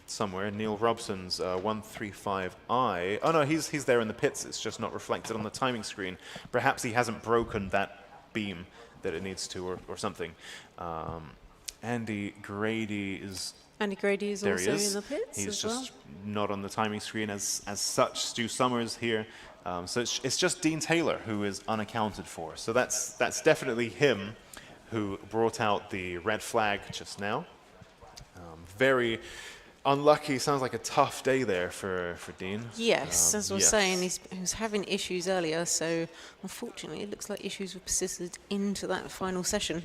somewhere. Neil Robson's 135i. Oh no, he's there in the pits. It's just not reflected on the timing screen. Perhaps he hasn't broken that beam that it needs to, or something. Andy Grady is there also in the pits. He's as just well. not on the timing screen as such. Stu Summers here. So it's just Dean Taylor who is unaccounted for. So that's definitely him who brought out the red flag just now. Very unlucky. Sounds like a tough day there for Dean. Yes, as I was yes. saying, he was having issues earlier, so unfortunately it looks like issues were persisted into that final session.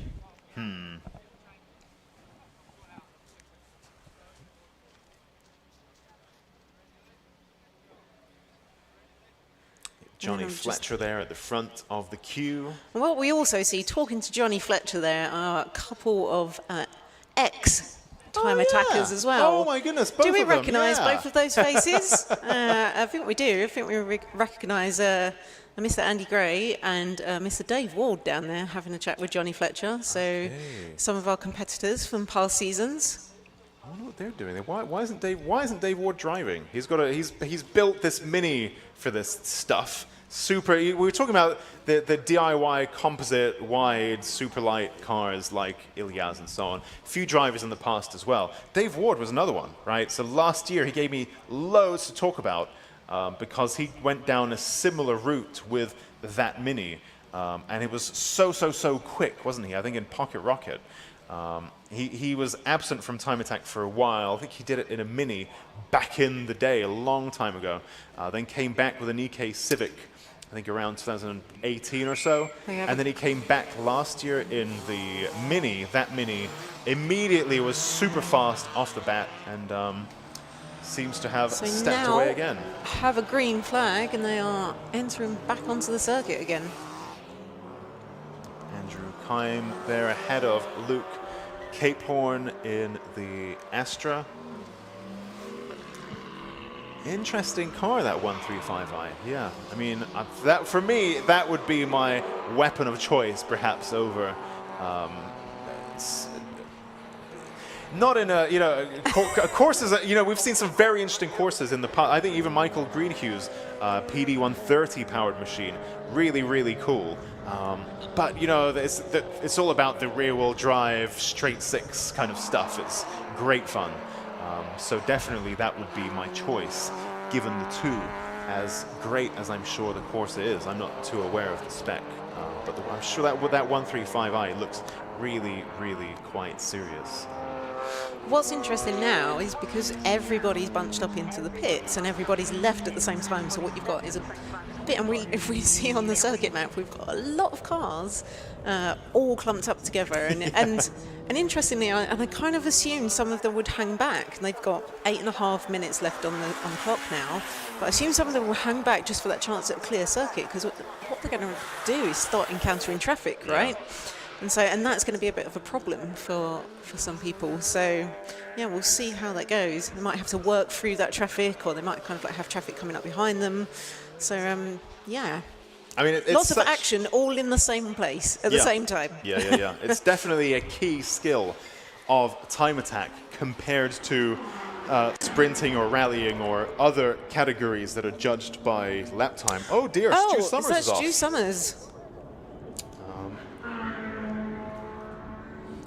Johnny Fletcher there at the front of the queue. And what we also see, talking to Johnny Fletcher there, are a couple of ex-time attackers as well. Oh my goodness, both Do we of them, recognise yeah. both of those faces? I think we do. I think we recognise Mr. Andy Gray and Mr. Dave Ward down there having a chat with Johnny Fletcher. So some of our competitors from past seasons. I wonder what they're doing. Why isn't Dave Ward driving? He's built this Mini for this stuff. Super. We were talking about the DIY composite wide super light cars like Ilyas and so on. Few drivers in the past as well. Dave Ward was another one, right? So last year he gave me loads to talk about because he went down a similar route with that Mini, and it was so quick, wasn't he? I think in Pocket Rocket. He was absent from Time Attack for a while. I think he did it in a Mini back in the day, a long time ago. Then came back with an EK Civic, I think around 2018 or so. And then he came back last year in the Mini. That Mini immediately was super fast off the bat and seems to have stepped away again. Have a green flag and they are entering back onto the circuit again. Andrew Kime there ahead of Luke Capehorn in the Astra. Interesting car, that 135i. Yeah, I mean, that for me, that would be my weapon of choice, perhaps over. Not in courses. We've seen some very interesting courses in the past. I think even Michael Greenhugh's PD130 powered machine, really cool. But it's all about the rear-wheel drive, straight six kind of stuff. It's great fun. So definitely that would be my choice, given the two. As great as I'm sure the Corsa is, I'm not too aware of the spec. But I'm sure that 135i looks really quite serious. what's interesting now is because everybody's bunched up into the pits and everybody's left at the same time. So what you've got is a bit, and if we see on the circuit map, we've got a lot of cars all clumped up together. And interestingly, I kind of assumed some of them would hang back. And they've got 8.5 minutes left on the clock now. But I assume some of them will hang back just for that chance at a clear circuit, because what they're going to do is start encountering traffic, right? And that's going to be a bit of a problem for some people. So, yeah, we'll see how that goes. They might have to work through that traffic, or they might kind of like have traffic coming up behind them. So, yeah. I mean, it's lots of action all in the same place at the same time. Yeah. It's definitely a key skill of time attack compared to sprinting or rallying or other categories that are judged by lap time. Oh dear, Stu Summers is off. Stu Summers.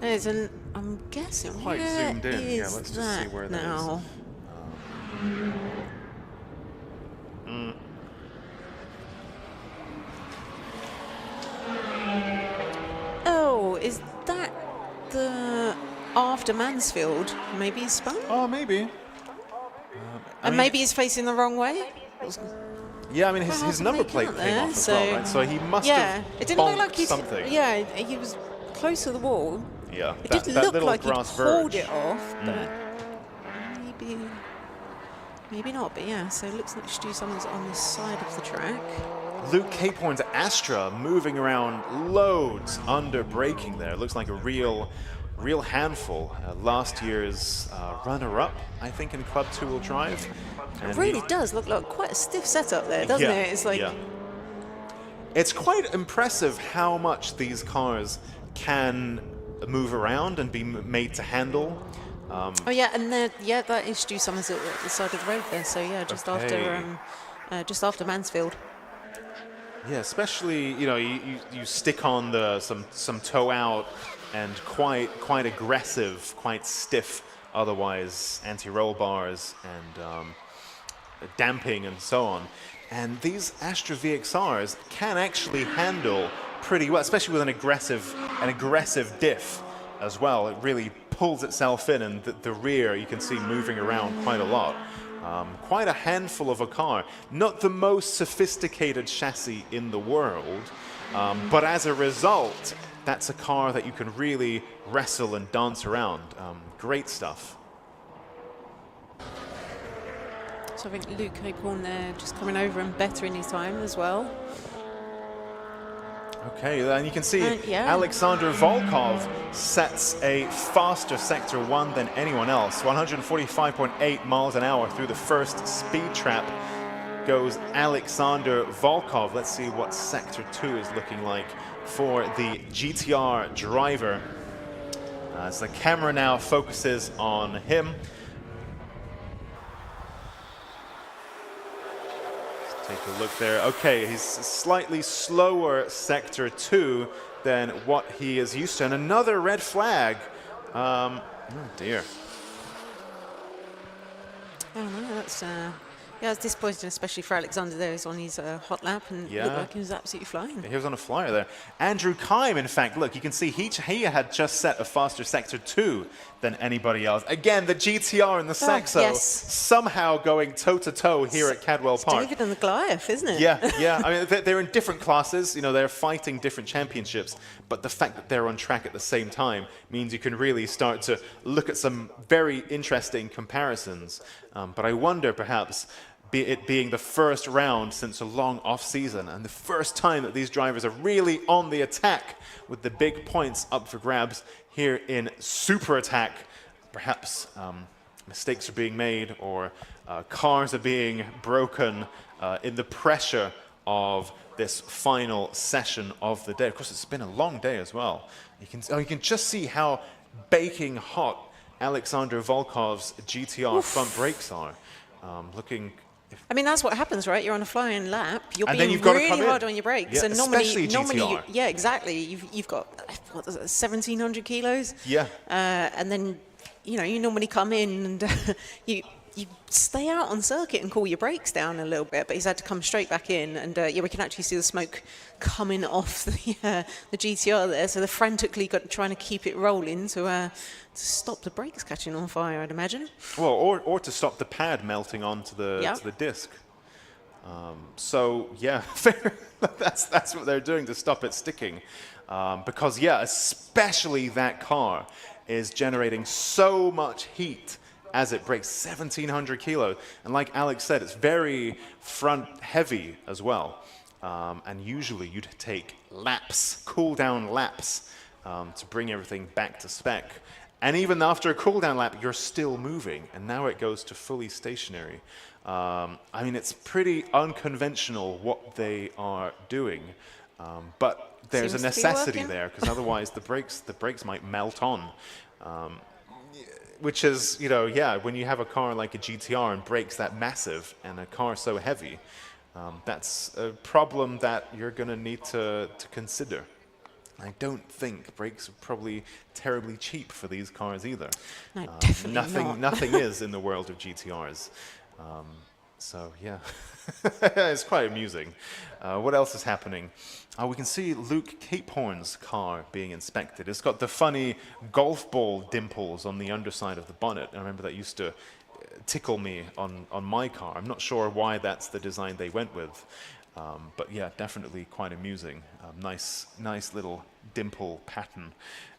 There's I'm guessing. Quite zoomed in. Yeah, let's just see where that now. Oh, is that the after Mansfield? Maybe he's spun? Oh, maybe. And maybe he's facing the wrong way? Yeah, I mean, his number plate came off as well, right? So he must have it didn't look like something. Yeah, he was close to the wall. Yeah, it did look like he pulled verge. it off, but maybe not. But yeah, so it looks like Stu Summers on the side of the track. Luke Caporn's Astra moving around loads under braking there. Looks like a real handful. Last year's runner-up, I think, in Club 2-wheel drive. It really does look like quite a stiff setup there, doesn't it? It's like it's quite impressive how much these cars can move around and be made to handle. Oh yeah, and that is Stu Summers at the side of the road there. So yeah, just after Mansfield. Yeah, especially you stick on some toe out and quite aggressive, quite stiff. Otherwise, anti-roll bars and damping and so on. And these Astra VXRs can actually handle pretty well, especially with an aggressive diff as well. It really pulls itself in, and the rear you can see moving around quite a lot. Quite a handful of a car. Not the most sophisticated chassis in the world, but as a result, that's a car that you can really wrestle and dance around. Great stuff. So I think Luke Caporn there just coming over and bettering his time as well. Okay, and you can see Alexander Volkov sets a faster Sector 1 than anyone else. 145.8 miles an hour through the first speed trap goes Alexander Volkov. Let's see what Sector 2 is looking like for the GTR driver. As the camera now focuses on him. Take a look there. Okay, he's slightly slower Sector 2 than what he is used to. And another red flag. Oh dear. Oh no, that's it's disappointing, especially for Alexander there. He's on his hot lap and looked like he was absolutely flying. He was on a flyer there. Andrew Kime, in fact, look, you can see he had just set a faster Sector 2 than anybody else. Again, the GTR and the Saxo somehow going toe-to-toe here at Cadwell Park. David and the Goliath, isn't it? Yeah. I mean, they're in different classes. They're fighting different championships. But the fact that they're on track at the same time means you can really start to look at some very interesting comparisons. But I wonder, perhaps, it being the first round since a long off-season and the first time that these drivers are really on the attack with the big points up for grabs here in Super Attack. Perhaps mistakes are being made or cars are being broken in the pressure of this final session of the day. Of course, it's been a long day as well. You can just see how baking hot Alexander Volkov's GTR front brakes are. I mean, that's what happens, right? You're on a flying lap. You're and being really hard on your brakes. Yeah, and normally, GTR. Yeah, exactly. You've got, what is it, 1,700 kilos? Yeah. And then, you normally come in and you stay out on circuit and cool your brakes down a little bit, but he's had to come straight back in, and yeah, we can actually see the smoke coming off the GTR there, so they're frantically trying to keep it rolling to stop the brakes catching on fire, I'd imagine. Well, or to stop the pad melting onto the disc. So yeah, that's what they're doing to stop it sticking, because yeah, especially that car is generating so much heat as it breaks, 1,700 kilos. And like Alex said, it's very front heavy as well. And usually you'd take laps, cool down laps, to bring everything back to spec. And even after a cool down lap, you're still moving. And now it goes to fully stationary. I mean, it's pretty unconventional what they are doing. But there's Seems a to be necessity working. there, because otherwise the brakes might melt on. Which is, you know, yeah, when you have a car like a GTR and brakes that massive and a car so heavy, that's a problem that you're going to need to consider. I don't think brakes are probably terribly cheap for these cars either. No, definitely not. Nothing is in the world of GTRs. So, yeah, it's quite amusing. What else is happening? We can see Luke Capehorn's car being inspected. It's got the funny golf ball dimples on the underside of the bonnet. I remember that used to tickle me on my car. I'm not sure why that's the design they went with. But yeah, definitely quite amusing. Nice little dimple pattern.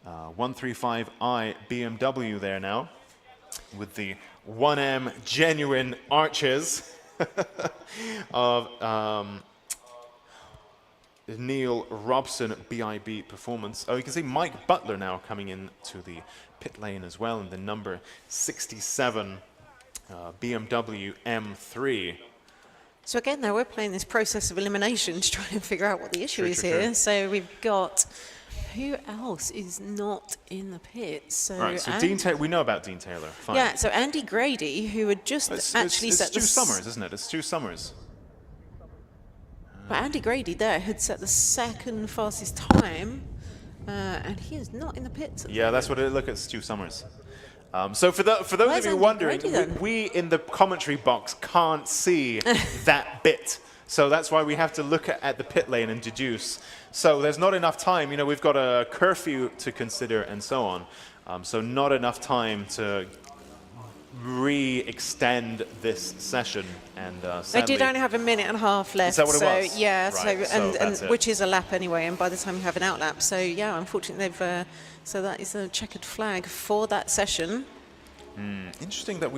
135i BMW there now, with the 1M genuine arches of Neil Robson BIB Performance. Oh, you can see Mike Butler now coming into the pit lane as well in the number 67 BMW M3. So again, though, we're playing this process of elimination to try and figure out what the issue is here. So we've got, who else is not in the pits? So Right, so Dean Taylor, we know about Dean Taylor. Fine. yeah, so Andy Grady, who had just actually it's set Stu the Summers, isn't it? It's Stu Summers. But Andy Grady there had set the second fastest time, and he is not in the pits. Yeah, that's what it look at Stu Summers. So for those Where's of you Andy wondering, Grady then? we in the commentary box can't see that bit. So that's why we have to look at the pit lane and deduce. So there's not enough time. You know, we've got a curfew to consider and so on. So not enough time to re-extend this session. And They sadly, did only have a minute and a half left. Is that what it so was? yeah, Right, so that's and it. which is a lap anyway. And by the time you have an out lap, so yeah, unfortunately they've. So that is a checkered flag for that session. Interesting that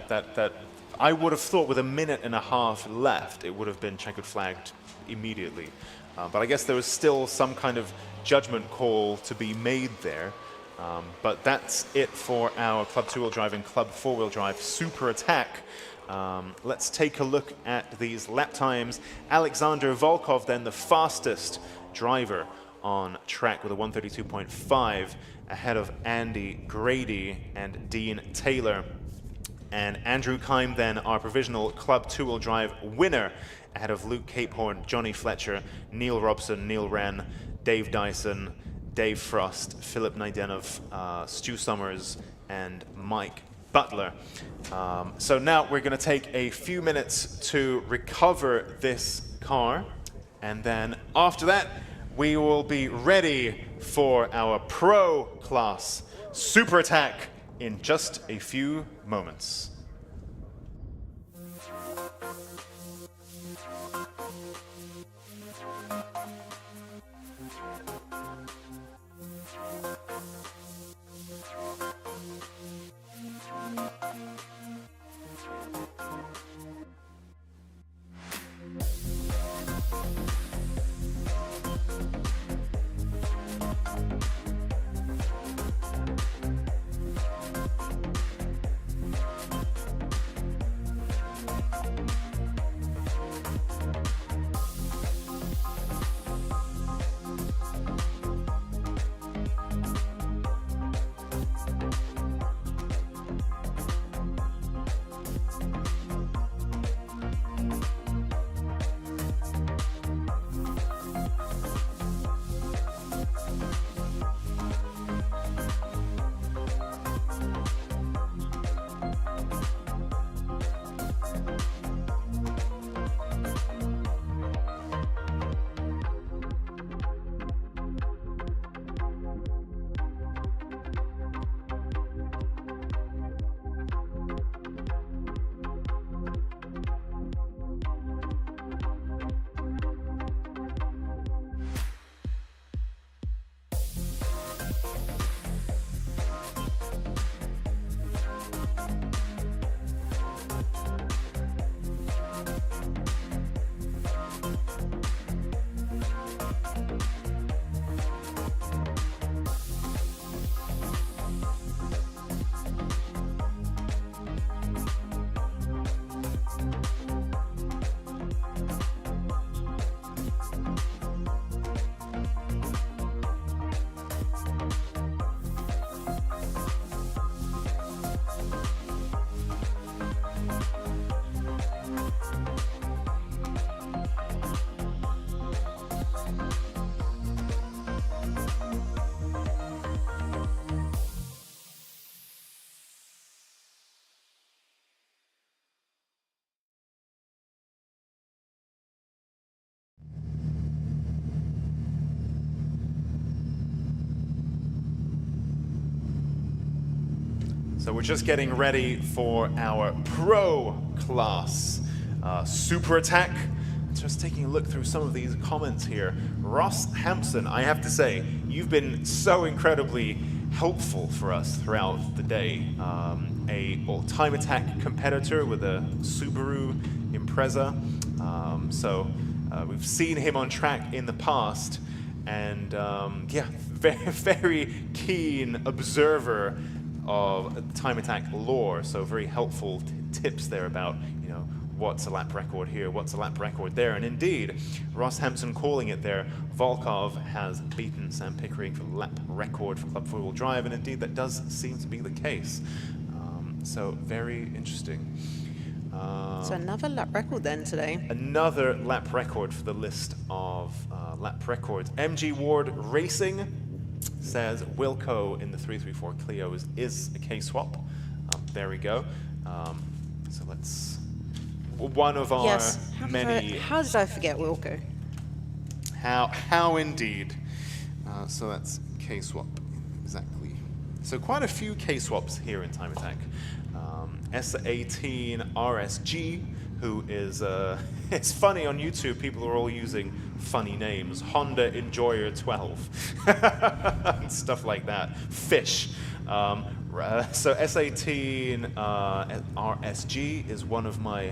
that I would have thought with a minute and a half left, it would have been checkered flagged immediately. But I guess there was still some kind of judgment call to be made there. But that's it for our Club 2-wheel drive and Club 4-wheel drive super attack. Let's take a look at these lap times. Alexander Volkov, then the fastest driver on track with a 132.5, ahead of Andy Grady and Dean Taylor. And Andrew Kime, then our provisional Club 2-wheel drive winner, ahead of Luke Capehorn, Johnny Fletcher, Neil Robson, Neil Wren, Dave Dyson, Dave Frost, Philip Найденов, Stu Summers, and Mike Butler. So now we're going to take a few minutes to recover this car, and then after that, we will be ready for our pro class super attack in just a few moments. So we're just getting ready for our pro class super attack. Just taking a look through some of these comments here. Ross Hampson, I have to say, you've been so incredibly helpful for us throughout the day. A time attack competitor with a Subaru Impreza. We've seen him on track in the past, and yeah, very keen observer of time attack lore. So very helpful tips there about, you know, what's a lap record here, what's a lap record there. And indeed, Ross Hampson calling it there, Volkov has beaten Sam Pickering for the lap record for Club 4-wheel drive, and indeed that does seem to be the case. So very interesting. So another lap record then today. Another lap record for the list of lap records. MG Ward Racing says Wilco in the 334 Clio is a K-swap. There we go. So let's... One of our many... How did I forget Wilco? How indeed. So that's K-swap, exactly. So quite a few K-swaps here in Time Attack. S18 RSG, who is, it's funny on YouTube, people are all using funny names. Honda Enjoyer 12, and stuff like that. Fish. So S18 RSG is one of my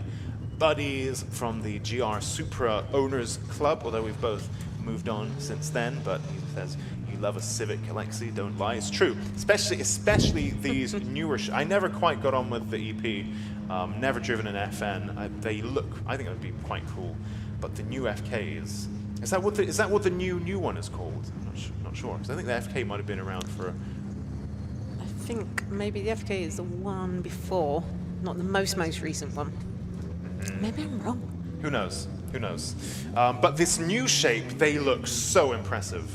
buddies from the GR Supra Owners Club, although we've both moved on since then, but he says, you love a Civic, Alexi, don't lie. It's true, especially these newer, I never quite got on with the EP, never driven an FN. They look, I think it would be quite cool, but the new FKs, is that what the new one is called? I'm not sure, because I think the FK might have been around for... I think maybe the FK is the one before, not the most recent one. Maybe I'm wrong. Who knows? Who knows? But this new shape, they look so impressive,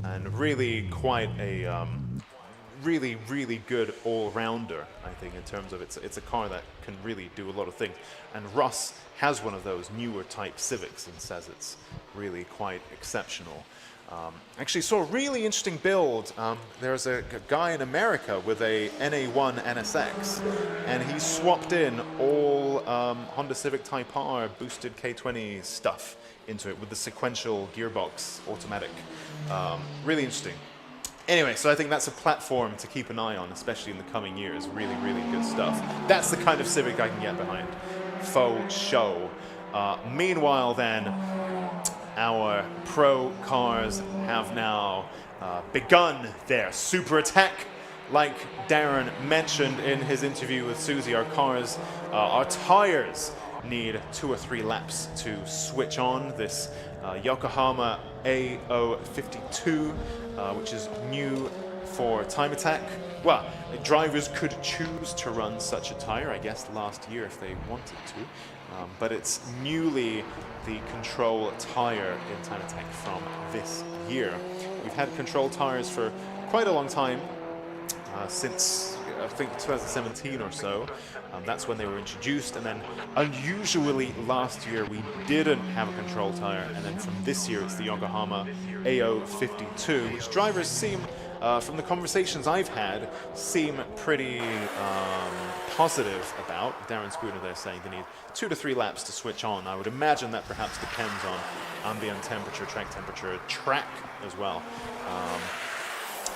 and really quite a really good all-rounder, I think, in terms of it's a car that can really do a lot of things. And Russ has one of those newer type Civics and says it's really quite exceptional. Actually saw a really interesting build. There's a guy in America with a NA1 NSX, and he swapped in all Honda Civic Type R boosted K20 stuff into it with the sequential gearbox automatic. Really interesting. Anyway, so I think that's a platform to keep an eye on, especially in the coming years. Really good stuff. That's the kind of Civic I can get behind. Faux show. Meanwhile then, our pro cars have now begun their super attack. Like Darren mentioned in his interview with Susie, our cars, our tires need 2 or 3 laps to switch on. This Yokohama AO52, which is new for Time Attack. Well, drivers could choose to run such a tire, I guess, last year if they wanted to. But it's newly the control tire in Time Attack from this year. We've had control tires for quite a long time, since I think 2017 or so. That's when they were introduced, and then unusually last year we didn't have a control tire, and then from this year it's the Yokohama AO52, which drivers seem, from the conversations I've had, seem pretty positive about. Darren Spooner there saying they need 2 to 3 laps to switch on. I would imagine that perhaps depends on ambient temperature, track as well.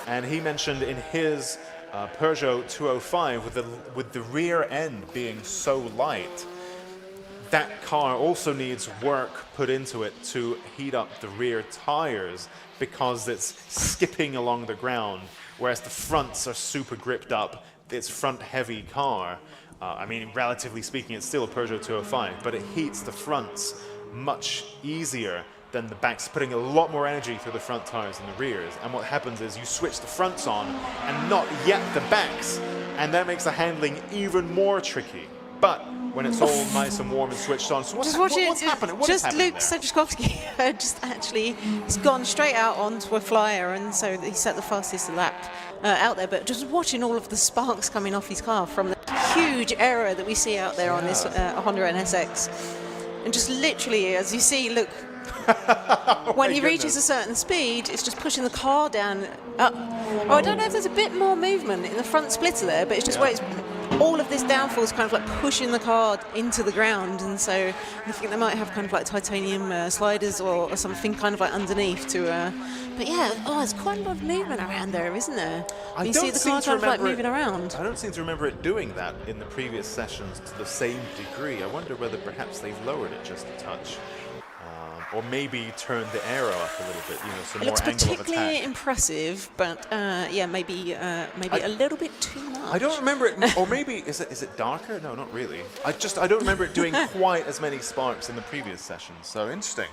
And he mentioned in his Peugeot 205 with the rear end being so light, that car also needs work put into it to heat up the rear tires because it's skipping along the ground, whereas the fronts are super gripped up. It's front-heavy car. I mean, relatively speaking, it's still a Peugeot 205, but it heats the fronts much easier than the backs, putting a lot more energy through the front tires than the rears. And what happens is you switch the fronts on and not yet the backs, and that makes the handling even more tricky. But when it's all nice and warm and switched on, so what's happening? What is happening Luke Sedrikowski just actually has gone straight out onto a flyer, and so he set the fastest lap out there. But just watching all of the sparks coming off his car from the huge error that we see out there on this Honda NSX, and just literally, as you see, look, When he reaches a certain speed, it's just pushing the car down. Oh, I don't know if there's a bit more movement in the front splitter there, but it's just where it's all of this downforce is kind of like pushing the car into the ground, and so I think they might have kind of like titanium sliders or something kind of like underneath to. But yeah, there's quite a lot of movement around there, isn't there? You see the car kind of like moving around. I don't seem to remember it doing that in the previous sessions to the same degree. I wonder whether perhaps they've lowered it just a touch. Or maybe turned the aero up a little bit, some it more looks angle of particularly attack. impressive, but yeah, maybe a little bit too much. I don't remember it, or maybe is it darker? No, not really. I don't remember it doing quite as many sparks in the previous sessions. So interesting.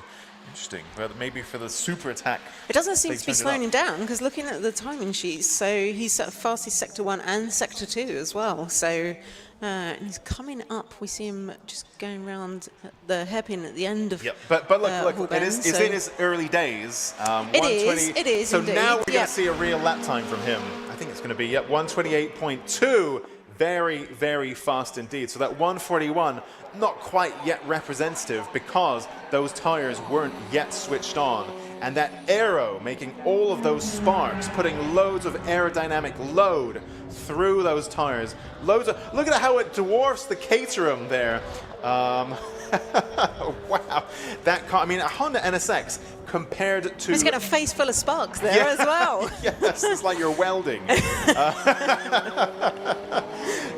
But maybe for the super attack, It doesn't seem they to be turned it slowing up. him down, because looking at the timing sheets, so he's at fastest Sector 1 and Sector 2 as well. So he's coming up. We see him just going around the hairpin at the end of. Yep. But look, Hall it Bend, is so in his early days. It is So indeed, now we're going yep. to see a real lap time from him. I think it's going to be 128.2. Very, very fast indeed. So that 141, not quite yet representative because those tires weren't yet switched on. And that aero making all of those sparks, putting loads of aerodynamic load through those tires. Look at how it dwarfs the Caterham there. Wow. That car, I mean, a Honda NSX compared to... He's got a face full of sparks there as well. Yes, it's like you're welding.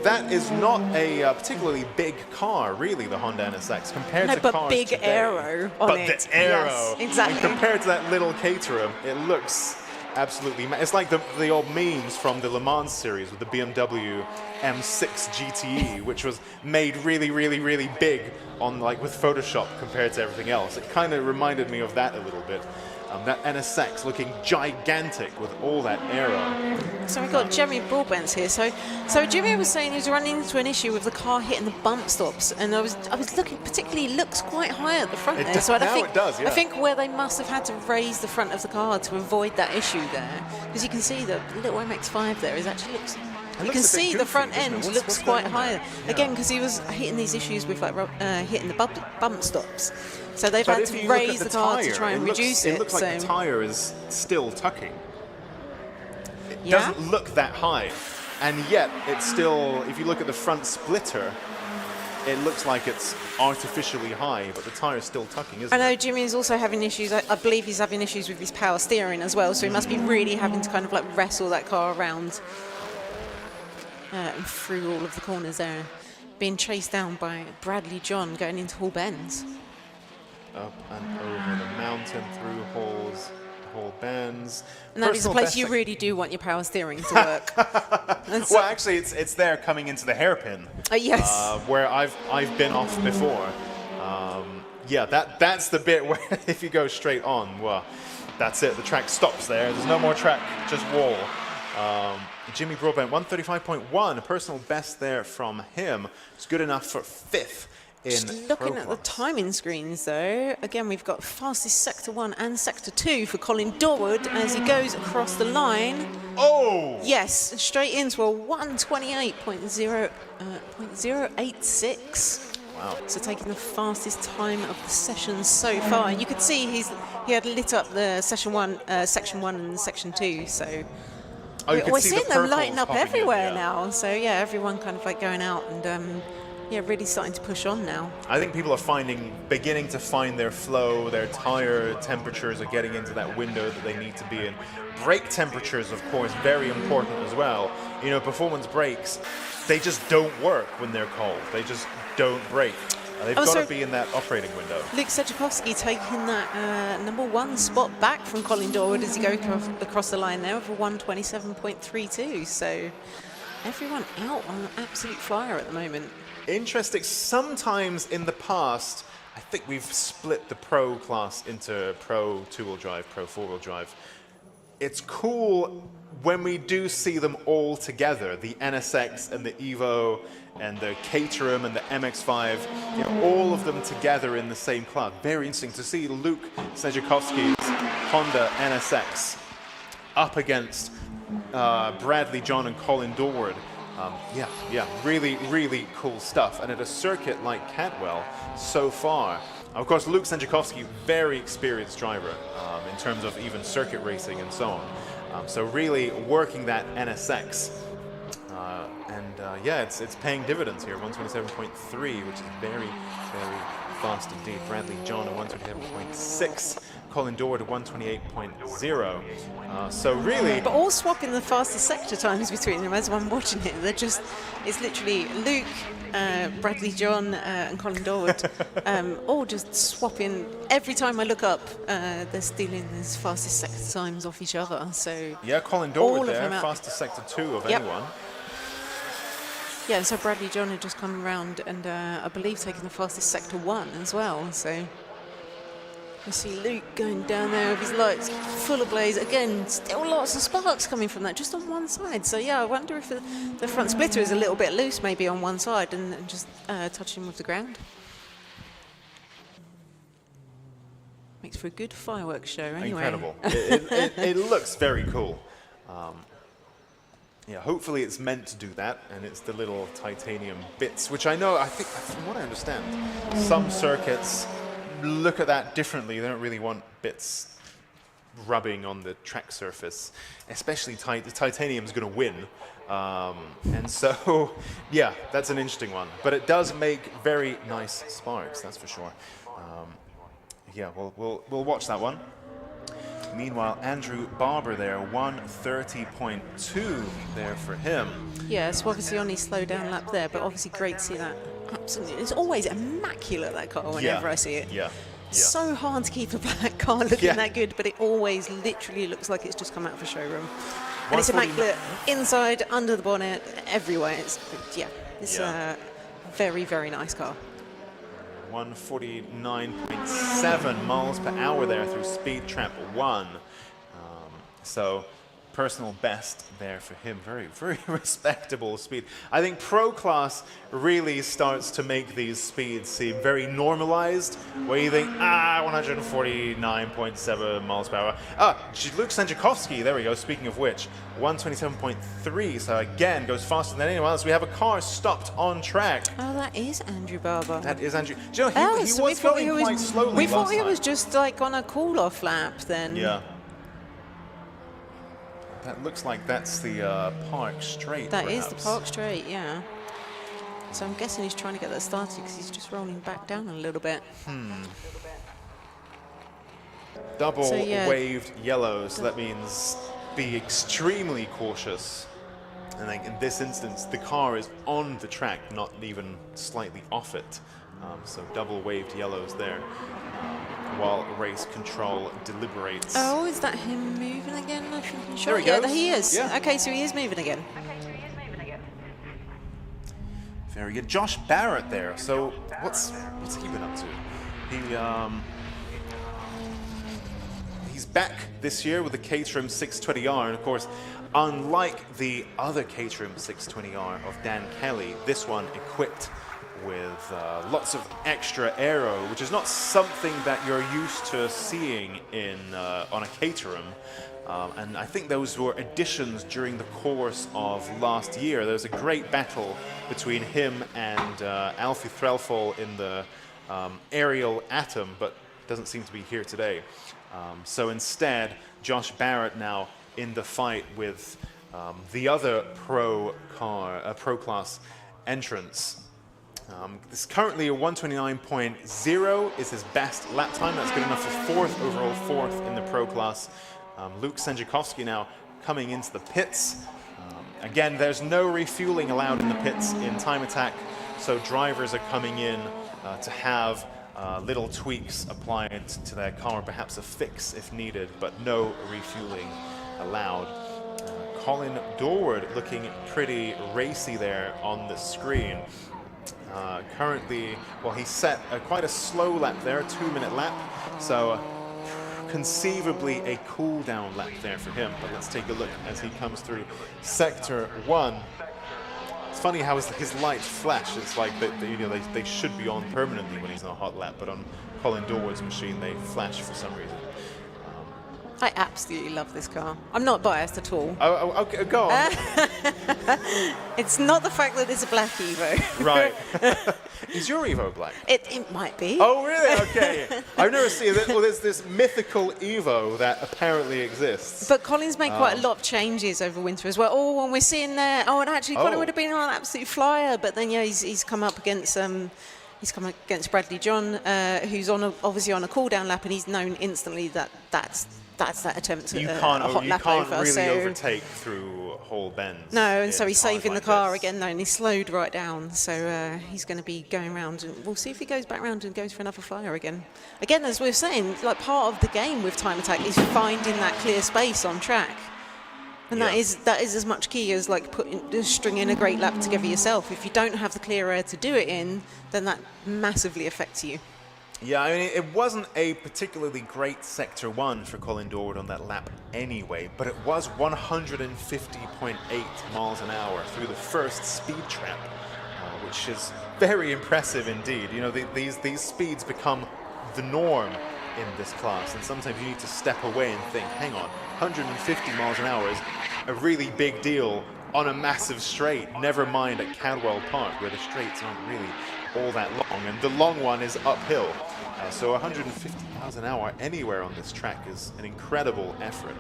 That is not a particularly big car, really, the Honda NSX, compared to but cars big today. aero on it. But the aero. Yes, exactly. And compared to that little Caterham, it looks absolutely... It's like the old memes from the Le Mans series with the BMW M6 GTE, which was made really, really, really big on with Photoshop compared to everything else. It kind of reminded me of that a little bit. That NSX looking gigantic with all that aero. So we've got Jeremy Broadbent here. So Jimmy was saying he was running into an issue with the car hitting the bump stops, and I was looking, particularly looks quite high at the front there. So it does, yeah. I think where they must have had to raise the front of the car to avoid that issue there, because you can see the little MX-5 there is actually looks. You can see the front end looks quite high. Yeah. Again, because he was hitting these issues with hitting the bump stops. So they've had if to you look raise at the car to tyre, try and reduce it. It looks like the tyre is still tucking. It Yeah? doesn't look that high. And yet, it's still, if you look at the front splitter, it looks like it's artificially high, but the tyre's still tucking, isn't I know it? Jimmy is also having issues. I believe he's having issues with his power steering as well, so he must be really having to kind of wrestle that car around and through all of the corners there. Being chased down by Bradley John going into Hall Bend. Up and over the mountain, through Hall Bends. And that is a Personal place best you really do want your power steering to work. Well, actually, it's there coming into the hairpin. Yes. Where I've been off before. Yeah, that's the bit where if you go straight on, well, that's it. The track stops there. There's no more track, just wall. Jimmy Broadbent, 135.1, a personal best there from him. It's good enough for 5th. Just looking at the timing screens though, again we've got fastest Sector 1 and Sector 2 for Colin Dorwood as he goes across the line. Oh! Yes, straight into a 128.086. Wow. So taking the fastest time of the session so far. And you could see he had lit up the Section 1 and Section 2, so... We're seeing them lighting up everywhere now. So yeah, everyone kind of going out and really starting to push on now. I think people are beginning to find their flow, their tire temperatures are getting into that window that they need to be in. Brake temperatures, of course, very important as well. Performance brakes, they just don't work when they're cold. They just don't brake. They've got to be in that operating window. Luke Sedgwickowski taking that number 1 spot back from Colin Dorwood as he goes across the line there with a 127.32. So everyone out on an absolute flyer at the moment. Interesting. Sometimes in the past, I think we've split the Pro class into Pro 2-wheel drive, Pro 4-wheel drive. It's cool when we do see them all together, the NSX and the Evo and the Caterham and the MX-5, all of them together in the same club. Very interesting to see Luke Sedgwickowski's Honda NSX up against Bradley John and Colin Dorwood. Really, really cool stuff. And at a circuit like Cadwell, so far, Of course, Luke Senjakovsky, very experienced driver in terms of even circuit racing and so on. So really working that NSX. Yeah, it's paying dividends here. 127.3, which is very, very fast indeed. Bradley John at 127.6. Colin Dorward at 128.0. So really... But all swapping the fastest sector times between them as I'm watching it. They're just, it's literally Luke, Bradley John and Colin Dorward all just swapping. Every time I look up, they're stealing these fastest sector times off each other. So yeah, Colin Dorward there, fastest sector 2 of anyone. Yeah, so Bradley John had just come around and I believe taken the fastest sector 1 as well. So you see Luke going down there with his lights full of blaze. Again, still lots of sparks coming from that, just on one side. So yeah, I wonder if the front splitter is a little bit loose maybe on one side and just touching with the ground. Makes for a good fireworks show anyway. Incredible. it looks very cool. Yeah, hopefully it's meant to do that, and it's the little titanium bits, which I think, from what I understand, some circuits look at that differently. They don't really want bits rubbing on the track surface, especially the titanium's going to win. And so, yeah, that's an interesting one. But it does make very nice sparks, that's for sure. Yeah, we'll watch that one. Meanwhile, Andrew Barber there, 130.2 there for him. Yeah, so obviously only slow down lap there, but obviously great to see that. Absolutely, it's always immaculate, that car, whenever I see it. Yeah. So hard to keep a black car looking that good, but it always literally looks like it's just come out of a showroom. And it's immaculate inside, under the bonnet, everywhere. It's a very, very nice car. 149.7 miles per hour there through Speed Trap 1. So personal best there for him. Very, very respectable speed. I think Pro Class really starts to make these speeds seem very normalized, where you think, 149.7 miles per hour. Luke Senjakovsky, there we go, speaking of which, 127.3, so again, goes faster than anyone else. We have a car stopped on track. Oh, that is Andrew Barber. That is Andrew. Do you know, he was going quite slowly We thought he last was time. just like on a call-off lap then. Yeah. That looks like that's the Park Straight. That is the Park Straight, yeah. So I'm guessing he's trying to get that started because he's just rolling back down a little bit. Double waved yellow, so that means be extremely cautious. And like in this instance, the car is on the track, not even slightly off it. So double waved yellows there. While race control deliberates. Oh, is that him moving again? I think I'm sure. There he goes. Yeah, he is. Yeah. Okay, so he is moving again. Very good. Josh Barrett there. So what's he been up to? He's back this year with the Caterham 620R, and of course, unlike the other Caterham 620R of Dan Kelly, this one equipped with lots of extra aero, which is not something that you're used to seeing on a Caterham. And I think those were additions during the course of last year. There was a great battle between him and Alfie Threlfall in the aerial Atom, but doesn't seem to be here today. So instead, Josh Barrett now in the fight with the other pro class entrants. This is currently a 129.0 is his best lap time. That's good enough for overall fourth in the pro class. Luke Senjakovsky now coming into the pits. Again, there's no refueling allowed in the pits in Time Attack, so drivers are coming in to have little tweaks applied to their car, perhaps a fix if needed, but no refueling allowed. Colin Dorward looking pretty racy there on the screen. Currently, well, he set quite a slow lap there, a 2-minute lap, so conceivably a cool down lap there for him. But let's take a look as he comes through Sector 1. It's funny how his lights flash. It's like they should be on permanently when he's on a hot lap, but on Colin Dorward's machine they flash for some reason. I absolutely love this car. I'm not biased at all. Oh, okay, go on. It's not the fact that it's a black Evo. Right. Is your Evo black? It might be. Oh, really? Okay. I've never seen it. Well, there's this mythical Evo that apparently exists. But Colin's made quite a lot of changes over winter as well. Oh, and we're seeing there. Oh, and actually, Colin would have been on an absolute flyer, but then he's come up against Bradley John, who's obviously on a cool down lap, and he's known instantly that's that attempt at a hot lap over. You can't really overtake through whole bends. No, and so he's saving the car this. again, though, and he slowed right down. So he's going to be going round, and we'll see if he goes back round and goes for another flyer again. Again, as we were saying, like part of the game with time attack is finding that clear space on track. And that is as much key as like stringing a great lap together yourself. If you don't have the clear air to do it in, then that massively affects you. Yeah, I mean, it wasn't a particularly great Sector 1 for Colin Dorward on that lap anyway, but it was 150.8 miles an hour through the first speed trap, which is very impressive indeed. You know, these speeds become the norm in this class, and sometimes you need to step away and think, hang on, 150 miles an hour is a really big deal on a massive straight, never mind at Cadwell Park, where the straights aren't really all that long, and the long one is uphill. So 150 miles an hour anywhere on this track is an incredible effort.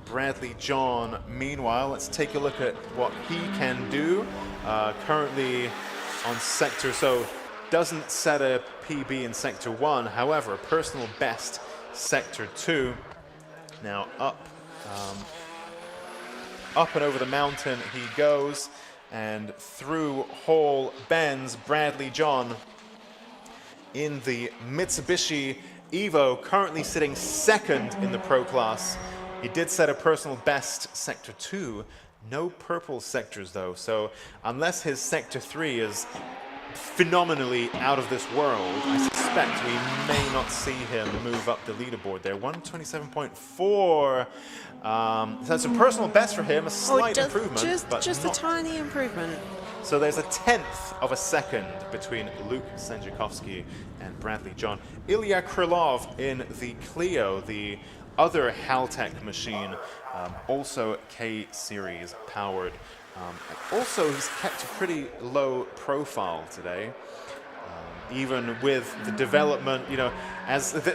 Bradley John, meanwhile, let's take a look at what he can do. Currently on Sector, so doesn't set a PB in Sector 1, however, personal best Sector 2. Now up and over the mountain he goes, and through Hall bends, Bradley John in the Mitsubishi Evo, currently sitting second in the Pro class. He did set a personal best Sector 2, no purple sectors though, so unless his Sector 3 is phenomenally out of this world, I suspect we may not see him move up the leaderboard there. 127.4. So that's a personal best for him, a slight improvement. Just a tiny improvement. So there's a 1/10 of a second between Luke Senjakovsky and Bradley John. Ilya Krylov in the Clio, the other Haltech machine, also K-Series powered. Also, he's kept a pretty low profile today, even with the development, you know,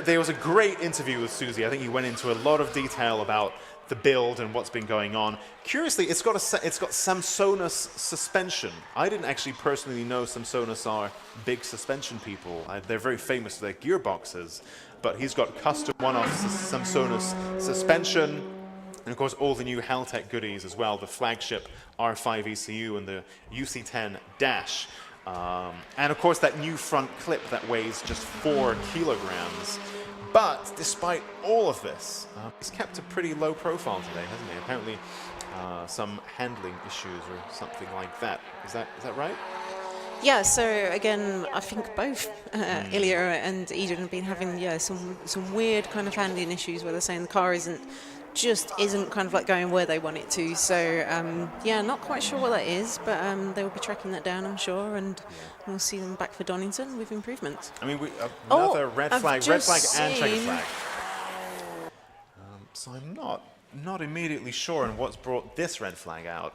there was a great interview with Susie. I think he went into a lot of detail about the build and what's been going on. Curiously, it's got Samsonus suspension. I didn't actually personally know Samsonus are big suspension people. They're very famous for their gearboxes, but he's got custom one-off Samsonus suspension. And of course, all the new Haltech goodies as well, the flagship R5 ECU and the UC10 dash. And of course, that new front clip that weighs just 4 kilograms. But despite all of this, he's kept a pretty low profile today, hasn't he? Apparently, some handling issues or something like that. Is that right? Yeah, so again, I think both Ilya and Eden have been having some weird kind of handling issues where they're saying the car isn't kind of like going where they want it to. So yeah, not quite sure what that is, but they will be tracking that down, I'm sure, and we'll see them back for Donington with improvements. I mean, another red flag and checker flag. So I'm not immediately sure on what's brought this red flag out.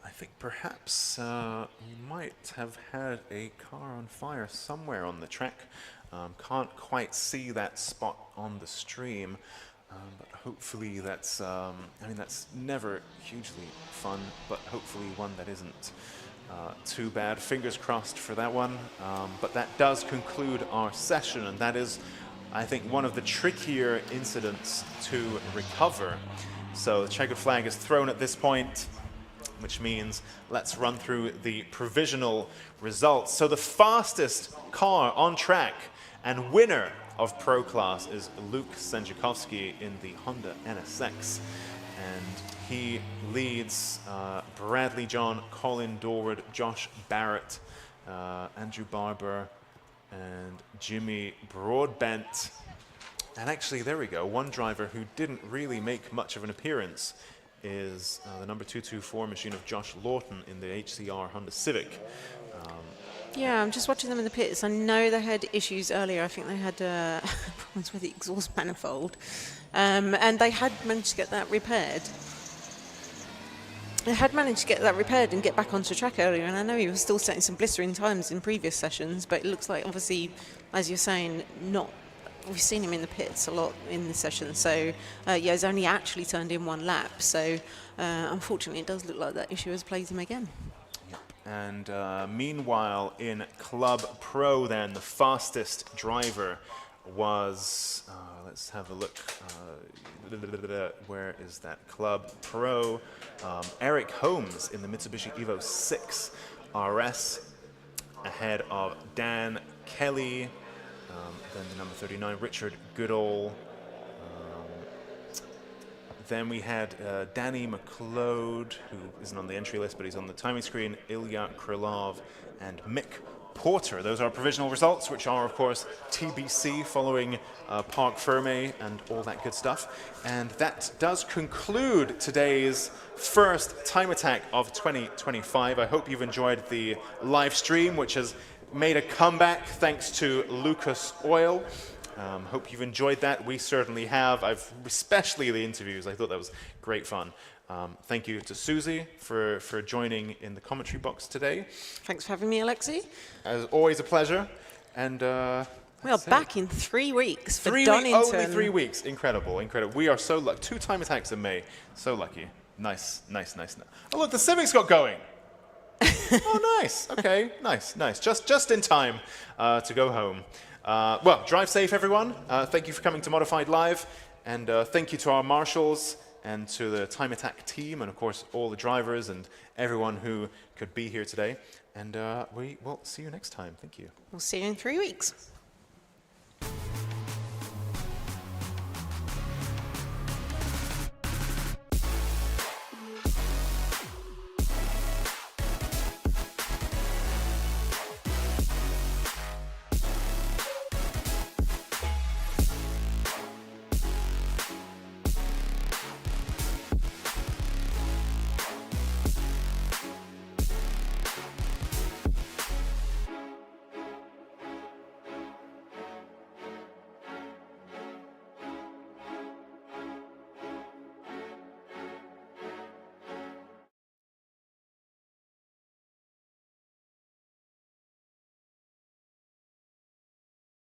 I think perhaps you might have had a car on fire somewhere on the track. Can't quite see that spot on the stream, but hopefully that's, I mean, that's never hugely fun, but hopefully one that isn't too bad. Fingers crossed for that one. But that does conclude our session, and that is, I think, one of the trickier incidents to recover. So the checkered flag is thrown at this point, which means let's run through the provisional results. So the fastest car on track and winner of Pro Class is Luke Senjakovsky in the Honda NSX. And he leads Bradley John, Colin Dorward, Josh Barrett, Andrew Barber, and Jimmy Broadbent. And actually, there we go, one driver who didn't really make much of an appearance is the number 224 machine of Josh Lawton in the HCR Honda Civic. Yeah, I'm just watching them in the pits. I know they had issues earlier. I think they had problems with the exhaust manifold. And they had managed to get that repaired. They had managed to get that repaired and get back onto track earlier. And I know he was still setting some blistering times in previous sessions, but it looks like, obviously, as you're saying, not. We've seen him in the pits a lot in this session. So, yeah, he's only actually turned in one lap. So, unfortunately, it does look like that issue has plagued him again. And meanwhile, in Club Pro, then, the fastest driver was, let's have a look, where is that? Club Pro. Eric Holmes in the Mitsubishi Evo 6 RS, ahead of Dan Kelly, then the number 39, Richard Goodall. Then we had Danny McLeod, who isn't on the entry list, but he's on the timing screen, Ilya Krylov, and Mick Porter. Those are provisional results, which are, of course, TBC following Parc Fermé and all that good stuff. And that does conclude today's first Time Attack of 2025. I hope you've enjoyed the live stream, which has made a comeback thanks to Lucas Oil. Hope you've enjoyed that. We certainly have. Especially the interviews. I thought that was great fun. Thank you to Susie for joining in the commentary box today. Thanks for having me, Alexei. As always, a pleasure. And we are back in 3 weeks for only Donington. 3 weeks. Incredible, incredible. We are so lucky. 2 time attacks in May. So lucky. Nice, nice, nice. Oh, look, the Civic's got going. Oh, nice. Okay, nice, nice. Just in time to go home. Well, drive safe, everyone. Thank you for coming to Modified Live. And thank you to our marshals and to the Time Attack team, and of course, all the drivers and everyone who could be here today. And we will see you next time. Thank you. We'll see you in 3 weeks.